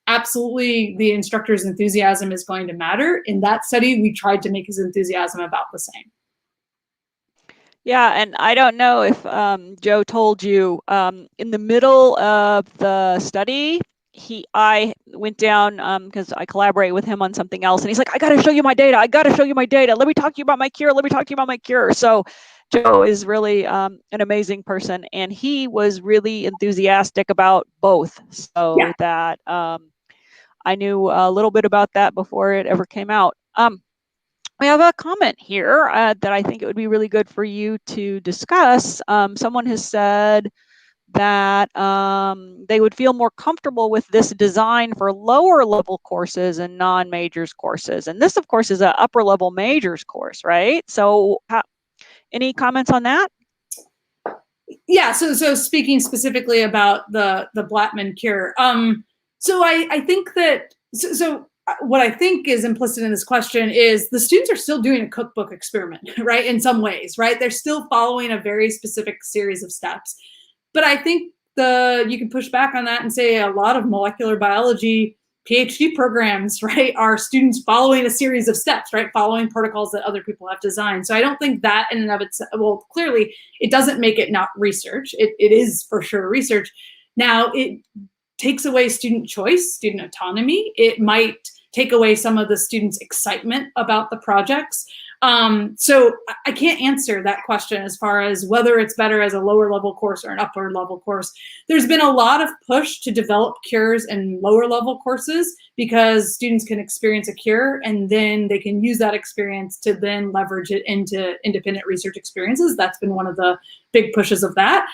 Absolutely, the instructor's enthusiasm is going to matter. In that study, we tried to make his enthusiasm about the same. Yeah, and I don't know if Joe told you, in the middle of the study, I went down because I collaborate with him on something else, and he's like, I got to show you my data. I got to show you my data. Let me talk to you about my cure. Let me talk to you about my cure. So Joe is really an amazing person, and he was really enthusiastic about both. So yeah. That I knew a little bit about that before it ever came out. We have a comment here that I think it would be really good for you to discuss. Someone has said that they would feel more comfortable with this design for lower level courses and non-majors courses. And this, of course, is an upper level majors course, right? So any comments on that? Yeah, so speaking specifically about the Blattman cure. So I think that, what I think is implicit in this question is the students are still doing a cookbook experiment, right? In some ways, right? They're still following a very specific series of steps. But I think you can push back on that and say a lot of molecular biology PhD programs, right, are students following a series of steps, right? Following protocols that other people have designed. So I don't think that in and of itself, well, clearly it doesn't make it not research. It is for sure research. Now, it takes away student choice, student autonomy. It might take away some of the students' excitement about the projects. So I can't answer that question as far as whether it's better as a lower level course or an upper level course. There's been a lot of push to develop cures in lower level courses because students can experience a cure and then they can use that experience to then leverage it into independent research experiences. That's been one of the big pushes of that.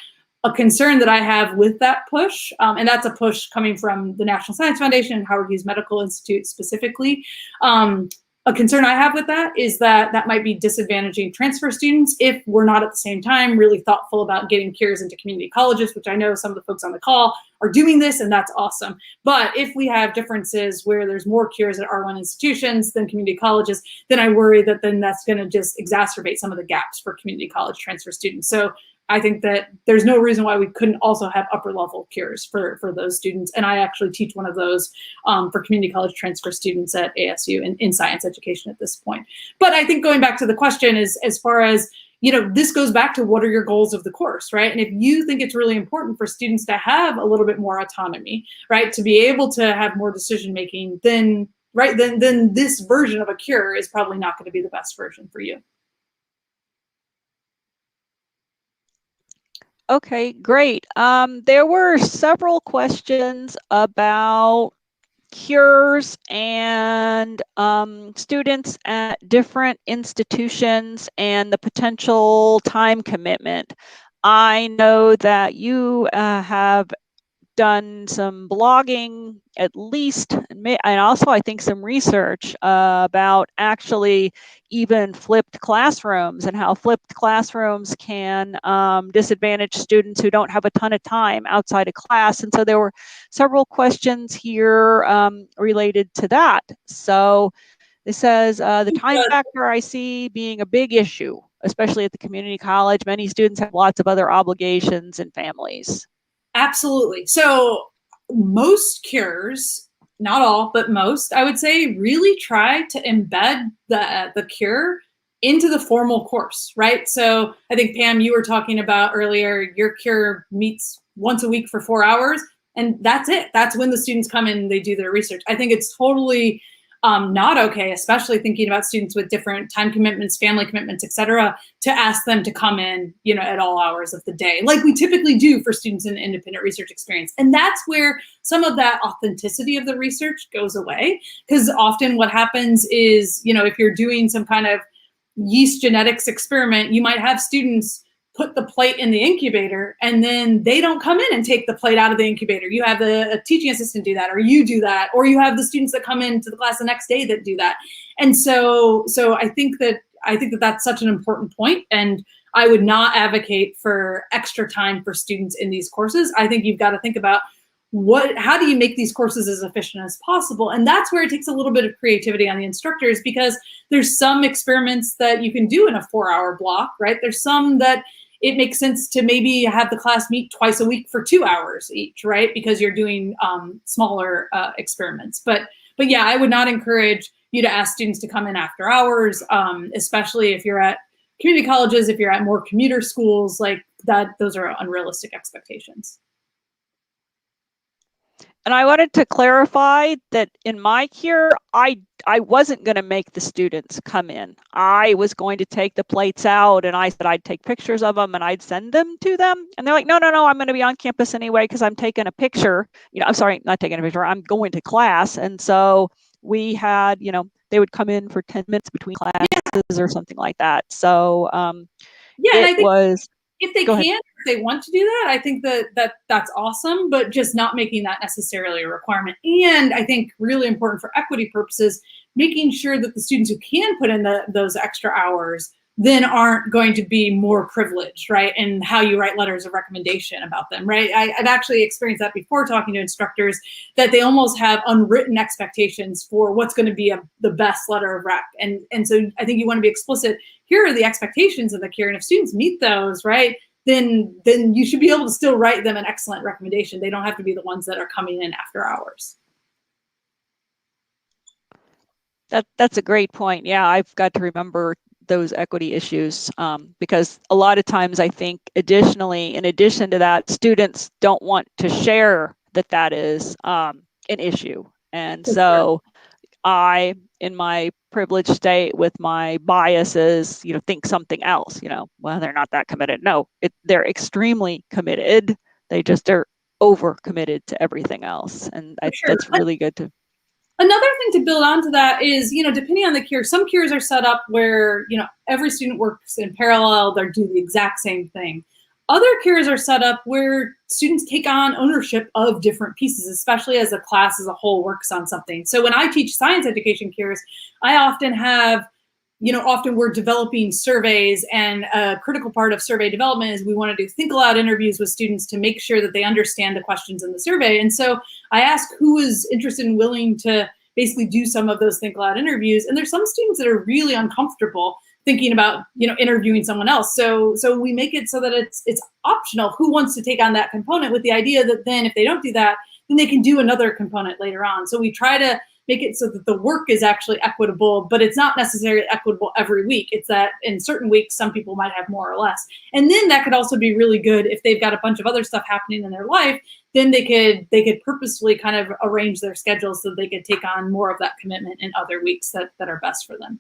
A concern that I have with that push, and that's a push coming from the National Science Foundation and Howard Hughes Medical Institute specifically, a concern I have with that is that might be disadvantaging transfer students if we're not at the same time really thoughtful about getting cures into community colleges, which I know some of the folks on the call are doing this, and that's awesome. But if we have differences where there's more cures at R1 institutions than community colleges, then I worry that then that's going to just exacerbate some of the gaps for community college transfer students. So I think that there's no reason why we couldn't also have upper level cures for those students. And I actually teach one of those for community college transfer students at ASU in science education at this point. But I think going back to the question is, as far as, this goes back to what are your goals of the course, right? And if you think it's really important for students to have a little bit more autonomy, right, to be able to have more decision making, then this version of a cure is probably not going to be the best version for you. Okay, great. There were several questions about cures and students at different institutions and the potential time commitment. I know that you have done some blogging, at least, and also I think some research about actually even flipped classrooms and how flipped classrooms can disadvantage students who don't have a ton of time outside of class. And so there were several questions here related to that. So it says the time factor I see being a big issue, especially at the community college. Many students have lots of other obligations and families. Absolutely. So most cures, not all, but most, I would say, really try to embed the cure into the formal course, right? So I think, Pam, you were talking about earlier, your cure meets once a week for 4 hours, and that's it. That's when the students come in and they do their research. I think it's totally not okay, especially thinking about students with different time commitments, family commitments, et cetera, to ask them to come in, at all hours of the day, like we typically do for students in independent research experience. And that's where some of that authenticity of the research goes away, because often what happens is, if you're doing some kind of yeast genetics experiment, you might have students put the plate in the incubator and then they don't come in and take the plate out of the incubator. You have a teaching assistant do that, or you do that, or you have the students that come into the class the next day that do that. And so I think that that's such an important point, and I would not advocate for extra time for students in these courses. I think you've got to think about how do you make these courses as efficient as possible? And that's where it takes a little bit of creativity on the instructors, because there's some experiments that you can do in a 4-hour block, right? There's some that it makes sense to maybe have the class meet twice a week for 2 hours each, right? Because you're doing smaller experiments. But yeah, I would not encourage you to ask students to come in after hours, especially if you're at community colleges, if you're at more commuter schools, like that, those are unrealistic expectations. And I wanted to clarify that in my cure, I wasn't going to make the students come in. I was going to take the plates out, and I said I'd take pictures of them and I'd send them to them. And they're like, no, I'm going to be on campus anyway because I'm taking a picture. I'm sorry, not taking a picture. I'm going to class. And so we had, they would come in for 10 minutes between classes or something like that. So yeah, and I think if they can, if they want to do that, I think that's awesome, but just not making that necessarily a requirement. And I think really important for equity purposes, making sure that the students who can put in those extra hours then aren't going to be more privileged, right? And how you write letters of recommendation about them, right? I've actually experienced that before talking to instructors, that they almost have unwritten expectations for what's going to be the best letter of rec. And so I think you want to be explicit. Here are the expectations of the cure, and if students meet those, right, then you should be able to still write them an excellent recommendation. They don't have to be the ones that are coming in after hours. That's a great point. Yeah, I've got to remember those equity issues because a lot of times I think additionally, in addition to that, students don't want to share that is an issue. And so I, in my privileged state with my biases, think something else, well, they're not that committed. No, they're extremely committed. They just are over committed to everything else. And that's really good to. Another thing to build onto that is, depending on the cure, some cures are set up where, every student works in parallel, they do the exact same thing. Other cures are set up where students take on ownership of different pieces, especially as a class as a whole works on something. So when I teach science education cures, I often have, often we're developing surveys, and a critical part of survey development is we want to do think aloud interviews with students to make sure that they understand the questions in the survey. And so I ask who is interested and willing to basically do some of those think aloud interviews. And there's some students that are really uncomfortable thinking about, interviewing someone else. So we make it so that it's optional who wants to take on that component, with the idea that then if they don't do that, then they can do another component later on. So we try to make it so that the work is actually equitable, but it's not necessarily equitable every week. It's that in certain weeks, some people might have more or less. And then that could also be really good if they've got a bunch of other stuff happening in their life, then they could purposefully kind of arrange their schedules so they could take on more of that commitment in other weeks that are best for them.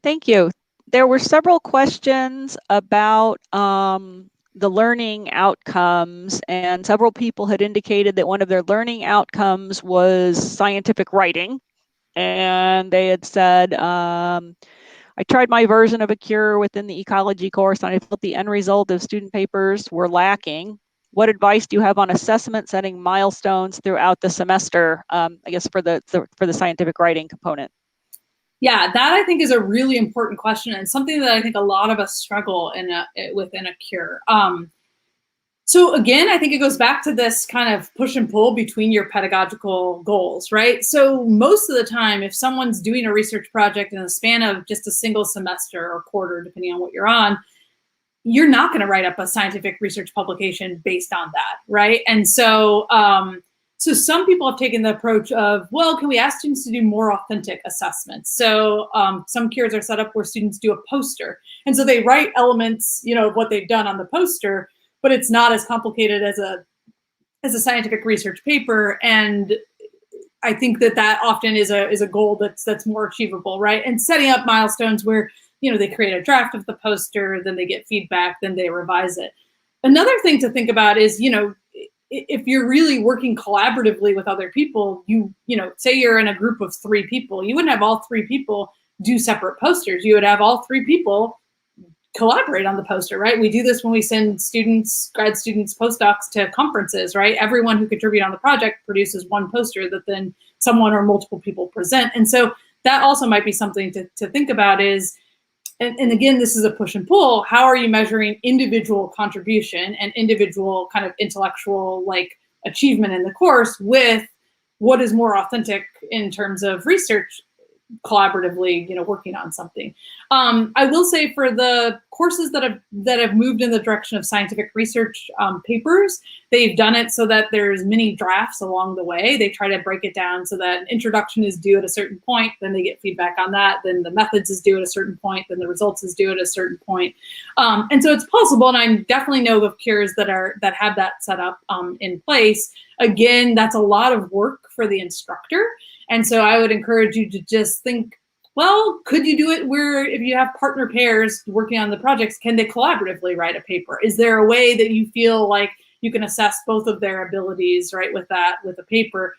Thank you. There were several questions about the learning outcomes, and several people had indicated that one of their learning outcomes was scientific writing. And they had said, I tried my version of a cure within the ecology course, and I felt the end result of student papers were lacking. What advice do you have on assessment setting milestones throughout the semester? I guess for the scientific writing component. Yeah, that I think is a really important question and something that I think a lot of us struggle within a CURE. So again, I think it goes back to this kind of push and pull between your pedagogical goals, right? So most of the time, if someone's doing a research project in the span of just a single semester or quarter, depending on what you're on, you're not going to write up a scientific research publication based on that, right? And so, so some people have taken the approach of, well, can we ask students to do more authentic assessments? So some CUREs are set up where students do a poster. And so they write elements, you know, of what they've done on the poster, but it's not as complicated as a scientific research paper. And I think that often is a goal that's more achievable, right? And setting up milestones where, you know, they create a draft of the poster, then they get feedback, then they revise it. Another thing to think about is, you know, if you're really working collaboratively with other people, you know, say you're in a group of 3 people, you wouldn't have all 3 people do separate posters. You would have all 3 people collaborate on the poster, right? We do this when we send students, grad students, postdocs to conferences, right? Everyone who contributed on the project produces one poster that then someone or multiple people present. And so that also might be something to think about is, and again, this is a push and pull, how are you measuring individual contribution and individual kind of intellectual like achievement in the course with what is more authentic in terms of research collaboratively, you know, working on something. I will say for the courses that have moved in the direction of scientific research papers, they've done it so that there's many drafts along the way. They try to break it down so that an introduction is due at a certain point, then they get feedback on that, then the methods is due at a certain point, then the results is due at a certain point. And so it's possible, and I definitely know of CUREs that have that set up in place. Again, that's a lot of work for the instructor. And so I would encourage you to just think, well, could you do it where if you have partner pairs working on the projects, can they collaboratively write a paper? Is there a way that you feel like you can assess both of their abilities, right, with a paper?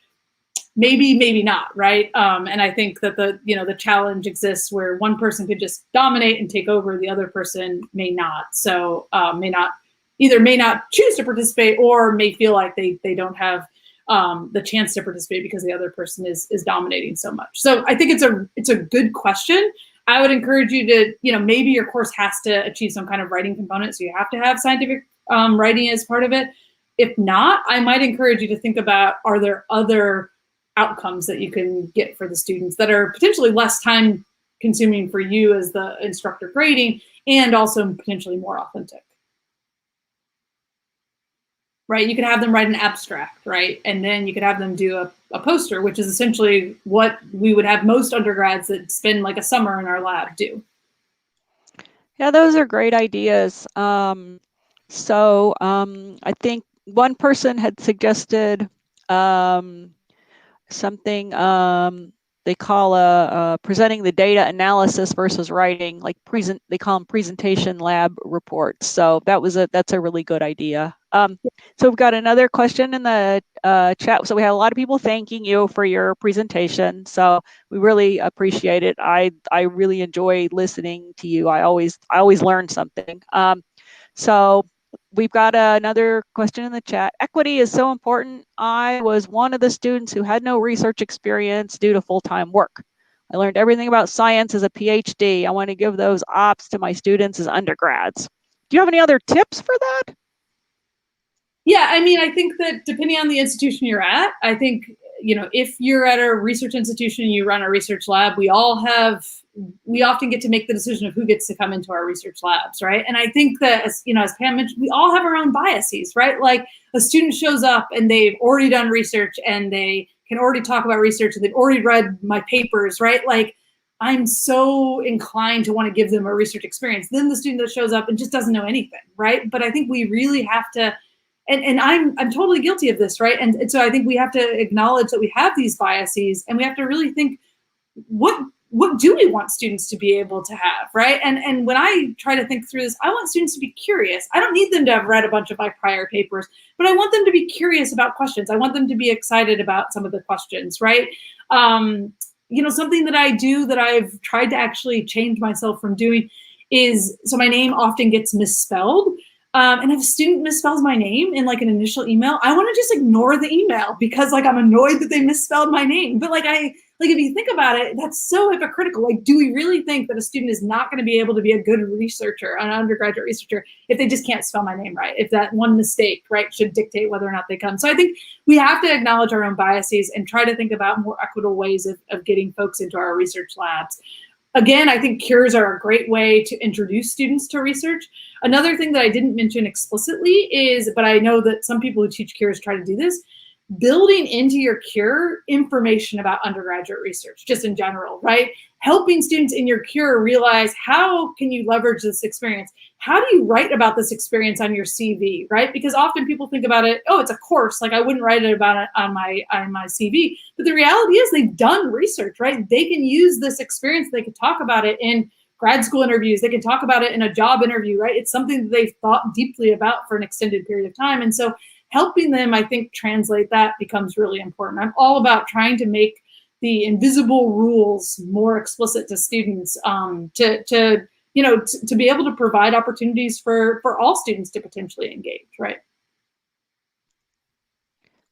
Maybe, maybe not, right? And I think that the challenge exists where one person could just dominate and take over, the other person may not. So may not choose to participate or may feel like they don't have the chance to participate because the other person is dominating so much. So I think it's a good question. I would encourage you to, you know, maybe your course has to achieve some kind of writing component, so you have to have scientific writing as part of it. If not, I might encourage you to think about, are there other outcomes that you can get for the students that are potentially less time consuming for you as the instructor grading and also potentially more authentic. Right, you could have them write an abstract, right? And then you could have them do a poster, which is essentially what we would have most undergrads that spend like a summer in our lab do. Yeah, those are great ideas. I think one person had suggested something they call presenting the data analysis versus writing, like they call them presentation lab reports. So that's a really good idea. So we've got another question in the chat. So we had a lot of people thanking you for your presentation. So we really appreciate it. I really enjoy listening to you. I always learn something. So we've got another question in the chat. Equity is so important. I was one of the students who had no research experience due to full-time work. I learned everything about science as a PhD. I want to give those ops to my students as undergrads. Do you have any other tips for that? Yeah, I mean, I think that depending on the institution you're at, I think, you know, if you're at a research institution, you run a research lab, we often get to make the decision of who gets to come into our research labs, right? And I think that, as Pam mentioned, we all have our own biases, right? Like a student shows up and they've already done research and they can already talk about research and they've already read my papers, right? Like I'm so inclined to want to give them a research experience. Then the student that shows up and just doesn't know anything, right? But I think we really have to, and I'm totally guilty of this, right? And so I think we have to acknowledge that we have these biases and we have to really think, what do we want students to be able to have, right? And when I try to think through this, I want students to be curious. I don't need them to have read a bunch of my prior papers, but I want them to be curious about questions. I want them to be excited about some of the questions, right? Something that I do that I've tried to actually change myself from doing is, so my name often gets misspelled. And if a student misspells my name in like an initial email, I want to just ignore the email because like I'm annoyed that they misspelled my name. But like if you think about it, that's so hypocritical. Like, do we really think that a student is not going to be able to be a good researcher, an undergraduate researcher, if they just can't spell my name right? If that one mistake, right, should dictate whether or not they come. So I think we have to acknowledge our own biases and try to think about more equitable ways of getting folks into our research labs. Again, I think cures are a great way to introduce students to research. Another thing that I didn't mention explicitly is, but I know that some people who teach cures try to do this, building into your cure information about undergraduate research, just in general, right? Helping students in your cure realize, how can you leverage this experience? How do you write about this experience on your CV, right? Because often people think about it, oh, it's a course, like I wouldn't write about it on my CV. But the reality is they've done research, right? They can use this experience, they can talk about it in grad school interviews, they can talk about it in a job interview, right? It's something that they've thought deeply about for an extended period of time. And so helping them, I think, translate that becomes really important. I'm all about trying to make the invisible rules more explicit to students, to be able to provide opportunities for all students to potentially engage, right?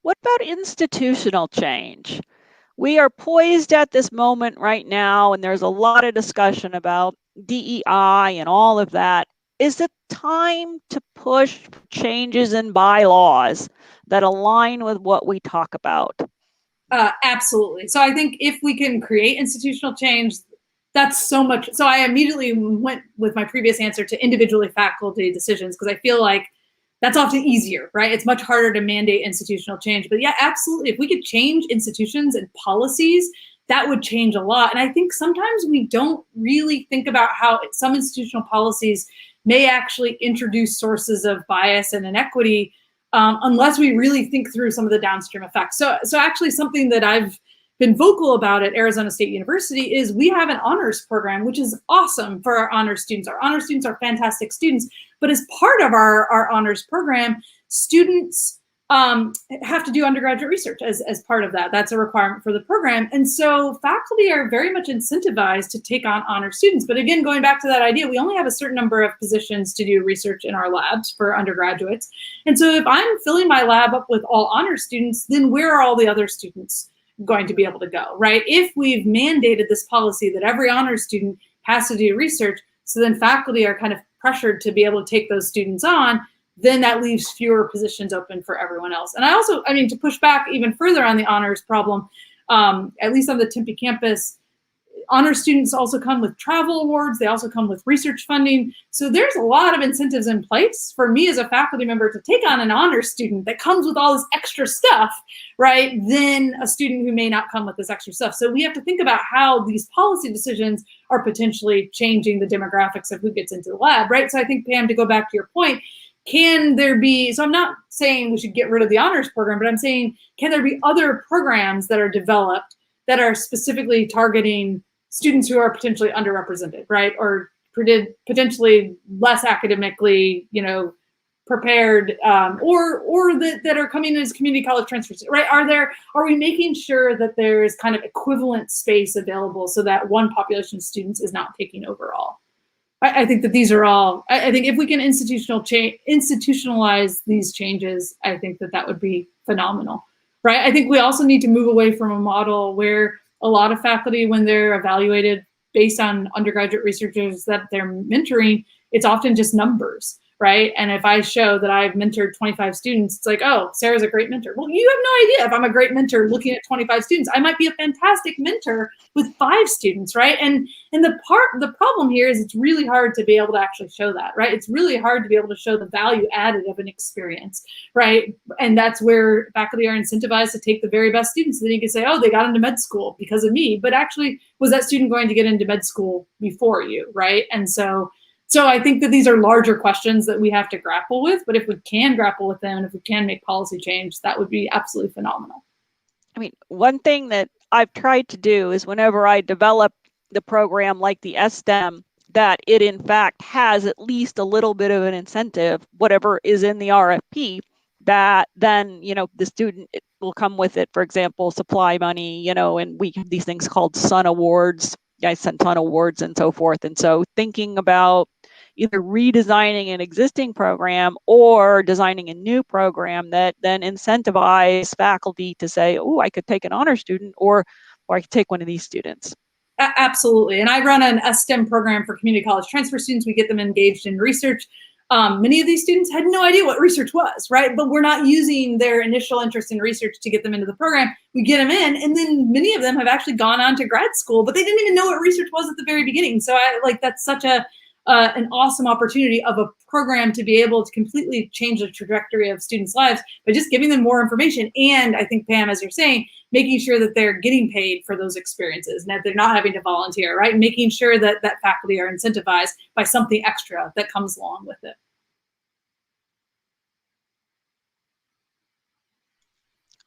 What about institutional change? We are poised at this moment right now, and there's a lot of discussion about DEI and all of that. Is it time to push changes in bylaws that align with what we talk about? Absolutely. So I think if we can create institutional change, that's so much. So I immediately went with my previous answer to individually faculty decisions, because I feel like that's often easier, right? It's much harder to mandate institutional change. But yeah, absolutely. If we could change institutions and policies, that would change a lot. And I think sometimes we don't really think about how some institutional policies may actually introduce sources of bias and inequity, unless we really think through some of the downstream effects. So actually something that I've been vocal about at Arizona State University is we have an honors program, which is awesome for our honors students. Our honors students are fantastic students, but as part of our honors program, students have to do undergraduate research as part of that. That's a requirement for the program. And so faculty are very much incentivized to take on honor students. But again, going back to that idea, we only have a certain number of positions to do research in our labs for undergraduates. And so if I'm filling my lab up with all honor students, then where are all the other students going to be able to go, right? If we've mandated this policy that every honor student has to do research, so then faculty are kind of pressured to be able to take those students on, then that leaves fewer positions open for everyone else. And I mean, to push back even further on the honors problem, at least on the Tempe campus, honor students also come with travel awards. They also come with research funding. So there's a lot of incentives in place for me as a faculty member to take on an honor student that comes with all this extra stuff, right, than a student who may not come with this extra stuff. So we have to think about how these policy decisions are potentially changing the demographics of who gets into the lab, right? So I think, Pam, to go back to your point, can there be, so I'm not saying we should get rid of the honors program, but I'm saying, can there be other programs that are developed that are specifically targeting students who are potentially underrepresented, right? Or potentially less academically, prepared, or that are coming in as community college transfers, right? Are we making sure that there's kind of equivalent space available so that one population of students is not taking over all? I think that these are all, I think if we can institutionalize these changes, I think that would be phenomenal, right? I think we also need to move away from a model where a lot of faculty, when they're evaluated based on undergraduate researchers that they're mentoring, it's often just numbers, right? And if I show that I've mentored 25 students, it's like, oh, Sarah's a great mentor. Well, you have no idea if I'm a great mentor looking at 25 students. I might be a fantastic mentor with 5 students, right? And the problem here is it's really hard to be able to actually show that, right? It's really hard to be able to show the value added of an experience, right? And that's where faculty are incentivized to take the very best students. Then you can say, oh, they got into med school because of me, but actually, was that student going to get into med school before you, right? And so I think that these are larger questions that we have to grapple with, but if we can grapple with them and if we can make policy change, that would be absolutely phenomenal. I mean, one thing that I've tried to do is whenever I develop the program like the STEM, that it in fact has at least a little bit of an incentive, whatever is in the RFP, that then, the student will come with it, for example, supply money, and we have these things called SUN awards, Sun awards and so forth. And so thinking about, either redesigning an existing program or designing a new program that then incentivize faculty to say, oh, I could take an honor student, or I could take one of these students. Absolutely. And I run a STEM program for community college transfer students. We get them engaged in research. Many of these students had no idea what research was, right? But we're not using their initial interest in research to get them into the program. We get them in, and then many of them have actually gone on to grad school, but they didn't even know what research was at the very beginning. So that's such an awesome opportunity of a program to be able to completely change the trajectory of students' lives by just giving them more information. And I think, Pam, as you're saying, making sure that they're getting paid for those experiences and that they're not having to volunteer, right? Making sure that faculty are incentivized by something extra that comes along with it.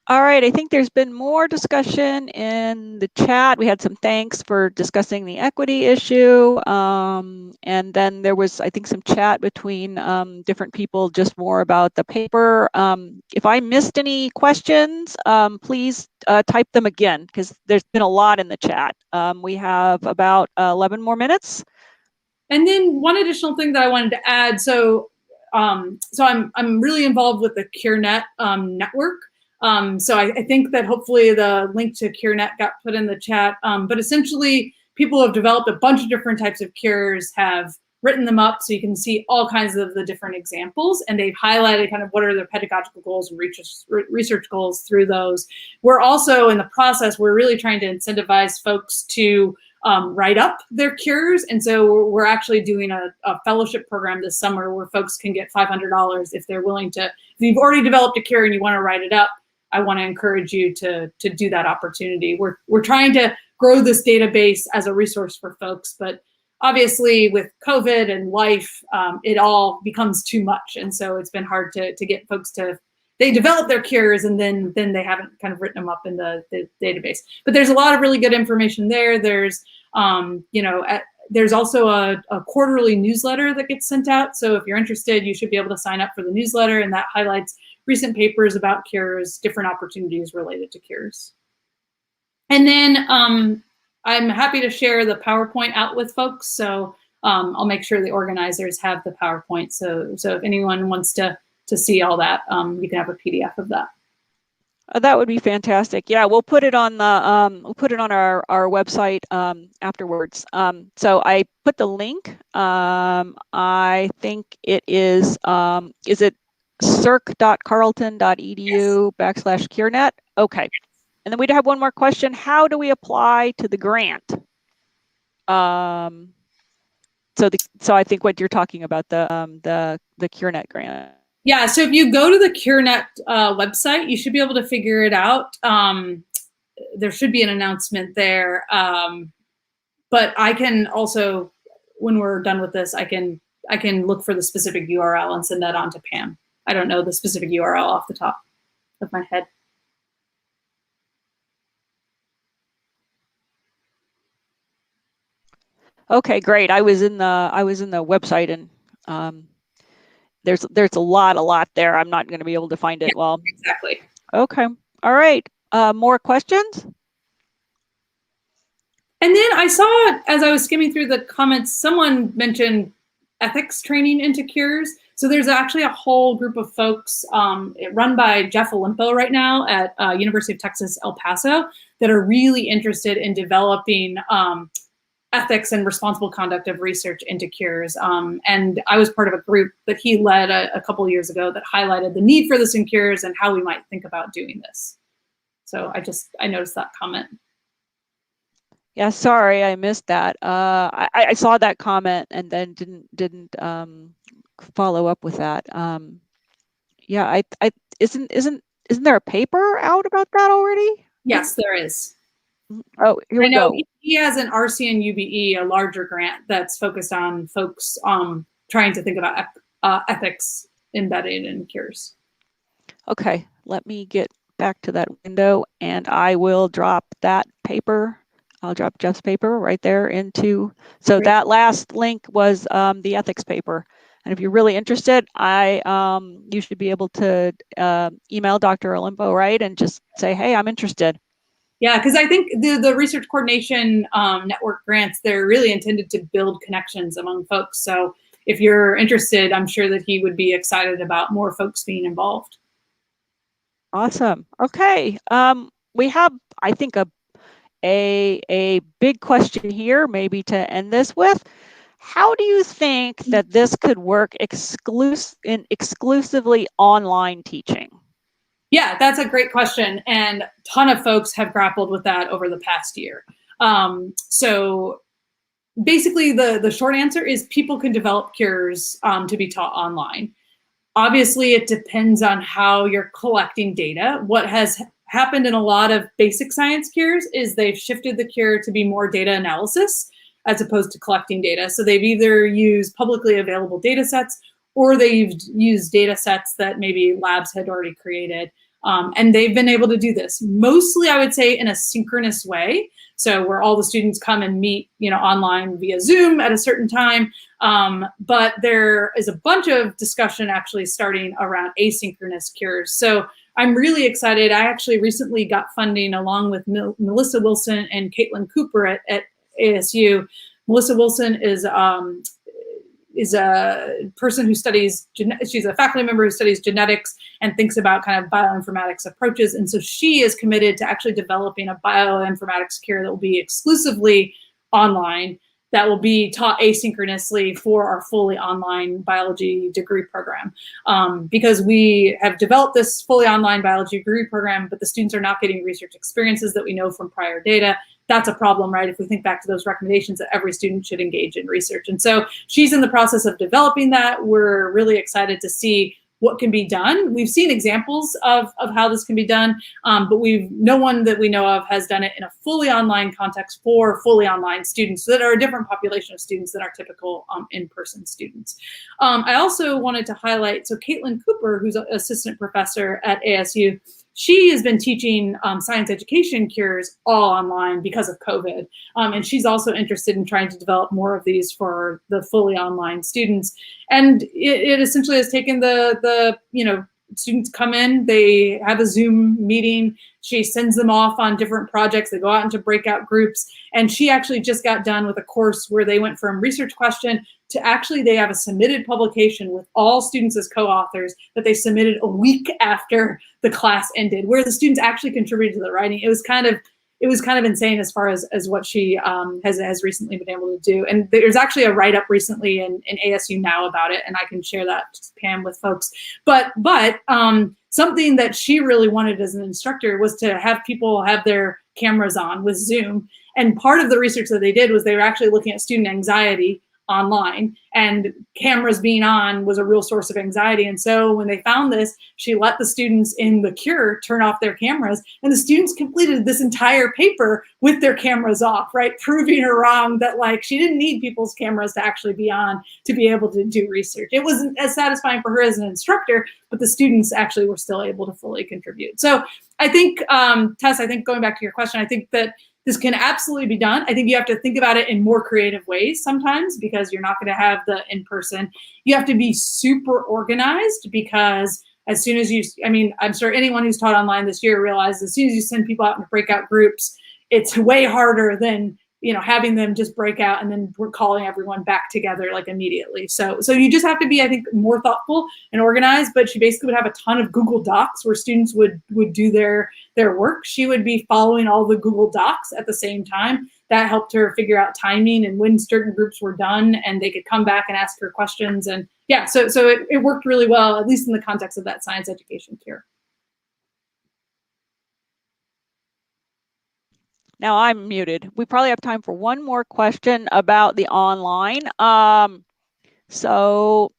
All right, I think there's been more discussion in the chat. We had some thanks for discussing the equity issue. And then there was, I think, some chat between different people just more about the paper. If I missed any questions, please type them again, because there's been a lot in the chat. We have about 11 more minutes. And then one additional thing that I wanted to add. So I'm really involved with the CureNet network. So I think that hopefully the link to CureNet got put in the chat, but essentially people have developed a bunch of different types of cures, have written them up so you can see all kinds of the different examples, and they've highlighted kind of what are their pedagogical goals and research goals through those. We're also in the process, we're really trying to incentivize folks to write up their cures. And so we're actually doing a fellowship program this summer where folks can get $500 if they're willing to. If you've already developed a cure and you want to write it up, I want to encourage you to do that opportunity. We're trying to grow this database as a resource for folks, but obviously with COVID and life, it all becomes too much. And so it's been hard to get folks they develop their cures and then they haven't kind of written them up in the database. But there's a lot of really good information there. There's, there's also a quarterly newsletter that gets sent out. So if you're interested, you should be able to sign up for the newsletter, and that highlights recent papers about cures, different opportunities related to cures. And then I'm happy to share the PowerPoint out with folks. So I'll make sure the organizers have the PowerPoint. So if anyone wants to see all that, you can have a PDF of that. That would be fantastic. Yeah, we'll put it on the our website afterwards. So I put the link. I think it is it circ.carleton.edu/CureNet? Okay. And then we'd have one more question. How do we apply to the grant? So I think what you're talking about, the CureNet grant. Yeah, so if you go to the CureNet website, you should be able to figure it out. There should be an announcement there. But I can also, when we're done with this, I can look for the specific URL and send that on to Pam. I don't know the specific URL off the top of my head. Okay, great. I was in the website, and there's a lot there. I'm not going to be able to find it. Yeah, well, exactly. Okay. All right. More questions? And then I saw, as I was skimming through the comments, someone mentioned ethics training into cures. So there's actually a whole group of folks run by Jeff Olimpo right now at University of Texas, El Paso, that are really interested in developing ethics and responsible conduct of research into cures. And I was part of a group that he led a couple of years ago that highlighted the need for this in cures and how we might think about doing this. So I noticed that comment. Yeah, sorry, I missed that. I saw that comment and then didn't follow up with that. Yeah, isn't there a paper out about that already? Yes, there is. Oh, here we go. He has an RCN UBE, a larger grant that's focused on folks trying to think about ethics embedded in cures. Okay, let me get back to that window, and I will drop that paper. I'll drop Jeff's paper right there into. So Great. That last link was the ethics paper. And if you're really interested, you should be able to email Dr. Olimpo, right, and just say, hey, I'm interested. Yeah, because I think the research coordination network grants, they're really intended to build connections among folks. So if you're interested, I'm sure that he would be excited about more folks being involved. Awesome. Okay. We have, I think, a big question here, maybe to end this with. How do you think that this could work in exclusively online teaching? Yeah, that's a great question. And a ton of folks have grappled with that over the past year. So basically, the short answer is people can develop cures to be taught online. Obviously, it depends on how you're collecting data. What has happened in a lot of basic science cures is they've shifted the cure to be more data analysis as opposed to collecting data. So they've either used publicly available data sets or they've used data sets that maybe labs had already created. And they've been able to do this mostly, I would say, in a synchronous way. So where all the students come and meet, online via Zoom at a certain time. But there is a bunch of discussion actually starting around asynchronous cures. So I'm really excited. I actually recently got funding along with Melissa Wilson and Caitlin Cooper at ASU. Melissa Wilson is a person who studies, she's a faculty member who studies genetics and thinks about kind of bioinformatics approaches. And so she is committed to actually developing a bioinformatics cure that will be exclusively online, that will be taught asynchronously for our fully online biology degree program. Because we have developed this fully online biology degree program, but the students are not getting research experiences that we know from prior data. That's a problem, right? If we think back to those recommendations that every student should engage in research. And so she's in the process of developing that. We're really excited to see what can be done. We've seen examples of how this can be done, but no one that we know of has done it in a fully online context for fully online students that are a different population of students than our typical in-person students. I also wanted to highlight, so Caitlin Cooper, who's an assistant professor at ASU, she has been teaching science education cures all online because of COVID. And she's also interested in trying to develop more of these for the fully online students. And it essentially has taken the students come in, they have a Zoom meeting, she sends them off on different projects, they go out into breakout groups, and she actually just got done with a course where they went from research question to actually they have a submitted publication with all students as co-authors that they submitted a week after the class ended, where the students actually contributed to the writing. It was kind of insane as far as what she has recently been able to do. And there's actually a write-up recently in ASU Now about it, and I can share that, Pam, with folks. But something that she really wanted as an instructor was to have people have their cameras on with Zoom. And part of the research that they did was they were actually looking at student anxiety online, and cameras being on was a real source of anxiety. And so when they found this, she let the students in the cure turn off their cameras, and the students completed this entire paper with their cameras off, right? Proving her wrong that she didn't need people's cameras to actually be on to be able to do research. It wasn't as satisfying for her as an instructor, but the students actually were still able to fully contribute. So I think, Tess, I think going back to your question, I think that this can absolutely be done. I think you have to think about it in more creative ways sometimes, because you're not going to have the in-person. You have to be super organized, because as soon as I'm sure anyone who's taught online this year realizes as soon as you send people out into breakout groups, it's way harder than having them just break out and then we're calling everyone back together immediately. So you just have to be, I think, more thoughtful and organized. But she basically would have a ton of Google Docs where students would do their work. She would be following all the Google Docs at the same time. That helped her figure out timing and when certain groups were done, and they could come back and ask her questions. And yeah, so it worked really well, at least in the context of that science education cure. Now I'm muted. We probably have time for one more question about the online. So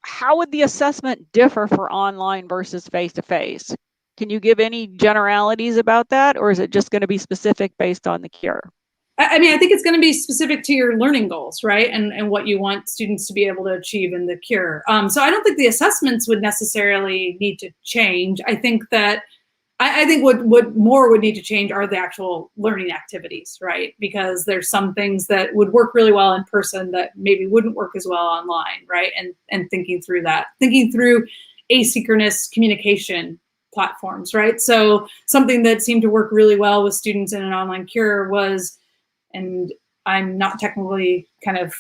how would the assessment differ for online versus face-to-face? Can you give any generalities about that, or is it just going to be specific based on the cure? I think it's going to be specific to your learning goals, right? And what you want students to be able to achieve in the cure. So I don't think the assessments would necessarily need to change. I think what more would need to change are the actual learning activities, right? Because there's some things that would work really well in person that maybe wouldn't work as well online, right? And thinking through asynchronous communication platforms, right? So something that seemed to work really well with students in an online cure was, and I'm not technically kind of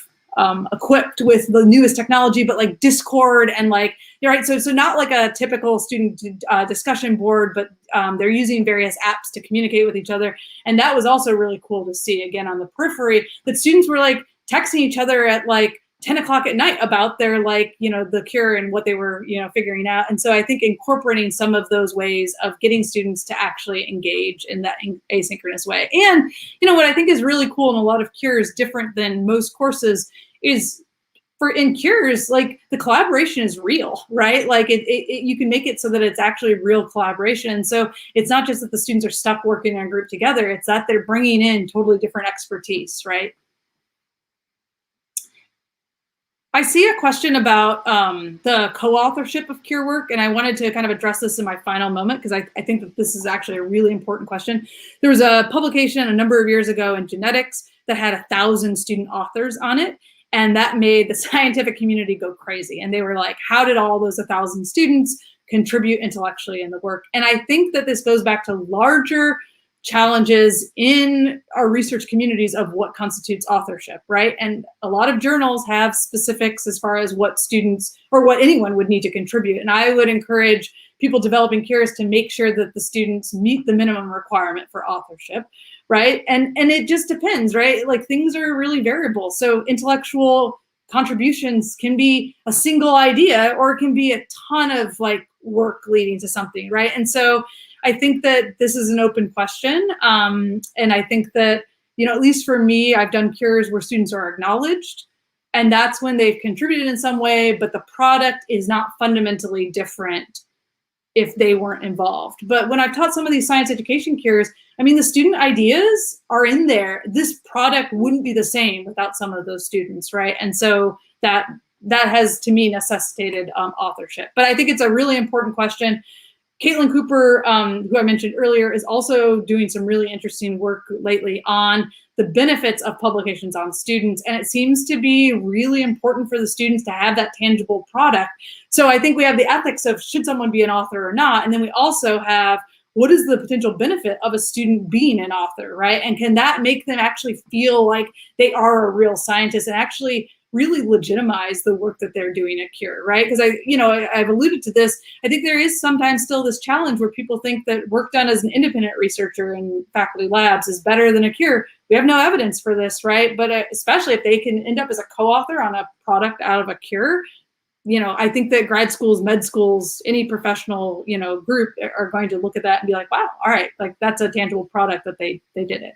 equipped with the newest technology, but like Discord and like, right? So not like a typical student discussion board, but they're using various apps to communicate with each other. And that was also really cool to see, again, on the periphery, that students were like texting each other at like 10 o'clock at night about their like, the cure and what they were, figuring out. And so I think incorporating some of those ways of getting students to actually engage in that asynchronous way. And, what I think is really cool in a lot of cures, different than most courses, is in cures, like the collaboration is real, right? Like you can make it so that it's actually real collaboration. So it's not just that the students are stuck working in a group together, it's that they're bringing in totally different expertise, right? I see a question about the co-authorship of cure work, and I wanted to kind of address this in my final moment because I think that this is actually a really important question. There was a publication a number of years ago in Genetics that had 1,000 student authors on it, and that made the scientific community go crazy. And they were like, how did all those 1,000 students contribute intellectually in the work? And I think that this goes back to larger challenges in our research communities of what constitutes authorship, right? And a lot of journals have specifics as far as what students or what anyone would need to contribute. And I would encourage people developing cures to make sure that the students meet the minimum requirement for authorship, right? And it just depends, right? Like things are really variable. So intellectual contributions can be a single idea or it can be a ton of like work leading to something, right? And so I think that this is an open question. And I think that, at least for me, I've done cures where students are acknowledged, and that's when they've contributed in some way, but the product is not fundamentally different if they weren't involved. But when I've taught some of these science education cures, I mean, the student ideas are in there. This product wouldn't be the same without some of those students, right? And so that has, to me, necessitated authorship. But I think it's a really important question. Caitlin Cooper, who I mentioned earlier, is also doing some really interesting work lately on the benefits of publications on students. And it seems to be really important for the students to have that tangible product. So I think we have the ethics of should someone be an author or not? And then we also have what is the potential benefit of a student being an author, right? And can that make them actually feel like they are a real scientist and actually really legitimize the work that they're doing at CURE, right? Because I've alluded to this. I think there is sometimes still this challenge where people think that work done as an independent researcher in faculty labs is better than a CURE. We have no evidence for this, right? But especially if they can end up as a co-author on a product out of a CURE, I think that grad schools, med schools, any professional, group are going to look at that and be like, wow, all right, like that's a tangible product that they did it.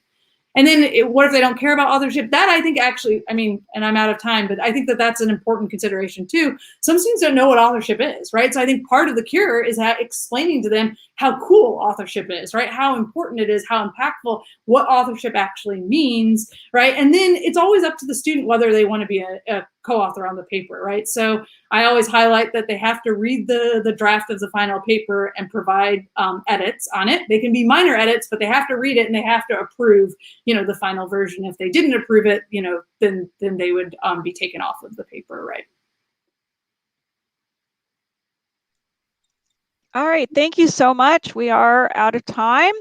And then what if they don't care about authorship? That I think actually, and I'm out of time, but I think that that's an important consideration too. Some students don't know what authorship is, right? So I think part of the cure is explaining to them how cool authorship is, right? How important it is, how impactful, what authorship actually means, right? And then it's always up to the student whether they want to be a co-author on the paper, right? So I always highlight that they have to read the draft of the final paper and provide edits on it. They can be minor edits, but they have to read it and they have to approve, the final version. If they didn't approve it, then they would be taken off of the paper, right? All right, thank you so much. We are out of time.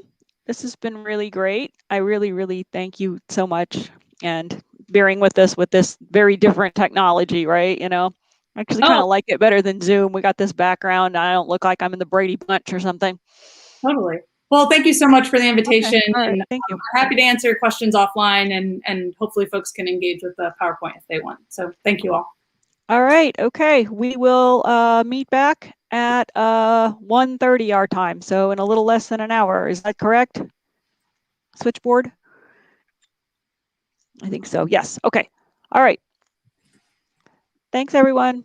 This has been really great. I really, really thank you so much and bearing with us with this very different technology, right? I actually kind of like it better than Zoom. We got this background. I don't look like I'm in the Brady Bunch or something. Totally. Well, thank you so much for the invitation. Okay. All right, and thank you. I'm happy to answer questions offline and hopefully folks can engage with the PowerPoint if they want. So thank you all. All right. Okay. We will meet back at 1:30 our time. So in a little less than an hour. Is that correct? Switchboard? I think so. Yes. Okay. All right. Thanks, everyone.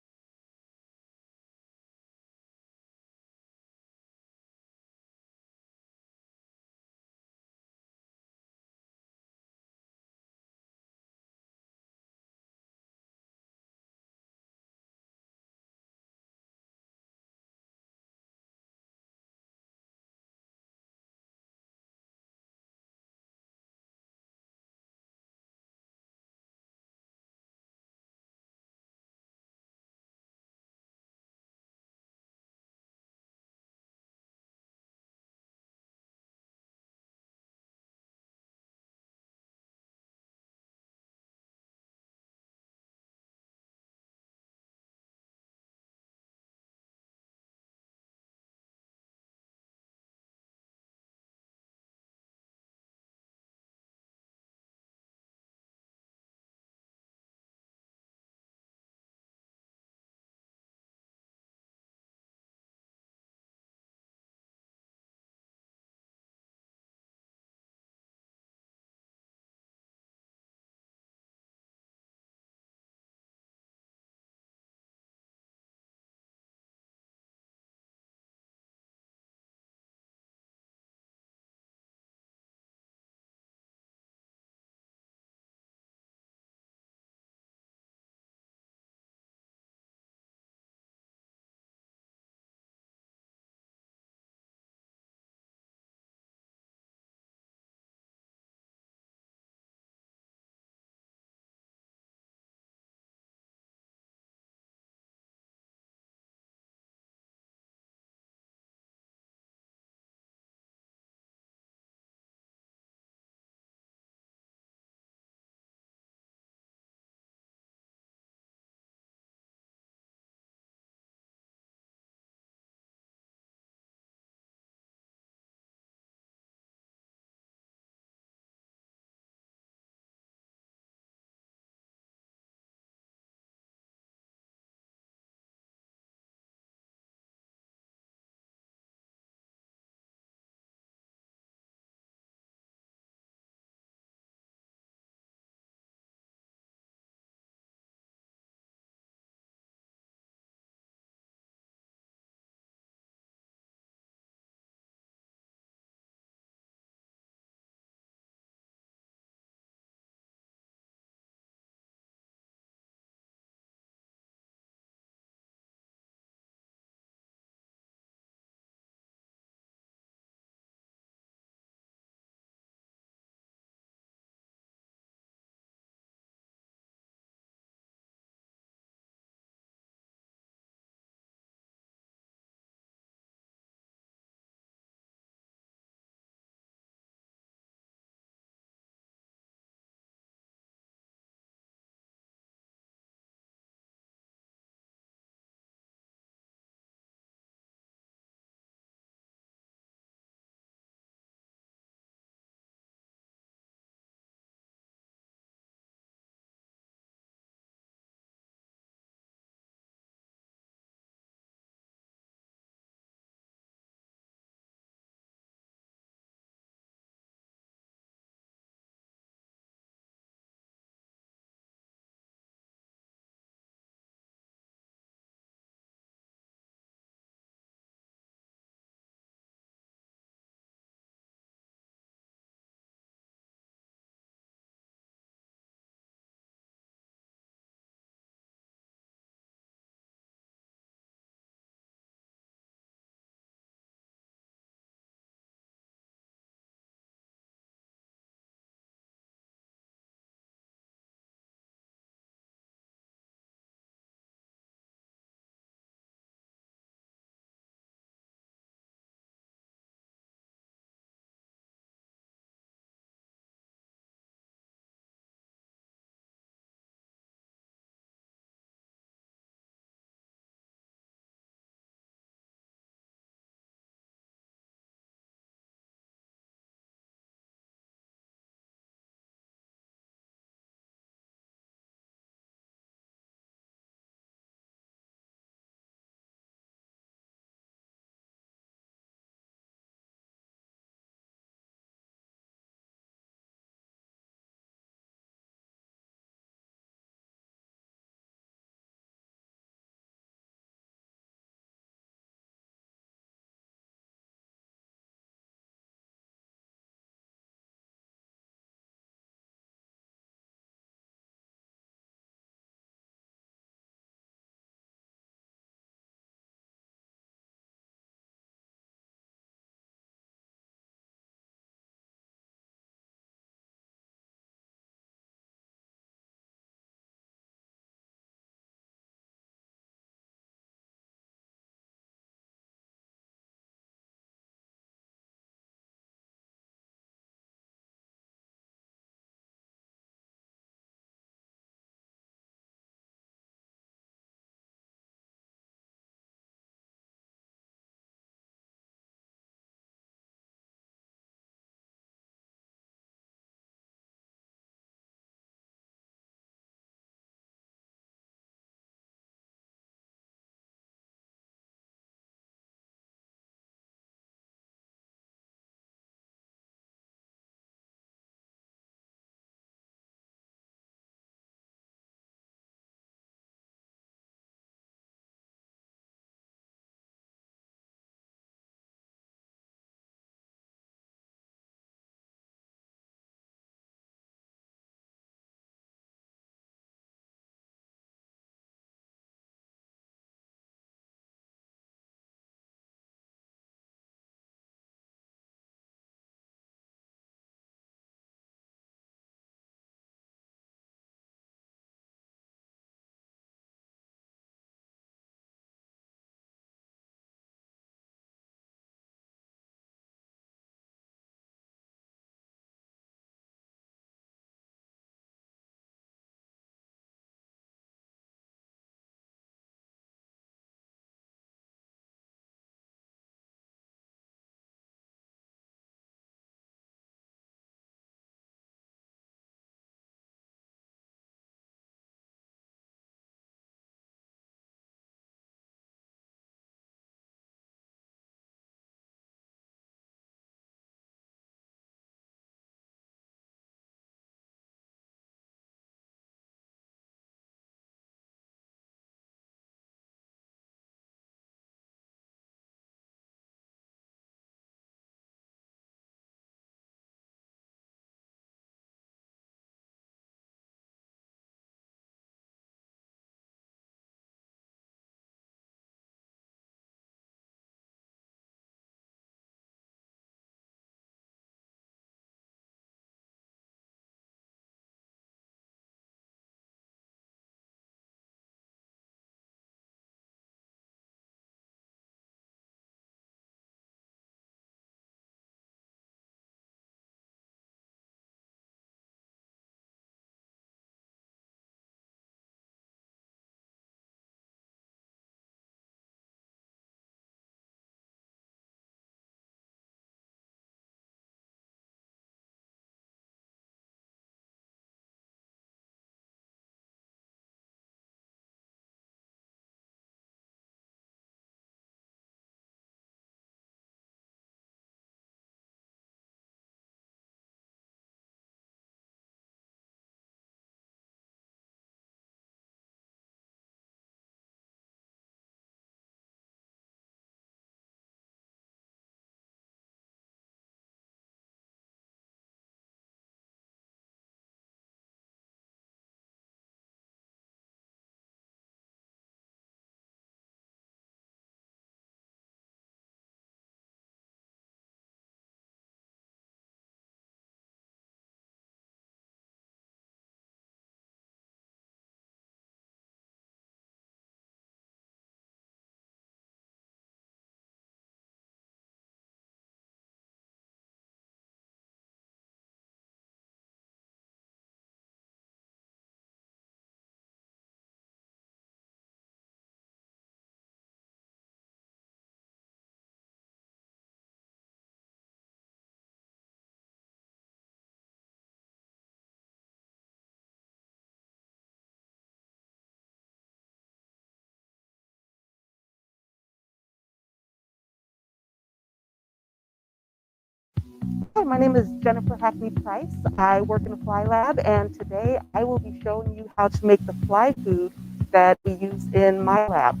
Hi, my name is Jennifer Hackney Price. I work in a fly lab, and today I will be showing you how to make the fly food that we use in my lab.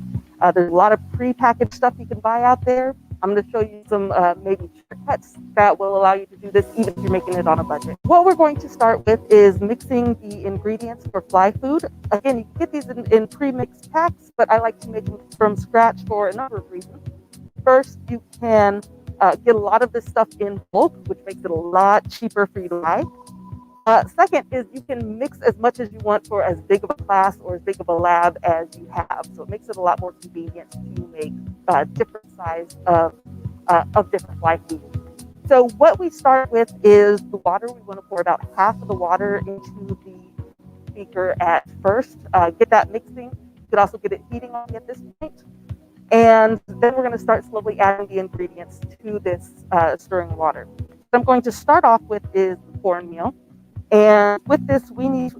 There's a lot of pre-packaged stuff you can buy out there. I'm going to show you some maybe shortcuts that will allow you to do this even if you're making it on a budget. What we're going to start with is mixing the ingredients for fly food. Again, you can get these in pre-mixed packs, but I like to make them from scratch for a number of reasons. First, you can get a lot of this stuff in bulk, which makes it a lot cheaper for you to buy. Second is you can mix as much as you want for as big of a class or as big of a lab as you have. So it makes it a lot more convenient to make different size of different fly foods. So what we start with is the water. We want to pour about half of the water into the beaker at first. Get that mixing. You could also get it heating on at this point. And then we're going to start slowly adding the ingredients to this stirring water. What I'm going to start off with is the cornmeal. And with this, we need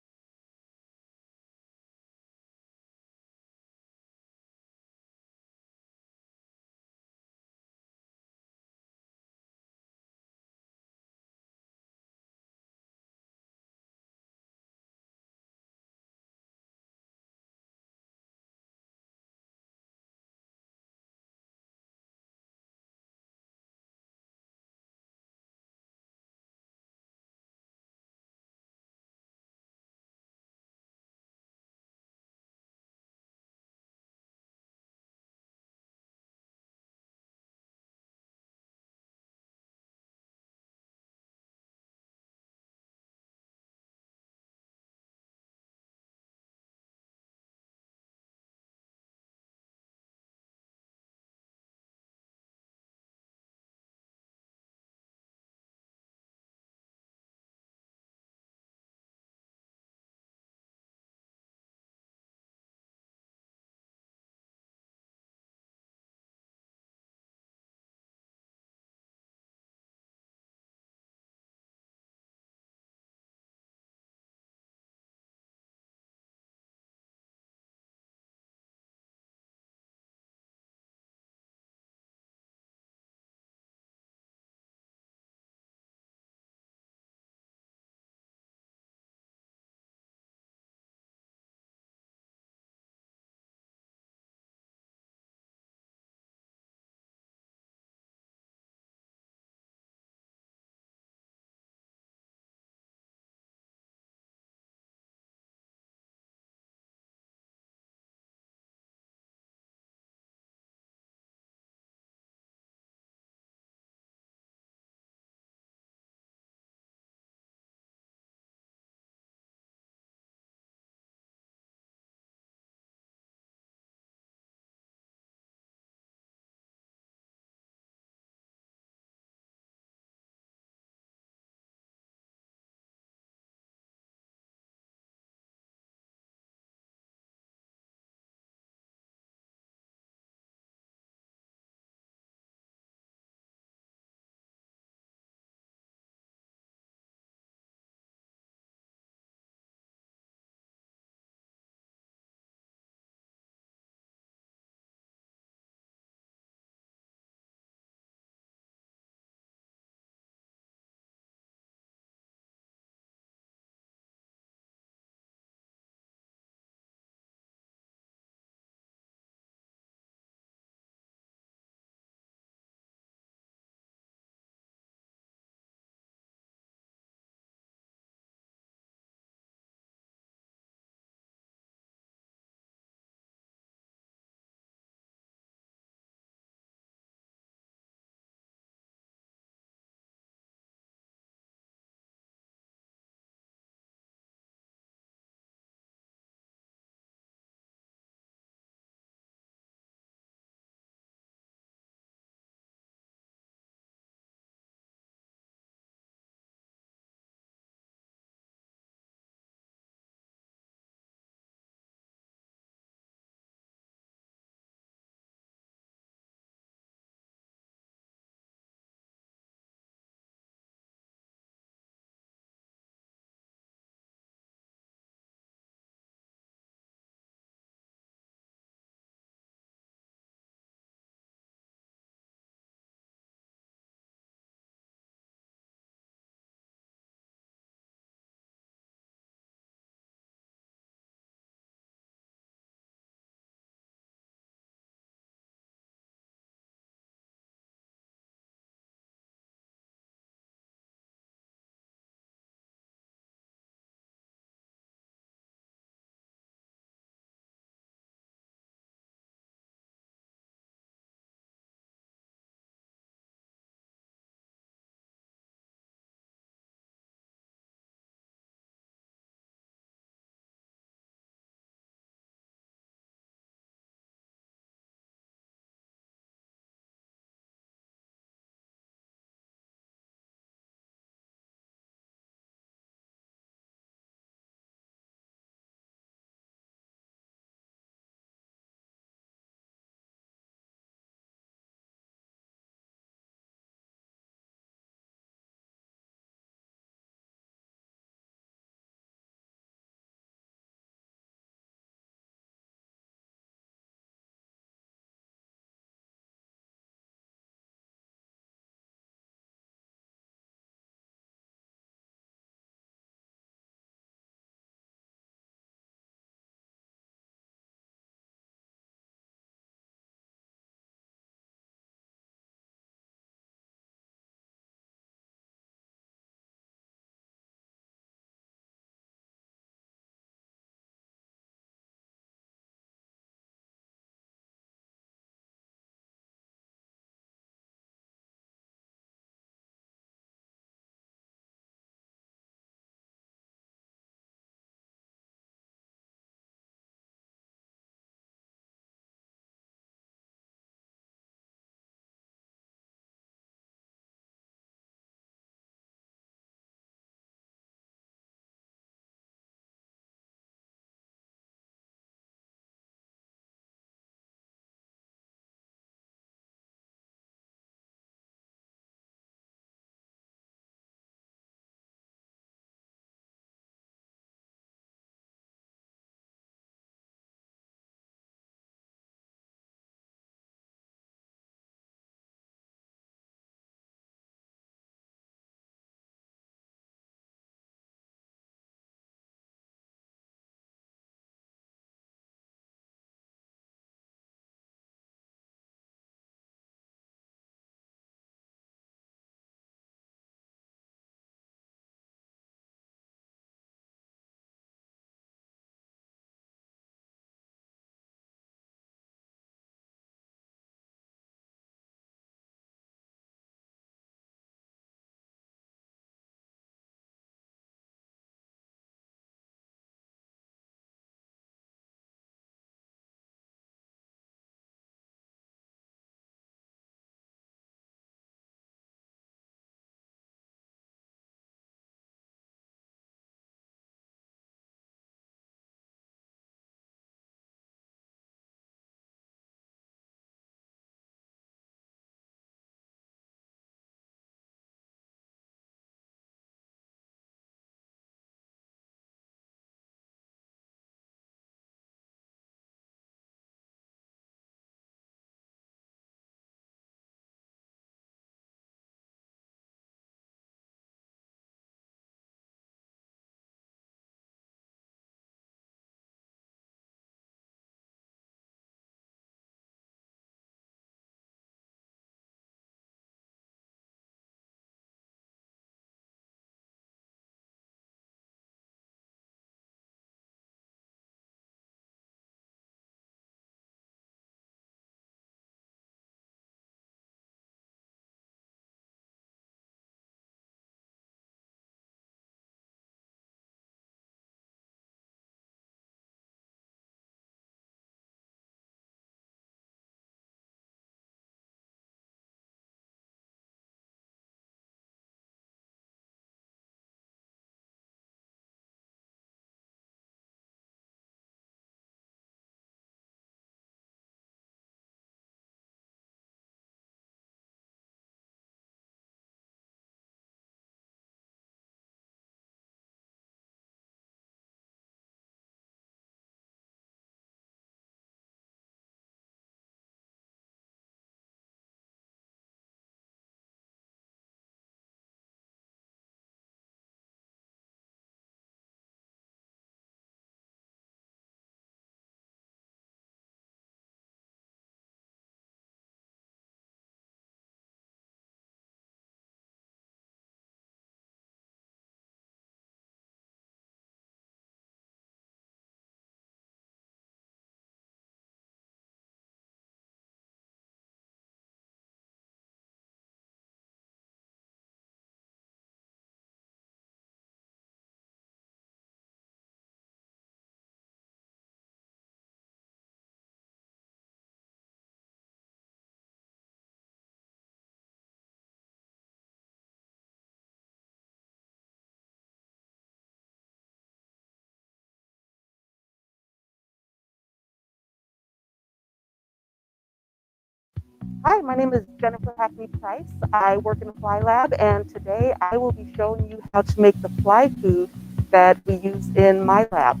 Hi, my name is Jennifer Hackney Price. I work in a fly lab, and today I will be showing you how to make the fly food that we use in my lab.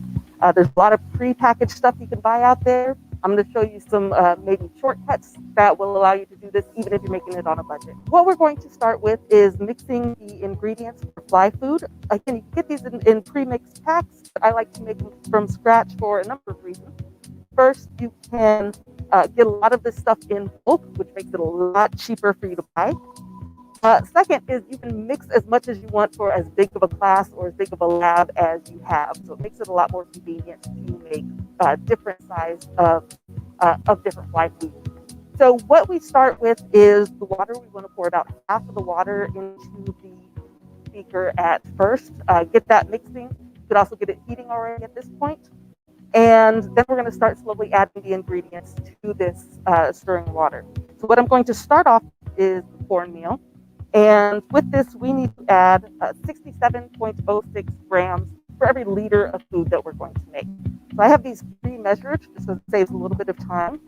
There's a lot of pre-packaged stuff you can buy out there. I'm going to show you some maybe shortcuts that will allow you to do this even if you're making it on a budget. What we're going to start with is mixing the ingredients for fly food. Again, you can get these in pre-mixed packs, but I like to make them from scratch for a number of reasons. First, you can get a lot of this stuff in bulk, which makes it a lot cheaper for you to buy. Second is you can mix as much as you want for as big of a class or as big of a lab as you have. So it makes it a lot more convenient to make different size of different fly food. So what we start with is the water. We want to pour about half of the water into the beaker at first. Get that mixing. You could also get it heating already at this point. And then we're going to start slowly adding the ingredients to this stirring water. So what I'm going to start off is the cornmeal. And with this, we need to add 67.06 grams for every liter of food that we're going to make. So I have these pre-measured, just so it saves a little bit of time.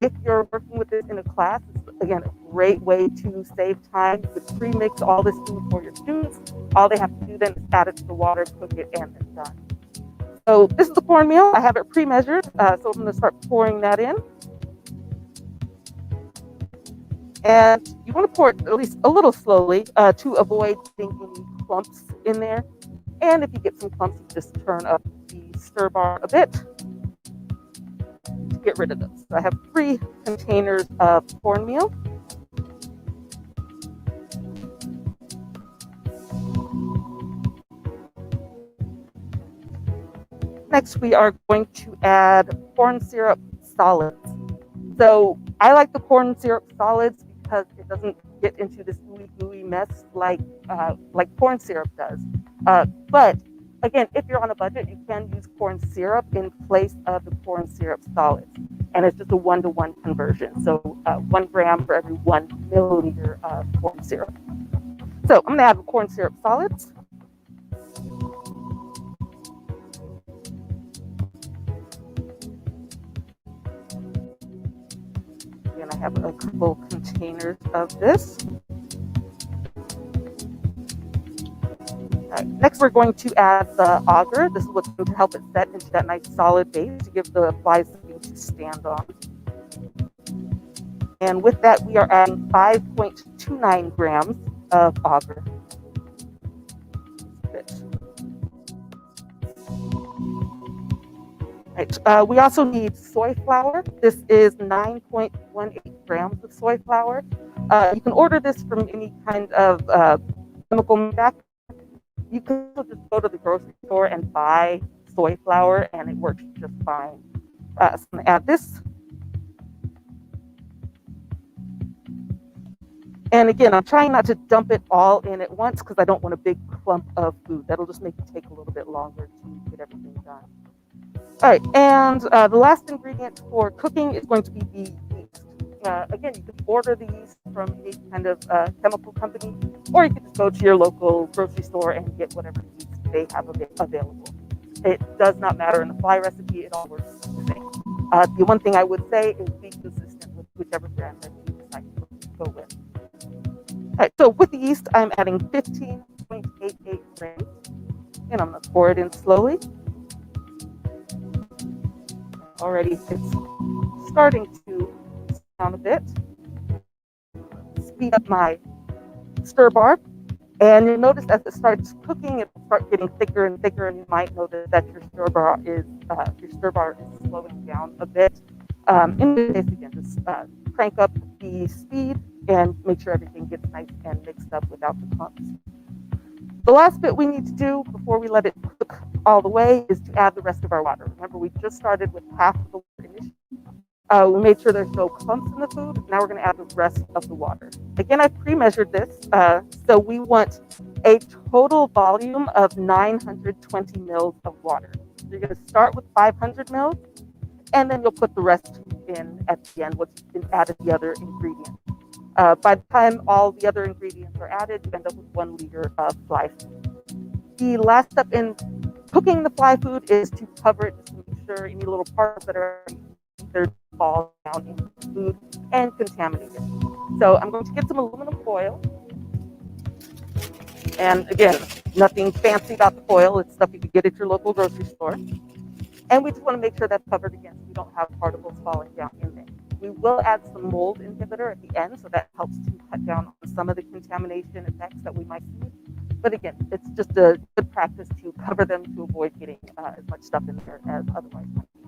If you're working with this in a class, it's, again, a great way to save time. You could pre-mix all this food for your students. All they have to do then is add it to the water, cook it, and it's done. So this is the cornmeal. I have it pre-measured, so I'm going to start pouring that in. And you want to pour it at least a little slowly to avoid getting any clumps in there. And if you get some clumps, you just turn up the stir bar a bit to get rid of those. So I have 3 containers of cornmeal. Next, we are going to add corn syrup solids. So I like the corn syrup solids because it doesn't get into this gooey mess like corn syrup does. But again, if you're on a budget, you can use corn syrup in place of the corn syrup solids. And it's just a 1-to-1 conversion. So 1 gram for every 1 milliliter of corn syrup. So I'm going to add the corn syrup solids. And I have a couple containers of this. Next, we're going to add the agar. This is what's going to help it set into that nice solid base to give the flies something to stand on. And with that, we are adding 5.29 grams of agar. Right. We also need soy flour. This is 9.18 grams of soy flour. You can order this from any kind of chemical manufacturer. You can also just go to the grocery store and buy soy flour, and it works just fine. So I'm going to add this. And again, I'm trying not to dump it all in at once because I don't want a big clump of food. That'll just make it take a little bit longer to get everything done. All right, and the last ingredient for cooking is going to be the yeast. Again, you can order the yeast from any kind of chemical company, or you can just go to your local grocery store and get whatever yeast they have available. It does not matter in the fly recipe, it all works the same. The one thing I would say is be consistent with whichever brand that you decide to go with. All right, so with the yeast, I'm adding 15.88 grams, and I'm going to pour it in slowly. Already it's starting to down a bit. Speed up my stir bar, and you'll notice as it starts cooking, it'll start getting thicker and thicker, and you might notice that your stir bar is slowing down a bit. In this case, again, just crank up the speed and make sure everything gets nice and mixed up without the clumps. The last bit we need to do before we let it cook all the way is to add the rest of our water. Remember, we just started with half of the water initially. We made sure there's no clumps in the food. Now we're going to add the rest of the water. Again, I've pre-measured this. So we want a total volume of 920 mils of water. So you're going to start with 500 mils, and then you'll put the rest in at the end once you've added the other ingredients. By the time all the other ingredients are added, you end up with 1 liter of fly food. The last step in cooking the fly food is to cover it just to make sure any little parts that are either fall down into the food and contaminate it. So I'm going to get some aluminum foil. And again, nothing fancy about the foil. It's stuff you could get at your local grocery store. And we just want to make sure that's covered again so we don't have particles falling down in there. We will add some mold inhibitor at the end, so that helps to cut down on some of the contamination effects that we might see. But again, it's just a good practice to cover them to avoid getting as much stuff in there as otherwise might be.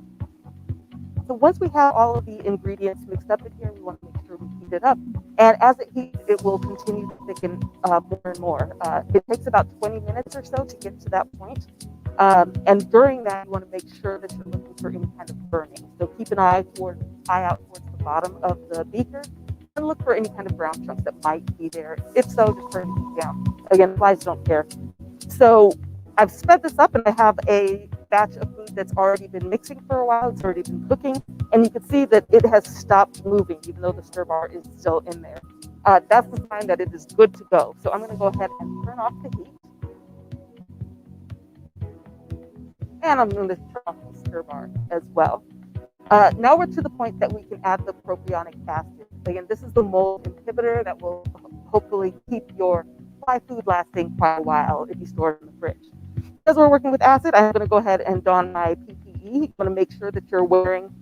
So once we have all of the ingredients mixed up in here, we want to make sure we heat it up. And as it heats, it will continue to thicken more and more. It takes about 20 minutes or so to get to that point. And during that, you want to make sure that you're looking for any kind of burning. So keep an eye out towards the bottom of the beaker and look for any kind of brown chunks that might be there. If so, just turn it down. Again, flies don't care. So I've sped this up and I have a batch of food that's already been mixing for a while. It's already been cooking. And you can see that it has stopped moving, even though the stir bar is still in there. That's the sign that it is good to go. So I'm going to go ahead and turn off the heat. And I'm going to turn off the stir bar as well. Now we're to the point that we can add the propionic acid. Again, this is the mold inhibitor that will hopefully keep your fly food lasting quite a while if you store it in the fridge. Because we're working with acid, I'm going to go ahead and don my PPE. You want to make sure that you're wearing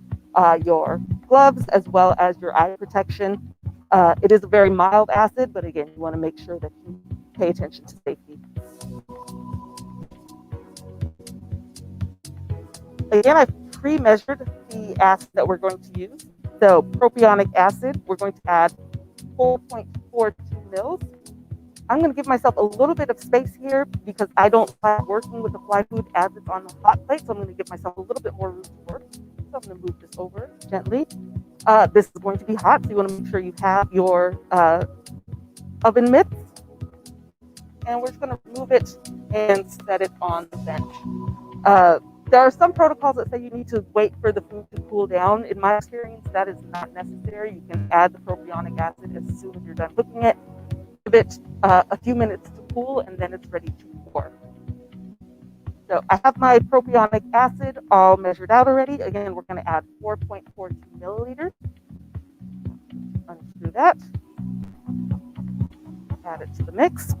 your gloves as well as your eye protection. It is a very mild acid, but again, you want to make sure that you pay attention to safety. Again, I've pre-measured the acid that we're going to use. So propionic acid, we're going to add 4.42 mils. I'm going to give myself a little bit of space here because I don't like working with the fly food as it's on the hot plate. So I'm going to give myself a little bit more room to work. So I'm going to move this over gently. This is going to be hot, so you want to make sure you have your oven mitts. And we're just going to remove it and set it on the bench. There are some protocols that say you need to wait for the food to cool down. In my experience, that is not necessary. You can add the propionic acid as soon as you're done cooking it. Give it a few minutes to cool, and then it's ready to pour. So I have my propionic acid all measured out already. Again, we're going to add 4.42 milliliters. Unscrew that. Add it to the mix.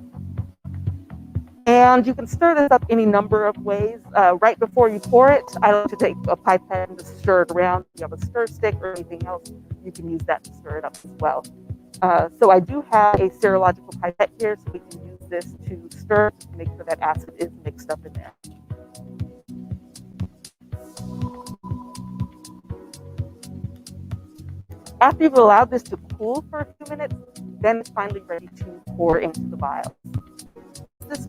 And you can stir this up any number of ways. Right before you pour it, I like to take a pipette and just stir it around. If you have a stir stick or anything else, you can use that to stir it up as well. So I do have a serological pipette here, so we can use this to stir to make sure that acid is mixed up in there. After you've allowed this to cool for a few minutes, then it's finally ready to pour into the vials. This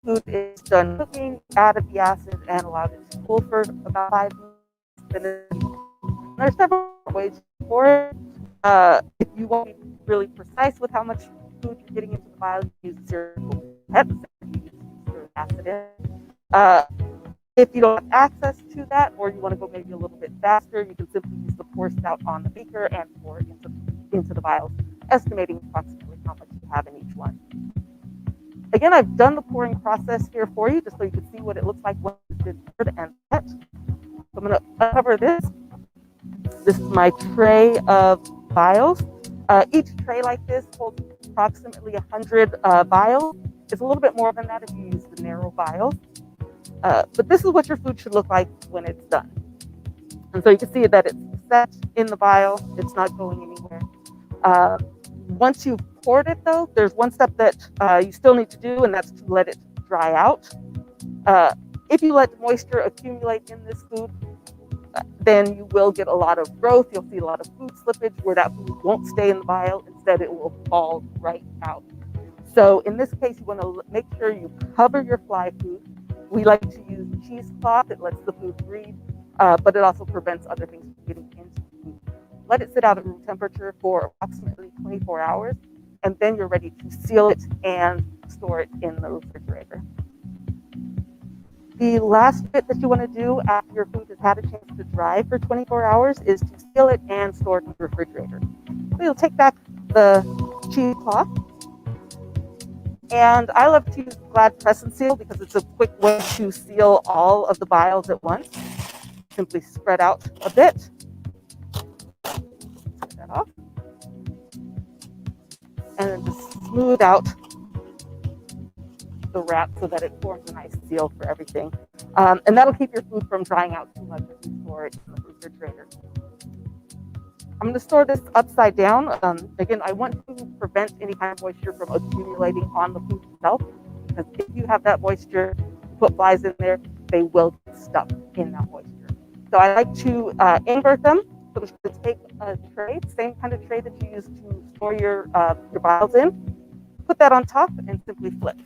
food is done cooking, added the acid, and allowed it to cool for about 5 minutes. There are several ways to pour it. If you want to be really precise with how much food you're getting into the vial, you use cereal pipette, you use acid in. If you don't have access to that, or you want to go maybe a little bit faster, you can simply use the pour spout on the beaker and pour it into the vials, estimating approximately how much you have in each one. Again, I've done the pouring process here for you, just so you can see what it looks like when it's been poured and set. So I'm going to uncover this. This is my tray of vials. Each tray like this holds approximately 100 vials. It's a little bit more than that if you use the narrow vials. But this is what your food should look like when it's done. And so you can see that it's set in the vial. It's not going anywhere. Once you've poured it, though, there's one step that you still need to do, and that's to let it dry out. If you let moisture accumulate in this food, then you will get a lot of growth. You'll see a lot of food slippage where that food won't stay in the vial. Instead, it will fall right out. So in this case, you want to make sure you cover your fly food. We like to use cheesecloth. It lets the food breathe, but it also prevents other things from getting into the food. Let it sit out at room temperature for approximately 24 hours, and then you're ready to seal it and store it in the refrigerator. The last bit that you want to do after your food has had a chance to dry for 24 hours is to seal it and store it in the refrigerator. So you'll take back the cheesecloth. And I love to use Glad Press and Seal because it's a quick way to seal all of the vials at once. Simply spread out a bit. and then just smooth out the wrap so that it forms a nice seal for everything. And that'll keep your food from drying out too much if you store it in the refrigerator. I'm going to store this upside down. Again, I want to prevent any kind of moisture from accumulating on the food itself, because if you have that moisture, put flies in there, they will get stuck in that moisture. So I like to invert them. So I'm just going to take a tray, same kind of tray that you use to store your vials in, put that on top and simply flip.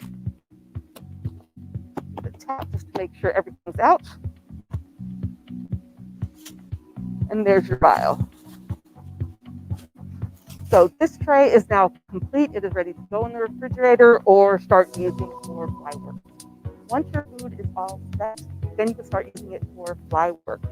Tap just to make sure everything's out. And there's your vial. So this tray is now complete. It is ready to go in the refrigerator or start using for fly work. Once your food is all set, then you can start using it for fly work.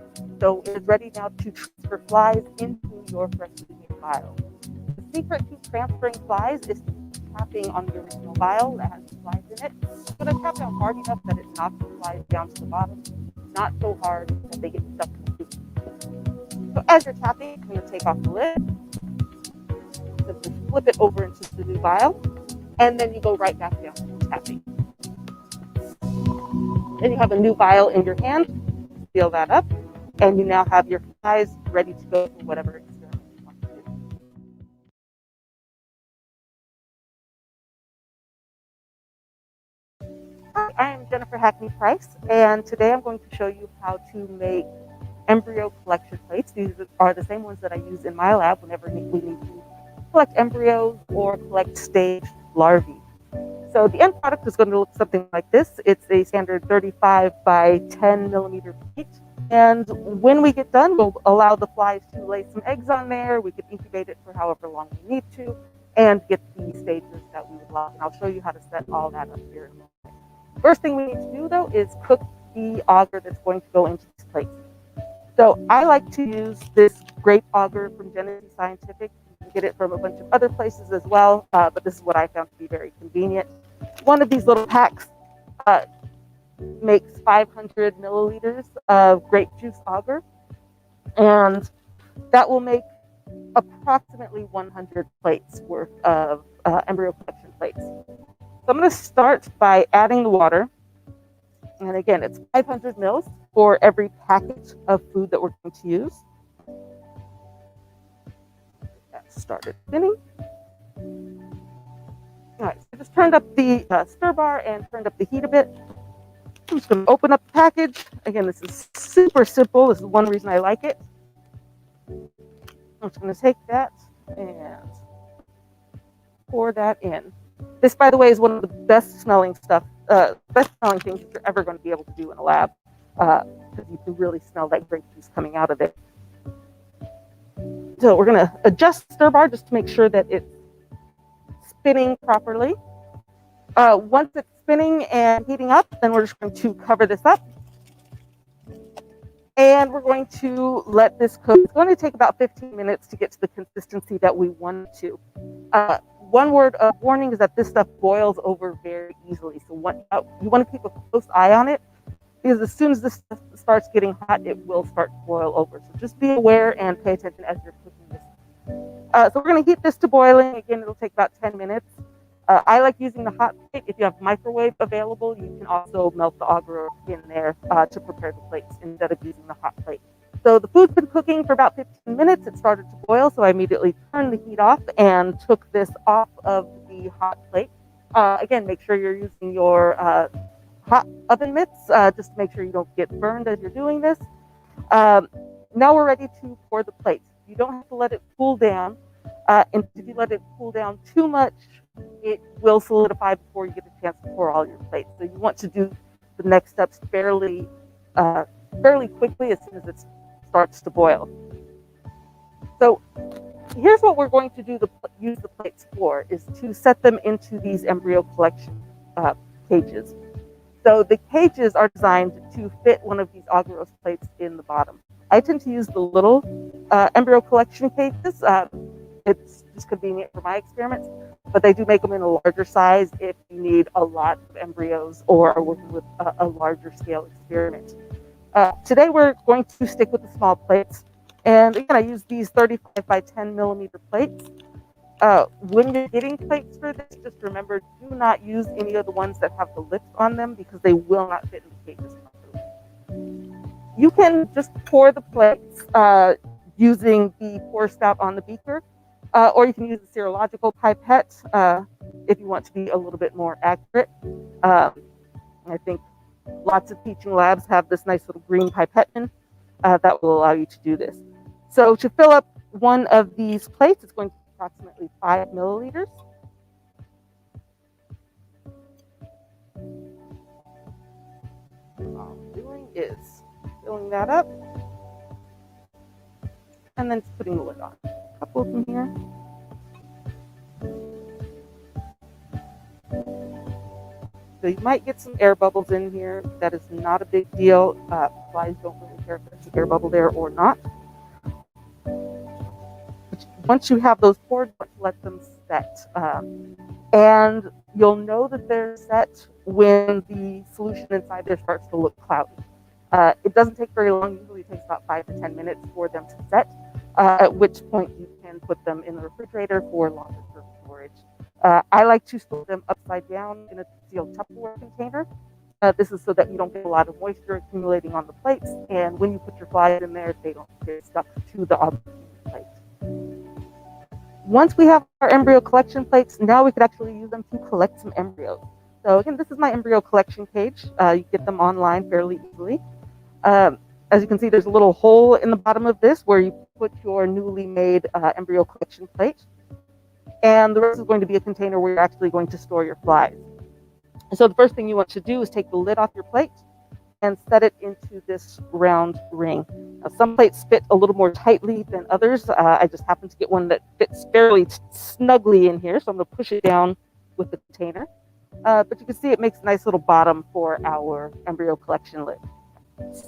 So it is ready now to transfer flies into your fresh food vial. The secret to transferring flies is to keep tapping on the original vial that has the flies in it. You're going to tap down hard enough that it knocks the flies down to the bottom, not so hard that they get stuck in the food. So as you're tapping, you're going to take off the lid, simply flip it over into the new vial, and then you go right back down to tapping. Then you have a new vial in your hand, seal that up, and you now have your flies ready to go for whatever experiment you want to do. Hi, I am Jennifer Hackney Price, and today I'm going to show you how to make embryo collection plates. These are the same ones that I use in my lab whenever we need to collect embryos or collect staged larvae. So the end product is going to look something like this. It's a standard 35 by 10 millimeter plate. And when we get done, we'll allow the flies to lay some eggs on there. We can incubate it for however long we need to and get the stages that we would like. And I'll show you how to set all that up here in a moment. First thing we need to do, though, is cook the agar that's going to go into this plate. So I like to use this grape agar from Genesee Scientific. You can get it from a bunch of other places as well, but this is what I found to be very convenient. One of these little packs makes 500 milliliters of grape juice agar, and that will make approximately 100 plates worth of embryo collection plates. So I'm going to start by adding the water, and again, it's 500 mils for every packet of food that we're going to use. That started spinning. All right, so I just turned up the stir bar and turned up the heat a bit. I'm just going to open up the package. Again, this is super simple. This is one reason I like it. I'm just going to take that and pour that in. This, by the way, is one of the best smelling things that you're ever going to be able to do in a lab, because you can really smell that grape juice coming out of it. So we're going to adjust the stir bar just to make sure that it's spinning properly. Once it's spinning and heating up, then we're just going to cover this up. And we're going to let this cook. It's going to take about 15 minutes to get to the consistency that we want it to. One word of warning is that this stuff boils over very easily. So you want to keep a close eye on it, because as soon as this stuff starts getting hot, it will start to boil over. So just be aware and pay attention as you're cooking this. So we're going to heat this to boiling. Again, it'll take about 10 minutes. I like using the hot plate. If you have microwave available, you can also melt the agar in there to prepare the plates instead of using the hot plate. So the food's been cooking for about 15 minutes. It started to boil, so I immediately turned the heat off and took this off of the hot plate. Again, make sure you're using your hot oven mitts just to make sure you don't get burned as you're doing this. Now we're ready to pour the plates. You don't have to let it cool down. And if you let it cool down too much, it will solidify before you get a chance to pour all your plates. So you want to do the next steps fairly quickly as soon as it starts to boil. So here's what we're going to use the plates for, is to set them into these embryo collection cages. So the cages are designed to fit one of these agarose plates in the bottom. I tend to use the little embryo collection cages. It's just convenient for my experiments, but they do make them in a larger size if you need a lot of embryos or are working with a larger scale experiment. Today we're going to stick with the small plates. And again, I use these 35 by 10 millimeter plates. When you're getting plates for this, just remember, do not use any of the ones that have the lips on them because they will not fit in the cages properly. You can just pour the plates using the pour spout on the beaker, or you can use a serological pipette if you want to be a little bit more accurate. I think lots of teaching labs have this nice little green pipette that will allow you to do this. So to fill up one of these plates, it's going to be approximately 5 milliliters. All I'm doing is filling that up and then putting the lid on. A couple of them here. So you might get some air bubbles in here. That is not a big deal. Flies don't really care if there's an air bubble there or not. Once you have those poured, let them set. And you'll know that they're set when the solution inside there starts to look cloudy. It doesn't take very long. Usually it takes about 5 to 10 minutes for them to set, at which point you can put them in the refrigerator for longer term storage. I like to store them upside down in a sealed Tupperware container. This is so that you don't get a lot of moisture accumulating on the plates, and when you put your flies in there, they don't get stuck to the plate. Once we have our embryo collection plates, now we could actually use them to collect some embryos. So again, this is my embryo collection page. You get them online fairly easily. As you can see, there's a little hole in the bottom of this where you put your newly made embryo collection plate. And the rest is going to be a container where you're actually going to store your flies. So the first thing you want to do is take the lid off your plate and set it into this round ring. Now, some plates fit a little more tightly than others. I just happened to get one that fits fairly snugly in here, so I'm going to push it down with the container. But you can see it makes a nice little bottom for our embryo collection lid.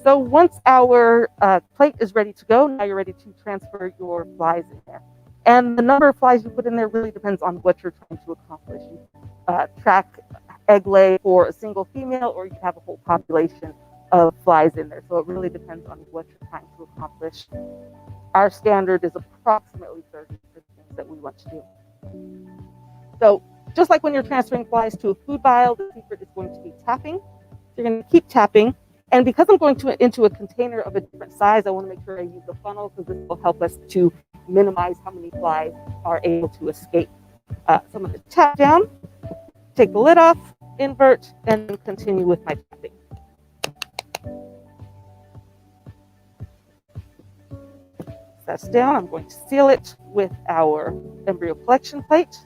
So once our plate is ready to go, now you're ready to transfer your flies in there. And the number of flies you put in there really depends on what you're trying to accomplish. You track egg lay for a single female, or you have a whole population of flies in there. So it really depends on what you're trying to accomplish. Our standard is approximately 30 for the things that we want to do. So just like when you're transferring flies to a food vial, the secret is going to be tapping. You're going to keep tapping. And because I'm going into a container of a different size, I want to make sure I use a funnel because this will help us to minimize how many flies are able to escape. So I'm going to tap down, take the lid off, invert, and then continue with my tapping. That's down. I'm going to seal it with our embryo collection plate.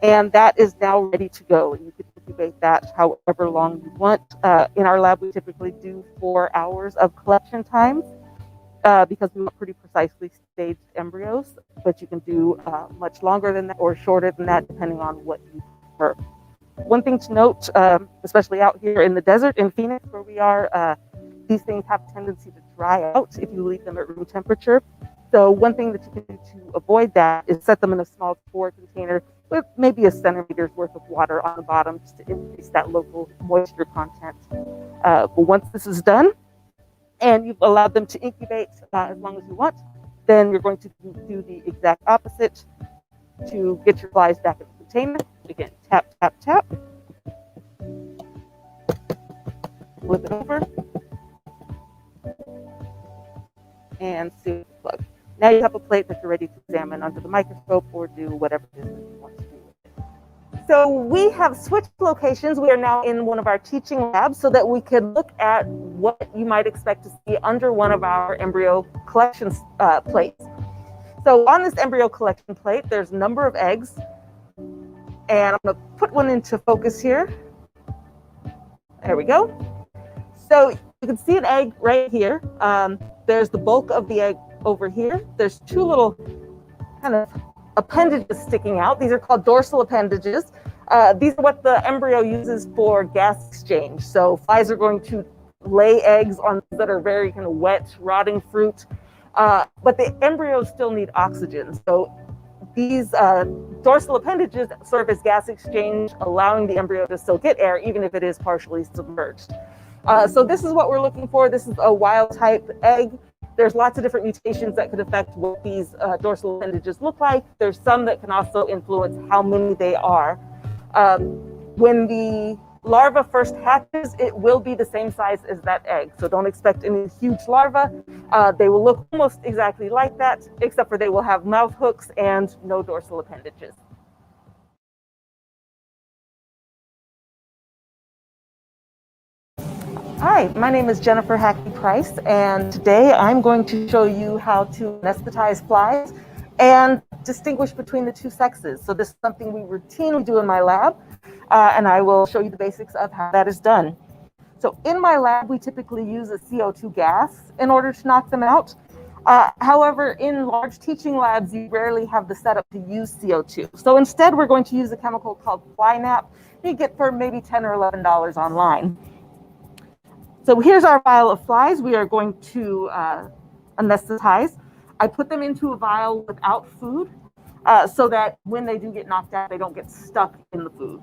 And that is now ready to go. You can incubate that however long you want. In our lab, we typically do 4 hours of collection time because we want pretty precisely staged embryos, but you can do much longer than that or shorter than that, depending on what you prefer. One thing to note, especially out here in the desert in Phoenix, where we are, these things have a tendency to dry out if you leave them at room temperature. So one thing that you can do to avoid that is set them in a small Tupperware container with maybe a centimeter's worth of water on the bottom just to increase that local moisture content. But once this is done and you've allowed them to incubate as long as you want, then you're going to do the exact opposite to get your flies back in the container. Again, tap, tap, tap. Flip it over. And seal the plug. Now you have a plate that you're ready to examine under the microscope or do whatever it is that you want to do with it. So we have switched locations. We are now in one of our teaching labs so that we can look at what you might expect to see under one of our embryo collection plates. So on this embryo collection plate, there's a number of eggs. And I'm going to put one into focus here. There we go. So you can see an egg right here. There's the bulk of the egg over here. There's 2 little kind of appendages sticking out. These are called dorsal appendages. These are what the embryo uses for gas exchange. So flies are going to lay eggs on that are very kind of wet, rotting fruit. But the embryos still need oxygen. So these dorsal appendages serve as gas exchange, allowing the embryo to still get air, even if it is partially submerged. So this is what we're looking for. This is a wild type egg. There's lots of different mutations that could affect what these dorsal appendages look like. There's some that can also influence how many they are. When the larva first hatches, it will be the same size as that egg. So don't expect any huge larva. They will look almost exactly like that, except for they will have mouth hooks and no dorsal appendages. Hi, my name is Jennifer Hackey-Price, and today I'm going to show you how to anesthetize flies and distinguish between the two sexes. So this is something we routinely do in my lab, and I will show you the basics of how that is done. So in my lab, we typically use a CO2 gas in order to knock them out. However, in large teaching labs, you rarely have the setup to use CO2. So instead, we're going to use a chemical called fly nap. You get for maybe $10 or $11 online. So here's our vial of flies. We are going to anesthetize. I put them into a vial without food so that when they do get knocked out, they don't get stuck in the food.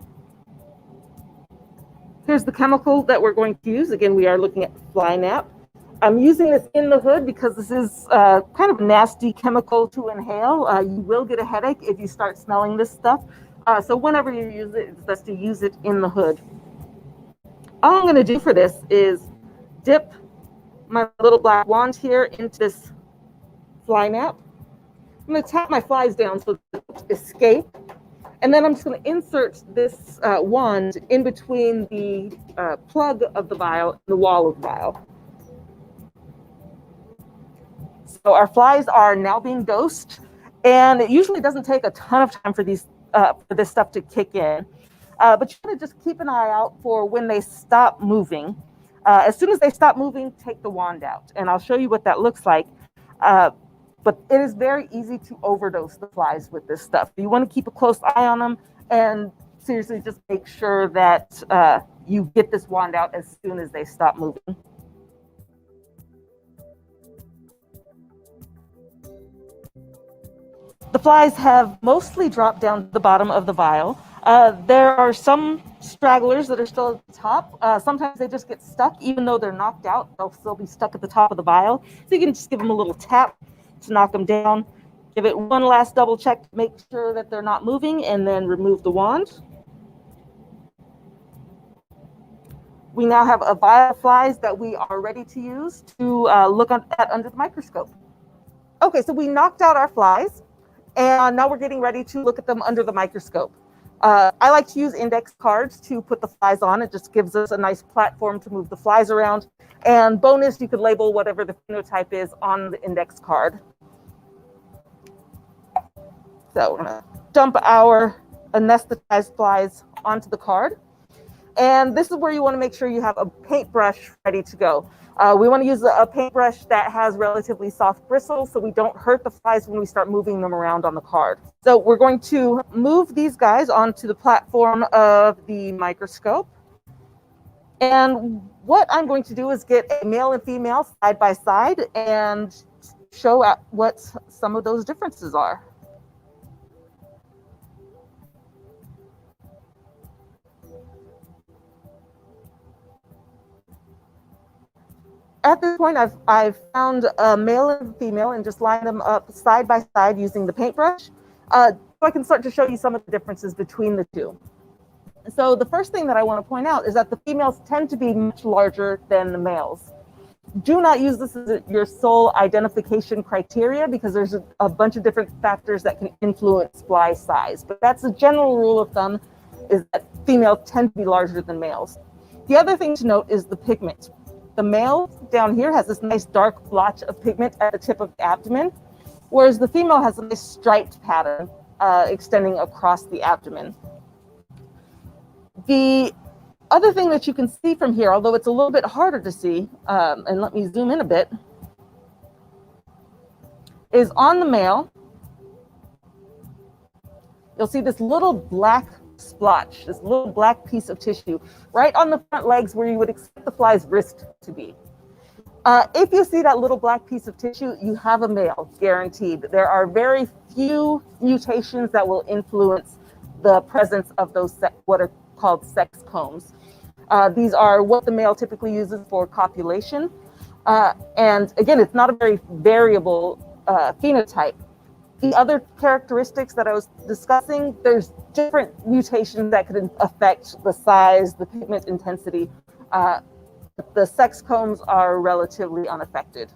Here's the chemical that we're going to use. Again, we are looking at fly nap. I'm using this in the hood because this is kind of a nasty chemical to inhale. You will get a headache if you start smelling this stuff. So whenever you use it, it's best to use it in the hood. All I'm going to do for this is dip my little black wand here into this fly nap. I'm going to tap my flies down so they don't escape. And then I'm just going to insert this wand in between the plug of the vial and the wall of the vial. So our flies are now being dosed, and it usually doesn't take a ton of time for this stuff to kick in. But you want to just keep an eye out for when they stop moving. As soon as they stop moving, take the wand out, and I'll show you what that looks like. But it is very easy to overdose the flies with this stuff. You want to keep a close eye on them, and seriously just make sure that you get this wand out as soon as they stop moving. The flies have mostly dropped down to the bottom of the vial. There are some stragglers that are still at the top. Sometimes they just get stuck, even though they're knocked out, they'll still be stuck at the top of the vial. So you can just give them a little tap to knock them down. Give it one last double check to make sure that they're not moving, and then remove the wand. We now have a vial of flies that we are ready to use to look at under the microscope. Okay, so we knocked out our flies, and now we're getting ready to look at them under the microscope. I like to use index cards to put the flies on. It just gives us a nice platform to move the flies around. And bonus, you could label whatever the phenotype is on the index card. So we're gonna dump our anesthetized flies onto the card. And this is where you want to make sure you have a paintbrush ready to go. We want to use a paintbrush that has relatively soft bristles so we don't hurt the flies when we start moving them around on the card. So we're going to move these guys onto the platform of the microscope. And what I'm going to do is get a male and female side by side and show what some of those differences are. At this point, I've found a male and female and just lined them up side by side using the paintbrush. So I can start to show you some of the differences between the two. So the first thing that I want to point out is that the females tend to be much larger than the males. Do not use this as your sole identification criteria because there's a bunch of different factors that can influence fly size. But that's a general rule of thumb, is that females tend to be larger than males. The other thing to note is the pigment. The male down here has this nice dark blotch of pigment at the tip of the abdomen, whereas the female has a nice striped pattern extending across the abdomen. The other thing that you can see from here, although it's a little bit harder to see, and let me zoom in a bit, is on the male, you'll see this little black splotch, this little black piece of tissue right on the front legs where you would expect the fly's wrist to be. If you see that little black piece of tissue, you have a male, guaranteed. There are very few mutations that will influence the presence of those what are called sex combs. These are what the male typically uses for copulation. And again, it's not a very variable phenotype. The other characteristics that I was discussing, there's different mutations that could affect the size, the pigment intensity. The sex chromes are relatively unaffected.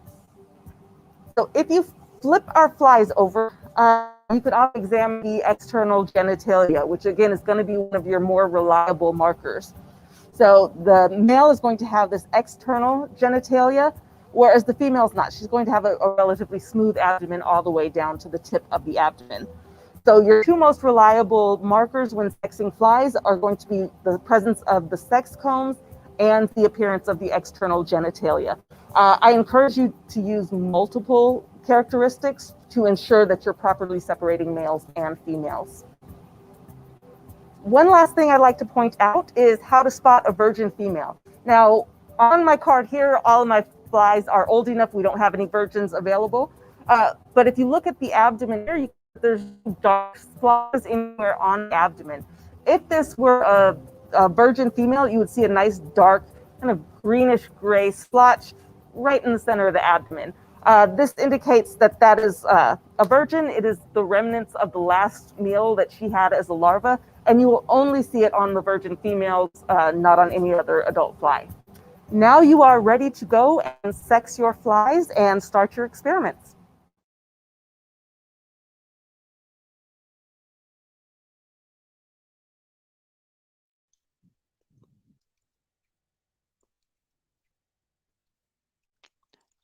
So if you flip our flies over, you could also examine the external genitalia, which again is going to be one of your more reliable markers. So the male is going to have this external genitalia, whereas the female is not. She's going to have a relatively smooth abdomen all the way down to the tip of the abdomen. So your two most reliable markers when sexing flies are going to be the presence of the sex combs and the appearance of the external genitalia. I encourage you to use multiple characteristics to ensure that you're properly separating males and females. One last thing I'd like to point out is how to spot a virgin female. Now, on my card here, all of my flies are old enough, we don't have any virgins available. But if you look at the abdomen here, there's dark spots anywhere on the abdomen. If this were a virgin female, you would see a nice dark kind of greenish gray splotch right in the center of the abdomen. This indicates that that is a virgin. It is the remnants of the last meal that she had as a larva, and you will only see it on the virgin females, not on any other adult fly. Now you are ready to go and sex your flies and start your experiments.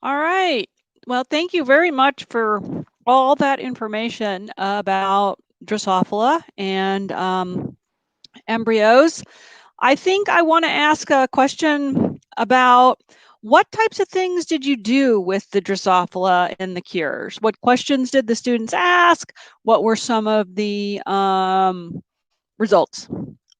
All right. Well, thank you very much for all that information about Drosophila and embryos. I think I want to ask a question about what types of things did you do with the Drosophila in the cures? What questions did the students ask? What were some of the results?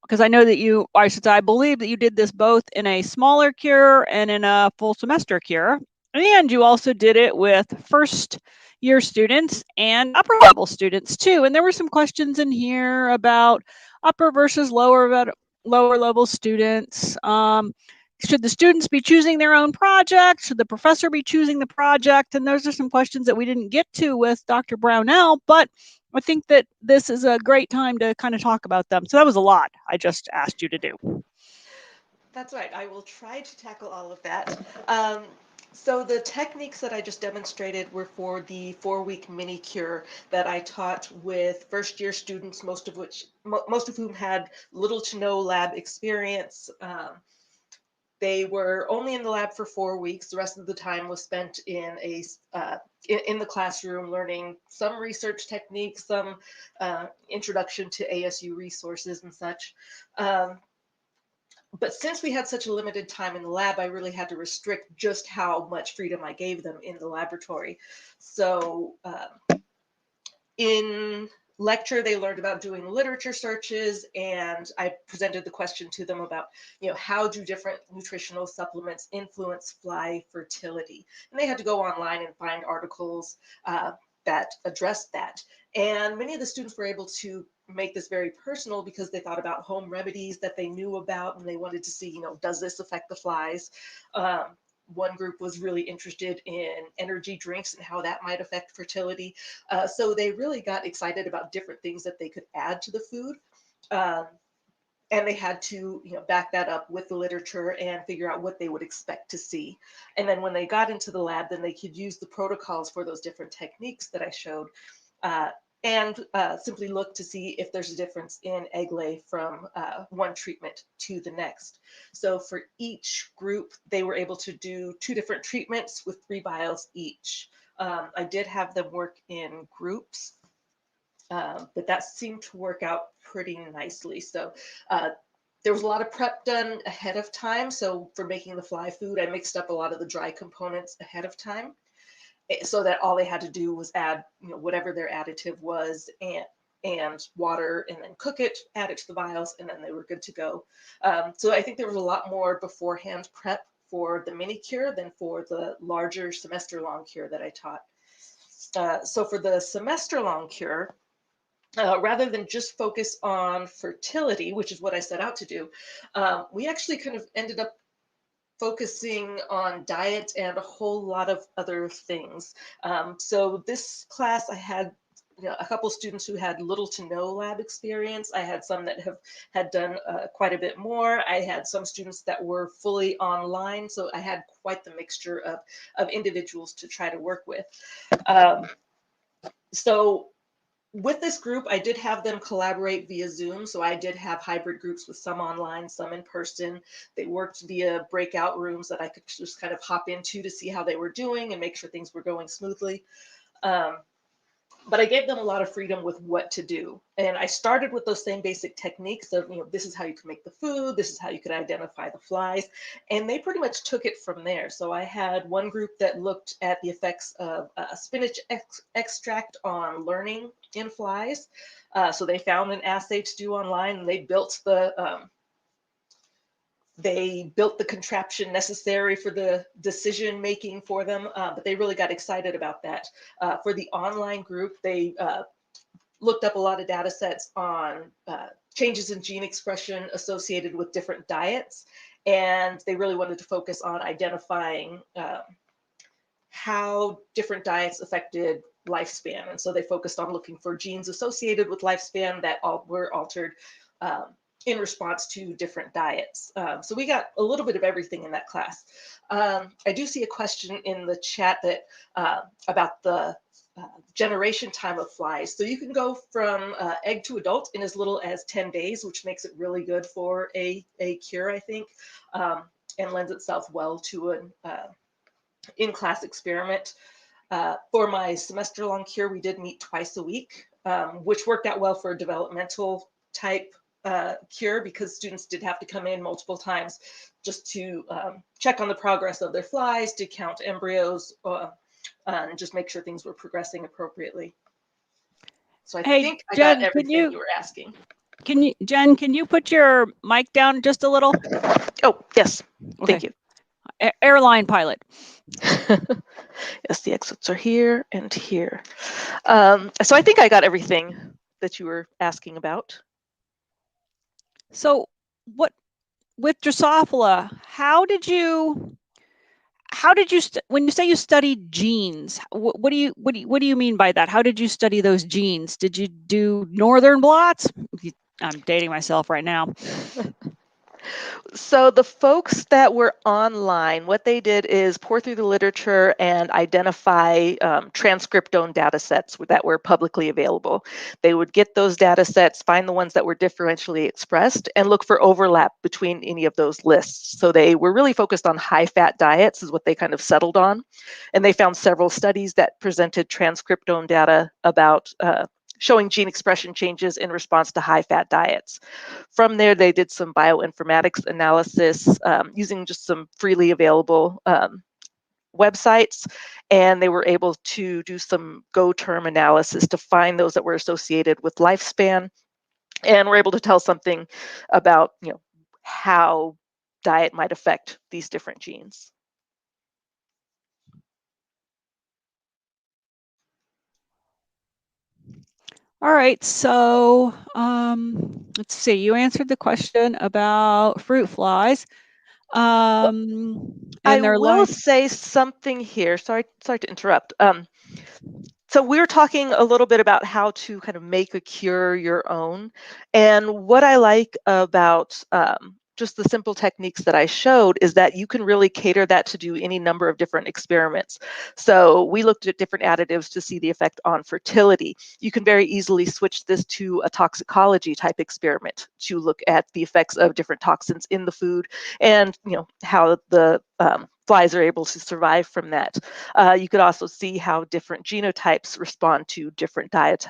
Because I know that I believe that you did this both in a smaller cure and in a full semester cure. And you also did it with first year students and upper level students too. And there were some questions in here about upper versus lower level students. Should the students be choosing their own project? Should the professor be choosing the project? And those are some questions that we didn't get to with Dr. Brownell, but I think that this is a great time to kind of talk about them. So that was a lot I just asked you to do. That's right. I will try to tackle all of that. So the techniques that I just demonstrated were for the 4-week mini cure that I taught with first year students, most of whom had little to no lab experience. They were only in the lab for 4 weeks. The rest of the time was spent in the classroom learning some research techniques, some introduction to ASU resources and such. But since we had such a limited time in the lab, I really had to restrict just how much freedom I gave them in the laboratory. So in lecture, they learned about doing literature searches, and I presented the question to them about, how do different nutritional supplements influence fly fertility? And they had to go online and find articles that addressed that. And many of the students were able to make this very personal because they thought about home remedies that they knew about, and they wanted to see, does this affect the flies? One group was really interested in energy drinks and how that might affect fertility. So they really got excited about different things that they could add to the food. And they had to back that up with the literature and figure out what they would expect to see. And then when they got into the lab, then they could use the protocols for those different techniques that I showed, and simply look to see if there's a difference in egg lay from one treatment to the next. So for each group, they were able to do 2 different treatments with 3 vials each. I did have them work in groups, but that seemed to work out pretty nicely. So there was a lot of prep done ahead of time. So for making the fly food, I mixed up a lot of the dry components ahead of time, so that all they had to do was add, whatever their additive was, and water, and then cook it, add it to the vials, and then they were good to go. So I think there was a lot more beforehand prep for the mini cure than for the larger semester-long cure that I taught. So for the semester-long cure, rather than just focus on fertility, which is what I set out to do, we actually kind of ended up focusing on diet and a whole lot of other things. So this class, I had a couple students who had little to no lab experience. I had some that had done quite a bit more. I had some students that were fully online. So I had quite the mixture of individuals to try to work with. So with this group, I did have them collaborate via Zoom. So I did have hybrid groups with some online, some in person. They worked via breakout rooms that I could just kind of hop into to see how they were doing and make sure things were going smoothly. But I gave them a lot of freedom with what to do. And I started with those same basic techniques of, this is how you can make the food, this is how you could identify the flies. And they pretty much took it from there. So I had one group that looked at the effects of spinach extract on learning in flies. So they found an assay to do online, and they built the contraption necessary for the decision making for them, but they really got excited about that. For the online group, they looked up a lot of data sets on changes in gene expression associated with different diets, and they really wanted to focus on identifying how different diets affected lifespan. And so they focused on looking for genes associated with lifespan that were altered in response to different diets. So we got a little bit of everything in that class. I do see a question in the chat that about the generation time of flies. So you can go from egg to adult in as little as 10 days, which makes it really good for a cure, I think, and lends itself well to an in-class experiment. For my semester-long cure, we did meet twice a week, which worked out well for a developmental type cure, because students did have to come in multiple times just to check on the progress of their flies, to count embryos, and just make sure things were progressing appropriately. So I think I got everything you were asking. Jen, can you put your mic down just a little? Oh, yes. Okay. Thank you. Airline pilot. Yes, the exits are here and here. So I think I got everything that you were asking about. So with Drosophila, when you say you studied genes, what do you mean by that? How did you study those genes? Did you do northern blots? I'm dating myself right now. So the folks that were online, what they did is pour through the literature and identify transcriptome data sets that were publicly available. They would get those data sets, find the ones that were differentially expressed, and look for overlap between any of those lists. So they were really focused on high-fat diets is what they kind of settled on. And they found several studies that presented transcriptome data about showing gene expression changes in response to high-fat diets. From there, they did some bioinformatics analysis using just some freely available websites, and they were able to do some Go-term analysis to find those that were associated with lifespan, and were able to tell something about how diet might affect these different genes. All right, so let's see. You answered the question about fruit flies. And I will say something here. Sorry to interrupt. So we're talking a little bit about how to kind of make a cure your own. And what I like about just the simple techniques that I showed is that you can really cater that to do any number of different experiments. So we looked at different additives to see the effect on fertility. You can very easily switch this to a toxicology type experiment to look at the effects of different toxins in the food, and how the flies are able to survive from that. You could also see how different genotypes respond to different diets.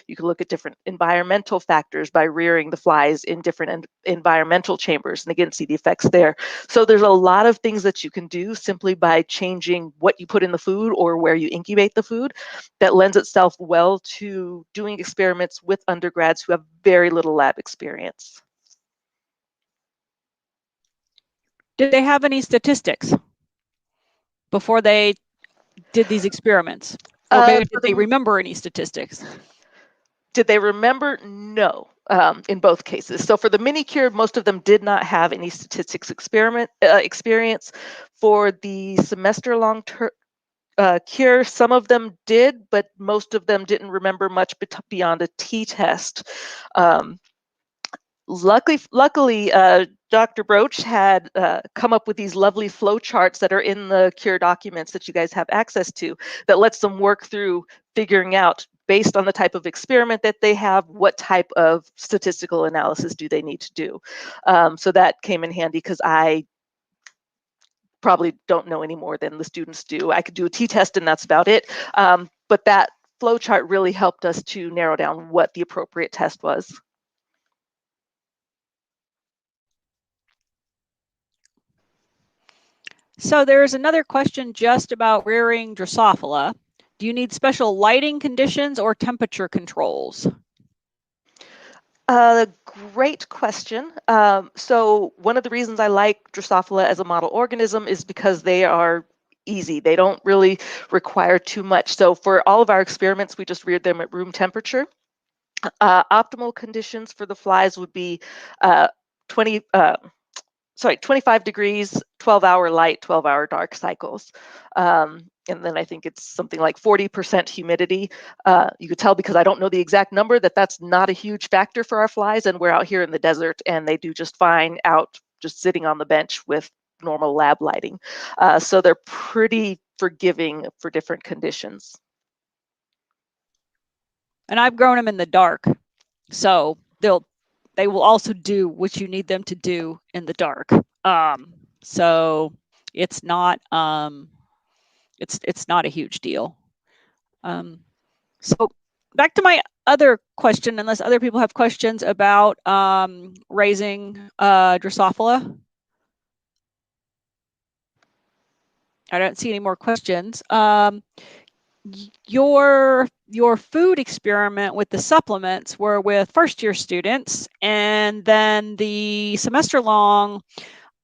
You can look at different environmental factors by rearing the flies in different environmental chambers, and again, see the effects there. So there's a lot of things that you can do simply by changing what you put in the food or where you incubate the food that lends itself well to doing experiments with undergrads who have very little lab experience. Did they have any statistics before they did these experiments? Or maybe did they remember any statistics? Did they remember? No. in both cases. So for the mini-cure, most of them did not have any statistics experience. For the semester-long cure, some of them did, but most of them didn't remember much beyond a t-test. Luckily, Dr. Broach had come up with these lovely flow charts that are in the cure documents that you guys have access to, that lets them work through figuring out, based on the type of experiment that they have, what type of statistical analysis do they need to do. So that came in handy, because I probably don't know any more than the students do. I could do a t-test and that's about it. But that flow chart really helped us to narrow down what the appropriate test was. So there's another question just about rearing Drosophila. Do you need special lighting conditions or temperature controls? Great question. So one of the reasons I like Drosophila as a model organism is because they are easy. They don't really require too much. So for all of our experiments, we just reared them at room temperature. Optimal conditions for the flies would be 25 degrees, 12-hour light, 12-hour dark cycles. And then I think it's something like 40% humidity. You could tell, because I don't know the exact number, that that's not a huge factor for our flies, and we're out here in the desert and they do just fine out just sitting on the bench with normal lab lighting. So they're pretty forgiving for different conditions. And I've grown them in the dark, so they will also do what you need them to do in the dark. So it's not it's not a huge deal. So back to my other question, unless other people have questions about raising Drosophila. I don't see any more questions. Your food experiment with the supplements were with first-year students, and then the semester-long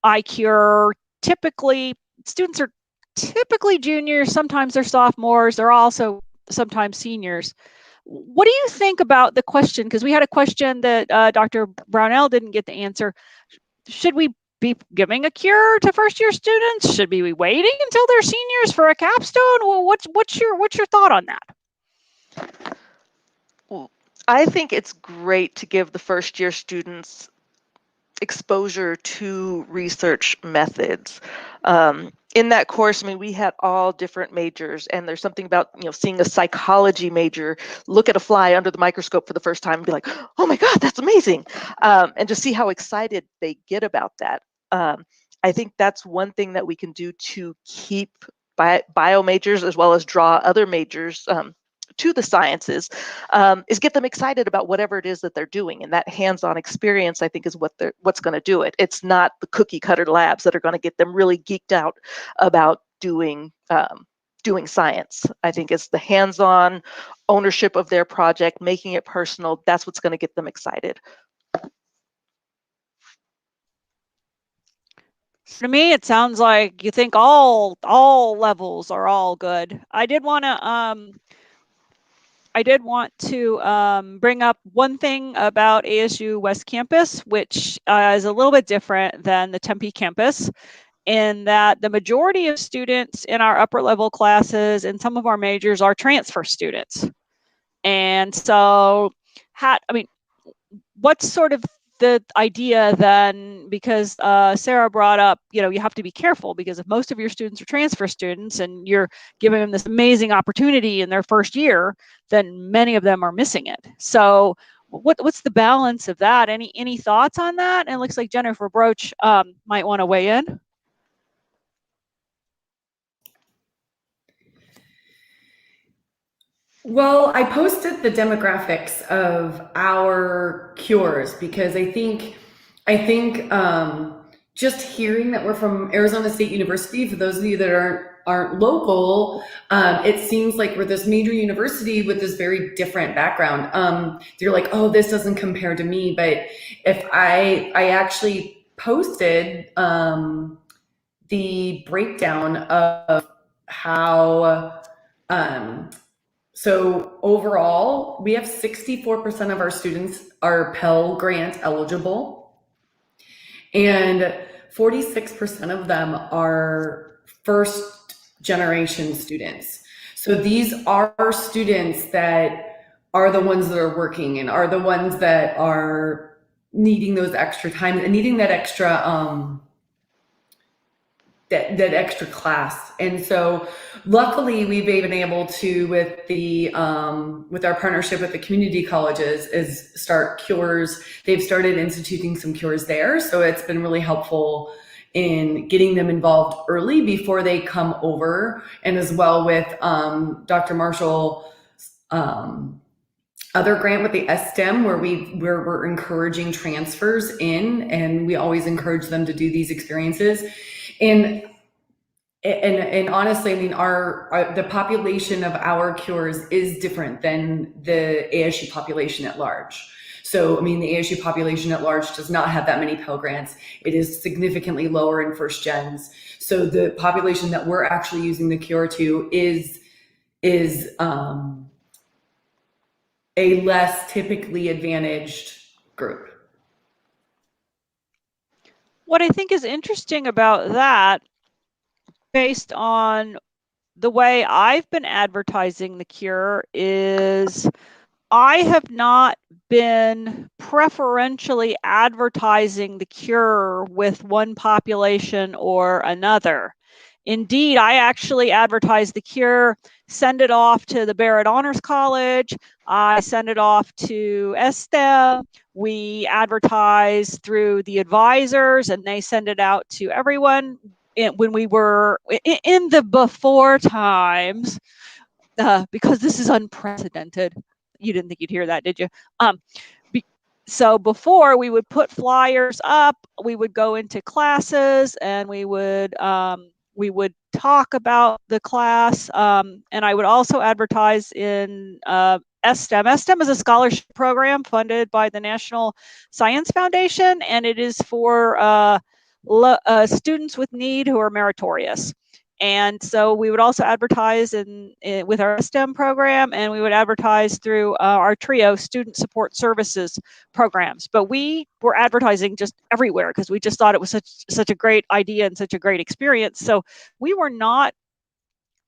iCURE, typically students are typically juniors, sometimes they're sophomores, they're also sometimes seniors. What do you think about the question? Because we had a question that Dr. Brownell didn't get to answer. Should we be giving a cure to first-year students? Should we be waiting until they're seniors for a capstone? Well, what's your thought on that? Well, I think it's great to give the first-year students exposure to research methods. In that course, I mean, we had all different majors, and there's something about, seeing a psychology major look at a fly under the microscope for the first time and be like, oh my God, that's amazing. And just see how excited they get about that. I think that's one thing that we can do to keep bio majors, as well as draw other majors to the sciences, is get them excited about whatever it is that they're doing. And that hands-on experience, I think, is what's going to do it. It's not the cookie cutter labs that are going to get them really geeked out about doing science. I think it's the hands-on ownership of their project, making it personal. That's what's going to get them excited. To me, it sounds like you think all levels are all good. I did want to bring up one thing about ASU West Campus, which is a little bit different than the Tempe campus, in that the majority of students in our upper level classes and some of our majors are transfer students. And so, what's sort of the idea then, because Sarah brought up, you have to be careful, because if most of your students are transfer students and you're giving them this amazing opportunity in their first year, then many of them are missing it. So what's the balance of that? Any thoughts on that? And it looks like Jennifer Broach might want to weigh in. Well, I posted the demographics of our cures because I think just hearing that we're from Arizona State University, for those of you that aren't local, it seems like we're this major university with this very different background. You're like, oh, this doesn't compare to me, but if I actually posted the breakdown of how So overall, we have 64% of our students are Pell Grant eligible, and 46% of them are first generation students. So these are students that are the ones that are working and are the ones that are needing those extra time and needing that extra that extra class. And so luckily we've been able to, with the with our partnership with the community colleges, is start cures. They've started instituting some cures there. So it's been really helpful in getting them involved early before they come over. And as well with Dr. Marshall, other grant with the STEM, where we're encouraging transfers in, and we always encourage them to do these experiences. And honestly, I mean, the population of our cures is different than the ASU population at large. So, I mean, the ASU population at large does not have that many Pell Grants. It is significantly lower in first gens. So the population that we're actually using the cure to is a less typically advantaged group. What I think is interesting about that, based on the way I've been advertising the cure, is I have not been preferentially advertising the cure with one population or another. Indeed, I actually advertise the cure, send it off to the Barrett Honors College, I send it off to STEM, we advertise through the advisors, and they send it out to everyone. When we were in the before times, because this is unprecedented. You didn't think you'd hear that, did you? So before, we would put flyers up, we would go into classes, and we would talk about the class, and I would also advertise in STEM. STEM is a scholarship program funded by the National Science Foundation, and it is for students with need who are meritorious. And so we would also advertise with our STEM program, and we would advertise through our TRIO student support services programs. But we were advertising just everywhere because we just thought it was such a great idea and such a great experience. So we were not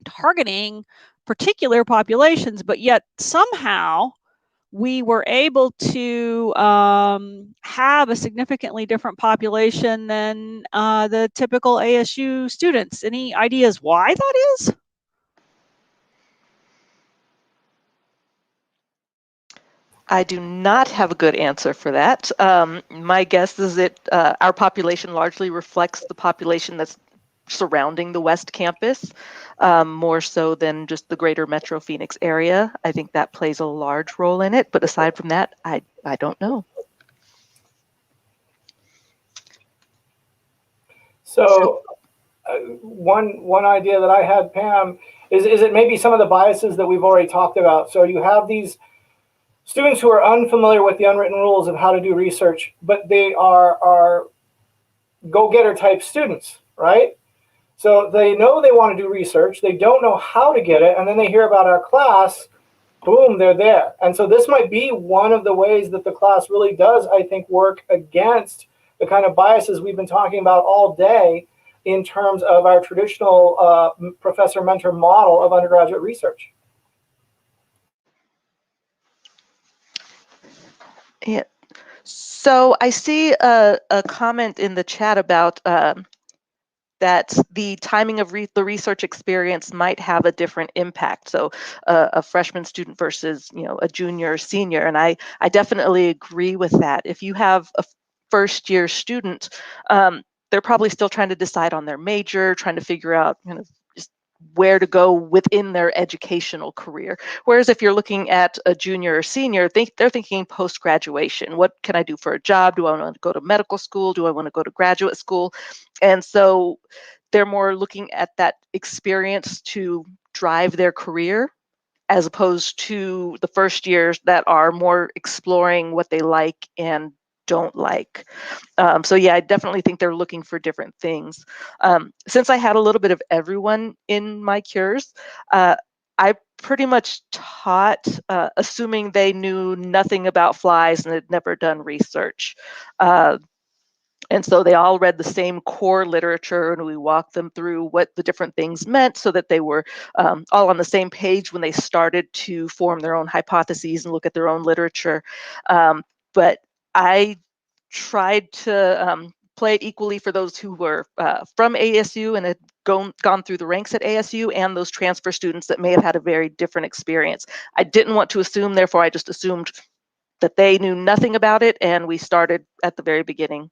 targeting particular populations, but yet somehow we were able to have a significantly different population than the typical ASU students. Any ideas why that is? I do not have a good answer for that. My guess is that our population largely reflects the population that's surrounding the West Campus, more so than just the greater Metro Phoenix area. I think that plays a large role in it, but aside from that, I don't know. So one idea that I had, Pam, is it maybe some of the biases that we've already talked about. So you have these students who are unfamiliar with the unwritten rules of how to do research, but they are go-getter type students, right? So they know they want to do research, they don't know how to get it, and then they hear about our class, boom, they're there. And so this might be one of the ways that the class really does, I think, work against the kind of biases we've been talking about all day in terms of our traditional professor-mentor model of undergraduate research. Yeah. So I see a comment in the chat about that the timing of the research experience might have a different impact. So a freshman student versus a junior or senior, and I definitely agree with that. If you have a first year student, they're probably still trying to decide on their major, trying to figure out just where to go within their educational career. Whereas if you're looking at a junior or senior, they're thinking post-graduation. What can I do for a job? Do I want to go to medical school? Do I want to go to graduate school? And so they're more looking at that experience to drive their career, as opposed to the first years that are more exploring what they like and don't like. So yeah, I definitely think they're looking for different things. Since I had a little bit of everyone in my cures, I pretty much taught assuming they knew nothing about flies and had never done research. And so they all read the same core literature, and we walked them through what the different things meant so that they were all on the same page when they started to form their own hypotheses and look at their own literature. But I tried to play it equally for those who were from ASU and had gone through the ranks at ASU, and those transfer students that may have had a very different experience. I didn't want to assume, therefore I just assumed that they knew nothing about it, and we started at the very beginning.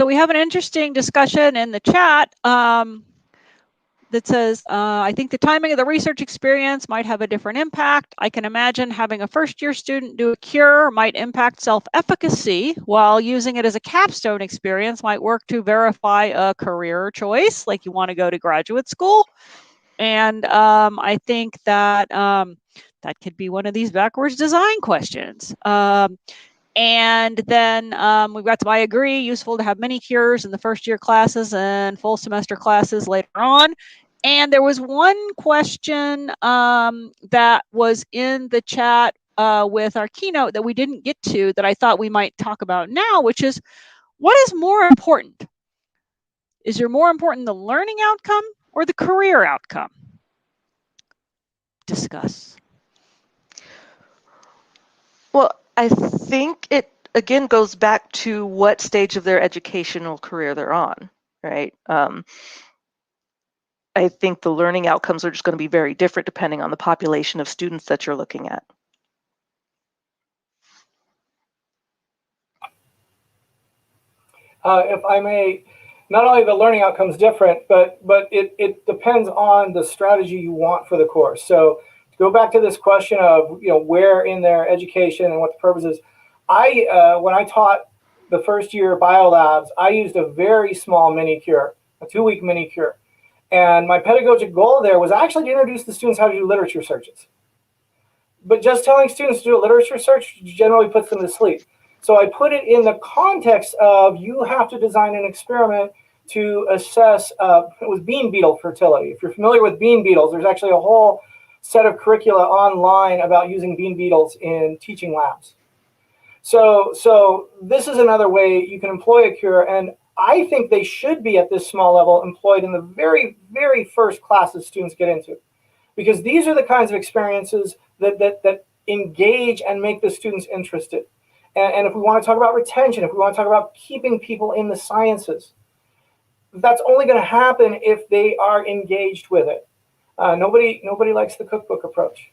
So we have an interesting discussion in the chat that says, I think the timing of the research experience might have a different impact. I can imagine having a first-year student do a cure might impact self-efficacy, while using it as a capstone experience might work to verify a career choice, like you want to go to graduate school. And I think that that could be one of these backwards design questions. And then we've got some, I agree, useful to have mini cures in the first year classes and full semester classes later on. And there was one question that was in the chat with our keynote that we didn't get to that I thought we might talk about now, which is, what is more important? Is there more important the learning outcome or the career outcome? Discuss. Well, I think it again goes back to what stage of their educational career they're on, right? I think the learning outcomes are just going to be very different depending on the population of students that you're looking at. If I may, not only the learning outcomes different, but it depends on the strategy you want for the course. So to go back to this question of where in their education and what the purpose is, when I taught the first year biolabs, I used a very small mini cure, a 2-week mini cure. And my pedagogic goal there was actually to introduce the students how to do literature searches. But just telling students to do a literature search generally puts them to sleep. So I put it in the context of, you have to design an experiment to assess, it was bean beetle fertility. If you're familiar with bean beetles, there's actually a whole set of curricula online about using bean beetles in teaching labs. So this is another way you can employ a cure, and I think they should be at this small level employed in the very, very first classes students get into, because these are the kinds of experiences that engage and make the students interested. And if we want to talk about retention, if we want to talk about keeping people in the sciences, that's only going to happen if they are engaged with it. Nobody likes the cookbook approach.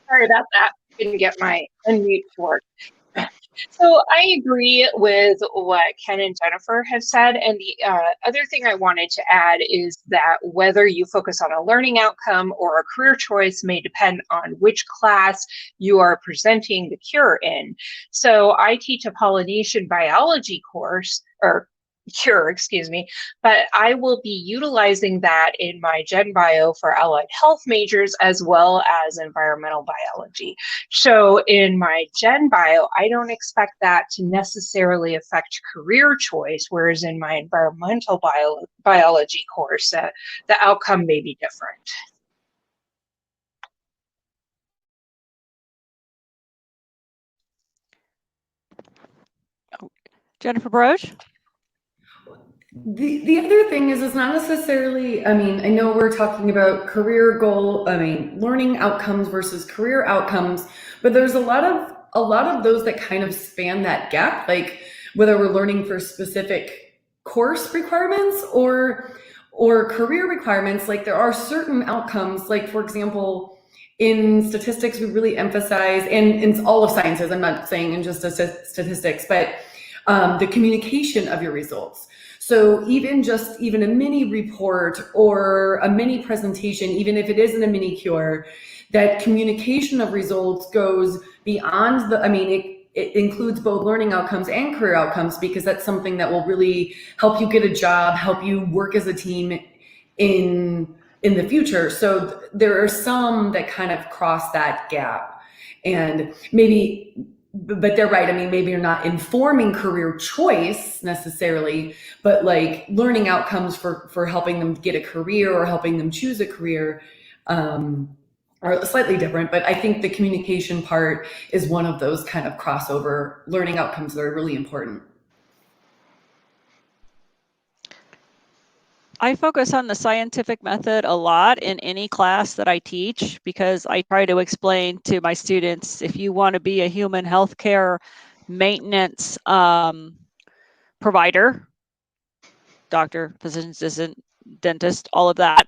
Sorry about that. Didn't get my unmute to work. So I agree with what Ken and Jennifer have said. And the other thing I wanted to add is that whether you focus on a learning outcome or a career choice may depend on which class you are presenting the cure in. So I teach a Polynesian biology course, or cure, excuse me, but I will be utilizing that in my Gen Bio for allied health majors as well as environmental biology. So in my Gen Bio, I don't expect that to necessarily affect career choice, whereas in my environmental biology course, the outcome may be different. Jennifer Broche? The other thing is, it's not necessarily, I mean, I know we're talking about career goal, learning outcomes versus career outcomes, but there's a lot of those that kind of span that gap, like whether we're learning for specific course requirements or career requirements. Like there are certain outcomes, like for example, in statistics, we really emphasize, and in all of sciences, I'm not saying in just statistics, but the communication of your results. So even a mini report or a mini presentation, even if it isn't a mini cure, that communication of results goes beyond it includes both learning outcomes and career outcomes, because that's something that will really help you get a job, help you work as a team in the future. So there are some that kind of cross that gap. And maybe, but they're right. I mean, maybe you're not informing career choice necessarily, but like learning outcomes for helping them get a career or helping them choose a career are slightly different. But I think the communication part is one of those kind of crossover learning outcomes that are really important. I focus on the scientific method a lot in any class that I teach because I try to explain to my students, if you want to be a human healthcare maintenance provider, doctor, physician assistant, dentist, all of that,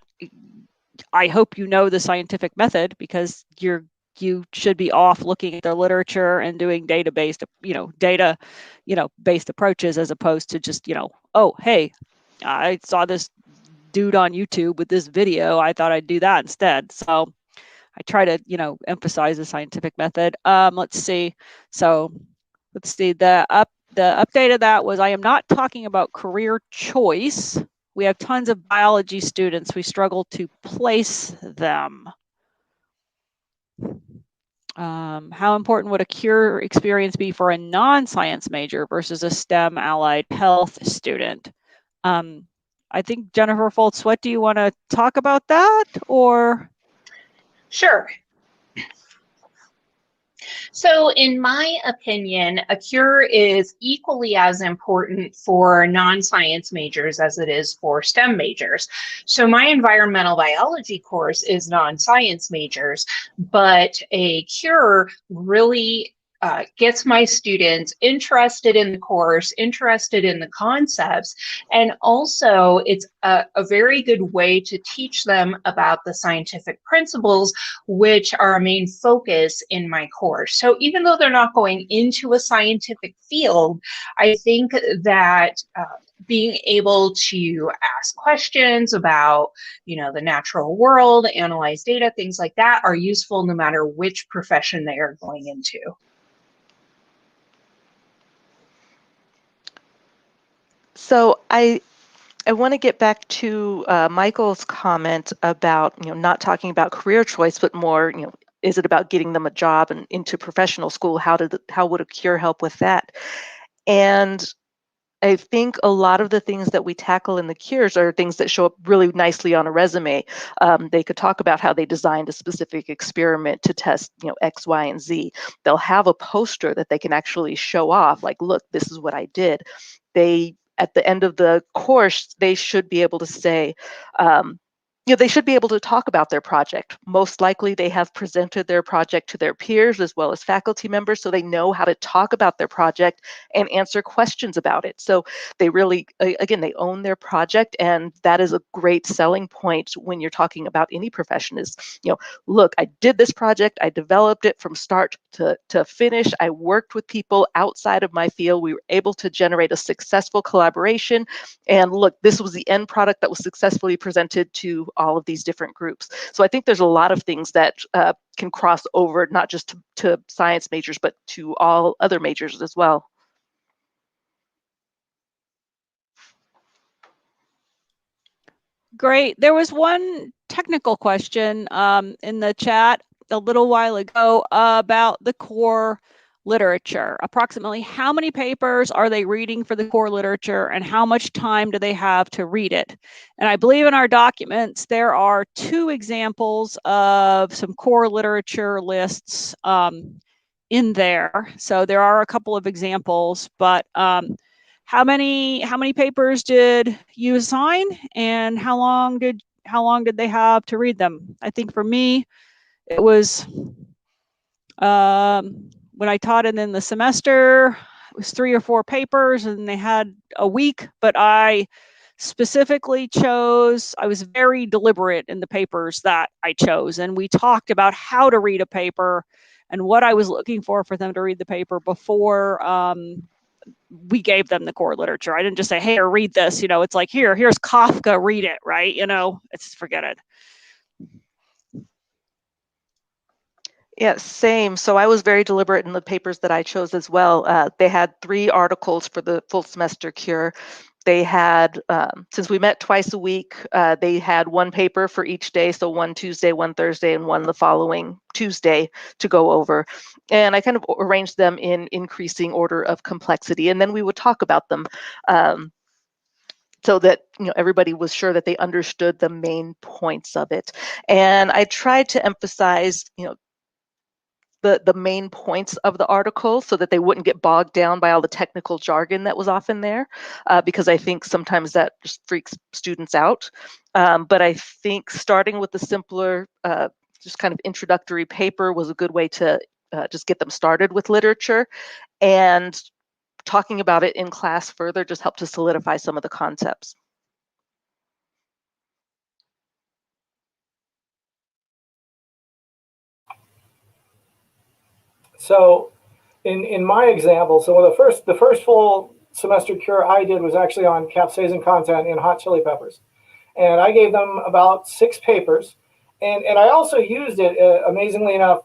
I hope you know the scientific method because you should be off looking at the literature and doing data-based, based approaches as opposed to just, oh, hey, I saw this dude on YouTube with this video. I thought I'd do that instead. So I try to, emphasize the scientific method. Let's see. So let's see. The update of that was I am not talking about career choice. We have tons of biology students. We struggle to place them. How important would a CURE experience be for a non-science major versus a STEM allied health student? I think Jennifer Foltz, do you want to talk about that or? Sure. So in my opinion, a CURE is equally as important for non-science majors as it is for STEM majors. So my environmental biology course is non-science majors, but a CURE really gets my students interested in the course, interested in the concepts, and also it's a very good way to teach them about the scientific principles, which are a main focus in my course. So even though they're not going into a scientific field, I think that being able to ask questions about, the natural world, analyze data, things like that are useful no matter which profession they are going into. So I want to get back to Michael's comment about not talking about career choice, but more is it about getting them a job and into professional school? How would a CURE help with that? And I think a lot of the things that we tackle in the CUREs are things that show up really nicely on a resume. They could talk about how they designed a specific experiment to test X, Y, and Z. They'll have a poster that they can actually show off, like, look, this is what I did. At the end of the course, they should be able to say, they should be able to talk about their project. Most likely they have presented their project to their peers as well as faculty members, so they know how to talk about their project and answer questions about it. So they really, again, they own their project, and that is a great selling point when you're talking about any profession is, look, I did this project, I developed it from start to finish, I worked with people outside of my field, we were able to generate a successful collaboration, and look, this was the end product that was successfully presented to all of these different groups. So I think there's a lot of things that can cross over, not just to science majors, but to all other majors as well. Great. There was one technical question in the chat a little while ago about the core literature. Approximately how many papers are they reading for the core literature and how much time do they have to read it? And I believe in our documents, there are 2 examples of some core literature lists in there. So there are a couple of examples, but how many papers did you assign and how long did they have to read them? I think for me, it was when I taught it in the semester, it was 3 or 4 papers and they had a week, but I specifically I was very deliberate in the papers that I chose. And we talked about how to read a paper and what I was looking for them to read the paper before we gave them the core literature. I didn't just say, hey, read this, it's like, here's Kafka, read it, right? It's forget it. Yeah, same. So I was very deliberate in the papers that I chose as well. They had 3 articles for the full semester CURE. they had, since we met twice a week, they had one paper for each day. So one Tuesday, one Thursday, and one the following Tuesday to go over. And I kind of arranged them in increasing order of complexity. And then we would talk about them so that everybody was sure that they understood the main points of it. And I tried to emphasize the main points of the article so that they wouldn't get bogged down by all the technical jargon that was often there, because I think sometimes that just freaks students out. But I think starting with the simpler, just kind of introductory paper was a good way to just get them started with literature, and talking about it in class further just helped to solidify some of the concepts. So in my example, so the first full semester cure I did was actually on capsaicin content in hot chili peppers. And I gave them about 6 papers. And I also used it, amazingly enough,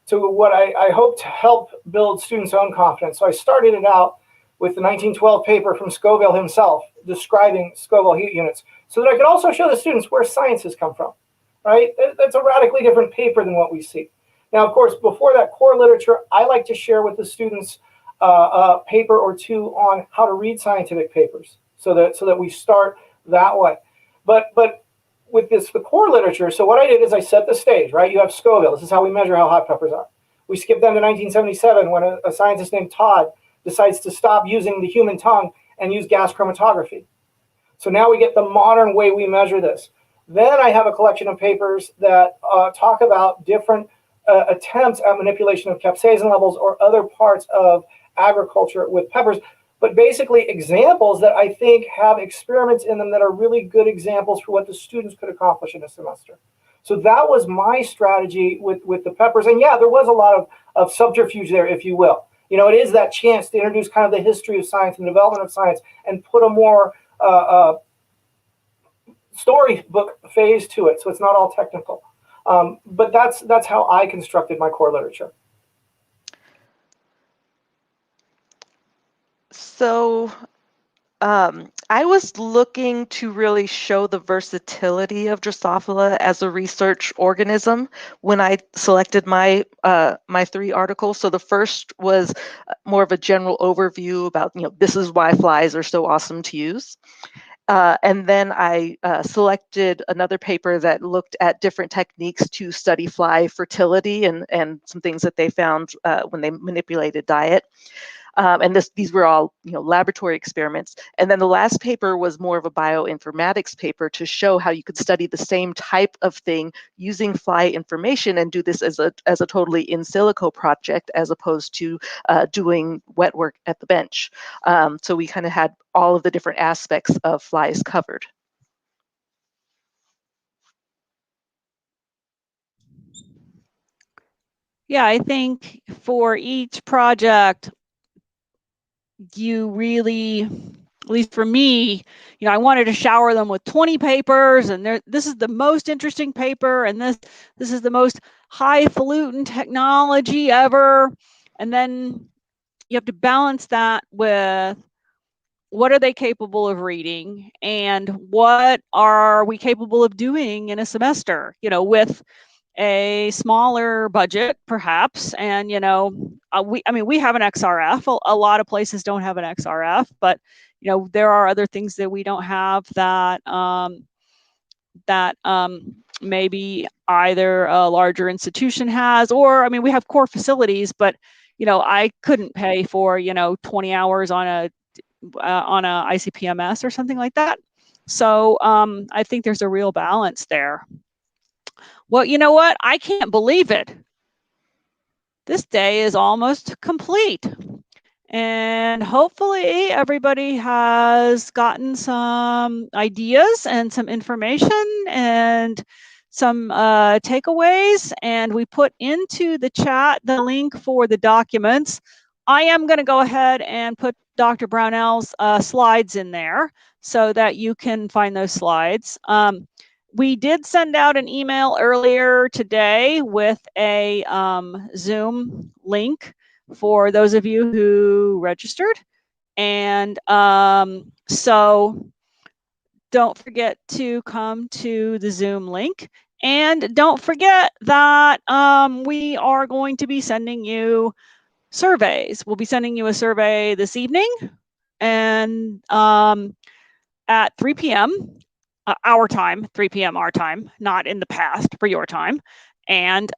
to what I hope to help build students' own confidence. So I started it out with the 1912 paper from Scoville himself, describing Scoville heat units, so that I could also show the students where science has come from, right? That's a radically different paper than what we see. Now, of course, before that core literature, I like to share with the students a paper or two on how to read scientific papers, so that we start that way. But with the core literature, so what I did is I set the stage, right? You have Scoville. This is how we measure how hot peppers are. We skip down to 1977 when a scientist named Todd decides to stop using the human tongue and use gas chromatography. So now we get the modern way we measure this. Then I have a collection of papers that talk about different attempts at manipulation of capsaicin levels or other parts of agriculture with peppers, but basically examples that I think have experiments in them that are really good examples for what the students could accomplish in a semester. So that was my strategy with the peppers. And yeah, there was a lot of subterfuge there, if you will. It is that chance to introduce kind of the history of science and development of science and put a more storybook phase to it, so it's not all technical. But that's how I constructed my core literature. So I was looking to really show the versatility of Drosophila as a research organism when I selected my 3 articles. So the first was more of a general overview about, this is why flies are so awesome to use. And then I selected another paper that looked at different techniques to study fly fertility and some things that they found when they manipulated diet. And these were all laboratory experiments. And then the last paper was more of a bioinformatics paper to show how you could study the same type of thing using fly information and do this as a totally in silico project as opposed to doing wet work at the bench. So we kind of had all of the different aspects of flies covered. Yeah, I think for each project, you really, at least for me, I wanted to shower them with 20 papers, and this is the most interesting paper, and this is the most highfalutin technology ever. And then you have to balance that with what are they capable of reading and what are we capable of doing in a semester, with a smaller budget perhaps. And we have an XRF. A lot of places don't have an XRF, but there are other things that we don't have that maybe either a larger institution has, or we have core facilities, but I couldn't pay for 20 hours on a ICPMS or something like that. So I think there's a real balance there. Well, you know what? I can't believe it. This day is almost complete. And hopefully everybody has gotten some ideas and some information and some takeaways. And we put into the chat the link for the documents. I am going to go ahead and put Dr. Brownell's slides in there so that you can find those slides. We did send out an email earlier today with a Zoom link for those of you who registered. And so don't forget to come to the Zoom link. And don't forget that we are going to be sending you surveys. We'll be sending you a survey this evening and at 3 p.m. Our time, 3 p.m. our time, not in the past for your time. And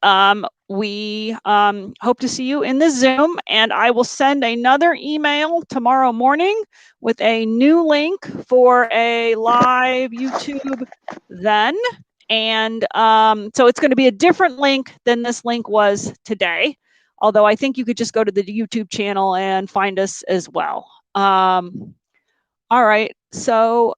we hope to see you in the Zoom, and I will send another email tomorrow morning with a new link for a live YouTube then. And so it's going to be a different link than this link was today, although I think you could just go to the YouTube channel and find us as well. All right, so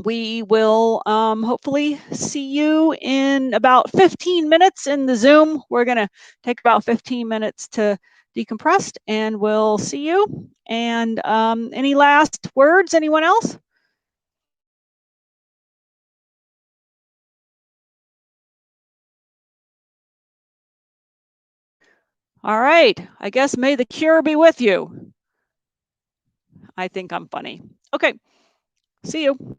we will hopefully see you in about 15 minutes in the Zoom. We're going to take about 15 minutes to decompress, and we'll see you. And any last words, anyone else? All right, I guess may the cure be with you. I think I'm funny. Okay, see you.